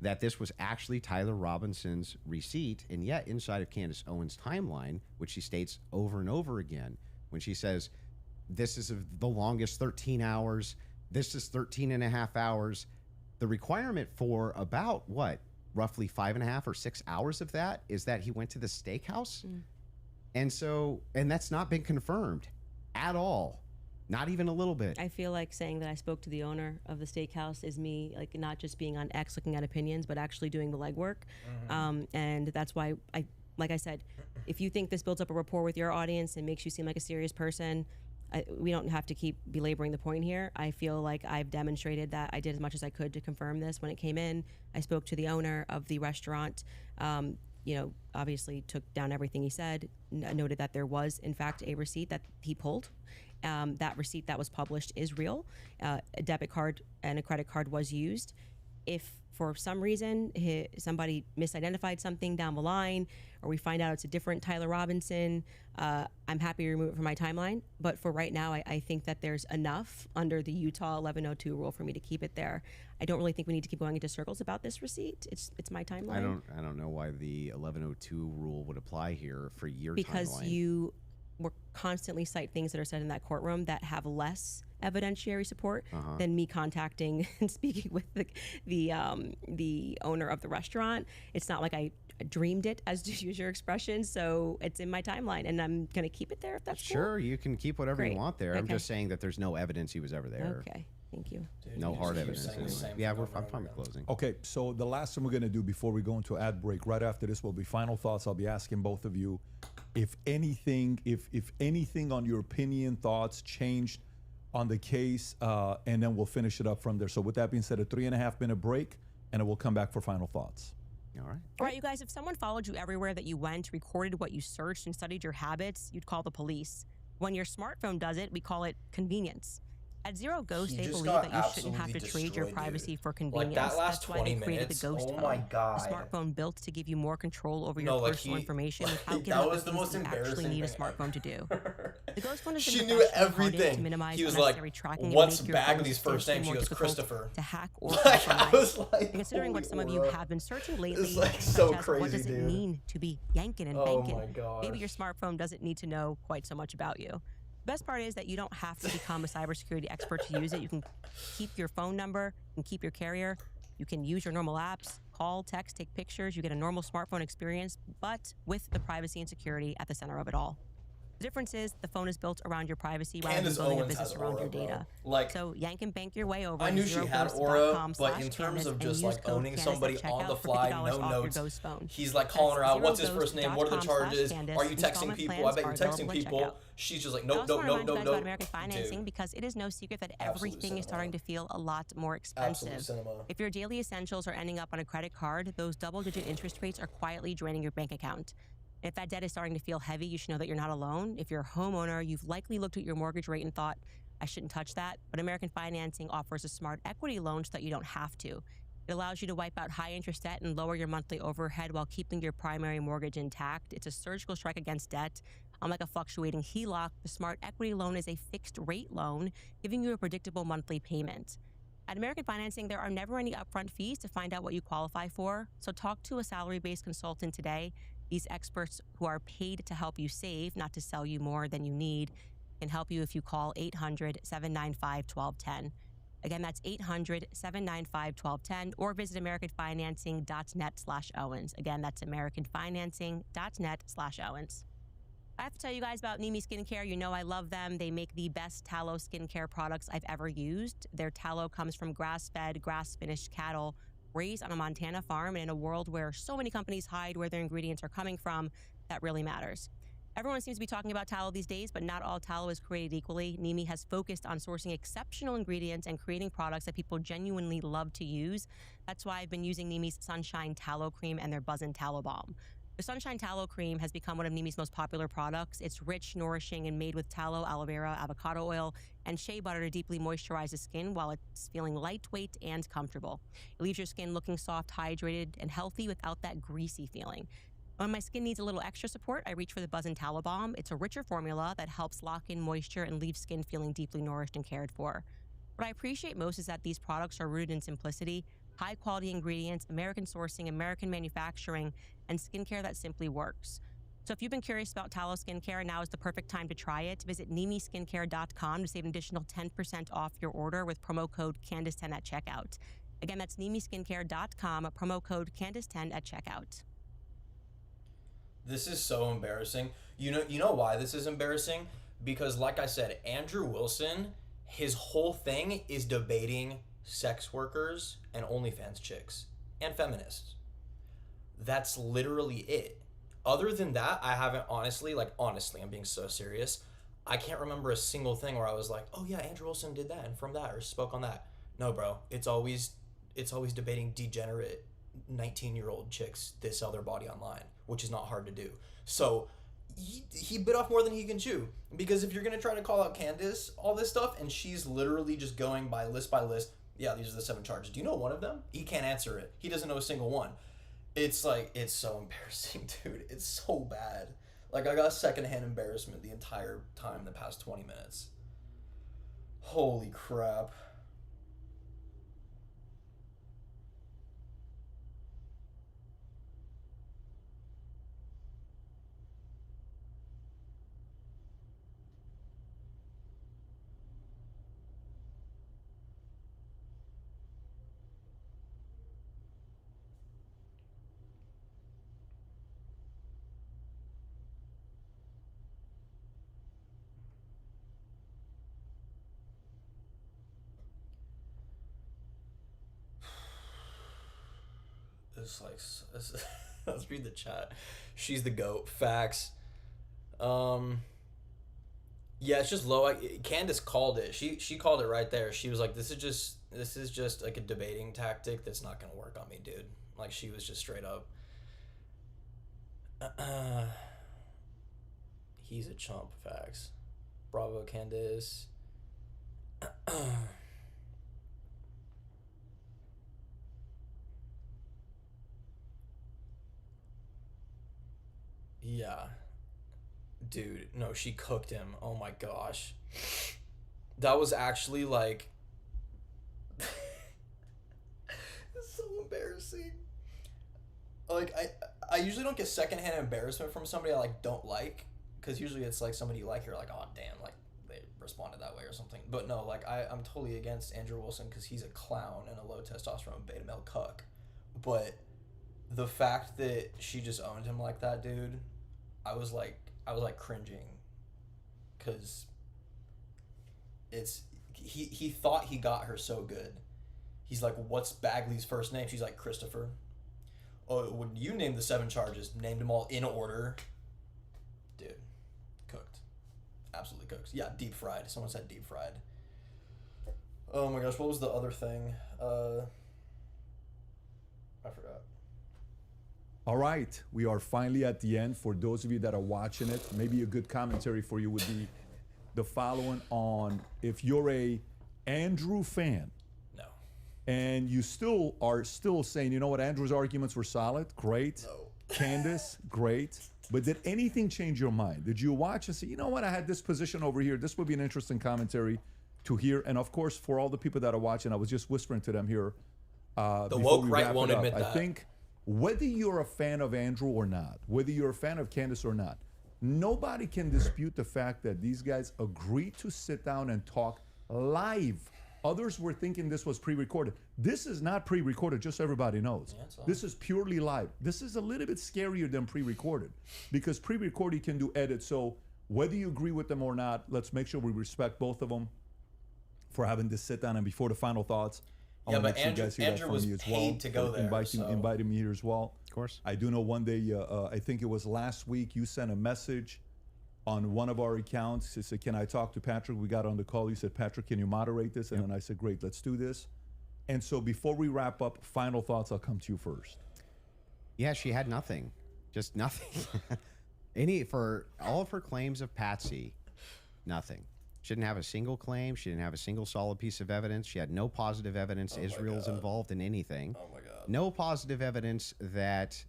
that this was actually Tyler Robinson's receipt, and yet inside of Candace Owens' timeline, which she states over and over again, when she says, this is the longest 13 hours, this is 13 and a half hours, the requirement for about, what, roughly 5.5 or 6 hours of that is that he went to the steakhouse? And so, and that's not been confirmed at all. Not even a little bit. I feel like saying that I spoke to the owner of the steakhouse is me, like, not just being on X looking at opinions, but actually doing the legwork. And that's why like I said, if you think this builds up a rapport with your audience and makes you seem like a serious person, we don't have to keep belaboring the point here. I feel like I've demonstrated that I did as much as I could to confirm this when it came in. I spoke to the owner of the restaurant. obviously took down everything he said, noted that there was, in fact, a receipt that he pulled. That receipt that was published is real. A debit card and a credit card was used. If for some reason somebody misidentified something down the line, or we find out it's a different Tyler Robinson, I'm happy to remove it from my timeline. But for right now, I think that there's enough under the Utah 1102 rule for me to keep it there. I don't really think we need to keep going into circles about this receipt. It's my timeline. I don't know why the 1102 rule would apply here for your because timeline. you will constantly cite things that are said in that courtroom that have less evidentiary support than me contacting and speaking with the owner of the restaurant. It's not like I dreamed it, as to use your expression, so it's in my timeline, and I'm going to keep it there if that's Sure, you can keep whatever Great. you want there. I'm Okay. just saying that there's no evidence he was ever there. Okay, thank you. Dude, No you hard just keep evidence. saying the Anyway. same Yeah, thing over I'm and fine over with again. closing. Okay, so the last thing we're going to do before we go into ad break, right after this will be final thoughts. I'll be asking both of you if anything on your opinion, thoughts changed on the case, and then we'll finish it up from there. So with that being said, a 3.5 minute break, and then we'll come back for final thoughts. All right. All right, you guys, if someone followed you everywhere that you went, recorded what you searched, and studied your habits, you'd call the police. When your smartphone does it, we call it convenience. At Zero Ghost, He they just believe got that you shouldn't have to absolutely trade your destroyed, privacy dude. for Like, convenience. that last That's why they 20 created minutes, the Ghost oh phone. my God. A smartphone built to give you more control over No, your like, personal he- information like, without that giving up was the the things most that you actually embarrassing need a thing smartphone to do. The Ghost phone is She been knew professionally hardened everything. to minimize He was unnecessary like, tracking and "What's make your Bagley's phone's first name?" more She goes, difficult "Christopher." to hack or Like, I compromise. was like, And considering what holy some of you aura. have been searching lately, It's, like, such so as crazy, what does it dude. mean to be yanking and Oh banking, my gosh. maybe your smartphone doesn't need to know quite so much about you. The best part is that you don't have to become a cybersecurity expert to use it. You can keep your phone number, you can keep your carrier, you can use your normal apps, call, text, take pictures. You get a normal smartphone experience, but with the privacy and security at the center of it all. The difference is the phone is built around your privacy rather Candace than building a Owens business has around aura, your bro. data. Like, So yank and bank your way over I to knew she had aura, but in terms of just like owning somebody on the fly, no notes, he's like calling her out. What's his first name? What are the charges? Are you texting people? I bet you're texting people. She's just like, nope, nope, nope, nope, nope. American financing, Dude, because it is no secret that Absolute everything is cinema. starting to feel a lot more absolute expensive. cinema. If your daily essentials are ending up on a credit card, those double-digit interest rates are quietly draining your bank account. If that debt is starting to feel heavy, you should know that you're not alone. If you're a homeowner, you've likely looked at your mortgage rate and thought, I shouldn't touch that. But American Financing offers a smart equity loan so that you don't have to. It allows you to wipe out high interest debt and lower your monthly overhead while keeping your primary mortgage intact. It's a surgical strike against debt. Unlike a fluctuating HELOC, the smart equity loan is a fixed rate loan, giving you a predictable monthly payment. At American Financing, there are never any upfront fees to find out what you qualify for. So talk to a salary-based consultant today. These experts who are paid to help you save, not to sell you more than you need, can help you if you call 800-795-1210. Again, that's 800-795-1210, or visit americanfinancing.net/Owens. Again, that's americanfinancing.net/Owens. I have to tell you guys about Nimi Skincare. You know I love them. They make the best tallow skincare products I've ever used. Their tallow comes from grass-fed, grass-finished cattle raised on a Montana farm, and in a world where so many companies hide where their ingredients are coming from, that really matters. Everyone seems to be talking about tallow these days, but not all tallow is created equally. Nimi has focused on sourcing exceptional ingredients and creating products that people genuinely love to use. That's why I've been using Nimi's Sunshine Tallow Cream and their Buzzin' Tallow Balm. The Sunshine Tallow Cream has become one of Nimi's most popular products. It's rich, nourishing, and made with tallow, aloe vera, avocado oil, and shea butter to deeply moisturize the skin while it's feeling lightweight and comfortable. It leaves your skin looking soft, hydrated, and healthy without that greasy feeling. When my skin needs a little extra support, I reach for the Buzzin' Tallow Balm. It's a richer formula that helps lock in moisture and leave skin feeling deeply nourished and cared for. What I appreciate most is that these products are rooted in simplicity, high-quality ingredients, American sourcing, American manufacturing, and skincare that simply works. So if you've been curious about tallow skincare, now is the perfect time to try it. Visit NimiSkincare.com to save an additional 10% off your order with promo code Candace10 at checkout. Again, that's NimiSkincare.com, promo code Candace10 at checkout. This is so embarrassing. You know why this is embarrassing? Because like I said, Andrew Wilson, his whole thing is debating sex workers and OnlyFans chicks and feminists. That's literally it. Other than that, I haven't honestly, I'm being so serious. I can't remember a single thing where I was like, oh yeah, Andrew Wilson did that and from that or spoke on that. No, bro. It's always debating degenerate 19-year-old chicks they sell their body online, which is not hard to do. So he bit off more than he can chew, because if you're going to try to call out Candace all this stuff and she's literally just going by list, yeah, these are the 7 charges. Do you know one of them? He can't answer it. He doesn't know a single one. It's like, it's so embarrassing, dude. It's so bad. Like, I got secondhand embarrassment the entire time in the past 20 minutes. Holy crap. It's like, let's read the chat. She's the GOAT. Facts. Yeah, it's just low. Candace called it. She called it right there. She was like, this is just like a debating tactic that's not gonna work on me, dude. Like, she was just straight up. He's a chump. Facts. Bravo, Candace. Yeah. Dude, no, she cooked him. Oh my gosh. That was actually like... It's so embarrassing. Like, I usually don't get secondhand embarrassment from somebody I like don't like, because usually it's like somebody you like, you're like, oh damn, like they responded that way or something. But no, like I'm totally against Andrew Wilson because he's a clown and a low testosterone beta male cuck. But the fact that she just owned him like that, dude, I was like cringing, because he thought he got her so good. He's like, what's Bagley's first name? She's like, Christopher. Oh, when you named the 7 charges, named them all in order. Dude, cooked. Absolutely cooked. Yeah, deep fried. Someone said deep fried. Oh my gosh, what was the other thing? I forgot. All right, we are finally at the end. For those of you that are watching it, maybe a good commentary for you would be the following on, if you're a Andrew fan, No. and you still are saying, you know what, Andrew's arguments were solid, great. No. Candace, great. But did anything change your mind? Did you watch and say, you know what, I had this position over here. This would be an interesting commentary to hear. And of course, for all the people that are watching, I was just whispering to them here. The woke right won't admit that. I think whether you're a fan of Andrew or not, whether you're a fan of Candace or not, nobody can dispute the fact that these guys agreed to sit down and talk live. Others were thinking this was pre-recorded. This is not pre-recorded, just so everybody knows. Yeah, this is purely live. This is a little bit scarier than pre-recorded, because pre-recorded you can do edits. So whether you agree with them or not, let's make sure we respect both of them for having this sit down. And before the final thoughts, Yeah, but Andrew was paid to go there. Inviting me here as well. Of course. I do know one day, I think it was last week, you sent a message on one of our accounts. You said, can I talk to Patrick? We got on the call. You said, Patrick, can you moderate this? And then I said, great, let's do this. And so before we wrap up, final thoughts, I'll come to you first. Yeah, she had nothing. Just nothing. For all of her claims of Patsy, nothing. She didn't have a single claim. She didn't have a single solid piece of evidence. She had no positive evidence Israel's involved in anything. Oh my God. No positive evidence that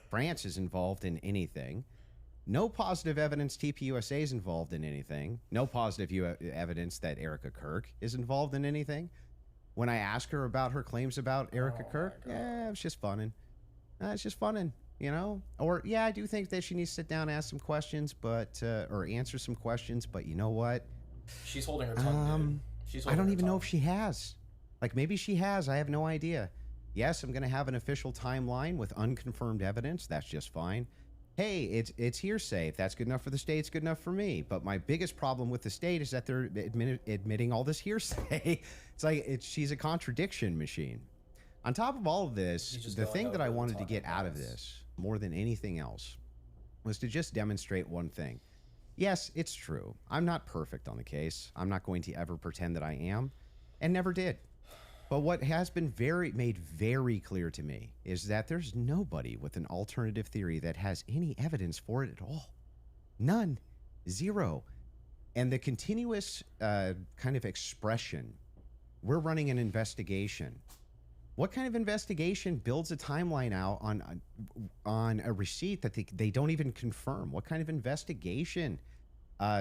France is involved in anything. No positive evidence TPUSA is involved in anything. No positive evidence that Erica Kirk is involved in anything. When I ask her about her claims about Erica Kirk, yeah, it's just funning. It's just funning, you know? Or, yeah, I do think that she needs to sit down and ask some questions, but, or answer some questions, but you know what? She's holding her tongue, dude. I don't even know if she has. Like, maybe she has. I have no idea. Yes, I'm going to have an official timeline with unconfirmed evidence. That's just fine. Hey, it's hearsay. If that's good enough for the state, it's good enough for me. But my biggest problem with the state is that they're admitting all this hearsay. It's like she's a contradiction machine. On top of all of this, the thing that I wanted to get out of this more than anything else was to just demonstrate one thing. Yes, it's true. I'm not perfect on the case. I'm not going to ever pretend that I am, and never did. But what has been made very clear to me is that there's nobody with an alternative theory that has any evidence for it at all. None. Zero. And the continuous kind of expression, we're running an investigation. What kind of investigation builds a timeline out on a receipt that they don't even confirm? What kind of investigation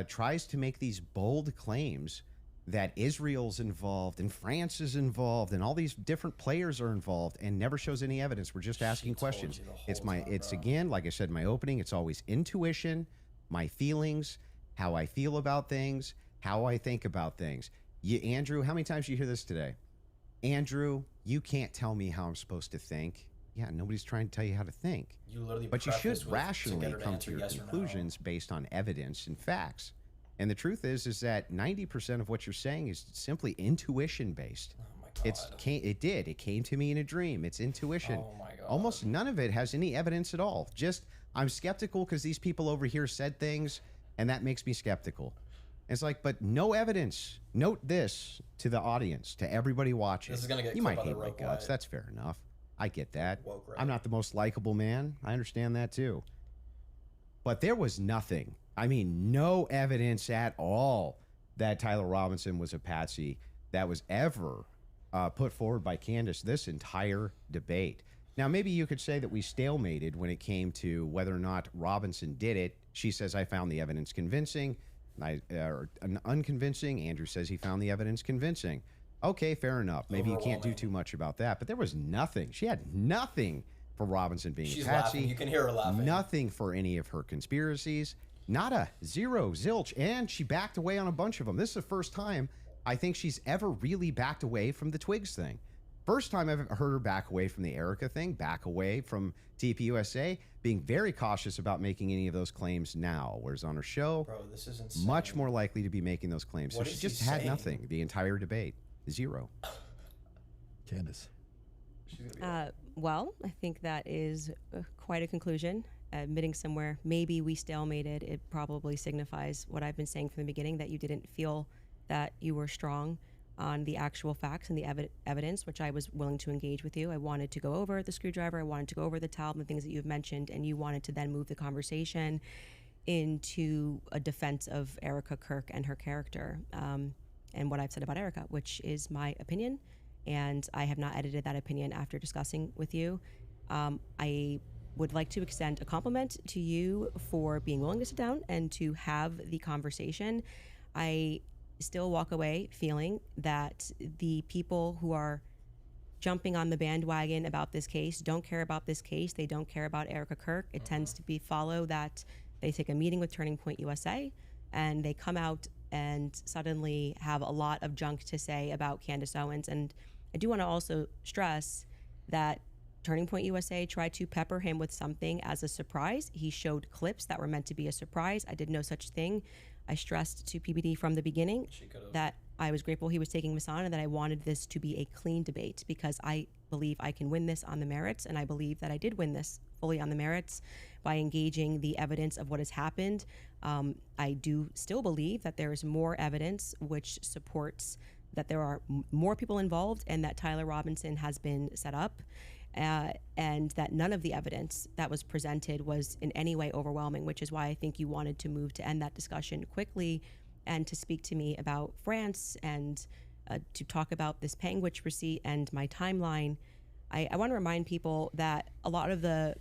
tries to make these bold claims that Israel's involved and France is involved and all these different players are involved and never shows any evidence? We're just asking questions. It's again, like I said in my opening, it's always intuition, my feelings, how I feel about things, how I think about things. Andrew, how many times did you hear this today? Andrew, you can't tell me how I'm supposed to think. Yeah, nobody's trying to tell you how to think. But you should rationally come to your conclusions based on evidence and facts. And the truth is that 90% of what you're saying is simply intuition based. Oh my God. It came to me in a dream. It's intuition. Oh my God. Almost none of it has any evidence at all. Just, I'm skeptical because these people over here said things, and that makes me skeptical. It's like, but no evidence. Note this to the audience, to everybody watching. This is gonna get you clipped might by hate the my rope guts. light. That's fair enough. I get that. Woke right. I'm not the most likable man. I understand that too. But there was nothing. I mean, no evidence at all that Tyler Robinson was a patsy that was ever put forward by Candace this entire debate. Now, maybe you could say that we stalemated when it came to whether or not Robinson did it. She says, I found the evidence convincing, or unconvincing. Andrew says he found the evidence convincing. Okay, fair enough. Maybe you can't do too much about that. But there was nothing. She had nothing for Robinson being She's a patsy. laughing. You can hear her laughing. Nothing for any of her conspiracies. Nada. Zero. Zilch. And she backed away on a bunch of them. This is the first time I think she's ever really backed away from the Twigs thing. First time I've heard her back away from the Erica thing, back away from TPUSA, being very cautious about making any of those claims now. Whereas on her show, Bro, this is insane. much more likely to be making those claims. What So is she just he had saying? nothing the entire debate. Zero. Candace. She's gonna be Well, I think that is quite a conclusion. Admitting somewhere, maybe we stalemated, it probably signifies what I've been saying from the beginning, that you didn't feel that you were strong on the actual facts and the evidence, which I was willing to engage with you. I wanted to go over the screwdriver, I wanted to go over the towel, the things that you've mentioned, and you wanted to then move the conversation into a defense of Erica Kirk and her character, and what I've said about Erica, which is my opinion, and I have not edited that opinion after discussing with you. I would like to extend a compliment to you for being willing to sit down and to have the conversation. I still walk away feeling that the people who are jumping on the bandwagon about this case don't care about this case. They don't care about Erica Kirk. It tends to be follow that they take a meeting with Turning Point USA and they come out and suddenly have a lot of junk to say about Candace Owens. And I do want to also stress that Turning Point USA tried to pepper him with something as a surprise. He showed clips that were meant to be a surprise. I did no such thing. I stressed to PBD from the beginning that I was grateful he was taking this on and that I wanted this to be a clean debate because I believe I can win this on the merits, and I believe that I did win this fully on the merits by engaging the evidence of what has happened. I do still believe that there is more evidence which supports that there are more people involved and that Tyler Robinson has been set up. And that none of the evidence that was presented was in any way overwhelming, which is why I think you wanted to move to end that discussion quickly and to speak to me about France and to talk about this Panguitch receipt and my timeline. I want to remind people that a lot of the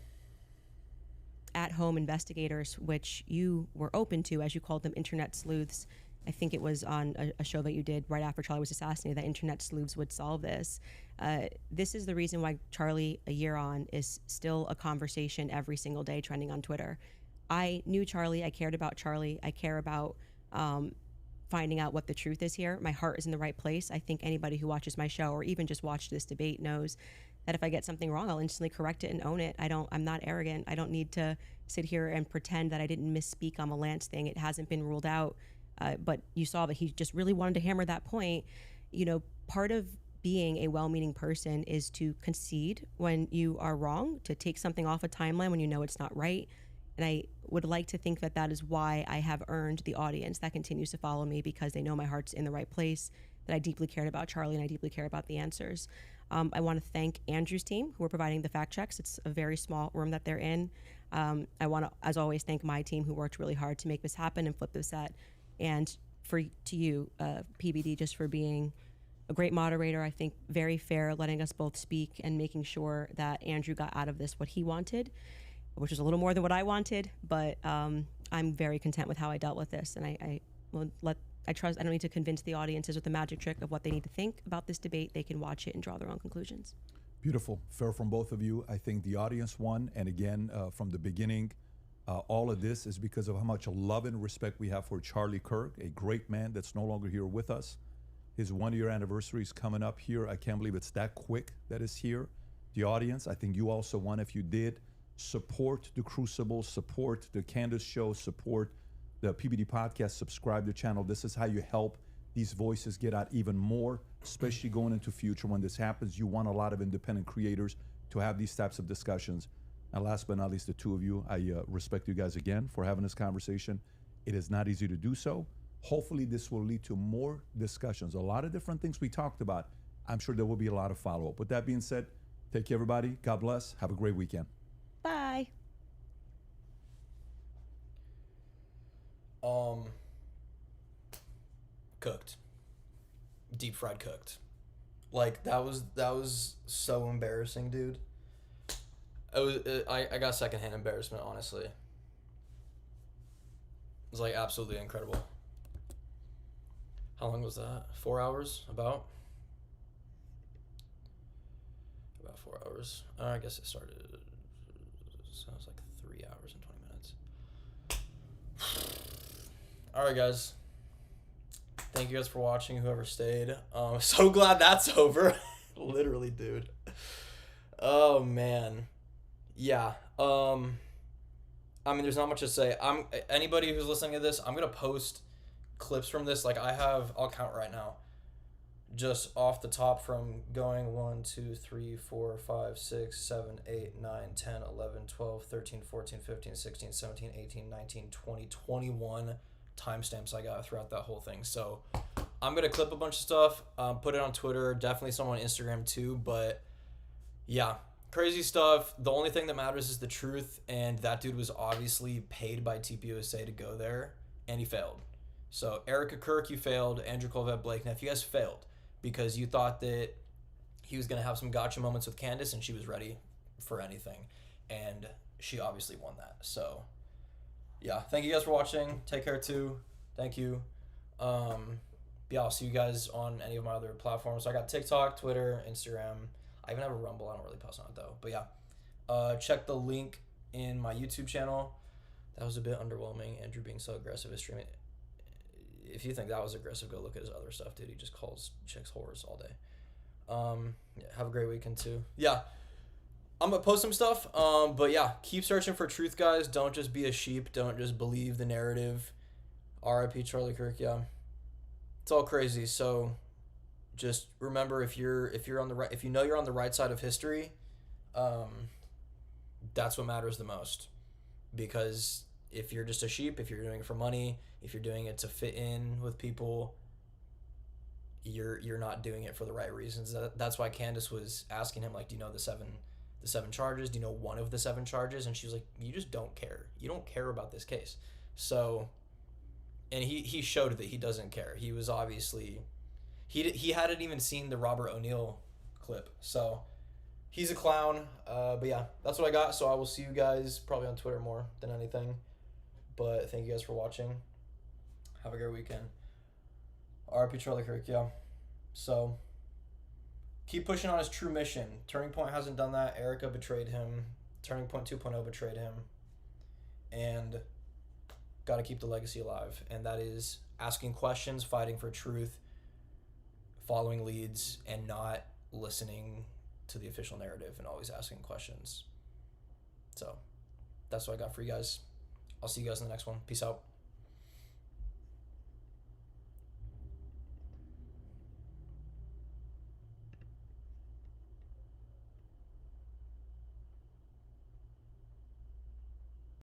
at-home investigators, which you were open to, as you called them, internet sleuths, I think it was on a show that you did right after Charlie was assassinated, that internet sleuths would solve this. This is the reason why Charlie, a year on, is still a conversation every single day trending on Twitter. I knew Charlie. I cared about Charlie. I care about finding out what the truth is here. My heart is in the right place. I think anybody who watches my show or even just watched this debate knows that if I get something wrong, I'll instantly correct it and own it. I'm not arrogant. I don't need to sit here and pretend that I didn't misspeak on the Lance thing. It hasn't been ruled out. But you saw that he just really wanted to hammer that point. You know, part of being a well-meaning person is to concede when you are wrong, to take something off a timeline when you know it's not right. And I would like to think that that is why I have earned the audience that continues to follow me, because they know my heart's in the right place. that I deeply cared about Charlie and I deeply care about the answers. I want to thank Andrew's team who are providing the fact checks. It's a very small room that they're in. I want to, as always, thank my team who worked really hard to make this happen and flip this set. And to you, PBD, just for being a great moderator. I think very fair, letting us both speak and making sure that Andrew got out of this what he wanted, which was a little more than what I wanted. But I'm very content with how I dealt with this, and I will let. I trust. I don't need to convince the audiences with the magic trick of what they need to think about this debate. They can watch it and draw their own conclusions. Beautiful. Fair from both of you. I think the audience won. And again, from the beginning, all of this is because of how much love and respect we have for Charlie Kirk, a great man that's no longer here with us. His 1-year anniversary is coming up here. I can't believe it's that quick that is here. The audience, I think you also won if you did. Support the Crucible, support the Candace Show, support the PBD Podcast, subscribe to the channel. This is how you help these voices get out even more, especially going into future when this happens. You want a lot of independent creators to have these types of discussions. And last but not least, the two of you, I respect you guys again for having this conversation. It is not easy to do so. Hopefully this will lead to more discussions. A lot of different things we talked about. I'm sure there will be a lot of follow-up. With that being said, take care, everybody. God bless. Have a great weekend. Bye. Cooked. Deep fried cooked. Like, that was so embarrassing, dude. I got secondhand embarrassment, honestly. It was, like, absolutely incredible. How long was that? 4 hours? About 4 hours. I guess it started, so it was like 3 hours and 20 minutes. Alright, guys. Thank you guys for watching, whoever stayed. So glad that's over. Literally, dude. Oh, man. Yeah. I mean, there's not much to say. Anybody who's listening to this, I'm going to post clips from this. Like, I'll count right now. Just off the top from going 1, 2, 3, 4, 5, 6, 7, 8, 9, 10, 11, 12, 13, 14, 15, 16, 17, 18, 19, 20, 21 timestamps I got throughout that whole thing. So I'm going to clip a bunch of stuff, put it on Twitter, definitely some on Instagram too. But yeah, crazy stuff. The only thing that matters is the truth. And that dude was obviously paid by TPUSA to go there, and he failed. So Erica Kirk, you failed. Andrew Colvette Blakeneff, you guys failed because you thought that he was going to have some gotcha moments with Candace and she was ready for anything. And she obviously won that. So yeah, thank you guys for watching. Take care too. Thank you. Yeah, I'll see you guys on any of my other platforms. So I got TikTok, Twitter, Instagram. I even have a Rumble. I don't really post on it though. But yeah, check the link in my YouTube channel. That was a bit underwhelming. Andrew being so aggressive at streaming. If you think that was aggressive, go look at his other stuff, dude. He just calls chicks whores all day. Yeah, have a great weekend too. Yeah, I'm gonna post some stuff. But yeah, keep searching for truth, guys. Don't just be a sheep. Don't just believe the narrative. R.I.P. Charlie Kirk. Yeah, it's all crazy. So just remember, if you're on the right, if you know you're on the right side of history, that's what matters the most. Because if you're just a sheep, if you're doing it for money, if you're doing it to fit in with people, you're not doing it for the right reasons. That's why Candace was asking him, like, do you know the seven charges? Do you know one of the 7 charges? And she was like, you just don't care. You don't care about this case. So, and he showed that he doesn't care. He was obviously, he hadn't even seen the Robert O'Neill clip. So he's a clown. But yeah, that's what I got. So I will see you guys probably on Twitter more than anything. But thank you guys for watching. Have a great weekend. R.I.P. Charlie Kirk, yeah. So keep pushing on his true mission. Turning Point hasn't done that. Erica betrayed him. Turning Point 2.0 betrayed him. And got to keep the legacy alive. And that is asking questions, fighting for truth, following leads, and not listening to the official narrative and always asking questions. So that's what I got for you guys. I'll see you guys in the next one. Peace out.